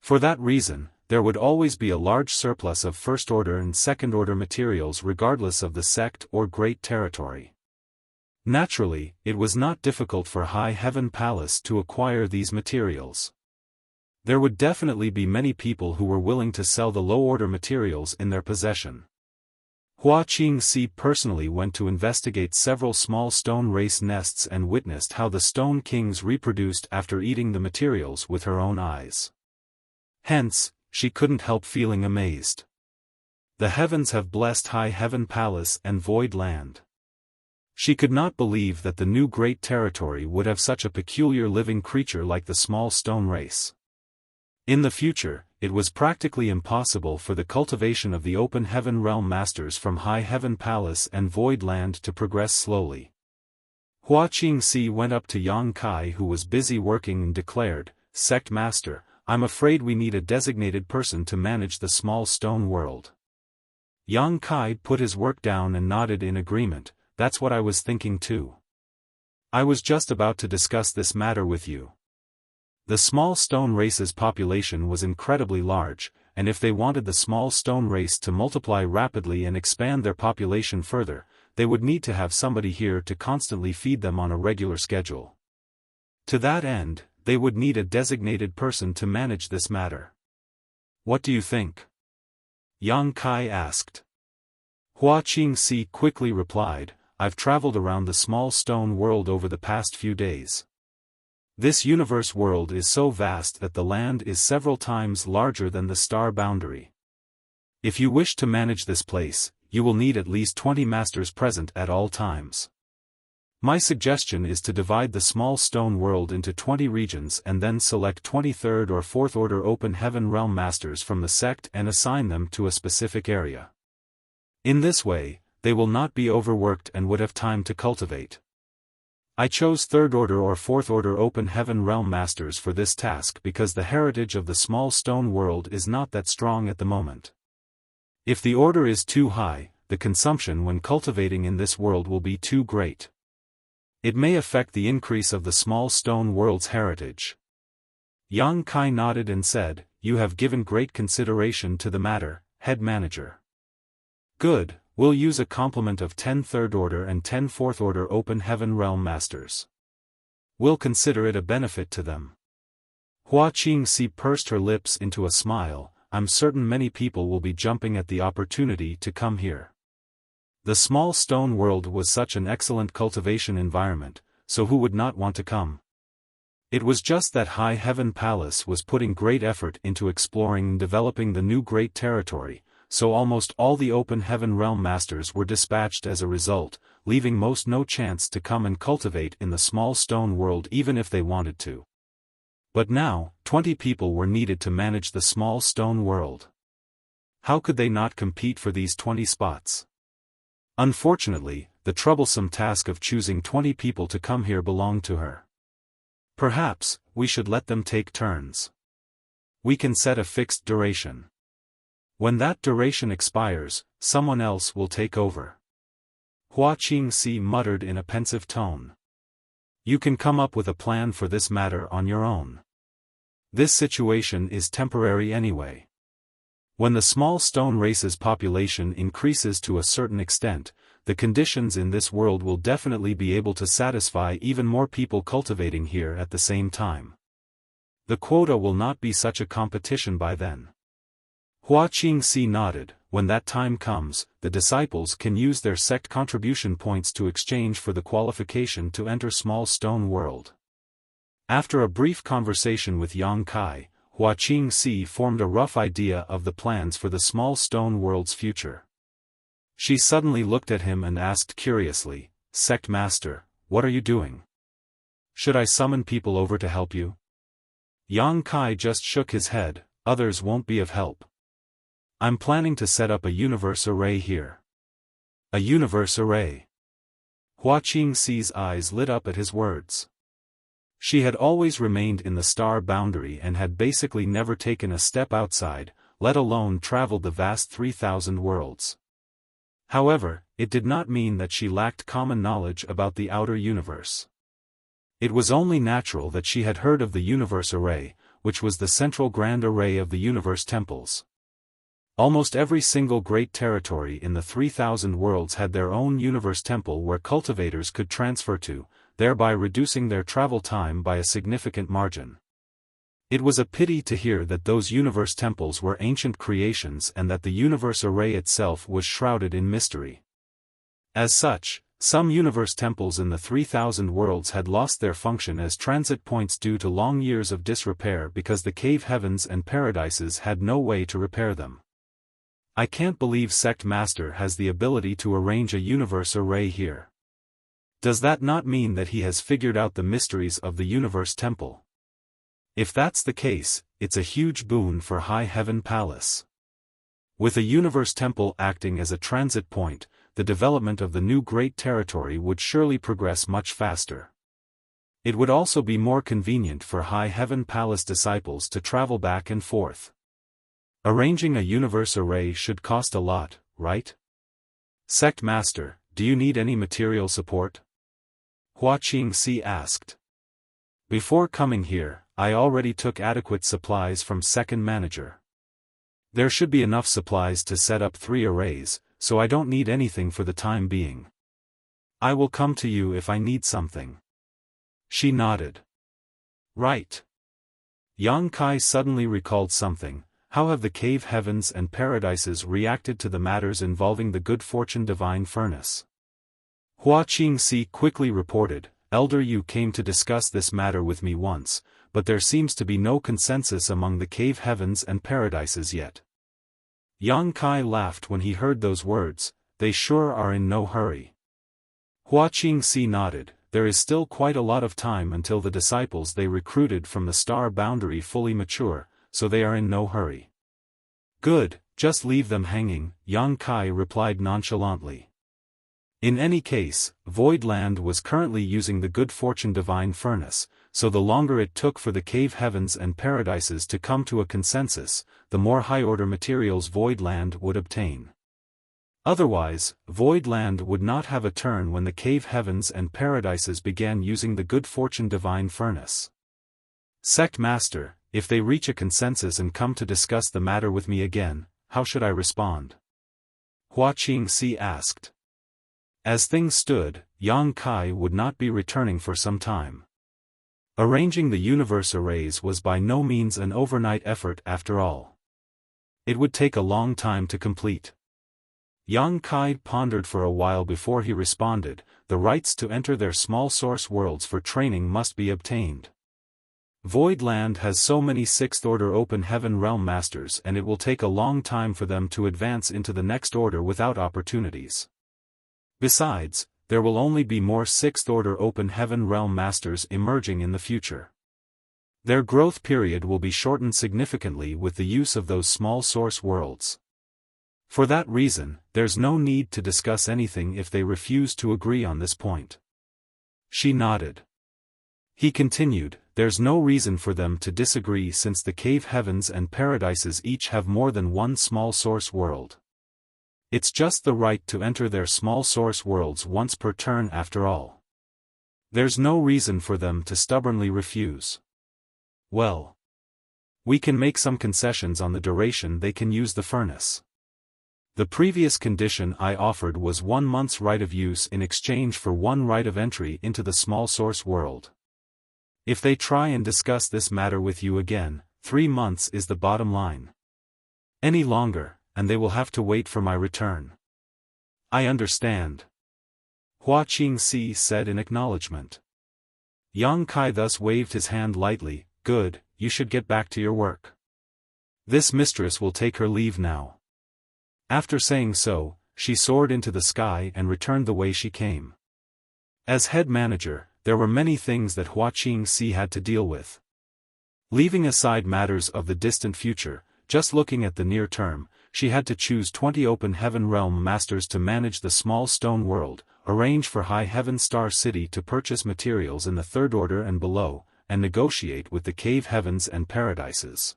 For that reason, there would always be a large surplus of 1st Order and 2nd Order materials regardless of the sect or great territory. Naturally, it was not difficult for High Heaven Palace to acquire these materials. There would definitely be many people who were willing to sell the low-order materials in their possession. Hua Qingxi personally went to investigate several small stone race nests and witnessed how the Stone Kings reproduced after eating the materials with her own eyes. Hence, she couldn't help feeling amazed. The heavens have blessed High Heaven Palace and Void Land. She could not believe that the new great territory would have such a peculiar living creature like the small stone race. In the future, it was practically impossible for the cultivation of the open heaven realm masters from High Heaven Palace and Void Land to progress slowly. Hua Qingxi went up to Yang Kai who was busy working and declared, "Sect Master, I'm afraid we need a designated person to manage the small stone world." Yang Kai put his work down and nodded in agreement. That's what I was thinking too. I was just about to discuss this matter with you. The small stone race's population was incredibly large, and if they wanted the small stone race to multiply rapidly and expand their population further, they would need to have somebody here to constantly feed them on a regular schedule. To that end, they would need a designated person to manage this matter. What do you think? Yang Kai asked. Hua Qingxi quickly replied, I've traveled around the small stone world over the past few days. This universe world is so vast that the land is several times larger than the star boundary. If you wish to manage this place, you will need at least 20 masters present at all times. My suggestion is to divide the small stone world into 20 regions and then select 23rd or 4th order open heaven realm masters from the sect and assign them to a specific area. In this way, they will not be overworked and would have time to cultivate. I chose 3rd order or 4th order open heaven realm masters for this task because the heritage of the small stone world is not that strong at the moment. If the order is too high, the consumption when cultivating in this world will be too great. It may affect the increase of the small stone world's heritage. Yang Kai nodded and said, "You have given great consideration to the matter, head manager." "Good, we'll use a complement of 10 third order and 10 fourth order open heaven realm masters. We'll consider it a benefit to them." Hua Qingxi pursed her lips into a smile. "I'm certain many people will be jumping at the opportunity to come here. The small stone world was such an excellent cultivation environment, so who would not want to come? It was just that High Heaven Palace was putting great effort into exploring and developing the new great territory, so almost all the open heaven realm masters were dispatched as a result, leaving most no chance to come and cultivate in the small stone world even if they wanted to. But now, 20 people were needed to manage the small stone world. How could they not compete for these 20 spots? Unfortunately, the troublesome task of choosing 20 people to come here belonged to her. Perhaps, we should let them take turns. We can set a fixed duration. When that duration expires, someone else will take over. Hua Qingxi muttered in a pensive tone. You can come up with a plan for this matter on your own. This situation is temporary anyway. When the small stone race's population increases to a certain extent, the conditions in this world will definitely be able to satisfy even more people cultivating here at the same time. The quota will not be such a competition by then. Hua Qingxi nodded. When that time comes, the disciples can use their sect contribution points to exchange for the qualification to enter small stone world. After a brief conversation with Yang Kai, Hua Qingxi formed a rough idea of the plans for the small stone world's future. She suddenly looked at him and asked curiously, "Sect Master, what are you doing? Should I summon people over to help you?" Yang Kai just shook his head. "Others won't be of help. I'm planning to set up a universe array here." "A universe array?" Hua Qingxi's eyes lit up at his words. She had always remained in the star boundary and had basically never taken a step outside, let alone traveled the vast 3,000 worlds. However, it did not mean that she lacked common knowledge about the outer universe. It was only natural that she had heard of the universe array, which was the central grand array of the universe temples. Almost every single great territory in the 3,000 worlds had their own universe temple where cultivators could transfer to, thereby reducing their travel time by a significant margin. It was a pity to hear that those universe temples were ancient creations and that the universe array itself was shrouded in mystery. As such, some universe temples in the 3,000 worlds had lost their function as transit points due to long years of disrepair because the cave heavens and paradises had no way to repair them. I can't believe Sect Master has the ability to arrange a universe array here. Does that not mean that he has figured out the mysteries of the universe temple? If that's the case, it's a huge boon for High Heaven Palace. With a universe temple acting as a transit point, the development of the new great territory would surely progress much faster. It would also be more convenient for High Heaven Palace disciples to travel back and forth. Arranging a universe array should cost a lot, right? Sect Master, do you need any material support? Hua Qingxi asked. Before coming here, I already took adequate supplies from second manager. There should be enough supplies to set up 3 arrays, so I don't need anything for the time being. I will come to you if I need something. She nodded. Right. Yang Kai suddenly recalled something. How have the cave heavens and paradises reacted to the matters involving the good fortune divine furnace? Hua Qingxi quickly reported, Elder Yu came to discuss this matter with me once, but there seems to be no consensus among the cave heavens and paradises yet. Yang Kai laughed when he heard those words. They sure are in no hurry. Hua Qingxi nodded. There is still quite a lot of time until the disciples they recruited from the star boundary fully mature, so they are in no hurry. Good, just leave them hanging, Yang Kai replied nonchalantly. In any case, Voidland was currently using the good fortune divine furnace, so the longer it took for the cave heavens and paradises to come to a consensus, the more high-order materials Voidland would obtain. Otherwise, Voidland would not have a turn when the cave heavens and paradises began using the good fortune divine furnace. Sect Master, if they reach a consensus and come to discuss the matter with me again, how should I respond? Hua Qingxi asked. As things stood, Yang Kai would not be returning for some time. Arranging the universe arrays was by no means an overnight effort after all. It would take a long time to complete. Yang Kai pondered for a while before he responded. The rights to enter their small source worlds for training must be obtained. Voidland has so many sixth-order open heaven realm masters and it will take a long time for them to advance into the next order without opportunities. Besides, there will only be more sixth-order open heaven realm masters emerging in the future. Their growth period will be shortened significantly with the use of those small source worlds. For that reason, there's no need to discuss anything if they refuse to agree on this point. She nodded. He continued, there's no reason for them to disagree since the cave heavens and paradises each have more than one small source world. It's just the right to enter their small source worlds once per turn after all. There's no reason for them to stubbornly refuse. Well, we can make some concessions on the duration they can use the furnace. The previous condition I offered was 1 month's right of use in exchange for 1 right of entry into the small source world. If they try and discuss this matter with you again, 3 months is the bottom line. Any longer, and they will have to wait for my return. I understand. Hua Qingxi said in acknowledgement. Yang Kai thus waved his hand lightly. Good, you should get back to your work. This mistress will take her leave now. After saying so, she soared into the sky and returned the way she came. As head manager, there were many things that Hua Qingxi had to deal with. Leaving aside matters of the distant future, just looking at the near term, she had to choose 20 open heaven realm masters to manage the small stone world, arrange for High Heaven Star City to purchase materials in the third order and below, and negotiate with the cave heavens and paradises.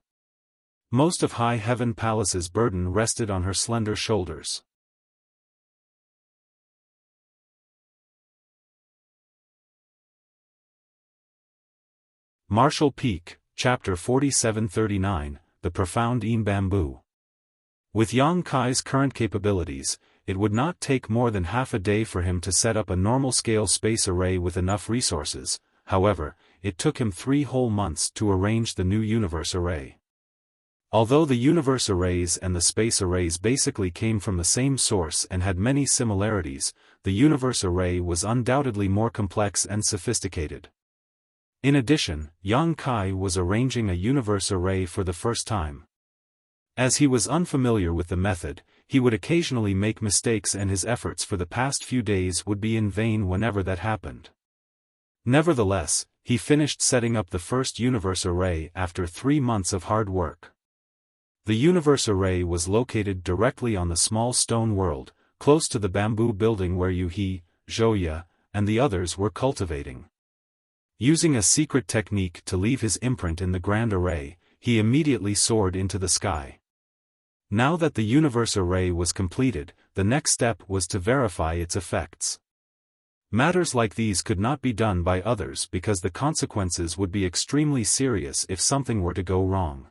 Most of High Heaven Palace's burden rested on her slender shoulders. Martial Peak, Chapter 4739, The Profound Een Bamboo. With Yang Kai's current capabilities, it would not take more than half a day for him to set up a normal-scale space array with enough resources. However, it took him 3 whole months to arrange the new universe array. Although the universe arrays and the space arrays basically came from the same source and had many similarities, the universe array was undoubtedly more complex and sophisticated. In addition, Yang Kai was arranging a universe array for the first time. As he was unfamiliar with the method, he would occasionally make mistakes and his efforts for the past few days would be in vain whenever that happened. Nevertheless, he finished setting up the first universe array after 3 months of hard work. The universe array was located directly on the small stone world, close to the bamboo building where He, Zhouya, and the others were cultivating. Using a secret technique to leave his imprint in the grand array, he immediately soared into the sky. Now that the universe array was completed, the next step was to verify its effects. Matters like these could not be done by others because the consequences would be extremely serious if something were to go wrong.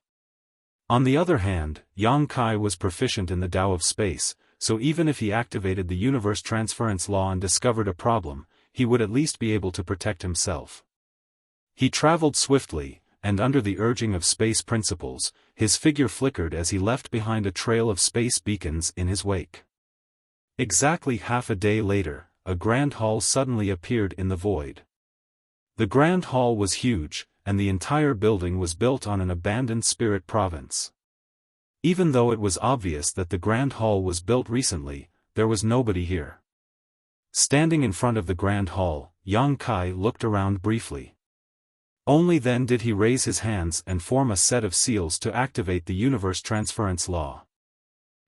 On the other hand, Yang Kai was proficient in the Tao of space, so even if he activated the universe transference law and discovered a problem, he would at least be able to protect himself. He traveled swiftly, and under the urging of space principles, his figure flickered as he left behind a trail of space beacons in his wake. Exactly half a day later, a grand hall suddenly appeared in the void. The grand hall was huge, and the entire building was built on an abandoned spirit province. Even though it was obvious that the grand hall was built recently, there was nobody here. Standing in front of the Grand Hall, Yang Kai looked around briefly. Only then did he raise his hands and form a set of seals to activate the universe transference law.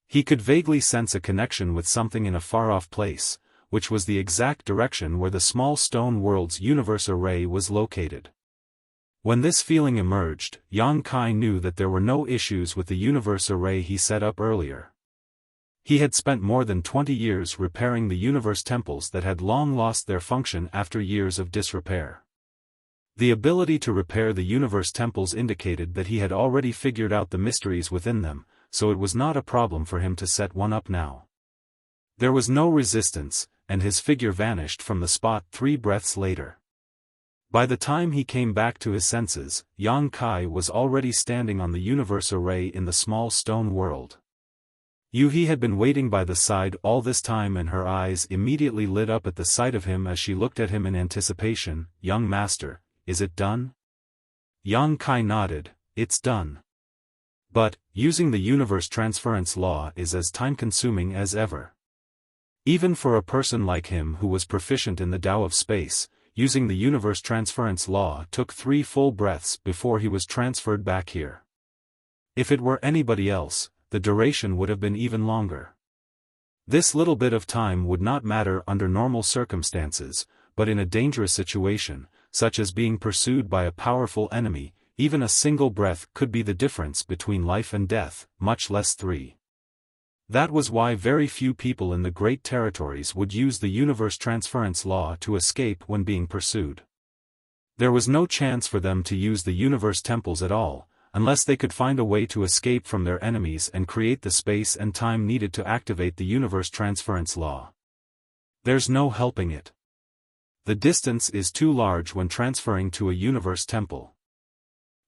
He could vaguely sense a connection with something in a far-off place, which was the exact direction where the small stone world's universe array was located. When this feeling emerged, Yang Kai knew that there were no issues with the universe array he set up earlier. He had spent more than 20 years repairing the universe temples that had long lost their function after years of disrepair. The ability to repair the universe temples indicated that he had already figured out the mysteries within them, so it was not a problem for him to set one up now. There was no resistance, and his figure vanished from the spot 3 breaths later. By the time he came back to his senses, Yang Kai was already standing on the universe array in the small stone world. Yuhi had been waiting by the side all this time, and her eyes immediately lit up at the sight of him as she looked at him in anticipation. "Young master, is it done?" Yang Kai nodded. "It's done. But, using the universe transference law is as time-consuming as ever. Even for a person like him who was proficient in the Tao of space, using the universe transference law took 3 full breaths before he was transferred back here. If it were anybody else, the duration would have been even longer. This little bit of time would not matter under normal circumstances, but in a dangerous situation, such as being pursued by a powerful enemy, even a single breath could be the difference between life and death, much less 3. That was why very few people in the Great Territories would use the universe transference law to escape when being pursued. There was no chance for them to use the universe temples at all, unless they could find a way to escape from their enemies and create the space and time needed to activate the universe transference law. There's no helping it. The distance is too large when transferring to a universe temple.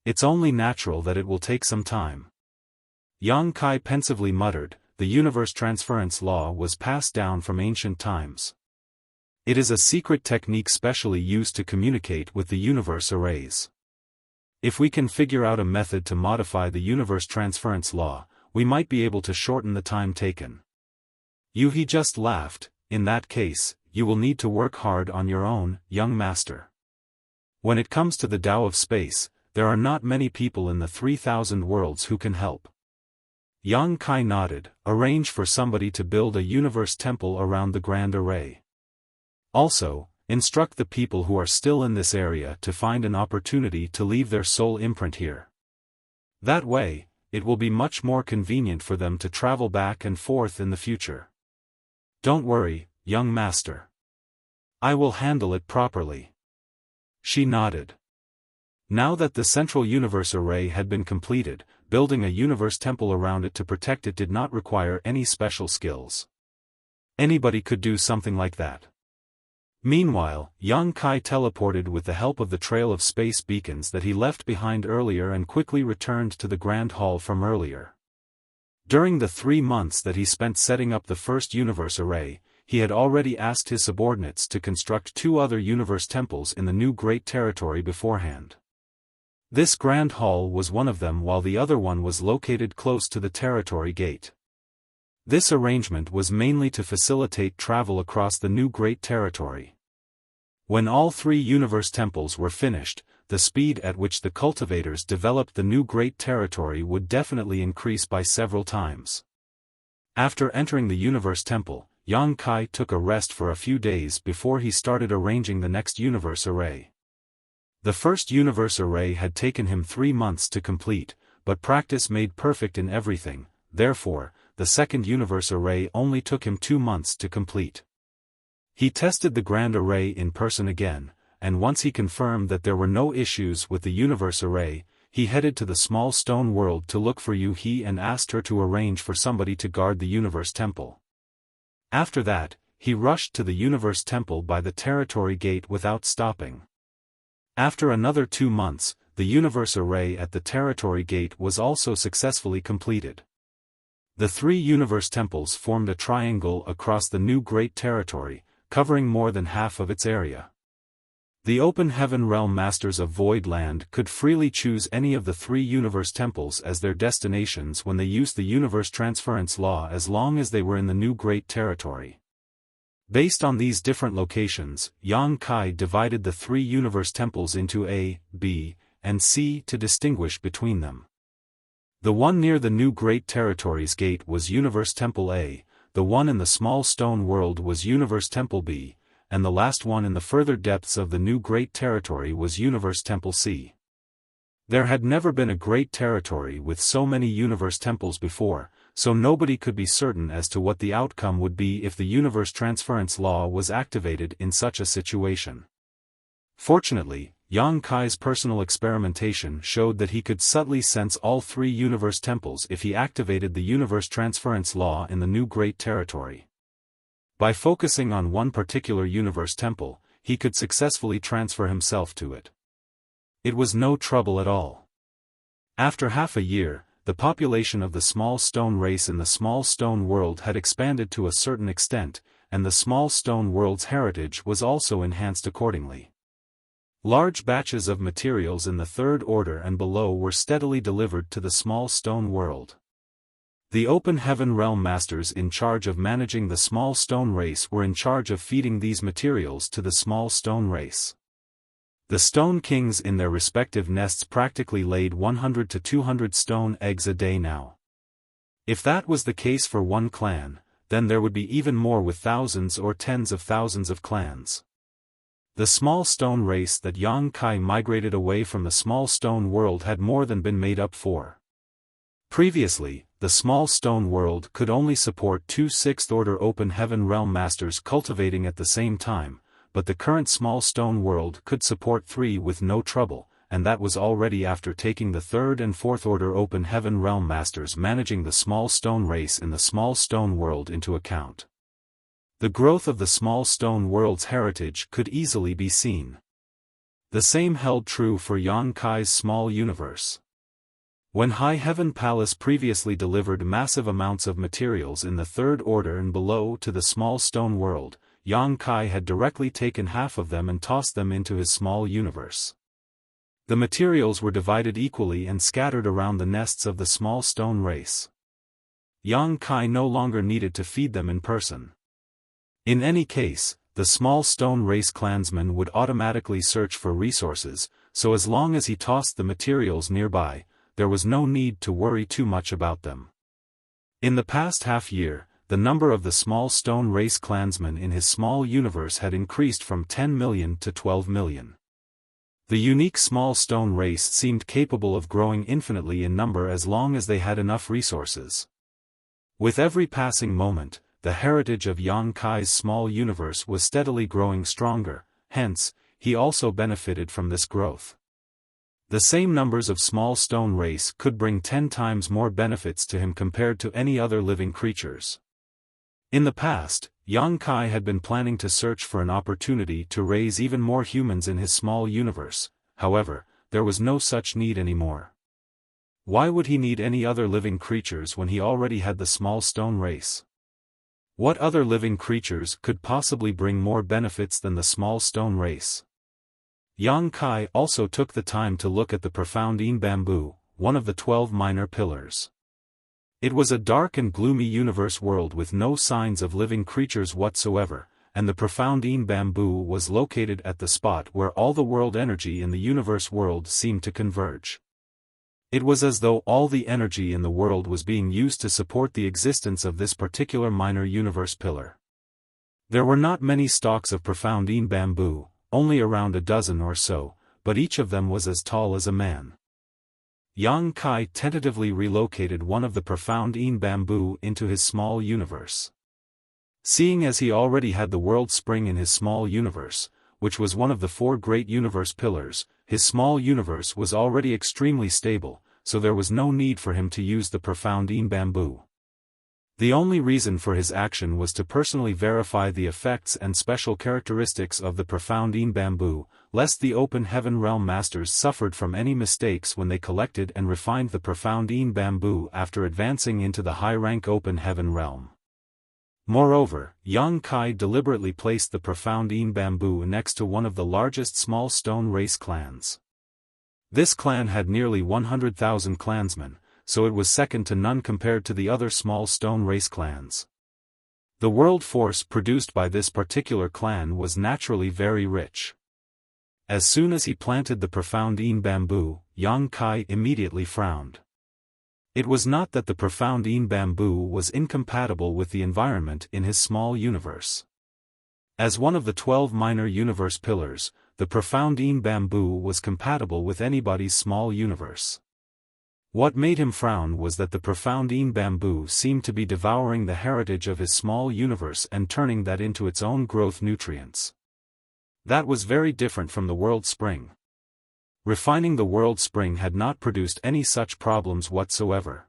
It's only natural that it will take some time." Yang Kai pensively muttered. The universe transference law was passed down from ancient times. It is a secret technique specially used to communicate with the universe arrays. If we can figure out a method to modify the universe transference law, we might be able to shorten the time taken. Yuhi just laughed. "In that case, you will need to work hard on your own, young master. When it comes to the Tao of space, there are not many people in the 3,000 worlds who can help." Yang Kai nodded. "Arrange for somebody to build a universe temple around the grand array. Also, instruct the people who are still in this area to find an opportunity to leave their soul imprint here. That way, it will be much more convenient for them to travel back and forth in the future. Don't worry, young master. I will handle it properly." She nodded. Now that the central universe array had been completed, building a universe temple around it to protect it did not require any special skills. Anybody could do something like that. Meanwhile, Yang Kai teleported with the help of the trail of space beacons that he left behind earlier and quickly returned to the Grand Hall from earlier. During the 3 months that he spent setting up the first universe array, he had already asked his subordinates to construct 2 other universe temples in the new Great Territory beforehand. This Grand Hall was one of them, while the other one was located close to the Territory Gate. This arrangement was mainly to facilitate travel across the new Great Territory. When all 3 universe temples were finished, the speed at which the cultivators developed the new Great Territory would definitely increase by several times. After entering the universe temple, Yang Kai took a rest for a few days before he started arranging the next universe array. The first universe array had taken him 3 months to complete, but practice made perfect in everything. Therefore, the second universe array only took him 2 months to complete. He tested the grand array in person again, and once he confirmed that there were no issues with the universe array, he headed to the small stone world to look for Yuhi and asked her to arrange for somebody to guard the universe temple. After that, he rushed to the universe temple by the Territory Gate without stopping. After another 2 months, the universe array at the Territory Gate was also successfully completed. The 3 universe temples formed a triangle across the new Great Territory, covering more than half of its area. The Open Heaven Realm Masters of Void Land could freely choose any of the 3 universe temples as their destinations when they used the universe transference law, as long as they were in the new Great Territory. Based on these different locations, Yang Kai divided the three universe temples into A, B, and C to distinguish between them. The one near the New Great Territories Gate was Universe Temple A, the one in the Small Stone World was Universe Temple B, and the last one in the further depths of the New Great Territory was Universe Temple C. There had never been a great territory with so many universe temples before, so nobody could be certain as to what the outcome would be if the universe transference law was activated in such a situation. Fortunately, Yang Kai's personal experimentation showed that he could subtly sense all three universe temples if he activated the universe transference law in the New Great Territory. By focusing on one particular universe temple, he could successfully transfer himself to it. It was no trouble at all. After half a year, the population of the small stone race in the small stone world had expanded to a certain extent, and the small stone world's heritage was also enhanced accordingly. Large batches of materials in the third order and below were steadily delivered to the small stone world. The Open Heaven Realm Masters in charge of managing the small stone race were in charge of feeding these materials to the small stone race. The Stone Kings in their respective nests practically laid 100 to 200 stone eggs a day now. If that was the case for one clan, then there would be even more with thousands or tens of thousands of clans. The small stone race that Yang Kai migrated away from the small stone world had more than been made up for. Previously, the small stone world could only support 2 sixth-order Open Heaven Realm Masters cultivating at the same time, but the current small stone world could support 3 with no trouble, and that was already after taking the 3rd and 4th order Open Heaven Realm Masters managing the small stone race in the small stone world into account. The growth of the small stone world's heritage could easily be seen. The same held true for Yang Kai's small universe. When High Heaven Palace previously delivered massive amounts of materials in the 3rd order and below to the small stone world, Yang Kai had directly taken half of them and tossed them into his small universe. The materials were divided equally and scattered around the nests of the small stone race. Yang Kai no longer needed to feed them in person. In any case, the small stone race clansmen would automatically search for resources, so as long as he tossed the materials nearby, there was no need to worry too much about them. In the past half-year, the number of the small stone race clansmen in his small universe had increased from 10 million to 12 million. The unique small stone race seemed capable of growing infinitely in number as long as they had enough resources. With every passing moment, the heritage of Yang Kai's small universe was steadily growing stronger, hence, he also benefited from this growth. The same numbers of small stone race could bring 10 times more benefits to him compared to any other living creatures. In the past, Yang Kai had been planning to search for an opportunity to raise even more humans in his small universe, however, there was no such need anymore. Why would he need any other living creatures when he already had the small stone race? What other living creatures could possibly bring more benefits than the small stone race? Yang Kai also took the time to look at the profound bamboo, one of the 12 minor pillars. It was a dark and gloomy universe world with no signs of living creatures whatsoever, and the profound bamboo was located at the spot where all the world energy in the universe world seemed to converge. It was as though all the energy in the world was being used to support the existence of this particular minor universe pillar. There were not many stalks of profound bamboo, only around a dozen or so, but each of them was as tall as a man. Yang Kai tentatively relocated one of the profound bamboo into his small universe. Seeing as he already had the world spring in his small universe, which was one of the 4 great universe pillars, his small universe was already extremely stable, so there was no need for him to use the profound bamboo. The only reason for his action was to personally verify the effects and special characteristics of the profound bamboo, lest the Open Heaven Realm Masters suffered from any mistakes when they collected and refined the profound bamboo after advancing into the high-rank Open Heaven Realm. Moreover, Yang Kai deliberately placed the profound bamboo next to one of the largest small stone race clans. This clan had nearly 100,000 clansmen, so it was second to none compared to the other small stone race clans. The world force produced by this particular clan was naturally very rich. As soon as he planted the profound Yin bamboo, Yang Kai immediately frowned. It was not that the profound Yin bamboo was incompatible with the environment in his small universe. As one of the 12 minor universe pillars, the profound Yin bamboo was compatible with anybody's small universe. What made him frown was that the profound Yin bamboo seemed to be devouring the heritage of his small universe and turning that into its own growth nutrients. That was very different from the world spring. Refining the world spring had not produced any such problems whatsoever.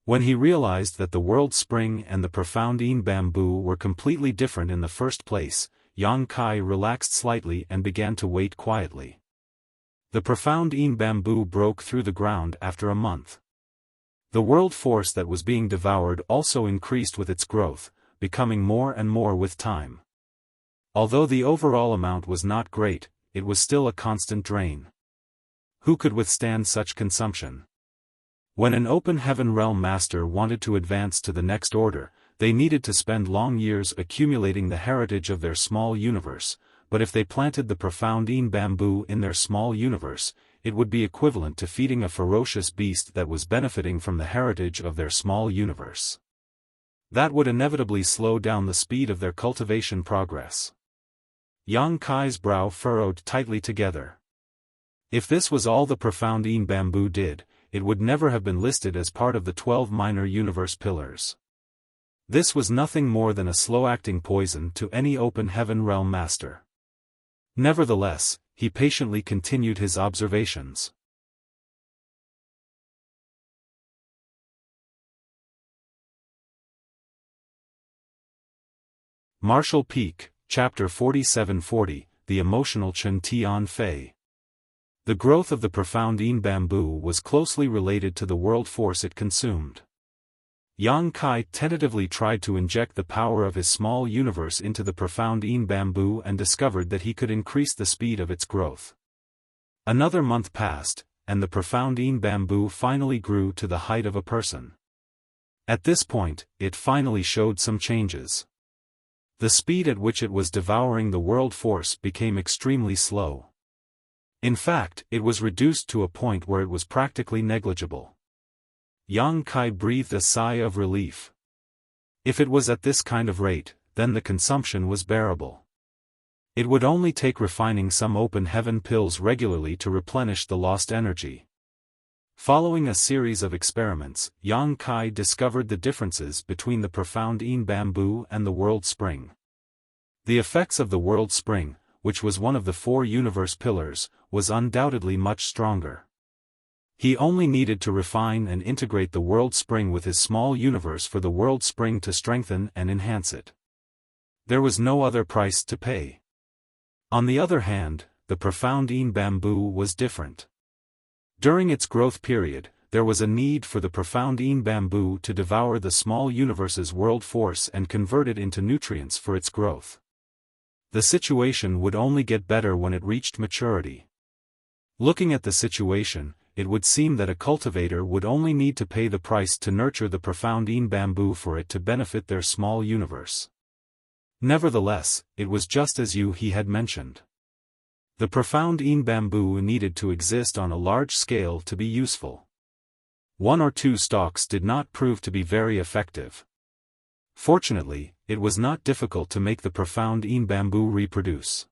When he realized that the world spring and the profound Yin bamboo were completely different in the first place, Yang Kai relaxed slightly and began to wait quietly. The profound Yin bamboo broke through the ground after a month. The world force that was being devoured also increased with its growth, becoming more and more with time. Although the overall amount was not great, it was still a constant drain. Who could withstand such consumption? When an open heaven realm master wanted to advance to the next order, they needed to spend long years accumulating the heritage of their small universe, but if they planted the profound Yin bamboo in their small universe, it would be equivalent to feeding a ferocious beast that was benefiting from the heritage of their small universe. That would inevitably slow down the speed of their cultivation progress. Yang Kai's brow furrowed tightly together. If this was all the profound Yin bamboo did, it would never have been listed as part of the 12 minor universe pillars. This was nothing more than a slow-acting poison to any open heaven realm master. Nevertheless, he patiently continued his observations. Martial Peak, Chapter 4740, The Emotional Chen Tian Fei. The growth of the profound Yin bamboo was closely related to the world force it consumed. Yang Kai tentatively tried to inject the power of his small universe into the profound Yin bamboo and discovered that he could increase the speed of its growth. Another month passed, and the profound Yin bamboo finally grew to the height of a person. At this point, it finally showed some changes. The speed at which it was devouring the world force became extremely slow. In fact, it was reduced to a point where it was practically negligible. Yang Kai breathed a sigh of relief. If it was at this kind of rate, then the consumption was bearable. It would only take refining some open heaven pills regularly to replenish the lost energy. Following a series of experiments, Yang Kai discovered the differences between the profound Yin bamboo and the world spring. The effects of the world spring, which was one of the 4 universe pillars, was undoubtedly much stronger. He only needed to refine and integrate the world spring with his small universe for the world spring to strengthen and enhance it. There was no other price to pay. On the other hand, the profound Yin bamboo was different. During its growth period, there was a need for the profound Yin bamboo to devour the small universe's world force and convert it into nutrients for its growth. The situation would only get better when it reached maturity. Looking at the situation, it would seem that a cultivator would only need to pay the price to nurture the profound Yin bamboo for it to benefit their small universe. Nevertheless, it was just as he had mentioned. The profound Yin bamboo needed to exist on a large scale to be useful. 1 or 2 stalks did not prove to be very effective. Fortunately, it was not difficult to make the profound Yin bamboo reproduce.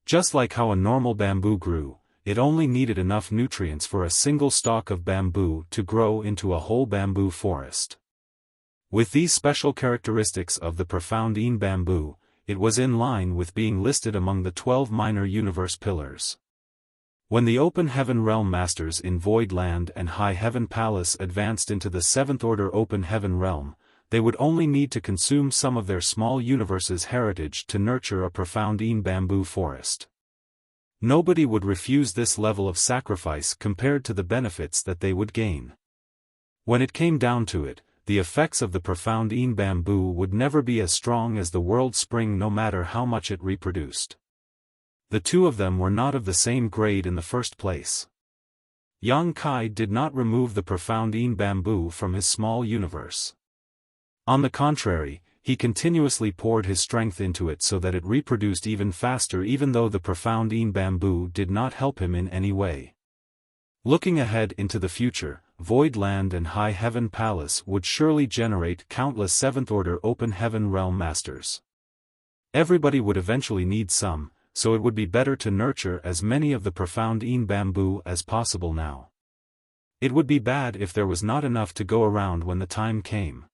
Just like how a normal bamboo grew, it only needed enough nutrients for a single stalk of bamboo to grow into a whole bamboo forest. With these special characteristics of the profound Yin bamboo, it was in line with being listed among the 12 minor universe pillars. When the open heaven realm masters in Void Land and High Heaven Palace advanced into the 7th order open heaven realm, they would only need to consume some of their small universe's heritage to nurture a profound Yin bamboo forest. Nobody would refuse this level of sacrifice compared to the benefits that they would gain. When it came down to it, the effects of the profound Yin bamboo would never be as strong as the world spring no matter how much it reproduced. The two of them were not of the same grade in the first place. Yang Kai did not remove the profound Yin bamboo from his small universe. On the contrary, he continuously poured his strength into it so that it reproduced even faster, even though the profound bamboo did not help him in any way. Looking ahead into the future, Void Land and High Heaven Palace would surely generate countless seventh-order open heaven realm masters. Everybody would eventually need some, so it would be better to nurture as many of the profound bamboo as possible now. It would be bad if there was not enough to go around when the time came.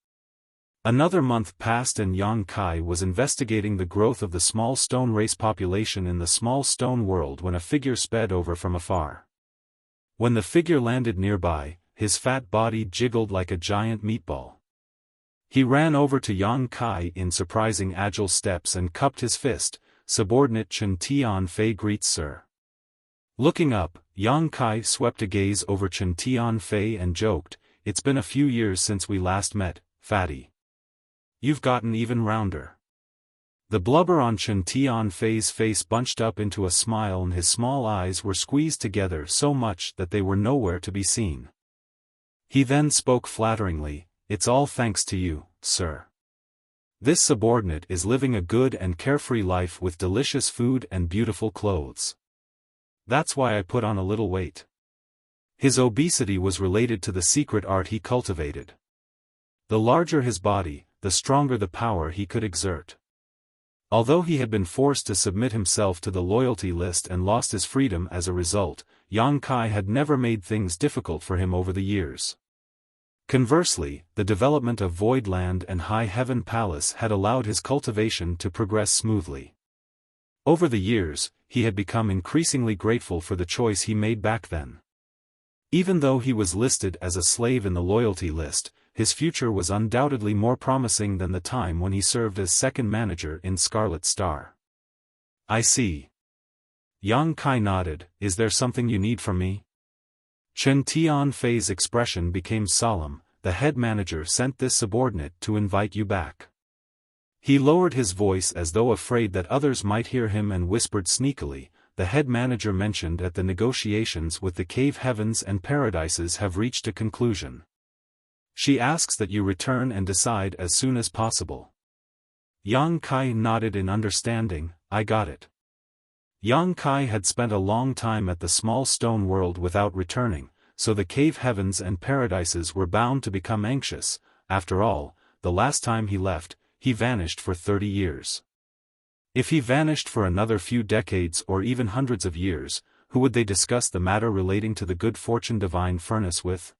Another month passed and Yang Kai was investigating the growth of the small stone race population in the small stone world when a figure sped over from afar. When the figure landed nearby, his fat body jiggled like a giant meatball. He ran over to Yang Kai in surprising agile steps and cupped his fist. "Subordinate Chen Tianfei greets sir." Looking up, Yang Kai swept a gaze over Chen Tianfei and joked, "It's been a few years since we last met, fatty. You've gotten even rounder." The blubber on Chen Tianfei's face bunched up into a smile and his small eyes were squeezed together so much that they were nowhere to be seen. He then spoke flatteringly, "It's all thanks to you, sir. This subordinate is living a good and carefree life with delicious food and beautiful clothes. That's why I put on a little weight." His obesity was related to the secret art he cultivated. The larger his body, the stronger the power he could exert. Although he had been forced to submit himself to the loyalty list and lost his freedom as a result, Yang Kai had never made things difficult for him over the years. Conversely, the development of Void Land and High Heaven Palace had allowed his cultivation to progress smoothly. Over the years, he had become increasingly grateful for the choice he made back then. Even though he was listed as a slave in the loyalty list, his future was undoubtedly more promising than the time when he served as second manager in Scarlet Star. "I see." Yang Kai nodded, "Is there something you need from me?" Chen Tianfei's expression became solemn. "The head manager sent this subordinate to invite you back." He lowered his voice as though afraid that others might hear him and whispered sneakily, "The head manager mentioned that the negotiations with the cave heavens and paradises have reached a conclusion. She asks that you return and decide as soon as possible." Yang Kai nodded in understanding, "I got it." Yang Kai had spent a long time at the small stone world without returning, so the cave heavens and paradises were bound to become anxious. After all, the last time he left, he vanished for 30 years. If he vanished for another few decades or even hundreds of years, who would they discuss the matter relating to the good fortune divine furnace with?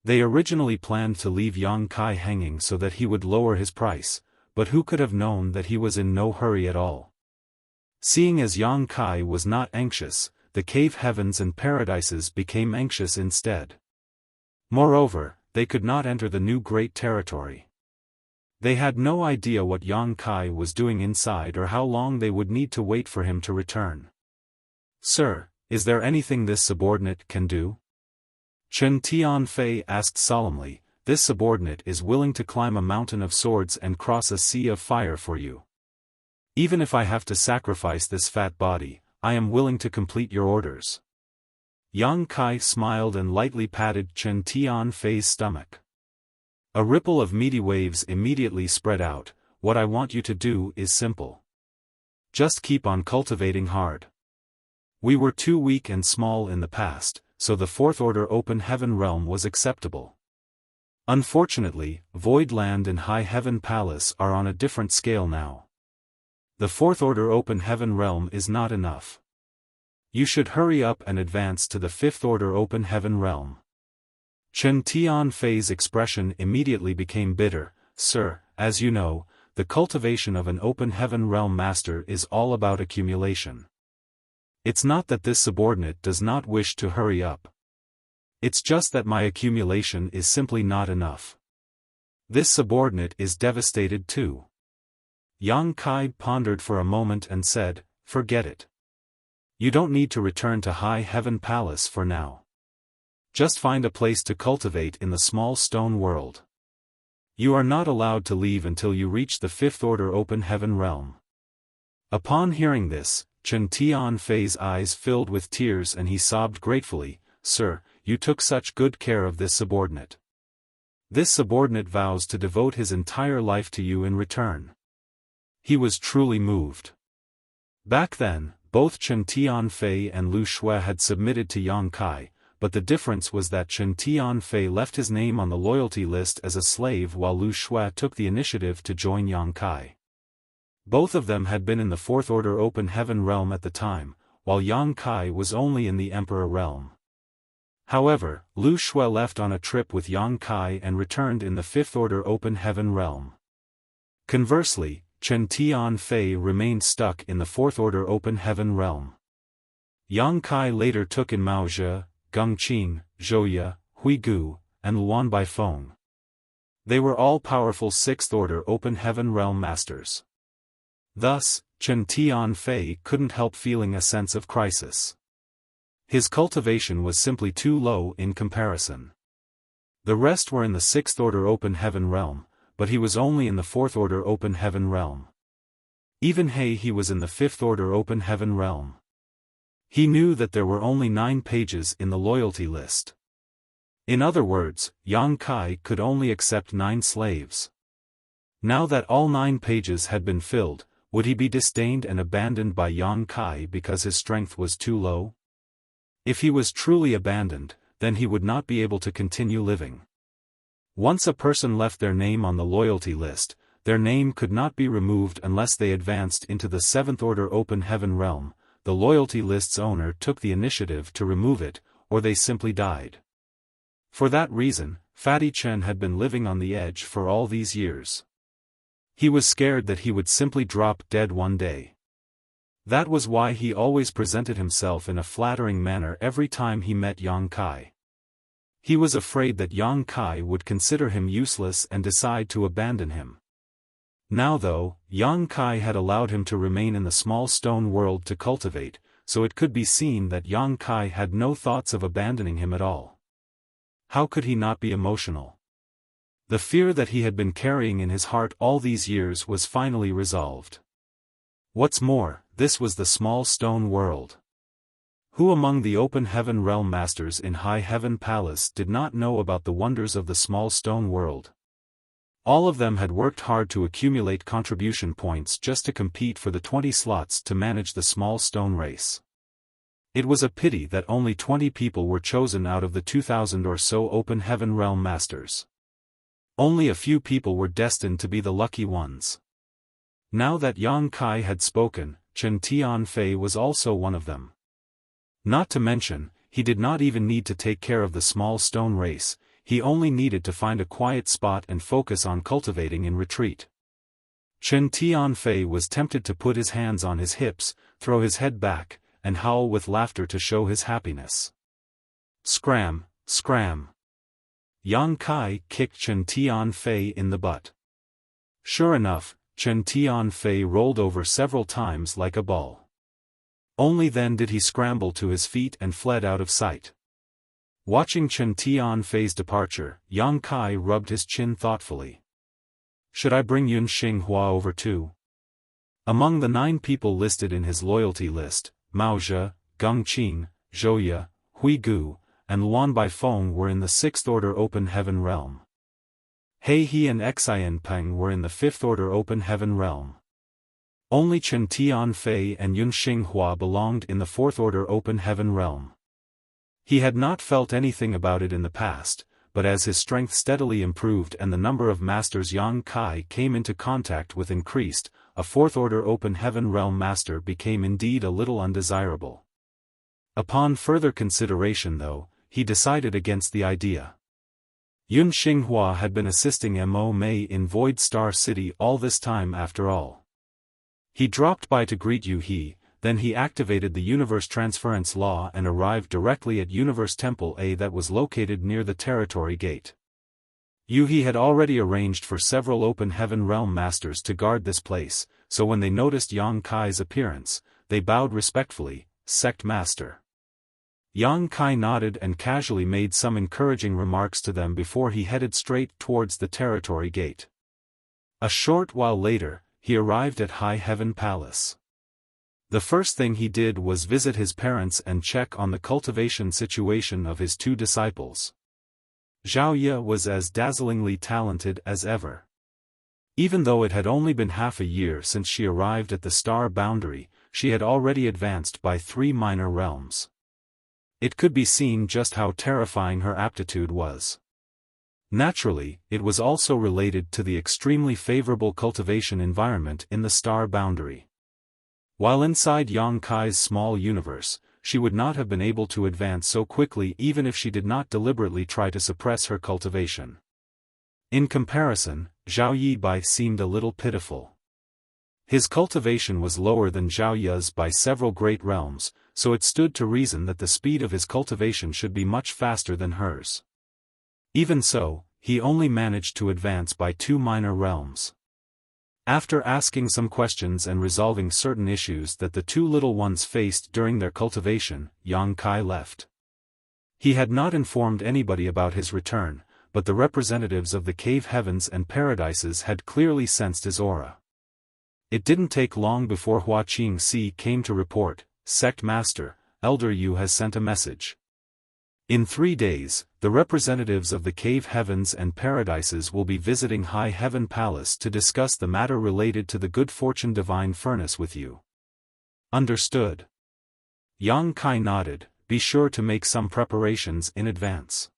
They originally planned to leave Yang Kai hanging so that he would lower his price, but who could have known that he was in no hurry at all? Seeing as Yang Kai was not anxious, the cave heavens and paradises became anxious instead. Moreover, they could not enter the new great territory. They had no idea what Yang Kai was doing inside or how long they would need to wait for him to return. "Sir, is there anything this subordinate can do?" Chen Tianfei asked solemnly. "This subordinate is willing to climb a mountain of swords and cross a sea of fire for you. Even if I have to sacrifice this fat body, I am willing to complete your orders." Yang Kai smiled and lightly patted Chen Tianfei's stomach. A ripple of meaty waves immediately spread out. "What I want you to do is simple. Just keep on cultivating hard. We were too weak and small in the past, so the fourth order open heaven realm was acceptable. Unfortunately, Void Land and High Heaven Palace are on a different scale now. The fourth order open heaven realm is not enough. You should hurry up and advance to the fifth order open heaven realm." Chen Tianfei's expression immediately became bitter. "Sir, as you know, the cultivation of an open heaven realm master is all about accumulation. It's not that this subordinate does not wish to hurry up. It's just that my accumulation is simply not enough. This subordinate is devastated too." Yang Kai pondered for a moment and said, "Forget it. You don't need to return to High Heaven Palace for now. Just find a place to cultivate in the small stone world. You are not allowed to leave until you reach the fifth order open heaven realm." Upon hearing this, Chen Tianfei's eyes filled with tears and he sobbed gratefully, "Sir, you took such good care of this subordinate. This subordinate vows to devote his entire life to you in return. He was truly moved. Back then, both Chen Tianfei and Lu Shui had submitted to Yang Kai, but the difference was that Chen Tianfei left his name on the loyalty list as a slave while Lu Shui took the initiative to join Yang Kai. Both of them had been in the Fourth Order Open Heaven realm at the time, while Yang Kai was only in the Emperor realm. However, Lu Shui left on a trip with Yang Kai and returned in the Fifth Order Open Heaven realm. Conversely, Chen Tianfei remained stuck in the Fourth Order Open Heaven realm. Yang Kai later took in Maozhe, Gongqing, Zhouye, Huigu, and Luan Baifeng. They were all powerful Sixth Order Open Heaven realm masters. Thus, Chen Tianfei couldn't help feeling a sense of crisis. His cultivation was simply too low in comparison. The rest were in the Sixth Order Open Heaven realm, but he was only in the Fourth Order Open Heaven realm. Even he was in the Fifth Order Open Heaven realm. He knew that there were only 9 pages in the loyalty list. In other words, Yang Kai could only accept 9 slaves. Now that all 9 pages had been filled, would he be disdained and abandoned by Yang Kai because his strength was too low? If he was truly abandoned, then he would not be able to continue living. Once a person left their name on the loyalty list, their name could not be removed unless they advanced into the Seventh Order Open Heaven realm. The loyalty list's owner took the initiative to remove it, or they simply died. For that reason, Fatty Chen had been living on the edge for all these years. He was scared that he would simply drop dead one day. That was why he always presented himself in a flattering manner every time he met Yang Kai. He was afraid that Yang Kai would consider him useless and decide to abandon him. Now though, Yang Kai had allowed him to remain in the small stone world to cultivate, so it could be seen that Yang Kai had no thoughts of abandoning him at all. How could he not be emotional? The fear that he had been carrying in his heart all these years was finally resolved. What's more, this was the small stone world. Who among the Open Heaven realm masters in High Heaven Palace did not know about the wonders of the small stone world? All of them had worked hard to accumulate contribution points just to compete for the 20 slots to manage the small stone race. It was a pity that only 20 people were chosen out of the 2,000 or so Open Heaven realm masters. Only a few people were destined to be the lucky ones. Now that Yang Kai had spoken, Chen Tianfei was also one of them. Not to mention, he did not even need to take care of the small stone race, he only needed to find a quiet spot and focus on cultivating in retreat. Chen Tianfei was tempted to put his hands on his hips, throw his head back, and howl with laughter to show his happiness. Scram, scram. Yang Kai kicked Chen Tianfei in the butt. Sure enough, Chen Tianfei rolled over several times like a ball. Only then did he scramble to his feet and fled out of sight. Watching Chen Tianfei's departure, Yang Kai rubbed his chin thoughtfully. Should I bring Yun Xinghua over too? Among the 9 people listed in his loyalty list, Maozhe, Gongqing, Zhouye, Huigu, and Luan Baifeng were in the Sixth Order Open Heaven realm. He and Xiaofan were in the Fifth Order Open Heaven realm. Only Chen Tianfei and Yun Xinghua belonged in the Fourth Order Open Heaven realm. He had not felt anything about it in the past, but as his strength steadily improved and the number of masters Yang Kai came into contact with increased, a Fourth Order Open Heaven realm master became indeed a little undesirable. Upon further consideration though, he decided against the idea. Yun Xinghua had been assisting Mo Mei in Void Star City all this time after all. He dropped by to greet Yu He, then he activated the Universe Transference Law and arrived directly at Universe Temple A that was located near the Territory Gate. Yu He had already arranged for several Open Heaven realm masters to guard this place, so when they noticed Yang Kai's appearance, they bowed respectfully, Sect Master. Yang Kai nodded and casually made some encouraging remarks to them before he headed straight towards the Territory Gate. A short while later, he arrived at High Heaven Palace. The first thing he did was visit his parents and check on the cultivation situation of his 2 disciples. Zhao Ye was as dazzlingly talented as ever. Even though it had only been half a year since she arrived at the star boundary, she had already advanced by 3 minor realms. It could be seen just how terrifying her aptitude was. Naturally, it was also related to the extremely favorable cultivation environment in the star boundary. While inside Yang Kai's small universe, she would not have been able to advance so quickly even if she did not deliberately try to suppress her cultivation. In comparison, Zhao Yibai seemed a little pitiful. His cultivation was lower than Zhao Ye's by several great realms, so it stood to reason that the speed of his cultivation should be much faster than hers. Even so, he only managed to advance by 2 minor realms. After asking some questions and resolving certain issues that the 2 little ones faced during their cultivation, Yang Kai left. He had not informed anybody about his return, but the representatives of the cave heavens and paradises had clearly sensed his aura. It didn't take long before Hua Qingxi came to report, "Sect Master, Elder Yu has sent a message. In 3 days, the representatives of the cave heavens and paradises will be visiting High Heaven Palace to discuss the matter related to the good fortune divine furnace with you." Understood. Yang Kai nodded, "Be sure to make some preparations in advance."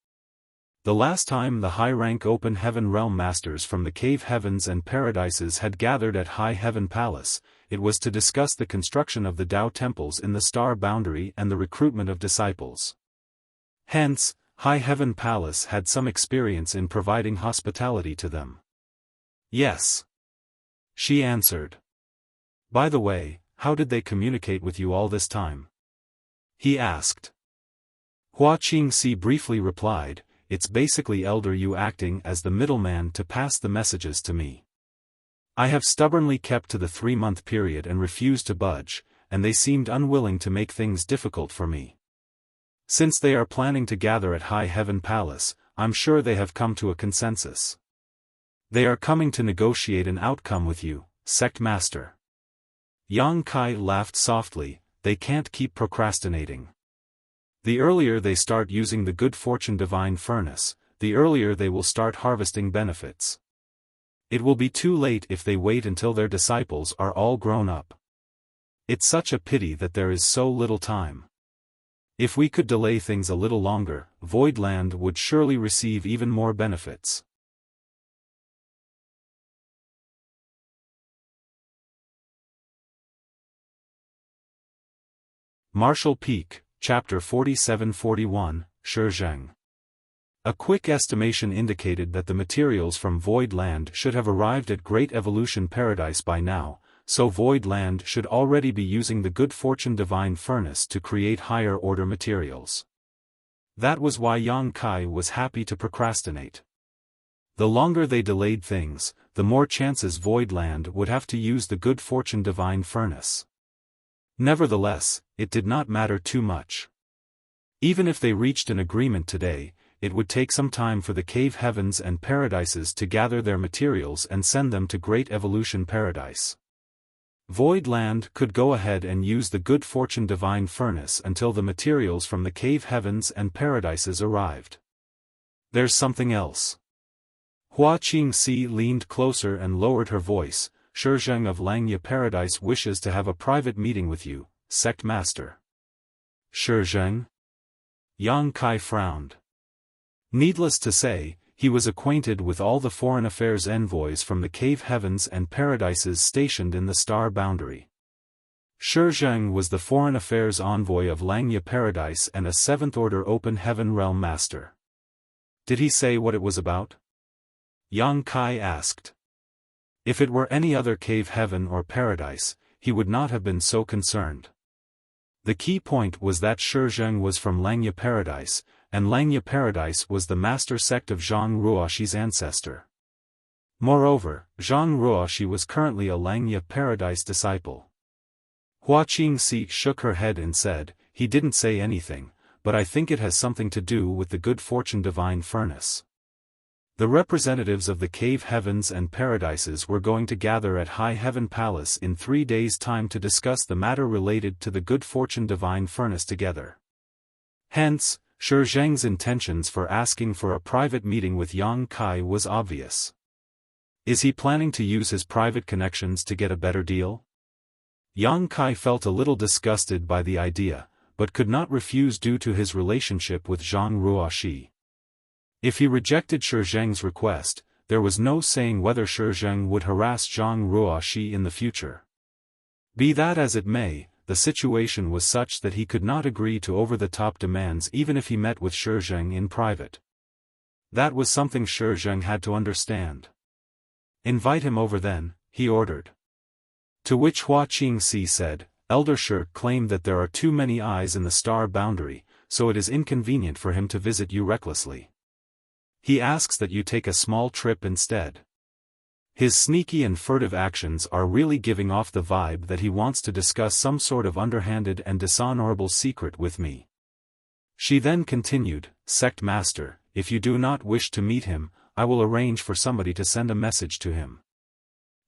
The last time the high-rank Open Heaven Realm Masters from the cave heavens and paradises had gathered at High Heaven Palace, it was to discuss the construction of the Tao temples in the star boundary and the recruitment of disciples. Hence, High Heaven Palace had some experience in providing hospitality to them. "Yes," she answered. "By the way, how did they communicate with you all this time?" he asked. Hua Qingxi briefly replied, "It's basically Elder Yu acting as the middleman to pass the messages to me. I have stubbornly kept to the 3-month period and refused to budge, and they seemed unwilling to make things difficult for me. Since they are planning to gather at High Heaven Palace, I'm sure they have come to a consensus. They are coming to negotiate an outcome with you, Sect Master." Yang Kai laughed softly, "They can't keep procrastinating. The earlier they start using the good fortune divine furnace, the earlier they will start harvesting benefits. It will be too late if they wait until their disciples are all grown up. It's such a pity that there is so little time. If we could delay things a little longer, Voidland would surely receive even more benefits." Martial Peak, Chapter 47-41, Shizheng. A quick estimation indicated that the materials from Voidland should have arrived at Great Evolution Paradise by now, so Voidland should already be using the good fortune divine furnace to create higher order materials. That was why Yang Kai was happy to procrastinate. The longer they delayed things, the more chances Voidland would have to use the good fortune divine furnace. Nevertheless, it did not matter too much. Even if they reached an agreement today, it would take some time for the cave heavens and paradises to gather their materials and send them to Great Evolution Paradise. Voidland could go ahead and use the good fortune divine furnace until the materials from the cave heavens and paradises arrived. "There's something else." Hua Qingxi leaned closer and lowered her voice, "Shizheng of Langya Paradise wishes to have a private meeting with you, Sect Master." "Shizheng?" Yang Kai frowned. Needless to say, he was acquainted with all the foreign affairs envoys from the cave heavens and paradises stationed in the star boundary. Shizheng was the foreign affairs envoy of Langya Paradise and a 7th Order Open Heaven Realm Master. "Did he say what it was about?" Yang Kai asked. If it were any other cave heaven or paradise, he would not have been so concerned. The key point was that Shizheng was from Langya Paradise, and Langya Paradise was the master sect of Zhang Ruoxi's ancestor. Moreover, Zhang Ruoxi was currently a Langya Paradise disciple. Hua Qingxi shook her head and said, "He didn't say anything, but I think it has something to do with the good fortune divine furnace." The representatives of the cave heavens and paradises were going to gather at High Heaven Palace in 3 days' time to discuss the matter related to the good fortune divine furnace together. Hence, Shi Zheng's intentions for asking for a private meeting with Yang Kai was obvious. Is he planning to use his private connections to get a better deal? Yang Kai felt a little disgusted by the idea, but could not refuse due to his relationship with Zhang Ruoxi. If he rejected Shi Zheng's request, there was no saying whether Shi Zheng would harass Zhang Ruoxi in the future. Be that as it may, the situation was such that he could not agree to over-the-top demands even if he met with Shi Zheng in private. That was something Shi Zheng had to understand. Invite him over then, he ordered. To which Hua Qingxi said, Elder Shi claimed that there are too many eyes in the star boundary, so it is inconvenient for him to visit you recklessly. He asks that you take a small trip instead. His sneaky and furtive actions are really giving off the vibe that he wants to discuss some sort of underhanded and dishonorable secret with me. She then continued, Sect Master, if you do not wish to meet him, I will arrange for somebody to send a message to him.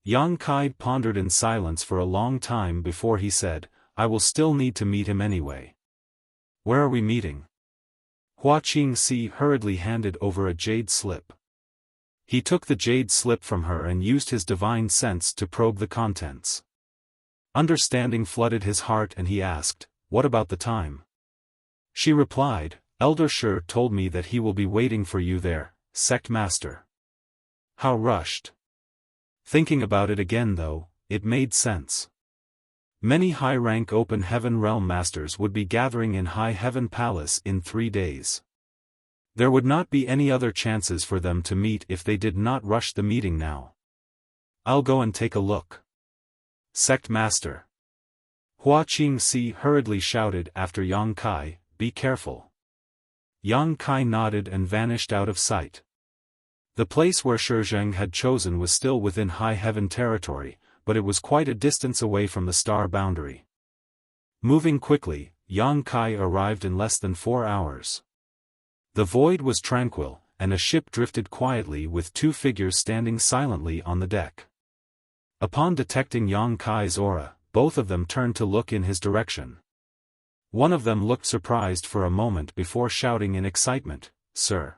Yang Kai pondered in silence for a long time before he said, I will still need to meet him anyway. Where are we meeting? Hua Qingxi hurriedly handed over a jade slip. He took the jade slip from her and used his divine sense to probe the contents. Understanding flooded his heart and he asked, What about the time? She replied, Elder Shi told me that he will be waiting for you there, Sect Master. How rushed. Thinking about it again though, it made sense. Many high-rank open heaven realm masters would be gathering in High Heaven Palace in 3 days. There would not be any other chances for them to meet if they did not rush the meeting now. I'll go and take a look. Sect Master. Hua Qingxi hurriedly shouted after Yang Kai, Be careful. Yang Kai nodded and vanished out of sight. The place where Shi Zheng had chosen was still within High Heaven territory, but it was quite a distance away from the star boundary. Moving quickly, Yang Kai arrived in less than 4 hours. The void was tranquil, and a ship drifted quietly with 2 figures standing silently on the deck. Upon detecting Yang Kai's aura, both of them turned to look in his direction. One of them looked surprised for a moment before shouting in excitement, Sir.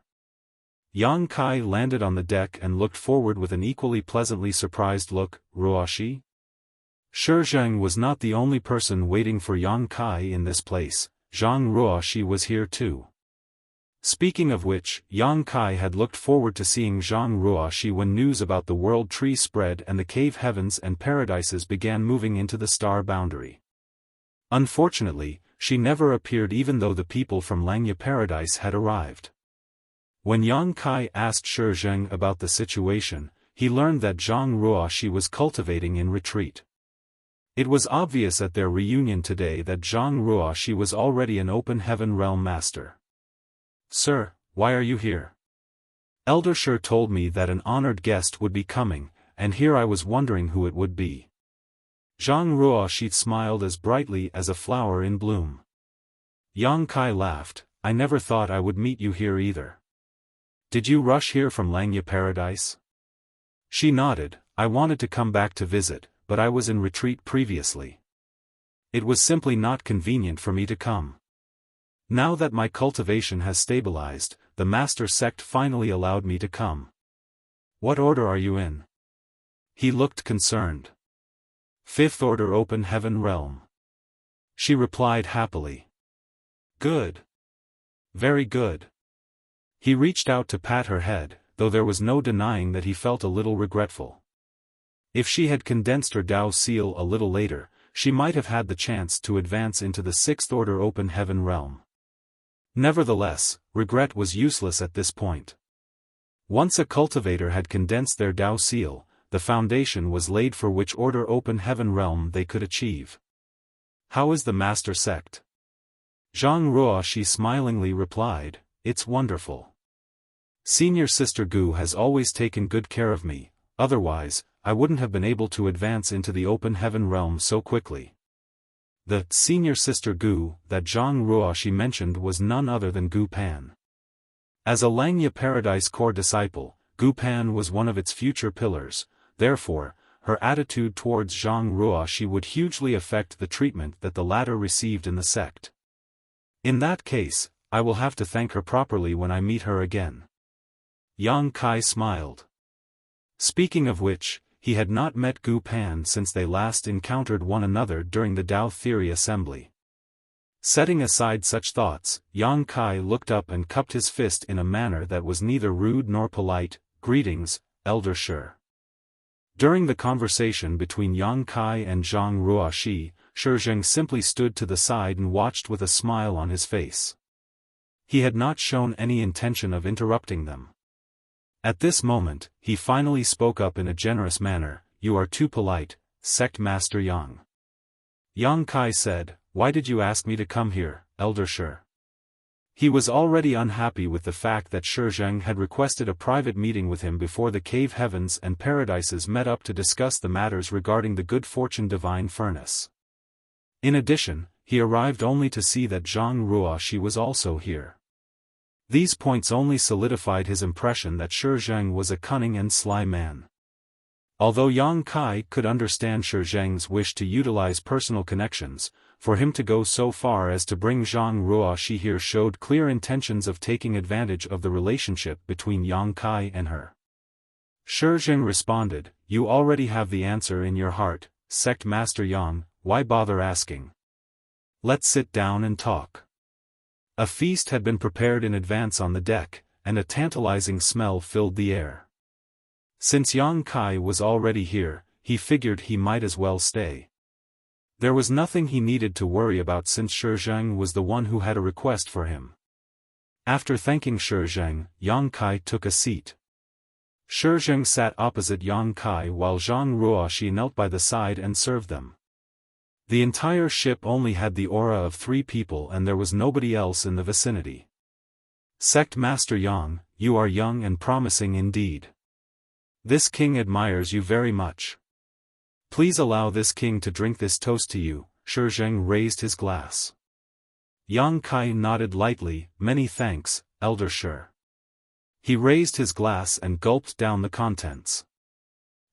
Yang Kai landed on the deck and looked forward with an equally pleasantly surprised look, Ruoxi? Shi Zheng was not the only person waiting for Yang Kai in this place, Zhang Ruoxi was here too. Speaking of which, Yang Kai had looked forward to seeing Zhang Ruoxi when news about the world tree spread and the cave heavens and paradises began moving into the star boundary. Unfortunately, she never appeared even though the people from Langya Paradise had arrived. When Yang Kai asked Shi Zheng about the situation, he learned that Zhang Ruoxi was cultivating in retreat. It was obvious at their reunion today that Zhang Ruoxi was already an open heaven realm master. Sir, why are you here? Elder Shi told me that an honored guest would be coming, and here I was wondering who it would be. Zhang Ruoxi smiled as brightly as a flower in bloom. Yang Kai laughed, I never thought I would meet you here either. Did you rush here from Langya Paradise? She nodded, I wanted to come back to visit, but I was in retreat previously. It was simply not convenient for me to come. Now that my cultivation has stabilized, the master sect finally allowed me to come. What order are you in? He looked concerned. 5th Order Open Heaven Realm. She replied happily. Good. Very good. He reached out to pat her head, though there was no denying that he felt a little regretful. If she had condensed her Dao seal a little later, she might have had the chance to advance into the 6th Order Open Heaven Realm. Nevertheless, regret was useless at this point. Once a cultivator had condensed their Dao seal, the foundation was laid for which Order Open Heaven Realm they could achieve. How is the Master Sect? Zhang Ruoxi smilingly replied, It's wonderful. Senior Sister Gu has always taken good care of me, otherwise, I wouldn't have been able to advance into the Open Heaven Realm so quickly. The Senior Sister Gu that Zhang Ruoxi mentioned was none other than Gu Pan. As a Langya Paradise core disciple, Gu Pan was one of its future pillars, therefore, her attitude towards Zhang Ruoxi would hugely affect the treatment that the latter received in the sect. In that case, I will have to thank her properly when I meet her again. Yang Kai smiled. Speaking of which, he had not met Gu Pan since they last encountered one another during the Tao Theory Assembly. Setting aside such thoughts, Yang Kai looked up and cupped his fist in a manner that was neither rude nor polite. Greetings, Elder Shi. During the conversation between Yang Kai and Zhang Ruoxi, Shi Zheng simply stood to the side and watched with a smile on his face. He had not shown any intention of interrupting them. At this moment, he finally spoke up in a generous manner. You are too polite, Sect Master Yang. Yang Kai said, Why did you ask me to come here, Elder Shi? He was already unhappy with the fact that Shi Zheng had requested a private meeting with him before the cave heavens and paradises met up to discuss the matters regarding the good fortune divine furnace. In addition, he arrived only to see that Zhang Ruoxi was also here. These points only solidified his impression that Shi Zheng was a cunning and sly man. Although Yang Kai could understand Shi Zheng's wish to utilize personal connections, for him to go so far as to bring Zhang Ruoxi here showed clear intentions of taking advantage of the relationship between Yang Kai and her. Shi Zheng responded, You already have the answer in your heart, Sect Master Yang, why bother asking? Let's sit down and talk. A feast had been prepared in advance on the deck, and a tantalizing smell filled the air. Since Yang Kai was already here, he figured he might as well stay. There was nothing he needed to worry about since Shi Zheng was the one who had a request for him. After thanking Shi Zheng, Yang Kai took a seat. Shi Zheng sat opposite Yang Kai while Zhang Ruoxi knelt by the side and served them. The entire ship only had the aura of 3 people and there was nobody else in the vicinity. Sect Master Yang, you are young and promising indeed. This king admires you very much. Please allow this king to drink this toast to you. Shi Zheng raised his glass. Yang Kai nodded lightly, Many thanks, Elder Shi. He raised his glass and gulped down the contents.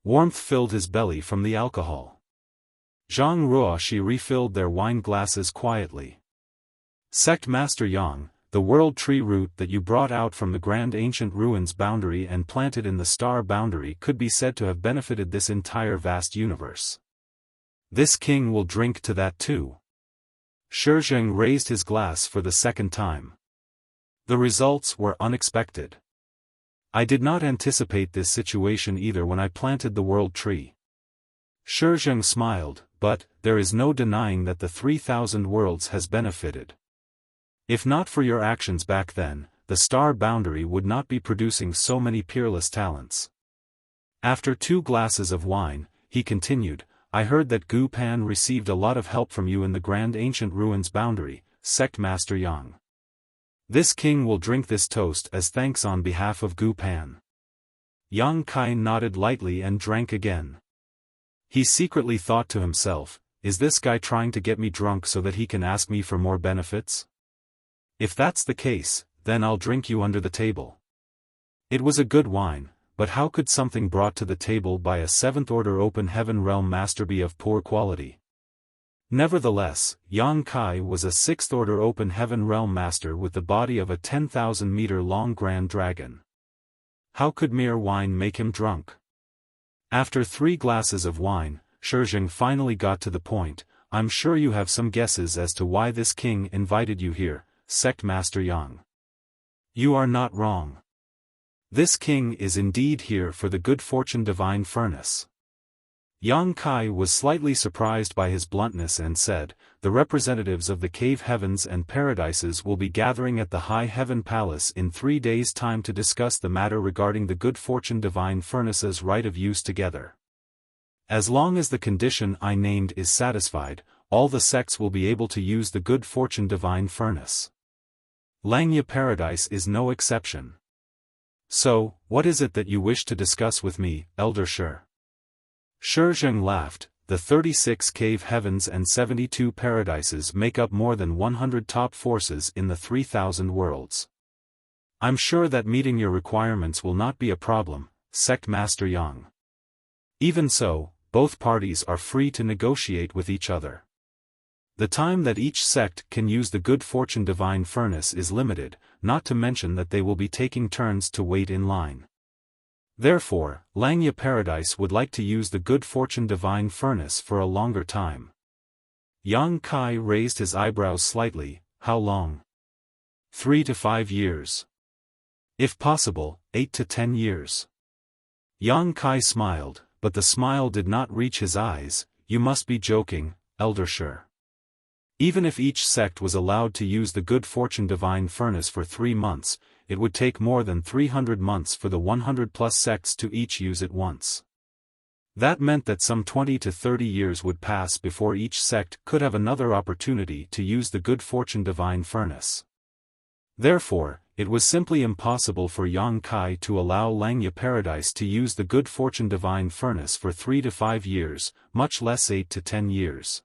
Warmth filled his belly from the alcohol. Zhang Ruoxi refilled their wine glasses quietly. Sect Master Yang, the world tree root that you brought out from the grand ancient ruins boundary and planted in the star boundary could be said to have benefited this entire vast universe. This king will drink to that too. Shi Zheng raised his glass for the second time. The results were unexpected. I did not anticipate this situation either when I planted the world tree. Shi Zheng smiled, but there is no denying that the 3,000 worlds has benefited. If not for your actions back then, the star boundary would not be producing so many peerless talents. After 2 glasses of wine, he continued, I heard that Gu Pan received a lot of help from you in the grand ancient ruins boundary, Sect Master Yang. This king will drink this toast as thanks on behalf of Gu Pan. Yang Kai nodded lightly and drank again. He secretly thought to himself, is this guy trying to get me drunk so that he can ask me for more benefits? If that's the case, then I'll drink you under the table. It was a good wine, but how could something brought to the table by a 7th-order open heaven realm master be of poor quality? Nevertheless, Yang Kai was a 6th-order open heaven realm master with the body of a 10,000-meter-long grand dragon. How could mere wine make him drunk? After 3 glasses of wine, Shi Zheng finally got to the point, I'm sure you have some guesses as to why this king invited you here, Sect Master Yang. You are not wrong. This king is indeed here for the good fortune divine furnace. Yang Kai was slightly surprised by his bluntness and said, the representatives of the cave heavens and paradises will be gathering at the High Heaven Palace in 3 days' time to discuss the matter regarding the good fortune divine furnace's right of use together. As long as the condition I named is satisfied, all the sects will be able to use the good fortune divine furnace. Langya Paradise is no exception. So, what is it that you wish to discuss with me, Elder Shi? Shi Zheng laughed, the 36 cave heavens and 72 paradises make up more than 100 top forces in the 3,000 worlds. I'm sure that meeting your requirements will not be a problem, Sect Master Yang. Even so, both parties are free to negotiate with each other. The time that each sect can use the good fortune divine furnace is limited, not to mention that they will be taking turns to wait in line. Therefore, Langya Paradise would like to use the good fortune divine furnace for a longer time. Yang Kai raised his eyebrows slightly. How long? 3 to 5 years. If possible, 8 to 10 years. Yang Kai smiled, but the smile did not reach his eyes. You must be joking, Elder Shi. Even if each sect was allowed to use the good fortune divine furnace for 3 months, it would take more than 300 months for the 100+ sects to each use it once. That meant that some 20 to 30 years would pass before each sect could have another opportunity to use the good fortune divine furnace. Therefore, it was simply impossible for Yang Kai to allow Langya Paradise to use the good fortune divine furnace for 3 to 5 years, much less 8 to 10 years.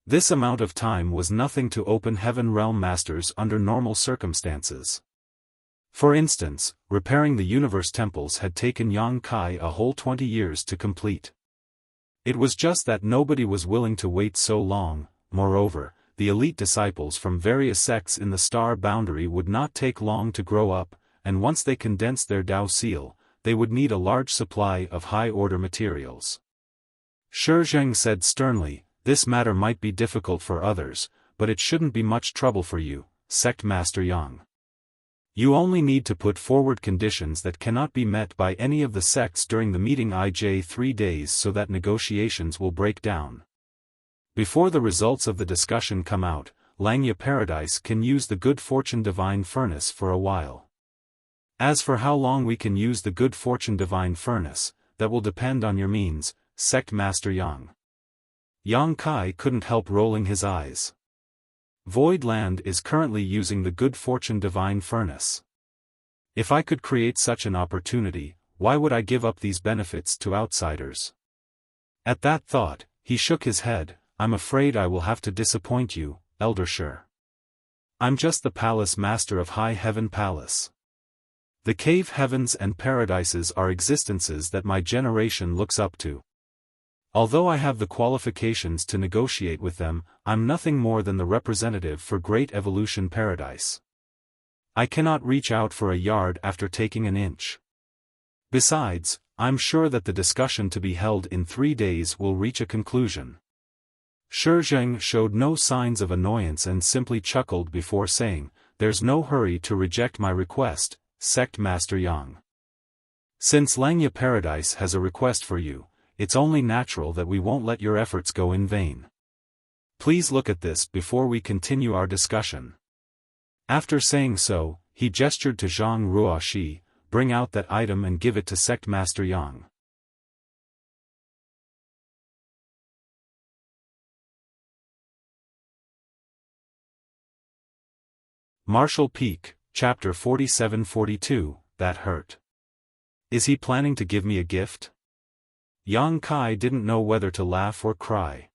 This amount of time was nothing to Open Heaven Realm Masters under normal circumstances. For instance, repairing the universe temples had taken Yang Kai a whole 20 years to complete. It was just that nobody was willing to wait so long. Moreover, the elite disciples from various sects in the star boundary would not take long to grow up, and once they condensed their Dao seal, they would need a large supply of high-order materials. Shi Zheng said sternly, "This matter might be difficult for others, but it shouldn't be much trouble for you, Sect Master Yang. You only need to put forward conditions that cannot be met by any of the sects during the meeting IJ 3 days so that negotiations will break down. Before the results of the discussion come out, Langya Paradise can use the good fortune divine furnace for a while. As for how long we can use the good fortune divine furnace, that will depend on your means, Sect Master Yang." Yang Kai couldn't help rolling his eyes. Void Land is currently using the good fortune divine furnace. If I could create such an opportunity, why would I give up these benefits to outsiders? At that thought, he shook his head. "I'm afraid I will have to disappoint you, Elder Shi. I'm just the palace master of High Heaven Palace. The cave heavens and paradises are existences that my generation looks up to. Although I have the qualifications to negotiate with them, I'm nothing more than the representative for Great Evolution Paradise. I cannot reach out for a yard after taking an inch. Besides, I'm sure that the discussion to be held in 3 days will reach a conclusion." Shi Zheng showed no signs of annoyance and simply chuckled before saying, "There's no hurry to reject my request, Sect Master Yang. Since Langya Paradise has a request for you, it's only natural that we won't let your efforts go in vain. Please look at this before we continue our discussion." After saying so, he gestured to Zhang Ruoxi, "Bring out that item and give it to Sect Master Yang." Martial Peak, Chapter 47-42, That Hurt. Is he planning to give me a gift? Yang Kai didn't know whether to laugh or cry.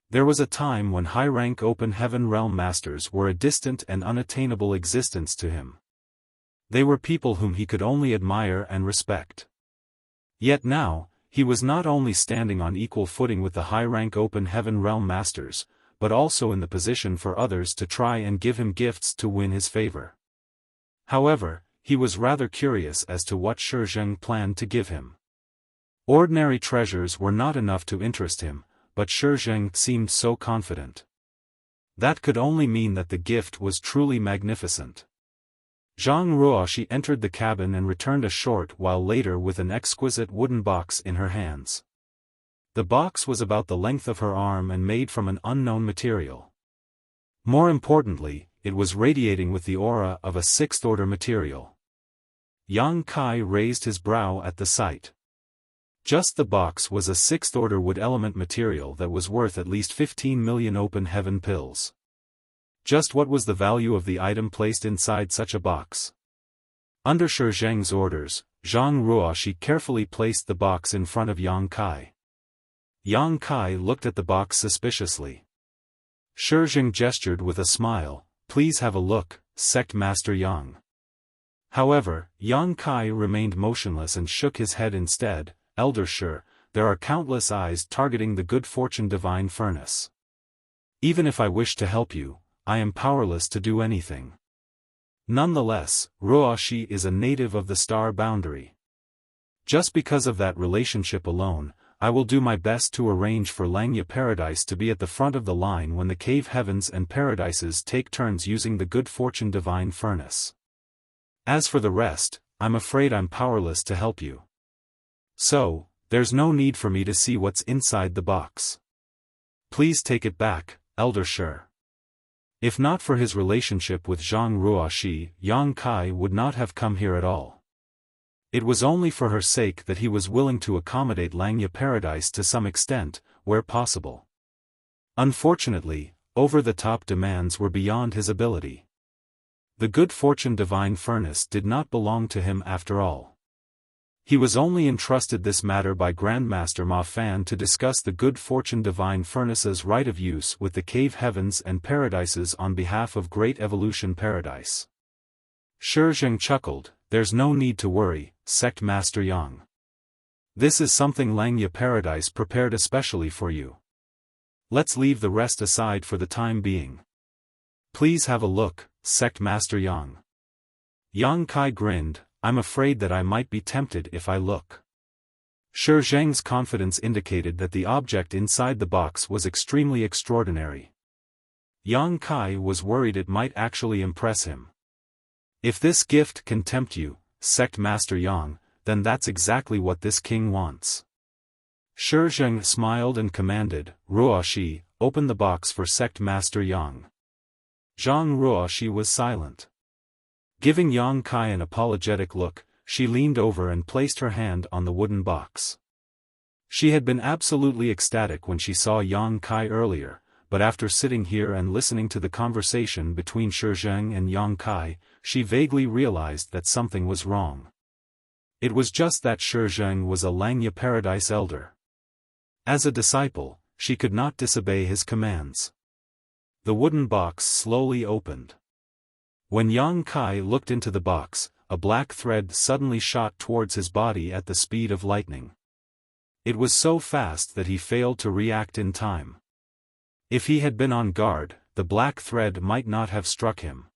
There was a time when high-rank Open Heaven Realm Masters were a distant and unattainable existence to him. They were people whom he could only admire and respect. Yet now, he was not only standing on equal footing with the high-rank Open Heaven Realm Masters, but also in the position for others to try and give him gifts to win his favor. However, he was rather curious as to what Shi Zheng planned to give him. Ordinary treasures were not enough to interest him, but Shi Zheng seemed so confident. That could only mean that the gift was truly magnificent. Zhang Ruoxi entered the cabin and returned a short while later with an exquisite wooden box in her hands. The box was about the length of her arm and made from an unknown material. More importantly, it was radiating with the aura of a 6th-order material. Yang Kai raised his brow at the sight. Just the box was a 6th-order wood element material that was worth at least 15 million open heaven pills. Just what was the value of the item placed inside such a box? Under Shi Zheng's orders, Zhang Ruoxi carefully placed the box in front of Yang Kai. Yang Kai looked at the box suspiciously. Shi Zheng gestured with a smile, "Please have a look, Sect Master Yang." However, Yang Kai remained motionless and shook his head instead. "Elder Shi, there are countless eyes targeting the good fortune divine furnace. Even if I wish to help you, I am powerless to do anything. Nonetheless, Ruoxi is a native of the star boundary. Just because of that relationship alone, I will do my best to arrange for Langya Paradise to be at the front of the line when the cave heavens and paradises take turns using the good fortune divine furnace. As for the rest, I'm afraid I'm powerless to help you. So, there's no need for me to see what's inside the box. Please take it back, Elder Shi. If not for his relationship with Zhang Ruoxi, Yang Kai would not have come here at all. It was only for her sake that he was willing to accommodate Langya Paradise to some extent, where possible. Unfortunately, over-the-top demands were beyond his ability. The good fortune divine furnace did not belong to him after all. He was only entrusted this matter by Grandmaster Ma Fan to discuss the good fortune divine furnace's right of use with the cave heavens and paradises on behalf of Great Evolution Paradise. Shi Zheng chuckled, "There's no need to worry, Sect Master Yang. This is something Langya Paradise prepared especially for you. Let's leave the rest aside for the time being. Please have a look, Sect Master Yang." Yang Kai grinned, "I'm afraid that I might be tempted if I look." Shi Zheng's confidence indicated that the object inside the box was extremely extraordinary. Yang Kai was worried it might actually impress him. If this gift can tempt you, Sect Master Yang, then that's exactly what this king wants. Shi Zheng smiled and commanded, "Ruoxi, open the box for Sect Master Yang." Zhang Ruoxi was silent. Giving Yang Kai an apologetic look, she leaned over and placed her hand on the wooden box. She had been absolutely ecstatic when she saw Yang Kai earlier, but after sitting here and listening to the conversation between Shi Zheng and Yang Kai, she vaguely realized that something was wrong. It was just that Shi Zheng was a Langya Paradise elder. As a disciple, she could not disobey his commands. The wooden box slowly opened. When Yang Kai looked into the box, a black thread suddenly shot towards his body at the speed of lightning. It was so fast that he failed to react in time. If he had been on guard, the black thread might not have struck him.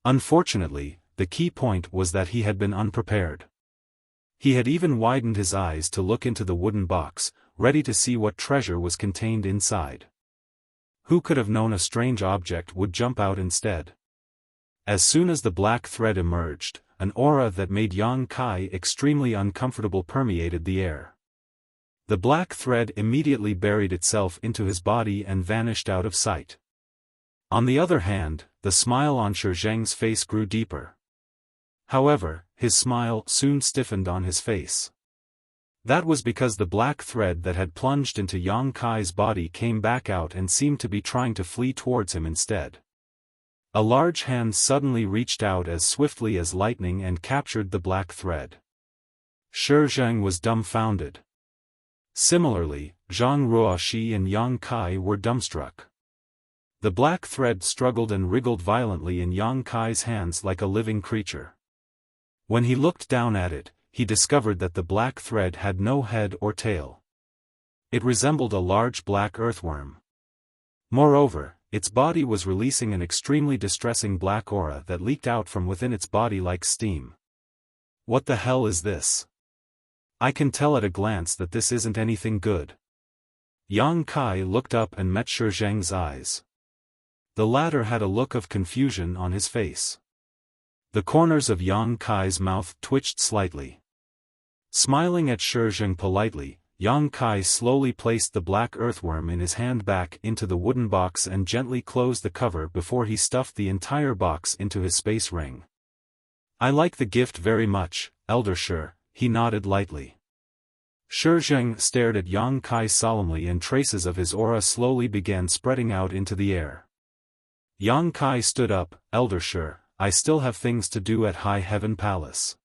Unfortunately, the key point was that he had been unprepared. He had even widened his eyes to look into the wooden box, ready to see what treasure was contained inside. Who could have known a strange object would jump out instead? As soon as the black thread emerged, an aura that made Yang Kai extremely uncomfortable permeated the air. The black thread immediately buried itself into his body and vanished out of sight. On the other hand, the smile on Shi Zheng's face grew deeper. However, his smile soon stiffened on his face. That was because the black thread that had plunged into Yang Kai's body came back out and seemed to be trying to flee towards him instead. A large hand suddenly reached out as swiftly as lightning and captured the black thread. Shi Zheng was dumbfounded. Similarly, Zhang Ruoxi and Yang Kai were dumbstruck. The black thread struggled and wriggled violently in Yang Kai's hands like a living creature. When he looked down at it, he discovered that the black thread had no head or tail. It resembled a large black earthworm. Moreover, its body was releasing an extremely distressing black aura that leaked out from within its body like steam. What the hell is this? I can tell at a glance that this isn't anything good. Yang Kai looked up and met Shi Zheng's eyes. The latter had a look of confusion on his face. The corners of Yang Kai's mouth twitched slightly. Smiling at Shi Zheng politely, Yang Kai slowly placed the black earthworm in his hand back into the wooden box and gently closed the cover before he stuffed the entire box into his space ring. "I like the gift very much, Elder Shi," he nodded lightly. Shi Zheng stared at Yang Kai solemnly and traces of his aura slowly began spreading out into the air. Yang Kai stood up, "Elder Shi, I still have things to do at High Heaven Palace.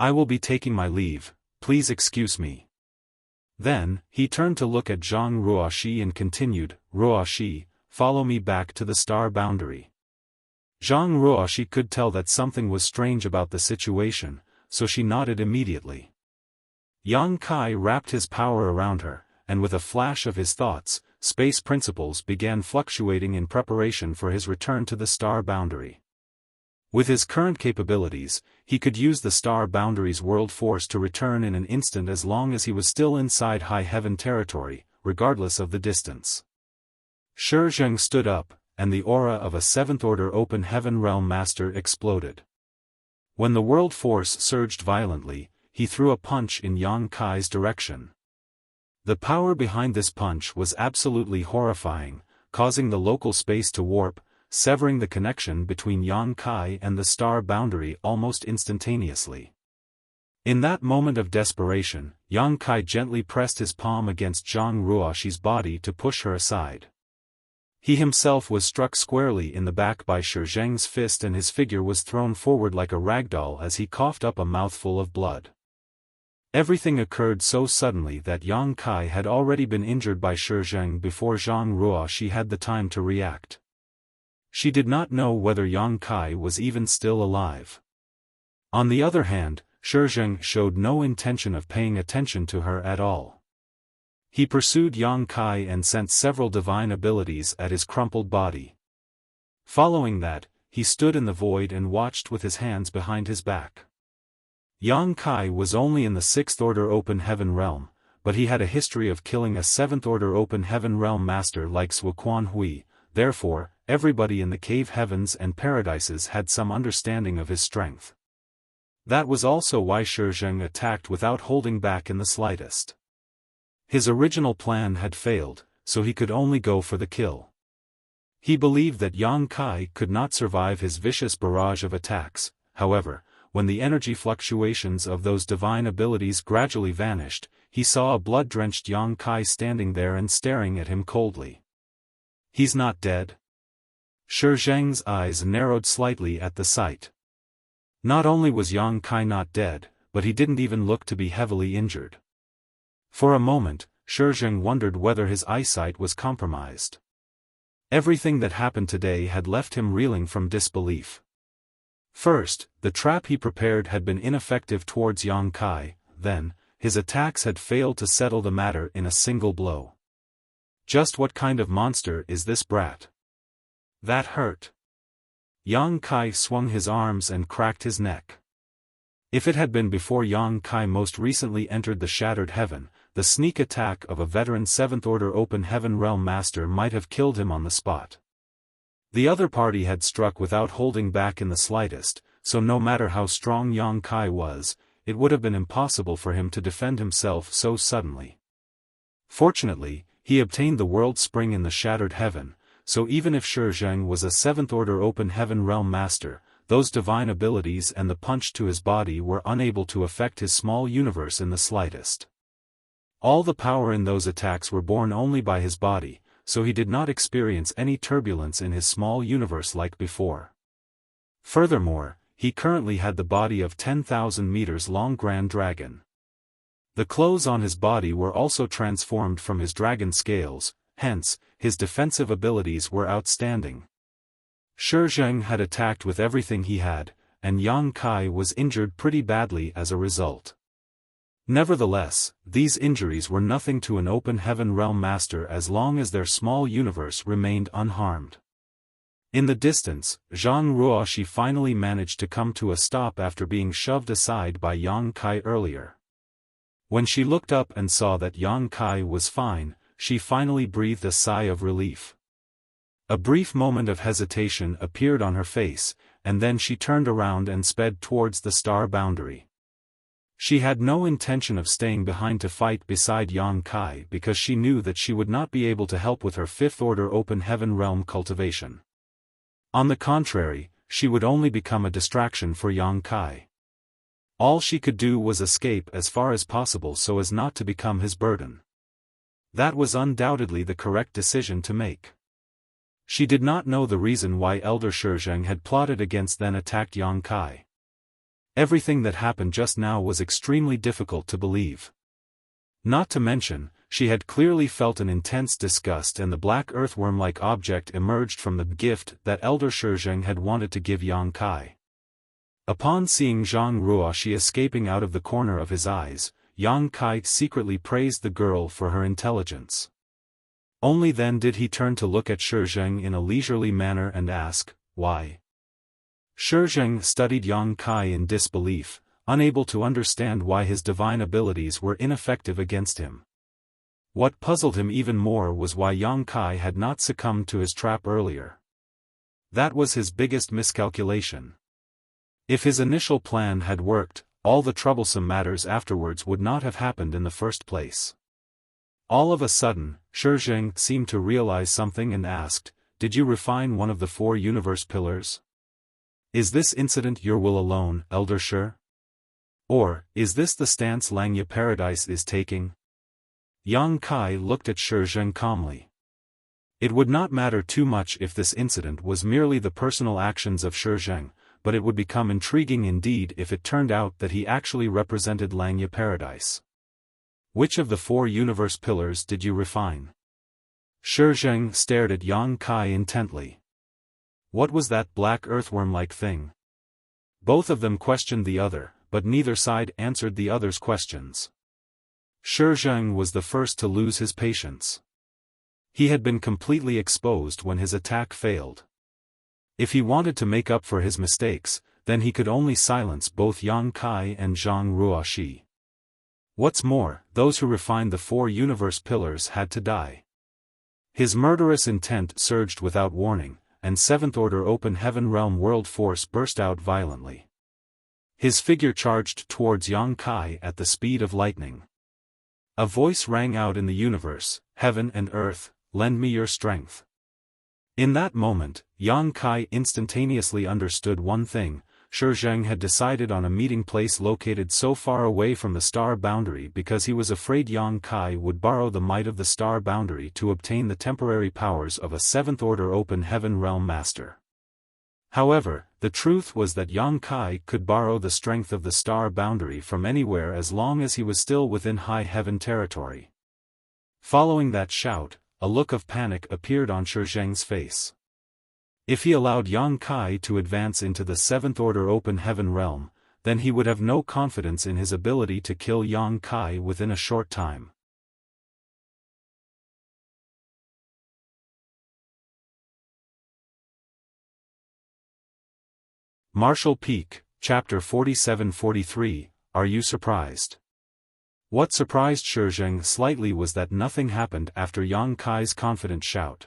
I will be taking my leave, please excuse me." Then, he turned to look at Zhang Ruoxi and continued, "Ruoxi, follow me back to the star boundary." Zhang Ruoxi could tell that something was strange about the situation, so she nodded immediately. Yang Kai wrapped his power around her, and with a flash of his thoughts, space principles began fluctuating in preparation for his return to the star boundary. With his current capabilities, he could use the star boundary's world force to return in an instant as long as he was still inside high heaven territory, regardless of the distance. Shi Zheng stood up, and the aura of a seventh-order open heaven realm master exploded. When the world force surged violently, he threw a punch in Yang Kai's direction. The power behind this punch was absolutely horrifying, causing the local space to warp, severing the connection between Yang Kai and the star boundary almost instantaneously. In that moment of desperation, Yang Kai gently pressed his palm against Zhang Ruoxi's body to push her aside. He himself was struck squarely in the back by Shi Zheng's fist and his figure was thrown forward like a ragdoll as he coughed up a mouthful of blood. Everything occurred so suddenly that Yang Kai had already been injured by Shi Zheng before Zhang Ruoxi had the time to react. She did not know whether Yang Kai was even still alive. On the other hand, Shi Zheng showed no intention of paying attention to her at all. He pursued Yang Kai and sent several divine abilities at his crumpled body. Following that, he stood in the void and watched with his hands behind his back. Yang Kai was only in the sixth-order open heaven realm, but he had a history of killing a seventh-order open heaven realm master like Zuoquan Hui, therefore, everybody in the cave heavens and paradises had some understanding of his strength. That was also why Shi Zheng attacked without holding back in the slightest. His original plan had failed, so he could only go for the kill. He believed that Yang Kai could not survive his vicious barrage of attacks, however, when the energy fluctuations of those divine abilities gradually vanished, he saw a blood-drenched Yang Kai standing there and staring at him coldly. "He's not dead?" Shi Zheng's eyes narrowed slightly at the sight. Not only was Yang Kai not dead, but he didn't even look to be heavily injured. For a moment, Shi Zheng wondered whether his eyesight was compromised. Everything that happened today had left him reeling from disbelief. First, the trap he prepared had been ineffective towards Yang Kai, then, his attacks had failed to settle the matter in a single blow. Just what kind of monster is this brat? That hurt. Yang Kai swung his arms and cracked his neck. If it had been before Yang Kai most recently entered the Shattered Heaven, the sneak attack of a veteran seventh-order open heaven realm master might have killed him on the spot. The other party had struck without holding back in the slightest, so no matter how strong Yang Kai was, it would have been impossible for him to defend himself so suddenly. Fortunately, he obtained the world spring in the Shattered Heaven, so even if Shi Zheng was a seventh-order open heaven realm master, those divine abilities and the punch to his body were unable to affect his small universe in the slightest. All the power in those attacks were borne only by his body, so he did not experience any turbulence in his small universe like before. Furthermore, he currently had the body of 10,000 meters long Grand Dragon. The clothes on his body were also transformed from his dragon scales, hence, his defensive abilities were outstanding. Shi Zheng had attacked with everything he had, and Yang Kai was injured pretty badly as a result. Nevertheless, these injuries were nothing to an open heaven realm master as long as their small universe remained unharmed. In the distance, Zhang Ruoxi finally managed to come to a stop after being shoved aside by Yang Kai earlier. When she looked up and saw that Yang Kai was fine, she finally breathed a sigh of relief. A brief moment of hesitation appeared on her face, and then she turned around and sped towards the star boundary. She had no intention of staying behind to fight beside Yang Kai because she knew that she would not be able to help with her fifth-order open heaven realm cultivation. On the contrary, she would only become a distraction for Yang Kai. All she could do was escape as far as possible so as not to become his burden. That was undoubtedly the correct decision to make. She did not know the reason why Elder Shi Zheng had plotted against then attacked Yang Kai. Everything that happened just now was extremely difficult to believe. Not to mention, she had clearly felt an intense disgust and the black earthworm-like object emerged from the gift that Elder Shi Zheng had wanted to give Yang Kai. Upon seeing Zhang Ruoxi escaping out of the corner of his eyes, Yang Kai secretly praised the girl for her intelligence. Only then did he turn to look at Shi Zheng in a leisurely manner and ask, "Why?" Shi Zheng studied Yang Kai in disbelief, unable to understand why his divine abilities were ineffective against him. What puzzled him even more was why Yang Kai had not succumbed to his trap earlier. That was his biggest miscalculation. If his initial plan had worked, all the troublesome matters afterwards would not have happened in the first place. All of a sudden, Shi Zheng seemed to realize something and asked, "Did you refine one of the 4 universe pillars? Is this incident your will alone, Elder Shi? Or, is this the stance Langya Paradise is taking?" Yang Kai looked at Shi Zheng calmly. It would not matter too much if this incident was merely the personal actions of Shi Zheng, but it would become intriguing indeed if it turned out that he actually represented Langya Paradise. "Which of the 4 universe pillars did you refine?" Shi Zheng stared at Yang Kai intently. What was that black earthworm-like thing? Both of them questioned the other, but neither side answered the other's questions. Shi Zheng was the first to lose his patience. He had been completely exposed when his attack failed. If he wanted to make up for his mistakes, then he could only silence both Yang Kai and Zhang Ruoxi. What's more, those who refined the 4 universe pillars had to die. His murderous intent surged without warning, and 7th Order Open Heaven Realm World Force burst out violently. His figure charged towards Yang Kai at the speed of lightning. A voice rang out in the universe, "Heaven and earth, lend me your strength." In that moment, Yang Kai instantaneously understood one thing: Shi Zheng had decided on a meeting place located so far away from the star boundary because he was afraid Yang Kai would borrow the might of the star boundary to obtain the temporary powers of a 7th Order Open Heaven Realm Master. However, the truth was that Yang Kai could borrow the strength of the star boundary from anywhere as long as he was still within high heaven territory. Following that shout, a look of panic appeared on Shi Zheng's face. If he allowed Yang Kai to advance into the 7th Order Open Heaven Realm, then he would have no confidence in his ability to kill Yang Kai within a short time. Marshall Peak, Chapter 47-43, Are You Surprised? What surprised Shi Zheng slightly was that nothing happened after Yang Kai's confident shout.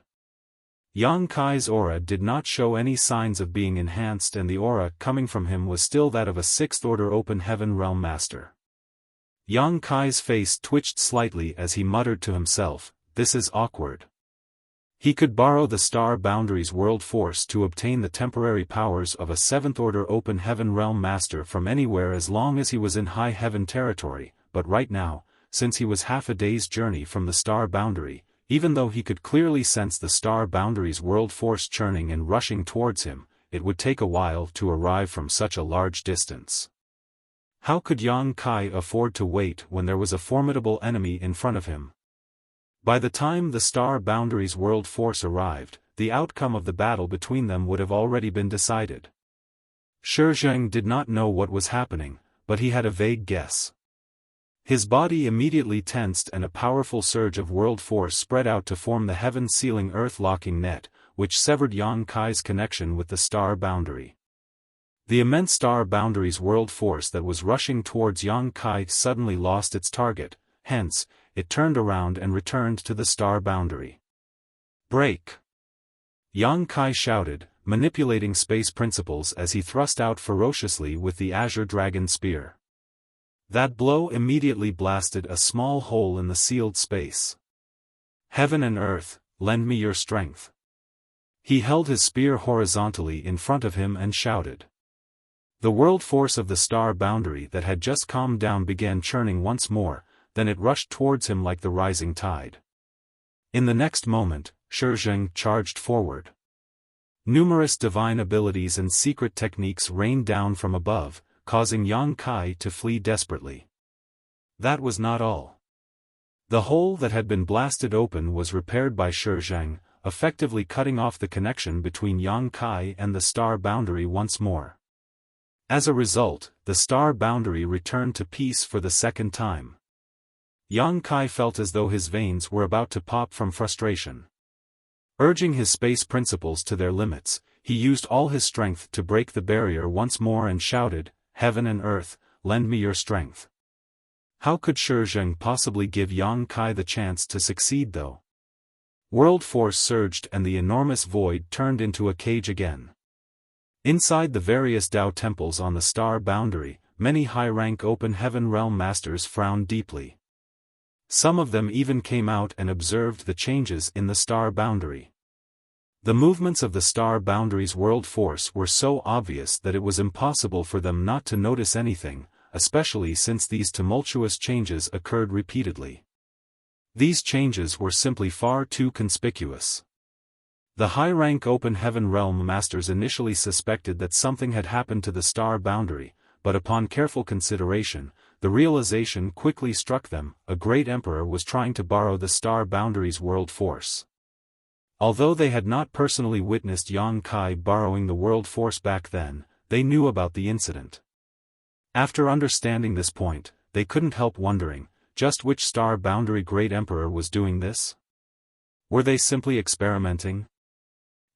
Yang Kai's aura did not show any signs of being enhanced, and the aura coming from him was still that of a 6th Order Open Heaven Realm Master. Yang Kai's face twitched slightly as he muttered to himself, "This is awkward." He could borrow the Star Boundary's world force to obtain the temporary powers of a 7th Order Open Heaven Realm Master from anywhere as long as he was in high heaven territory, but right now, since he was half a day's journey from the Star Boundary, even though he could clearly sense the Star Boundary's world force churning and rushing towards him, it would take a while to arrive from such a large distance. How could Yang Kai afford to wait when there was a formidable enemy in front of him? By the time the Star Boundary's world force arrived, the outcome of the battle between them would have already been decided. Shi Zheng did not know what was happening, but he had a vague guess. His body immediately tensed and a powerful surge of world force spread out to form the heaven-sealing earth-locking net, which severed Yang Kai's connection with the Star Boundary. The immense Star Boundary's world force that was rushing towards Yang Kai suddenly lost its target, hence, it turned around and returned to the Star Boundary. "Break!" Yang Kai shouted, manipulating space principles as he thrust out ferociously with the Azure Dragon Spear. That blow immediately blasted a small hole in the sealed space. "Heaven and earth, lend me your strength." He held his spear horizontally in front of him and shouted. The world force of the Star Boundary that had just calmed down began churning once more, then it rushed towards him like the rising tide. In the next moment, Shi Zheng charged forward. Numerous divine abilities and secret techniques rained down from above, causing Yang Kai to flee desperately. That was not all. The hole that had been blasted open was repaired by Shi Zheng, effectively cutting off the connection between Yang Kai and the Star Boundary once more. As a result, the Star Boundary returned to peace for the second time. Yang Kai felt as though his veins were about to pop from frustration. Urging his space principles to their limits, he used all his strength to break the barrier once more and shouted, "Heaven and earth, lend me your strength." How could Shi Zheng possibly give Yang Kai the chance to succeed though? World force surged and the enormous void turned into a cage again. Inside the various Dao temples on the star boundary, many high-rank open heaven realm masters frowned deeply. Some of them even came out and observed the changes in the star boundary. The movements of the star boundary's world force were so obvious that it was impossible for them not to notice anything, especially since these tumultuous changes occurred repeatedly. These changes were simply far too conspicuous. The high-rank open heaven realm masters initially suspected that something had happened to the star boundary, but upon careful consideration, the realization quickly struck them: a great emperor was trying to borrow the star boundary's world force. Although they had not personally witnessed Yang Kai borrowing the world force back then, they knew about the incident. After understanding this point, they couldn't help wondering, just which star boundary great emperor was doing this? Were they simply experimenting?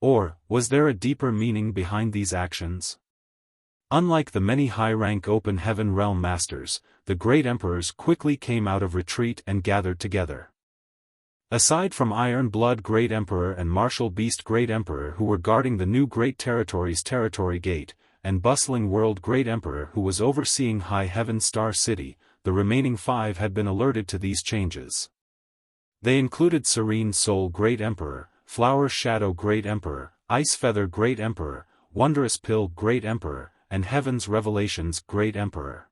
Or, was there a deeper meaning behind these actions? Unlike the many high-rank open heaven realm masters, the great emperors quickly came out of retreat and gathered together. Aside from Iron Blood Great Emperor and Martial Beast Great Emperor who were guarding the new Great Territory's Territory Gate, and Bustling World Great Emperor who was overseeing High Heaven Star City, the remaining 5 had been alerted to these changes. They included Serene Soul Great Emperor, Flower Shadow Great Emperor, Ice Feather Great Emperor, Wondrous Pill Great Emperor, and Heaven's Revelations Great Emperor.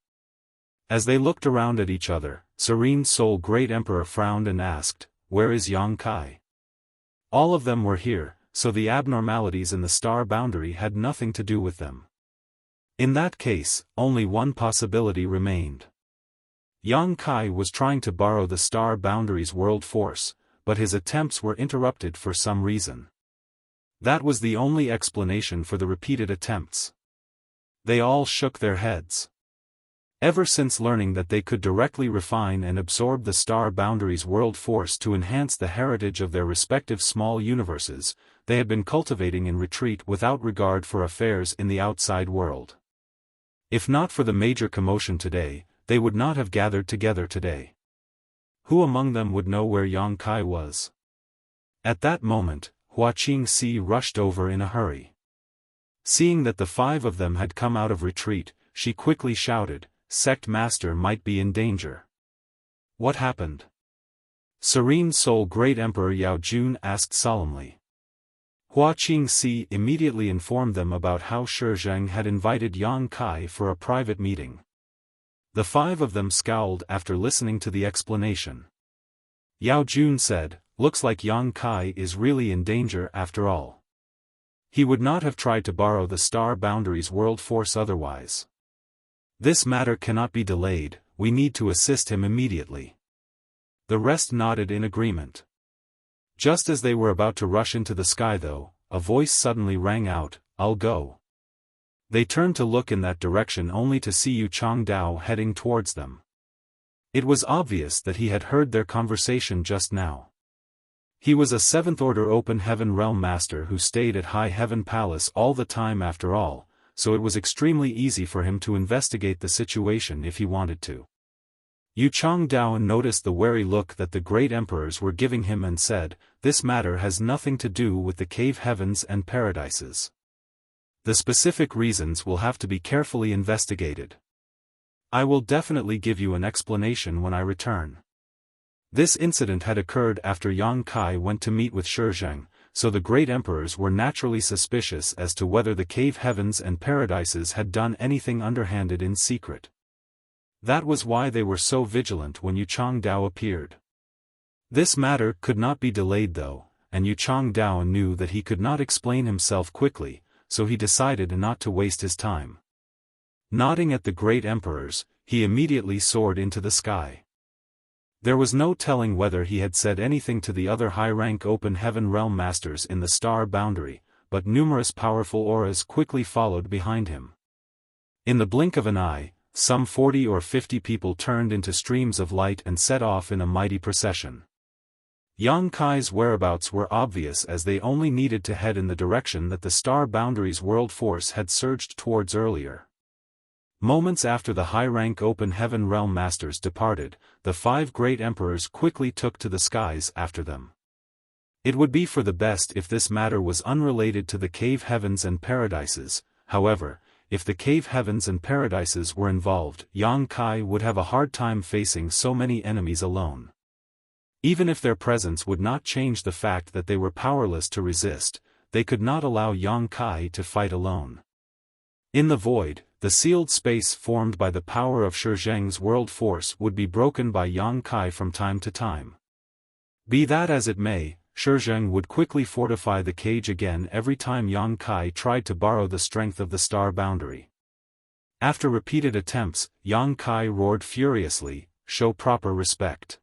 As they looked around at each other, Serene Soul Great Emperor frowned and asked, "Where is Yang Kai?" All of them were here, so the abnormalities in the star boundary had nothing to do with them. In that case, only one possibility remained. Yang Kai was trying to borrow the star boundary's world force, but his attempts were interrupted for some reason. That was the only explanation for the repeated attempts. They all shook their heads. Ever since learning that they could directly refine and absorb the star boundary's world force to enhance the heritage of their respective small universes, they had been cultivating in retreat without regard for affairs in the outside world. If not for the major commotion today, they would not have gathered together today. Who among them would know where Yang Kai was? At that moment, Hua Qingxi rushed over in a hurry. Seeing that the 5 of them had come out of retreat, she quickly shouted, "Sect Master might be in danger." What happened? Serene Soul Great Emperor Yao Jun asked solemnly. Hua Qingxi immediately informed them about how Shi Zheng had invited Yang Kai for a private meeting. The 5 of them scowled after listening to the explanation. Yao Jun said, "Looks like Yang Kai is really in danger after all. He would not have tried to borrow the star boundary's world force otherwise. This matter cannot be delayed, we need to assist him immediately." The rest nodded in agreement. Just as they were about to rush into the sky though, a voice suddenly rang out, "I'll go." They turned to look in that direction only to see Yu Changdao heading towards them. It was obvious that he had heard their conversation just now. He was a 7th Order Open Heaven Realm Master who stayed at High Heaven Palace all the time after all, so it was extremely easy for him to investigate the situation if he wanted to. Yu Changdao noticed the wary look that the great emperors were giving him and said, "This matter has nothing to do with the cave heavens and paradises. The specific reasons will have to be carefully investigated. I will definitely give you an explanation when I return." This incident had occurred after Yang Kai went to meet with Shi Zheng, so the great emperors were naturally suspicious as to whether the cave heavens and paradises had done anything underhanded in secret. That was why they were so vigilant when Yu Changdao appeared. This matter could not be delayed though, and Yu Changdao knew that he could not explain himself quickly, so he decided not to waste his time. Nodding at the great emperors, he immediately soared into the sky. There was no telling whether he had said anything to the other high-rank open heaven realm masters in the star boundary, but numerous powerful auras quickly followed behind him. In the blink of an eye, some 40 or 50 people turned into streams of light and set off in a mighty procession. Yang Kai's whereabouts were obvious as they only needed to head in the direction that the Star Boundaries world force had surged towards earlier. Moments after the high-rank Open Heaven Realm Masters departed, the 5 great emperors quickly took to the skies after them. It would be for the best if this matter was unrelated to the cave heavens and paradises. However, if the cave heavens and paradises were involved, Yang Kai would have a hard time facing so many enemies alone. Even if their presence would not change the fact that they were powerless to resist, they could not allow Yang Kai to fight alone. In the void, the sealed space formed by the power of Shi Zheng's world force would be broken by Yang Kai from time to time. Be that as it may, Shi Zheng would quickly fortify the cage again every time Yang Kai tried to borrow the strength of the star boundary. After repeated attempts, Yang Kai roared furiously, "Show proper respect.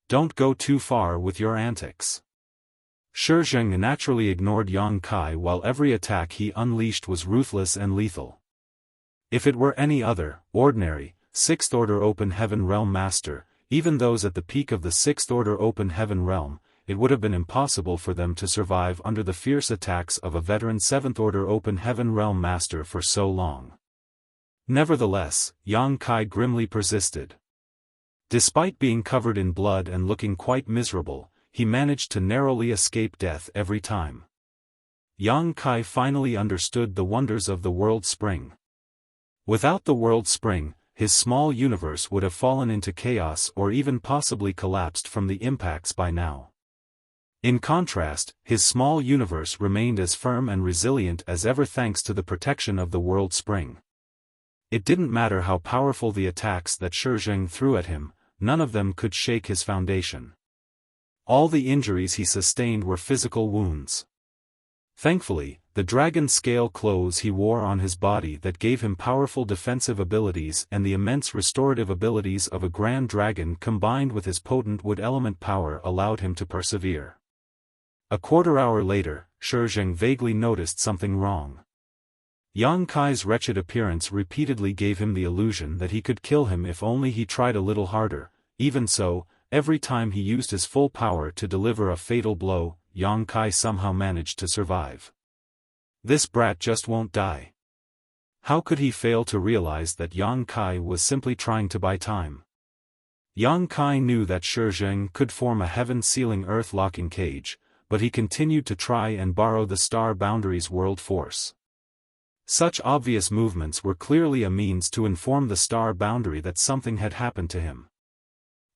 Don't go too far with your antics." Shi Zheng naturally ignored Yang Kai while every attack he unleashed was ruthless and lethal. If it were any other, ordinary, 6th Order Open Heaven Realm Master, even those at the peak of the 6th Order Open Heaven Realm, it would have been impossible for them to survive under the fierce attacks of a veteran 7th Order Open Heaven Realm Master for so long. Nevertheless, Yang Kai grimly persisted. Despite being covered in blood and looking quite miserable, he managed to narrowly escape death every time. Yang Kai finally understood the wonders of the World Spring. Without the World Spring, his small universe would have fallen into chaos or even possibly collapsed from the impacts by now. In contrast, his small universe remained as firm and resilient as ever thanks to the protection of the World Spring. It didn't matter how powerful the attacks that Shi Zheng threw at him, none of them could shake his foundation. All the injuries he sustained were physical wounds. Thankfully, the dragon scale clothes he wore on his body that gave him powerful defensive abilities and the immense restorative abilities of a grand dragon combined with his potent wood element power allowed him to persevere. A quarter hour later, Shi Zheng vaguely noticed something wrong. Yang Kai's wretched appearance repeatedly gave him the illusion that he could kill him if only he tried a little harder. Even so, every time he used his full power to deliver a fatal blow, Yang Kai somehow managed to survive. This brat just won't die. How could he fail to realize that Yang Kai was simply trying to buy time? Yang Kai knew that Shi Zheng could form a heaven-sealing earth-locking cage, but he continued to try and borrow the Star Boundaries world force. Such obvious movements were clearly a means to inform the Star Boundary that something had happened to him.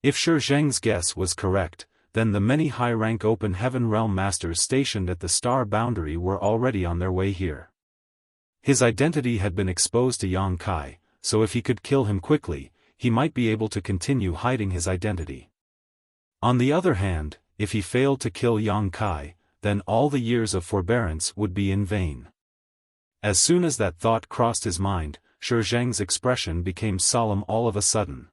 If Shi Zheng's guess was correct, then the many high-rank Open Heaven Realm Masters stationed at the Star Boundary were already on their way here. His identity had been exposed to Yang Kai, so if he could kill him quickly, he might be able to continue hiding his identity. On the other hand, if he failed to kill Yang Kai, then all the years of forbearance would be in vain. As soon as that thought crossed his mind, Shi Zheng's expression became solemn all of a sudden.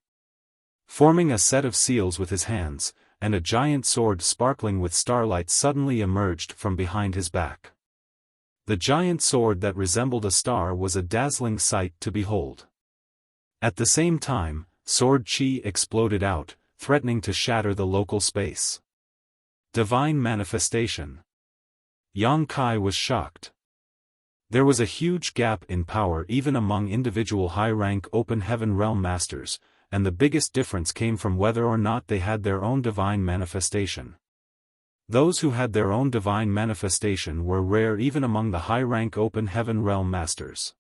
Forming a set of seals with his hands, and a giant sword sparkling with starlight suddenly emerged from behind his back. The giant sword that resembled a star was a dazzling sight to behold. At the same time, sword chi exploded out, threatening to shatter the local space. Divine manifestation. Yang Kai was shocked. There was a huge gap in power even among individual high-rank Open Heaven Realm Masters, and the biggest difference came from whether or not they had their own divine manifestation. Those who had their own divine manifestation were rare even among the high-rank Open Heaven Realm Masters.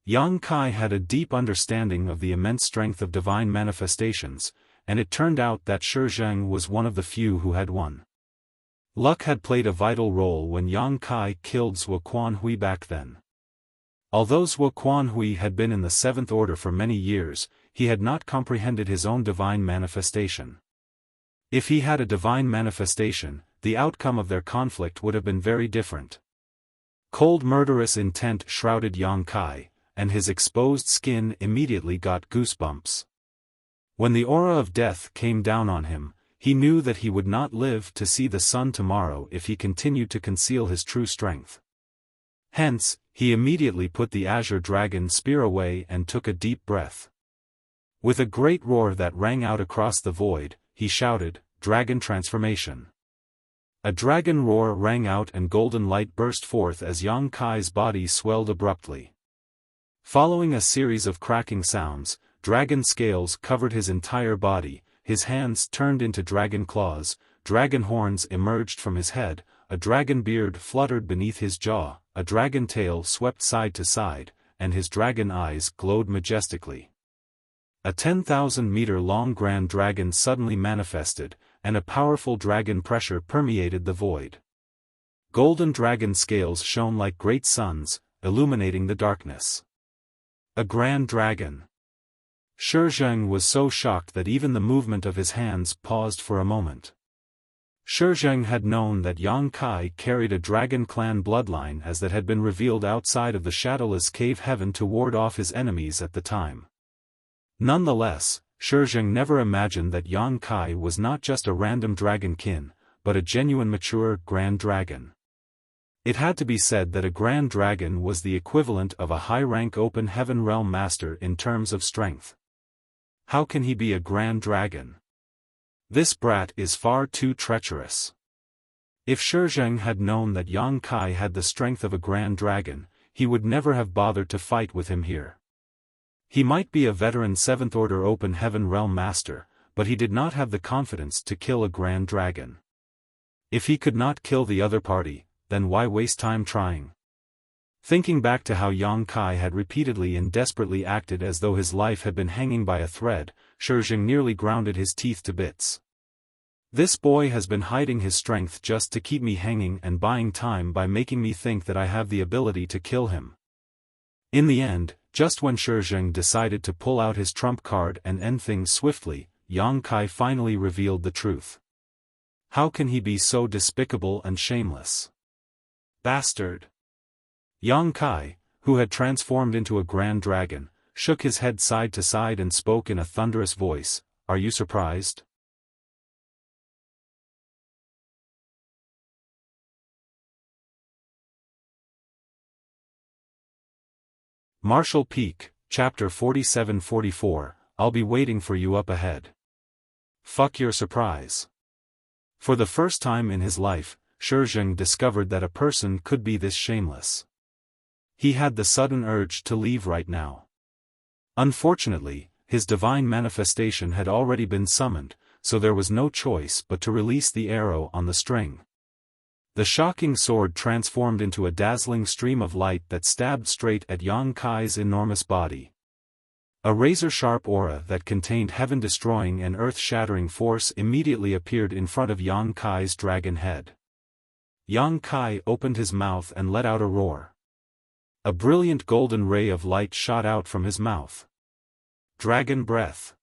Yang Kai had a deep understanding of the immense strength of divine manifestations, and it turned out that Shi Zheng was one of the few who had one. Luck had played a vital role when Yang Kai killed Zhuo Quanhui back then. Although Zhuo Quanhui had been in the 7th Order for many years, he had not comprehended his own divine manifestation. If he had a divine manifestation, the outcome of their conflict would have been very different. Cold murderous intent shrouded Yang Kai, and his exposed skin immediately got goosebumps. When the aura of death came down on him, he knew that he would not live to see the sun tomorrow if he continued to conceal his true strength. Hence, he immediately put the azure dragon spear away and took a deep breath. With a great roar that rang out across the void, he shouted, "Dragon transformation!" A dragon roar rang out and golden light burst forth as Yang Kai's body swelled abruptly. Following a series of cracking sounds, dragon scales covered his entire body, his hands turned into dragon claws, dragon horns emerged from his head, a dragon beard fluttered beneath his jaw, a dragon tail swept side to side, and his dragon eyes glowed majestically. A 10,000-meter-long grand dragon suddenly manifested, and a powerful dragon pressure permeated the void. Golden dragon scales shone like great suns, illuminating the darkness. A grand dragon. Shi Zheng was so shocked that even the movement of his hands paused for a moment. Shi Zheng had known that Yang Kai carried a dragon clan bloodline as that had been revealed outside of the shadowless cave heaven to ward off his enemies at the time. Nonetheless, Shi Zheng never imagined that Yang Kai was not just a random dragon kin, but a genuine mature grand dragon. It had to be said that a grand dragon was the equivalent of a high-rank open heaven realm master in terms of strength. How can he be a grand dragon? This brat is far too treacherous. If Shi Zheng had known that Yang Kai had the strength of a grand dragon, he would never have bothered to fight with him here. He might be a veteran 7th Order Open Heaven Realm Master, but he did not have the confidence to kill a Grand Dragon. If he could not kill the other party, then why waste time trying? Thinking back to how Yang Kai had repeatedly and desperately acted as though his life had been hanging by a thread, Shi Zheng nearly grounded his teeth to bits. This boy has been hiding his strength just to keep me hanging and buying time by making me think that I have the ability to kill him. In the end, just when Shi Zheng decided to pull out his trump card and end things swiftly, Yang Kai finally revealed the truth. How can he be so despicable and shameless? Bastard! Yang Kai, who had transformed into a grand dragon, shook his head side to side and spoke in a thunderous voice, "Are you surprised?" Martial Peak, Chapter 47-44, I'll be waiting for you up ahead. Fuck your surprise. For the first time in his life, Shi Zheng discovered that a person could be this shameless. He had the sudden urge to leave right now. Unfortunately, his divine manifestation had already been summoned, so there was no choice but to release the arrow on the string. The shocking sword transformed into a dazzling stream of light that stabbed straight at Yang Kai's enormous body. A razor-sharp aura that contained heaven-destroying and earth-shattering force immediately appeared in front of Yang Kai's dragon head. Yang Kai opened his mouth and let out a roar. A brilliant golden ray of light shot out from his mouth. Dragon breath.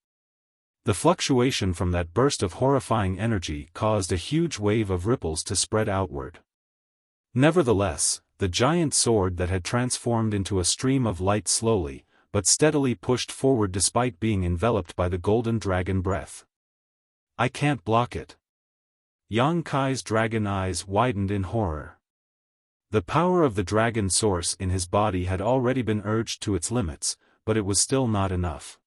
The fluctuation from that burst of horrifying energy caused a huge wave of ripples to spread outward. Nevertheless, the giant sword that had transformed into a stream of light slowly, but steadily pushed forward despite being enveloped by the golden dragon breath. I can't block it. Yang Kai's dragon eyes widened in horror. The power of the dragon source in his body had already been urged to its limits, but it was still not enough.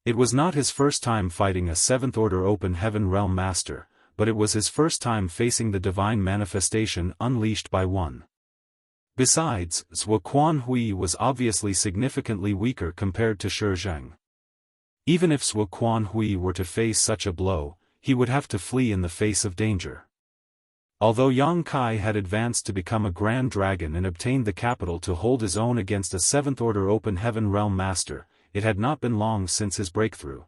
It was not his first time fighting a 7th Order Open Heaven Realm Master, but it was his first time facing the divine manifestation unleashed by one. Besides, Zhuo Quanhui was obviously significantly weaker compared to Shi Zheng. Even if Zhuo Quanhui were to face such a blow, he would have to flee in the face of danger. Although Yang Kai had advanced to become a Grand Dragon and obtained the capital to hold his own against a 7th Order Open Heaven Realm Master, it had not been long since his breakthrough.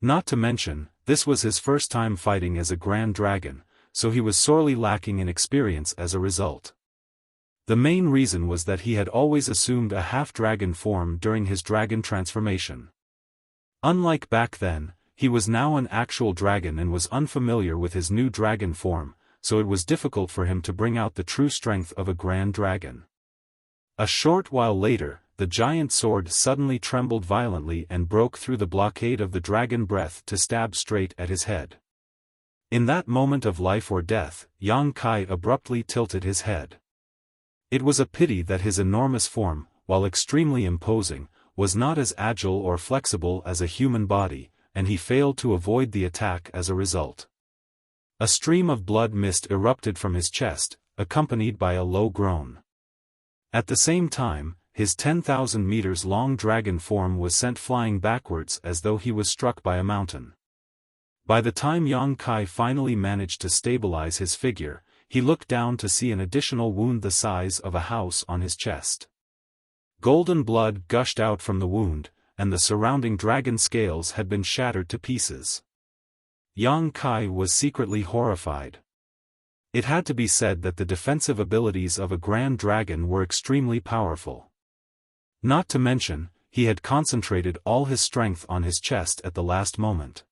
Not to mention, this was his first time fighting as a Grand Dragon, so he was sorely lacking in experience as a result. The main reason was that he had always assumed a half-dragon form during his dragon transformation. Unlike back then, he was now an actual dragon and was unfamiliar with his new dragon form, so it was difficult for him to bring out the true strength of a Grand Dragon. A short while later, the giant sword suddenly trembled violently and broke through the blockade of the dragon breath to stab straight at his head. In that moment of life or death, Yang Kai abruptly tilted his head. It was a pity that his enormous form, while extremely imposing, was not as agile or flexible as a human body, and he failed to avoid the attack as a result. A stream of blood mist erupted from his chest, accompanied by a low groan. At the same time, his 10,000 meters long dragon form was sent flying backwards as though he was struck by a mountain. By the time Yang Kai finally managed to stabilize his figure, he looked down to see an additional wound the size of a house on his chest. Golden blood gushed out from the wound, and the surrounding dragon scales had been shattered to pieces. Yang Kai was secretly horrified. It had to be said that the defensive abilities of a grand dragon were extremely powerful. Not to mention, he had concentrated all his strength on his chest at the last moment.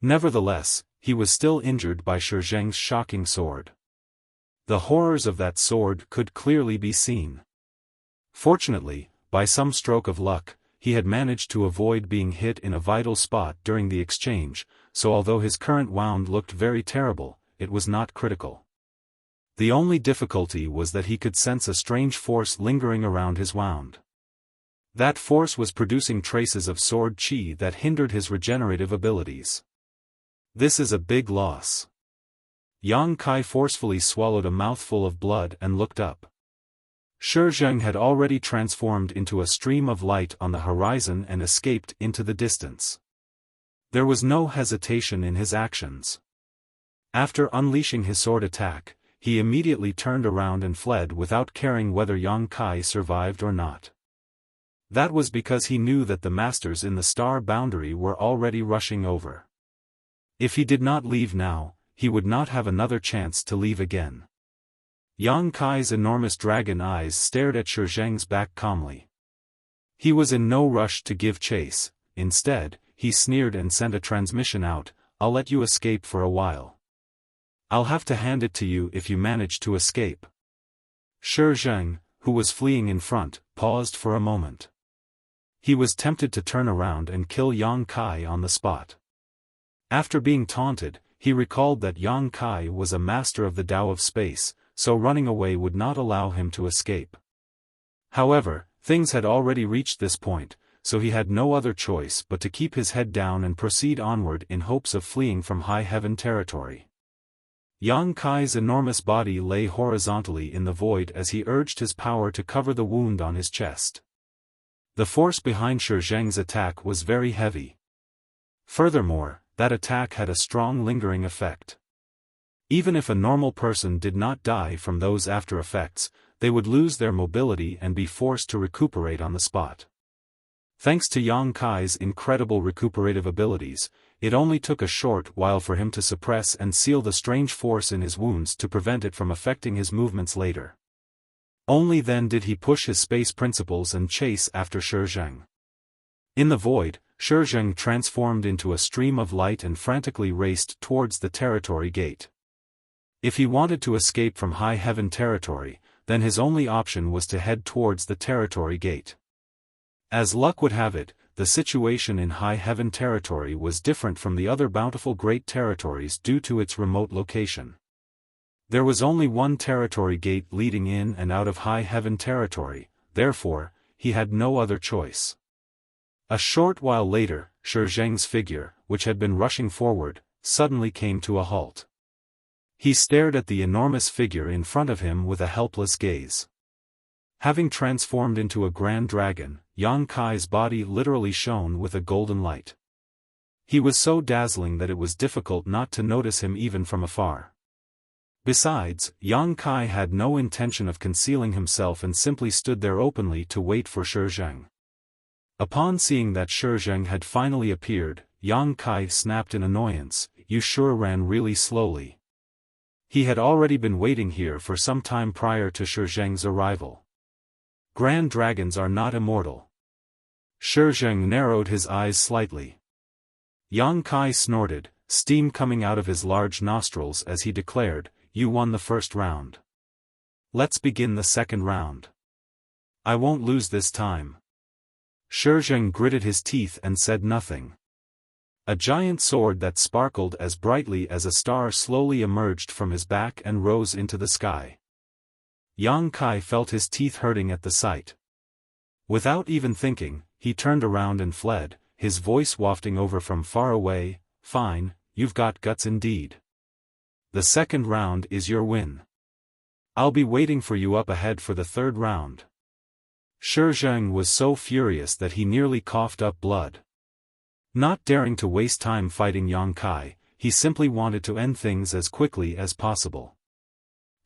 Nevertheless, he was still injured by Shi Zheng's shocking sword. The horrors of that sword could clearly be seen. Fortunately, by some stroke of luck, he had managed to avoid being hit in a vital spot during the exchange, so although his current wound looked very terrible, it was not critical. The only difficulty was that he could sense a strange force lingering around his wound. That force was producing traces of sword chi that hindered his regenerative abilities. This is a big loss. Yang Kai forcefully swallowed a mouthful of blood and looked up. Shi Zheng had already transformed into a stream of light on the horizon and escaped into the distance. There was no hesitation in his actions. After unleashing his sword attack, he immediately turned around and fled without caring whether Yang Kai survived or not. That was because he knew that the masters in the star boundary were already rushing over. If he did not leave now, he would not have another chance to leave again. Yang Kai's enormous dragon eyes stared at Shi Zheng's back calmly. He was in no rush to give chase. Instead, he sneered and sent a transmission out, "I'll let you escape for a while. I'll have to hand it to you if you manage to escape." Shi Zheng, who was fleeing in front, paused for a moment. He was tempted to turn around and kill Yang Kai on the spot. After being taunted, he recalled that Yang Kai was a master of the Tao of space, so running away would not allow him to escape. However, things had already reached this point, so he had no other choice but to keep his head down and proceed onward in hopes of fleeing from high heaven territory. Yang Kai's enormous body lay horizontally in the void as he urged his power to cover the wound on his chest. The force behind Shi Zheng's attack was very heavy. Furthermore, that attack had a strong lingering effect. Even if a normal person did not die from those after effects, they would lose their mobility and be forced to recuperate on the spot. Thanks to Yang Kai's incredible recuperative abilities, it only took a short while for him to suppress and seal the strange force in his wounds to prevent it from affecting his movements later. Only then did he push his space principles and chase after Shi Zheng. In the void, Shi Zheng transformed into a stream of light and frantically raced towards the territory gate. If he wanted to escape from high heaven territory, then his only option was to head towards the territory gate. As luck would have it, the situation in high heaven territory was different from the other bountiful great territories due to its remote location. There was only one territory gate leading in and out of high heaven territory, therefore, he had no other choice. A short while later, Shi Zheng's figure, which had been rushing forward, suddenly came to a halt. He stared at the enormous figure in front of him with a helpless gaze. Having transformed into a grand dragon, Yang Kai's body literally shone with a golden light. He was so dazzling that it was difficult not to notice him even from afar. Besides, Yang Kai had no intention of concealing himself and simply stood there openly to wait for Shi Zheng. Upon seeing that Shi Zheng had finally appeared, Yang Kai snapped in annoyance, "You sure ran really slowly." He had already been waiting here for some time prior to Shi Zheng's arrival. Grand dragons are not immortal. Shi Zheng narrowed his eyes slightly. Yang Kai snorted, steam coming out of his large nostrils as he declared, "You won the first round. Let's begin the second round. I won't lose this time." Shi Zheng gritted his teeth and said nothing. A giant sword that sparkled as brightly as a star slowly emerged from his back and rose into the sky. Yang Kai felt his teeth hurting at the sight. Without even thinking, he turned around and fled, his voice wafting over from far away, "Fine, you've got guts indeed. The second round is your win. I'll be waiting for you up ahead for the third round." Shi Zheng was so furious that he nearly coughed up blood. Not daring to waste time fighting Yang Kai, he simply wanted to end things as quickly as possible.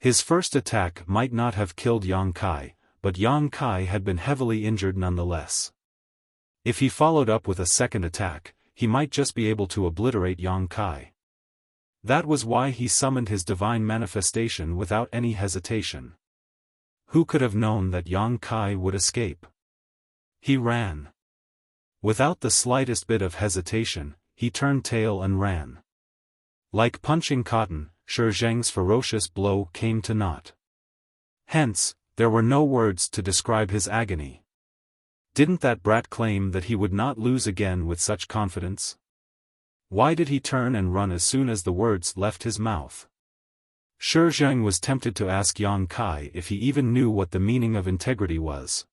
His first attack might not have killed Yang Kai, but Yang Kai had been heavily injured nonetheless. If he followed up with a second attack, he might just be able to obliterate Yang Kai. That was why he summoned his divine manifestation without any hesitation. Who could have known that Yang Kai would escape? He ran. Without the slightest bit of hesitation, he turned tail and ran. Like punching cotton, Shi Zheng's ferocious blow came to naught. Hence, there were no words to describe his agony. Didn't that brat claim that he would not lose again with such confidence? Why did he turn and run as soon as the words left his mouth? Shi Zheng was tempted to ask Yang Kai if he even knew what the meaning of integrity was.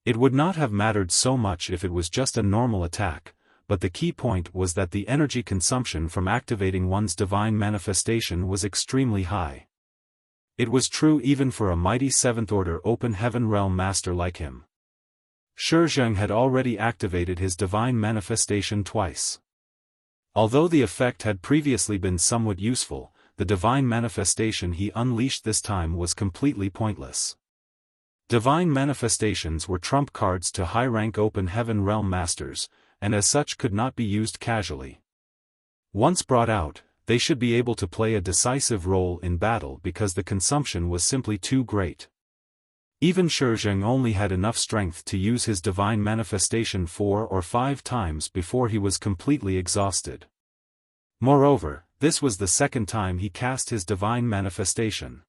It would not have mattered so much if it was just a normal attack, but the key point was that the energy consumption from activating one's divine manifestation was extremely high. It was true even for a mighty 7th-order open heaven realm master like him. Shi Zheng had already activated his divine manifestation twice. Although the effect had previously been somewhat useful, the divine manifestation he unleashed this time was completely pointless. Divine manifestations were trump cards to high-rank open heaven realm masters, and as such could not be used casually. Once brought out, they should be able to play a decisive role in battle because the consumption was simply too great. Even Shi Zheng only had enough strength to use his divine manifestation 4 or 5 times before he was completely exhausted. Moreover, this was the second time he cast his divine manifestation.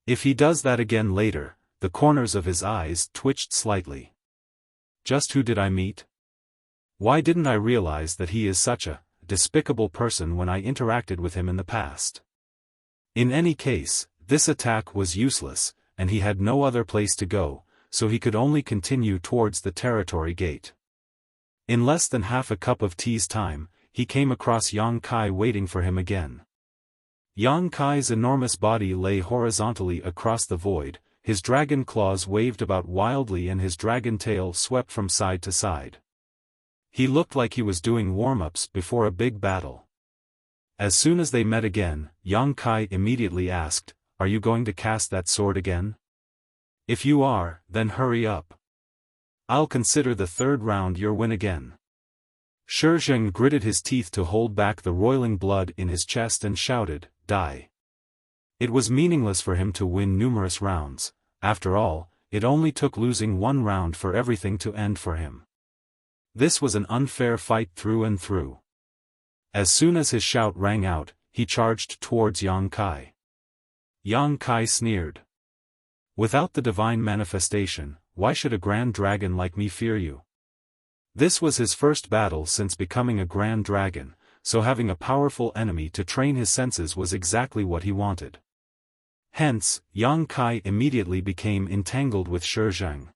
If he does that again later, the corners of his eyes twitched slightly. Just who did I meet? Why didn't I realize that he is such a despicable person when I interacted with him in the past? In any case, this attack was useless, and he had no other place to go, so he could only continue towards the territory gate. In less than half a cup of tea's time, he came across Yang Kai waiting for him again. Yang Kai's enormous body lay horizontally across the void, his dragon claws waved about wildly and his dragon tail swept from side to side. He looked like he was doing warm-ups before a big battle. As soon as they met again, Yang Kai immediately asked, "Are you going to cast that sword again? If you are, then hurry up. I'll consider the third round your win again." Shi Zheng gritted his teeth to hold back the roiling blood in his chest and shouted, "Die." It was meaningless for him to win numerous rounds. After all, it only took losing one round for everything to end for him. This was an unfair fight through and through. As soon as his shout rang out, he charged towards Yang Kai. Yang Kai sneered. "Without the divine manifestation, why should a grand dragon like me fear you?" This was his first battle since becoming a grand dragon, so having a powerful enemy to train his senses was exactly what he wanted. Hence, Yang Kai immediately became entangled with Shi Zheng.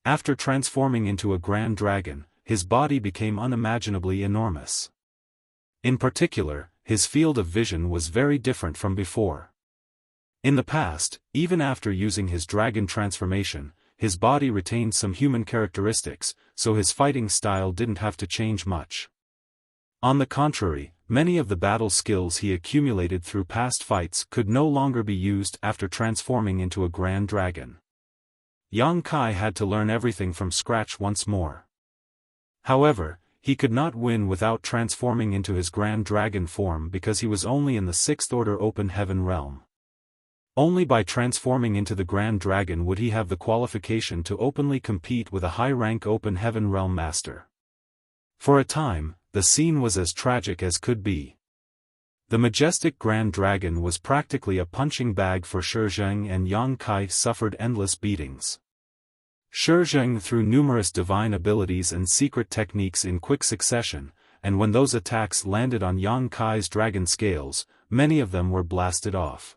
After transforming into a grand dragon, his body became unimaginably enormous. In particular, his field of vision was very different from before. In the past, even after using his dragon transformation, his body retained some human characteristics, so his fighting style didn't have to change much. On the contrary, many of the battle skills he accumulated through past fights could no longer be used after transforming into a grand dragon. Yang Kai had to learn everything from scratch once more. However, he could not win without transforming into his grand dragon form because he was only in the 6th-order open heaven realm. Only by transforming into the Grand Dragon would he have the qualification to openly compete with a high-rank open heaven realm master. For a time, the scene was as tragic as could be. The majestic Grand Dragon was practically a punching bag for Shi Zheng, and Yang Kai suffered endless beatings. Shi Zheng threw numerous divine abilities and secret techniques in quick succession, and when those attacks landed on Yang Kai's dragon scales, many of them were blasted off.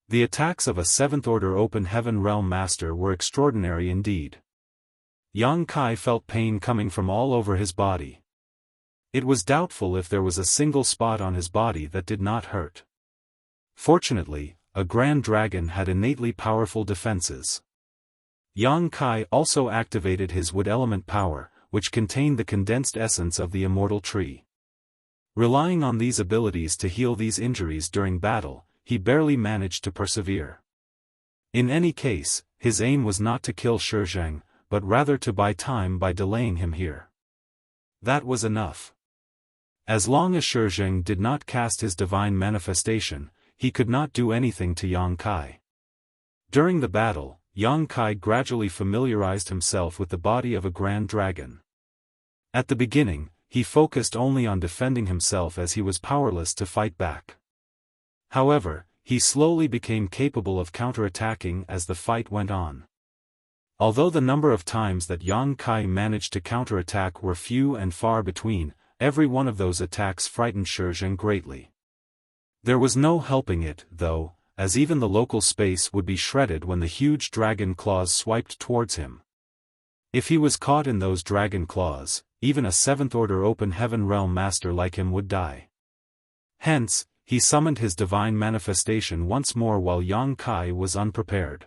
The attacks of a 7th-order Open Heaven Realm Master were extraordinary indeed. Yang Kai felt pain coming from all over his body. It was doubtful if there was a single spot on his body that did not hurt. Fortunately, a Grand Dragon had innately powerful defenses. Yang Kai also activated his wood element power, which contained the condensed essence of the immortal tree. Relying on these abilities to heal these injuries during battle, he barely managed to persevere. In any case, his aim was not to kill Shi Zheng, but rather to buy time by delaying him here. That was enough. As long as Shi Zheng did not cast his divine manifestation, he could not do anything to Yang Kai. During the battle, Yang Kai gradually familiarized himself with the body of a Grand Dragon. At the beginning, he focused only on defending himself as he was powerless to fight back. However, he slowly became capable of counterattacking as the fight went on. Although the number of times that Yang Kai managed to counterattack were few and far between, every one of those attacks frightened Shi Zheng greatly. There was no helping it, though, as even the local space would be shredded when the huge dragon claws swiped towards him. If he was caught in those dragon claws, even a 7th-order Open Heaven Realm Master like him would die. Hence, he summoned his divine manifestation once more while Yang Kai was unprepared.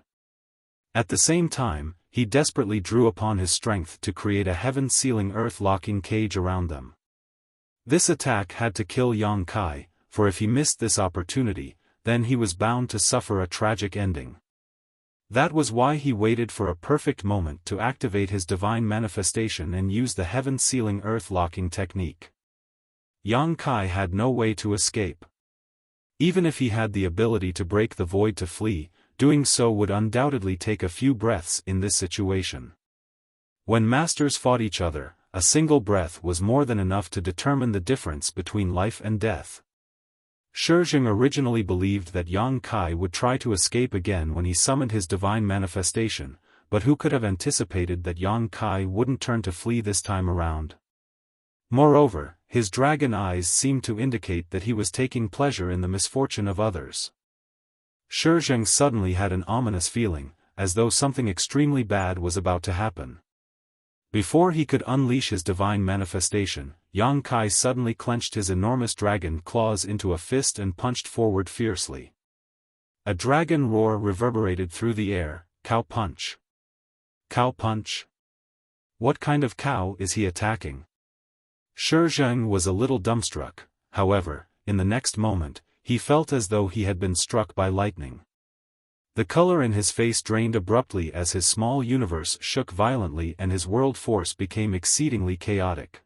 At the same time, he desperately drew upon his strength to create a heaven-sealing earth-locking cage around them. This attack had to kill Yang Kai, for if he missed this opportunity, then he was bound to suffer a tragic ending. That was why he waited for a perfect moment to activate his divine manifestation and use the heaven-sealing earth-locking technique. Yang Kai had no way to escape. Even if he had the ability to break the void to flee, doing so would undoubtedly take a few breaths in this situation. When masters fought each other, a single breath was more than enough to determine the difference between life and death. Shi Zheng originally believed that Yang Kai would try to escape again when he summoned his divine manifestation, but who could have anticipated that Yang Kai wouldn't turn to flee this time around? Moreover, his dragon eyes seemed to indicate that he was taking pleasure in the misfortune of others. Shi Zheng suddenly had an ominous feeling, as though something extremely bad was about to happen. Before he could unleash his divine manifestation, Yang Kai suddenly clenched his enormous dragon claws into a fist and punched forward fiercely. A dragon roar reverberated through the air. Cow punch. Cow punch? What kind of cow is he attacking? Shi Zheng was a little dumbstruck. However, in the next moment, he felt as though he had been struck by lightning. The color in his face drained abruptly as his small universe shook violently and his world force became exceedingly chaotic.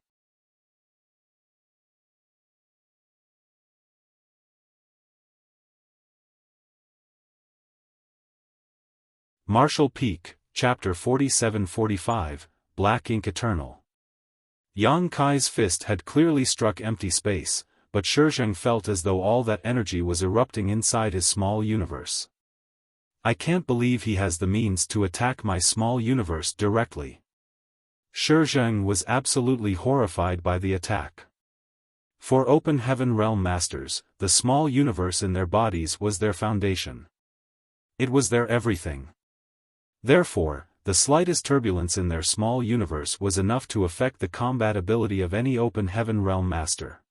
Martial Peak, Chapter 47-45, Black Ink Eternal. Yang Kai's fist had clearly struck empty space, but Shi Zheng felt as though all that energy was erupting inside his small universe. I can't believe he has the means to attack my small universe directly. Shi Zheng was absolutely horrified by the attack. For Open Heaven Realm Masters, the small universe in their bodies was their foundation. It was their everything. Therefore, the slightest turbulence in their small universe was enough to affect the combat ability of any Open Heaven Realm Master.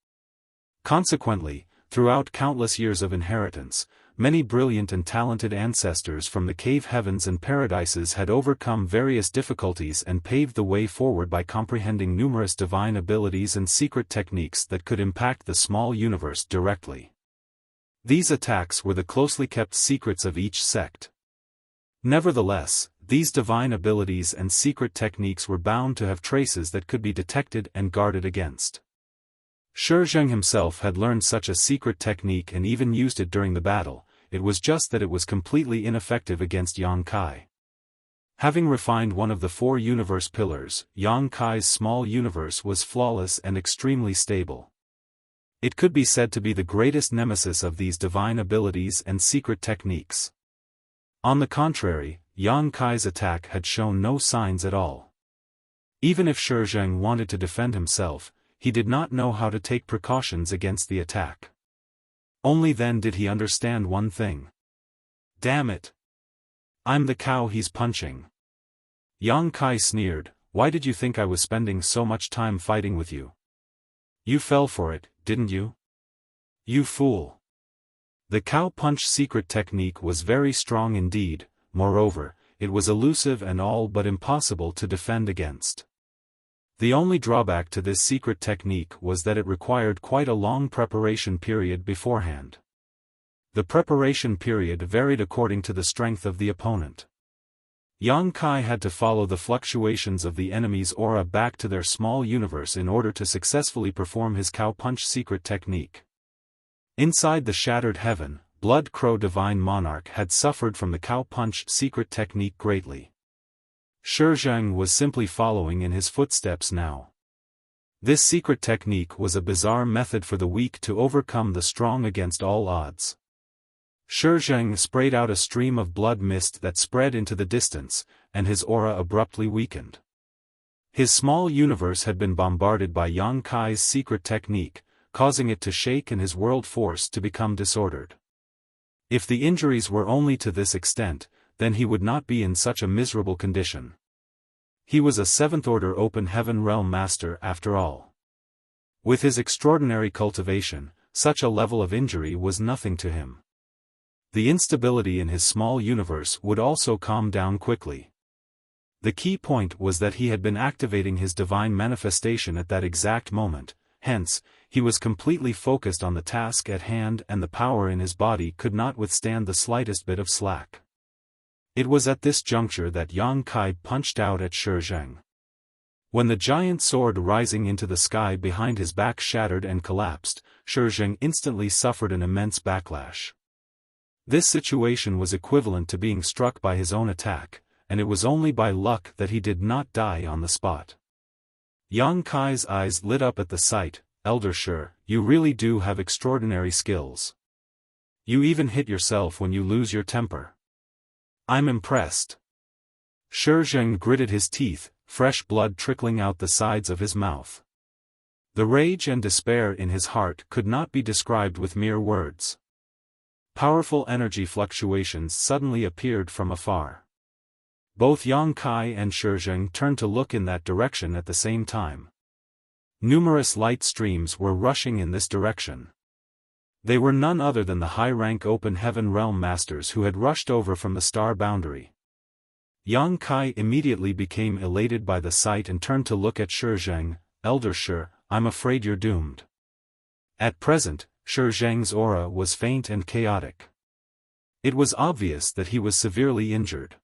Consequently, throughout countless years of inheritance, many brilliant and talented ancestors from the cave heavens and paradises had overcome various difficulties and paved the way forward by comprehending numerous divine abilities and secret techniques that could impact the small universe directly. These attacks were the closely kept secrets of each sect. Nevertheless, these divine abilities and secret techniques were bound to have traces that could be detected and guarded against. Shi Zheng himself had learned such a secret technique and even used it during the battle. It was just that it was completely ineffective against Yang Kai. Having refined one of the 4 universe pillars, Yang Kai's small universe was flawless and extremely stable. It could be said to be the greatest nemesis of these divine abilities and secret techniques. On the contrary, Yang Kai's attack had shown no signs at all. Even if Shi Zheng wanted to defend himself, he did not know how to take precautions against the attack. Only then did he understand one thing. Damn it! I'm the cow he's punching. Yang Kai sneered, why did you think I was spending so much time fighting with you? You fell for it, didn't you? You fool. The cow punch secret technique was very strong indeed, moreover, it was elusive and all but impossible to defend against. The only drawback to this secret technique was that it required quite a long preparation period beforehand. The preparation period varied according to the strength of the opponent. Yang Kai had to follow the fluctuations of the enemy's aura back to their small universe in order to successfully perform his cow punch secret technique. Inside the shattered heaven, Blood Crow Divine Monarch had suffered from the cow punch secret technique greatly. Shizheng was simply following in his footsteps now. This secret technique was a bizarre method for the weak to overcome the strong against all odds. Shizheng sprayed out a stream of blood mist that spread into the distance, and his aura abruptly weakened. His small universe had been bombarded by Yang Kai's secret technique, causing it to shake and his world force to become disordered. If the injuries were only to this extent, then he would not be in such a miserable condition. He was a 7th-order open heaven realm master after all. With his extraordinary cultivation, such a level of injury was nothing to him. The instability in his small universe would also calm down quickly. The key point was that he had been activating his divine manifestation at that exact moment, hence, he was completely focused on the task at hand and the power in his body could not withstand the slightest bit of slack. It was at this juncture that Yang Kai punched out at Shizheng. When the giant sword rising into the sky behind his back shattered and collapsed, Shizheng instantly suffered an immense backlash. This situation was equivalent to being struck by his own attack, and it was only by luck that he did not die on the spot. Yang Kai's eyes lit up at the sight. Elder Shi, you really do have extraordinary skills. You even hit yourself when you lose your temper. I'm impressed. Shizheng gritted his teeth, fresh blood trickling out the sides of his mouth. The rage and despair in his heart could not be described with mere words. Powerful energy fluctuations suddenly appeared from afar. Both Yang Kai and Shizheng turned to look in that direction at the same time. Numerous light streams were rushing in this direction. They were none other than the high-rank open heaven realm masters who had rushed over from the star boundary. Yang Kai immediately became elated by the sight and turned to look at Shizheng. Elder Shi, I'm afraid you're doomed. At present, Shizheng's aura was faint and chaotic. It was obvious that he was severely injured.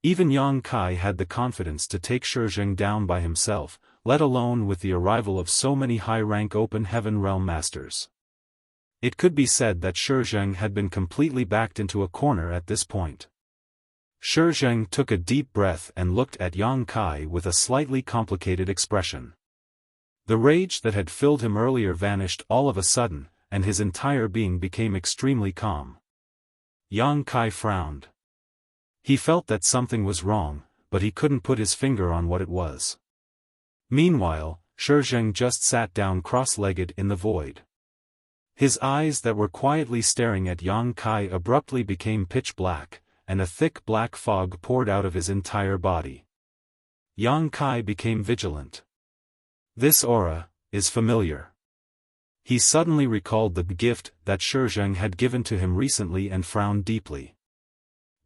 Even Yang Kai had the confidence to take Shizheng down by himself, let alone with the arrival of so many high-rank open heaven realm masters. It could be said that Shizheng had been completely backed into a corner at this point. Shizheng took a deep breath and looked at Yang Kai with a slightly complicated expression. The rage that had filled him earlier vanished all of a sudden, and his entire being became extremely calm. Yang Kai frowned. He felt that something was wrong, but he couldn't put his finger on what it was. Meanwhile, Shizheng just sat down cross-legged in the void. His eyes that were quietly staring at Yang Kai abruptly became pitch black, and a thick black fog poured out of his entire body. Yang Kai became vigilant. This aura is familiar. He suddenly recalled the gift that Shizheng had given to him recently and frowned deeply.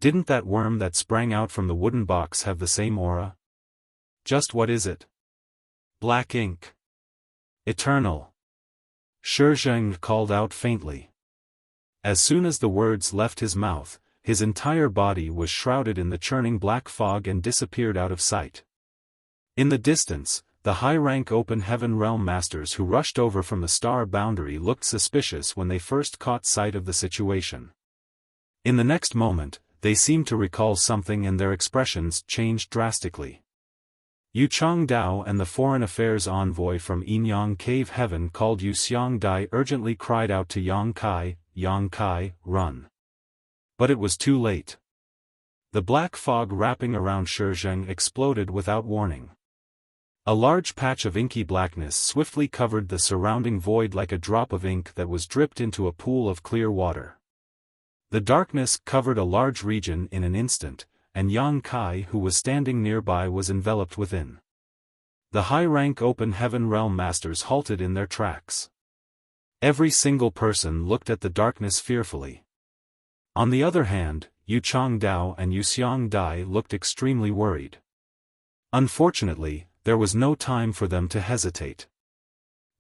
Didn't that worm that sprang out from the wooden box have the same aura? Just what is it? Black ink. Eternal. Shizheng called out faintly. As soon as the words left his mouth, his entire body was shrouded in the churning black fog and disappeared out of sight. In the distance, the high-rank open heaven realm masters who rushed over from the star boundary looked suspicious when they first caught sight of the situation. In the next moment, they seemed to recall something and their expressions changed drastically. Yu Changdao and the foreign affairs envoy from Yinyang Cave Heaven called Yu Xiangdai urgently cried out to Yang Kai, run. But it was too late. The black fog wrapping around Shizheng exploded without warning. A large patch of inky blackness swiftly covered the surrounding void like a drop of ink that was dripped into a pool of clear water. The darkness covered a large region in an instant, and Yang Kai who was standing nearby was enveloped within. The high-rank open heaven realm masters halted in their tracks. Every single person looked at the darkness fearfully. On the other hand, Yu Changdao and Yu Xiangdai looked extremely worried. Unfortunately, there was no time for them to hesitate.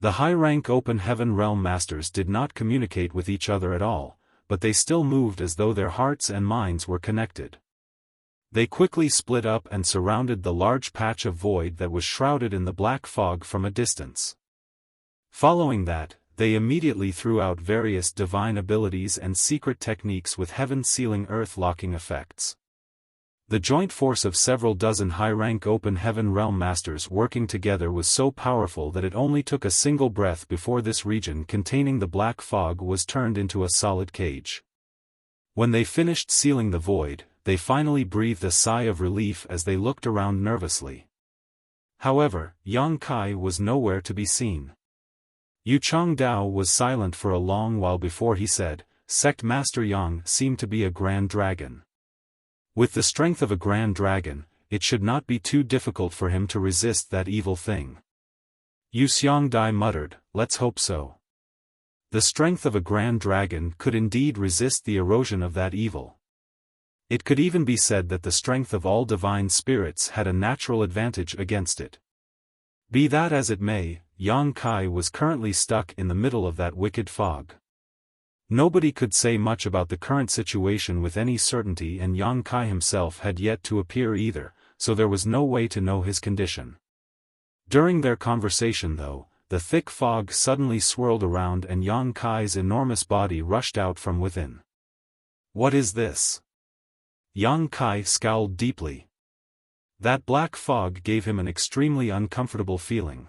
The high-rank open heaven realm masters did not communicate with each other at all, but they still moved as though their hearts and minds were connected. They quickly split up and surrounded the large patch of void that was shrouded in the black fog from a distance. Following that, they immediately threw out various divine abilities and secret techniques with heaven-sealing earth-locking effects. The joint force of several dozen high-rank open heaven realm masters working together was so powerful that it only took a single breath before this region containing the black fog was turned into a solid cage. When they finished sealing the void, they finally breathed a sigh of relief as they looked around nervously. However, Yang Kai was nowhere to be seen. Yu Changdao was silent for a long while before he said, "Sect Master Yang seemed to be a grand dragon. With the strength of a grand dragon, it should not be too difficult for him to resist that evil thing." Yu Xiangdai muttered, "Let's hope so." The strength of a grand dragon could indeed resist the erosion of that evil. It could even be said that the strength of all divine spirits had a natural advantage against it. Be that as it may, Yang Kai was currently stuck in the middle of that wicked fog. Nobody could say much about the current situation with any certainty, and Yang Kai himself had yet to appear either, so there was no way to know his condition. During their conversation though, the thick fog suddenly swirled around and Yang Kai's enormous body rushed out from within. "What is this?" Yang Kai scowled deeply. That black fog gave him an extremely uncomfortable feeling.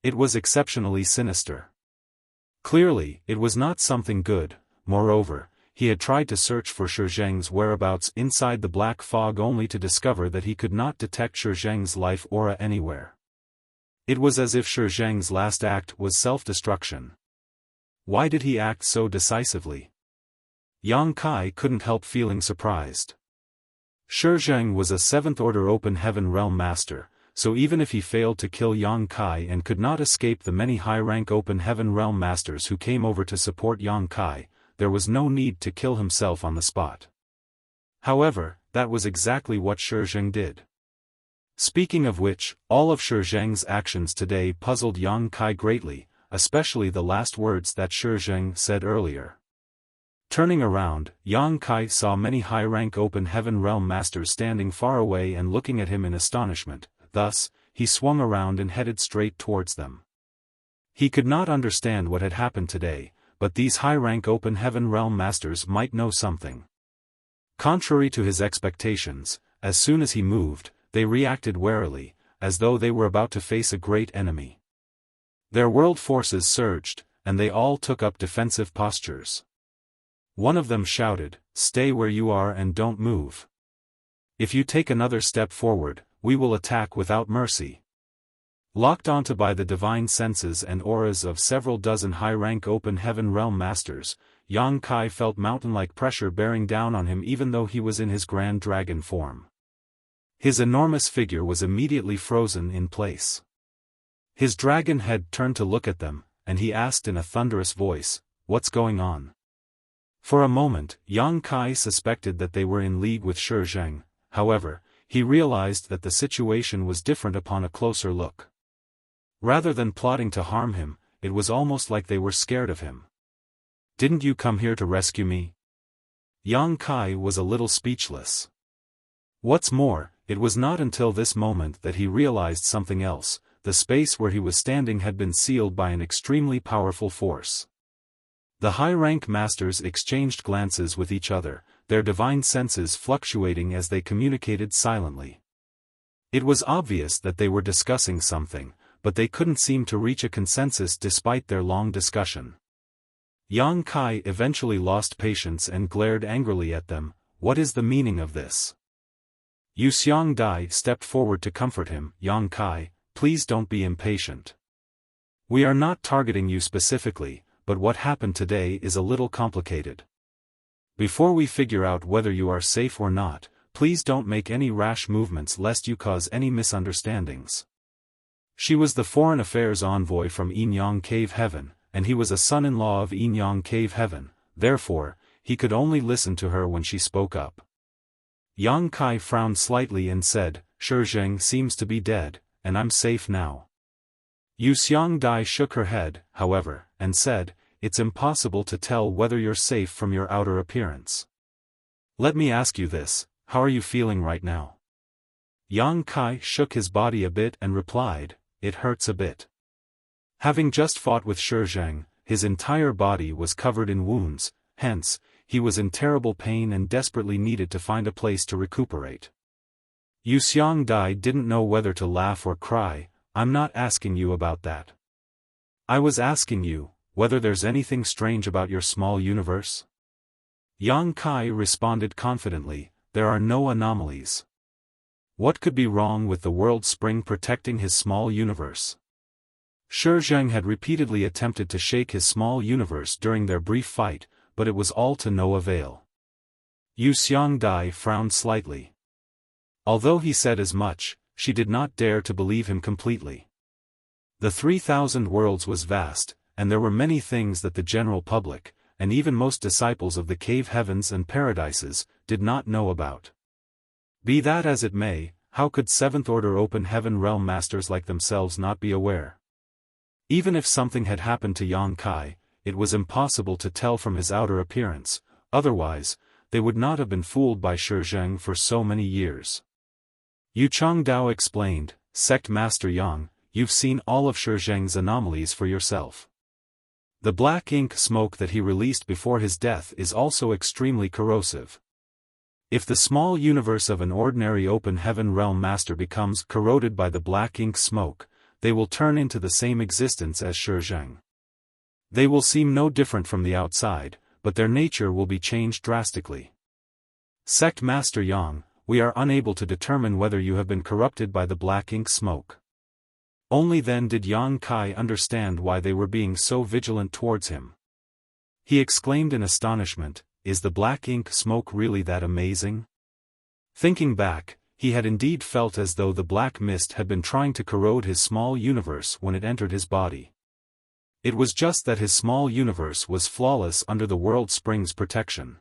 It was exceptionally sinister. Clearly, it was not something good. Moreover, he had tried to search for Shi Zheng's whereabouts inside the black fog only to discover that he could not detect Shi Zheng's life aura anywhere. It was as if Shi Zheng's last act was self-destruction. Why did he act so decisively? Yang Kai couldn't help feeling surprised. Shi Zheng was a 7th Order Open Heaven Realm Master, so even if he failed to kill Yang Kai and could not escape the many high-rank Open Heaven Realm Masters who came over to support Yang Kai, there was no need to kill himself on the spot. However, that was exactly what Shi Zheng did. Speaking of which, all of Shi Zheng's actions today puzzled Yang Kai greatly, especially the last words that Shi Zheng said earlier. Turning around, Yang Kai saw many high-rank Open Heaven Realm Masters standing far away and looking at him in astonishment. Thus, he swung around and headed straight towards them. He could not understand what had happened today, but these high-rank Open Heaven Realm Masters might know something. Contrary to his expectations, as soon as he moved, they reacted warily, as though they were about to face a great enemy. Their world forces surged, and they all took up defensive postures. One of them shouted, "Stay where you are and don't move. If you take another step forward, we will attack without mercy." Locked onto by the divine senses and auras of several dozen high-rank Open Heaven Realm Masters, Yang Kai felt mountain-like pressure bearing down on him even though he was in his grand dragon form. His enormous figure was immediately frozen in place. His dragon head turned to look at them, and he asked in a thunderous voice, "What's going on?" For a moment, Yang Kai suspected that they were in league with Shi Zheng. However, he realized that the situation was different upon a closer look. Rather than plotting to harm him, it was almost like they were scared of him. "Didn't you come here to rescue me?" Yang Kai was a little speechless. What's more, it was not until this moment that he realized something else. The space where he was standing had been sealed by an extremely powerful force. The high-rank masters exchanged glances with each other, their divine senses fluctuating as they communicated silently. It was obvious that they were discussing something, but they couldn't seem to reach a consensus despite their long discussion. Yang Kai eventually lost patience and glared angrily at them. "What is the meaning of this?" Yu Xiangdai stepped forward to comfort him. "Yang Kai, please don't be impatient. We are not targeting you specifically, but what happened today is a little complicated. Before we figure out whether you are safe or not, please don't make any rash movements lest you cause any misunderstandings. She was the foreign affairs envoy from Yinyang Cave Heaven, and he was a son-in-law of Yinyang Cave Heaven, therefore, he could only listen to her when she spoke up. Yang Kai frowned slightly and said, "Shi Zheng seems to be dead, and I'm safe now." Yu Xiangdai shook her head, however, and said, "It's impossible to tell whether you're safe from your outer appearance. Let me ask you this, how are you feeling right now?" Yang Kai shook his body a bit and replied, "It hurts a bit." Having just fought with Shi Zheng, his entire body was covered in wounds, hence, he was in terrible pain and desperately needed to find a place to recuperate. Yu Xiangdai didn't know whether to laugh or cry. "I'm not asking you about that. I was asking you, whether there's anything strange about your small universe?" Yang Kai responded confidently, "There are no anomalies. What could be wrong with the world spring protecting his small universe?" Shi Zheng had repeatedly attempted to shake his small universe during their brief fight, but it was all to no avail. Yu Xiangdai frowned slightly. Although he said as much, she did not dare to believe him completely. The 3,000 worlds was vast, and there were many things that the general public, and even most disciples of the cave heavens and paradises, did not know about. Be that as it may, how could Seventh Order Open Heaven Realm Masters like themselves not be aware? Even if something had happened to Yang Kai, it was impossible to tell from his outer appearance, otherwise, they would not have been fooled by Shi Zheng for so many years. Yu Changdao explained, "Sect Master Yang, you've seen all of Shi Zheng's anomalies for yourself. The black ink smoke that he released before his death is also extremely corrosive. If the small universe of an ordinary open heaven realm master becomes corroded by the black ink smoke, they will turn into the same existence as Shi Zheng. They will seem no different from the outside, but their nature will be changed drastically. Sect Master Yang, we are unable to determine whether you have been corrupted by the black ink smoke." Only then did Yang Kai understand why they were being so vigilant towards him. He exclaimed in astonishment, "Is the black ink smoke really that amazing?" Thinking back, he had indeed felt as though the black mist had been trying to corrode his small universe when it entered his body. It was just that his small universe was flawless under the world spring's protection.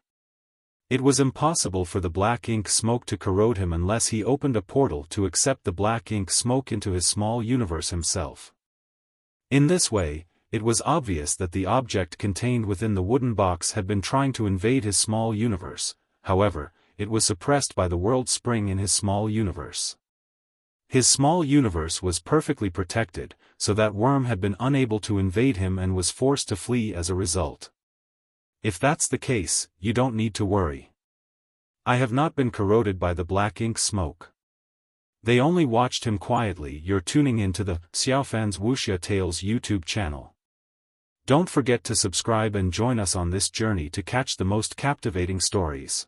It was impossible for the black ink smoke to corrode him unless he opened a portal to accept the black ink smoke into his small universe himself. In this way, it was obvious that the object contained within the wooden box had been trying to invade his small universe, however, it was suppressed by the world spring in his small universe. His small universe was perfectly protected, so that worm had been unable to invade him and was forced to flee as a result. If that's the case, you don't need to worry. I have not been corroded by the black ink smoke. They only watched him quietly. You're tuning into the Xiaofan's Wuxia Tales YouTube channel. Don't forget to subscribe and join us on this journey to catch the most captivating stories.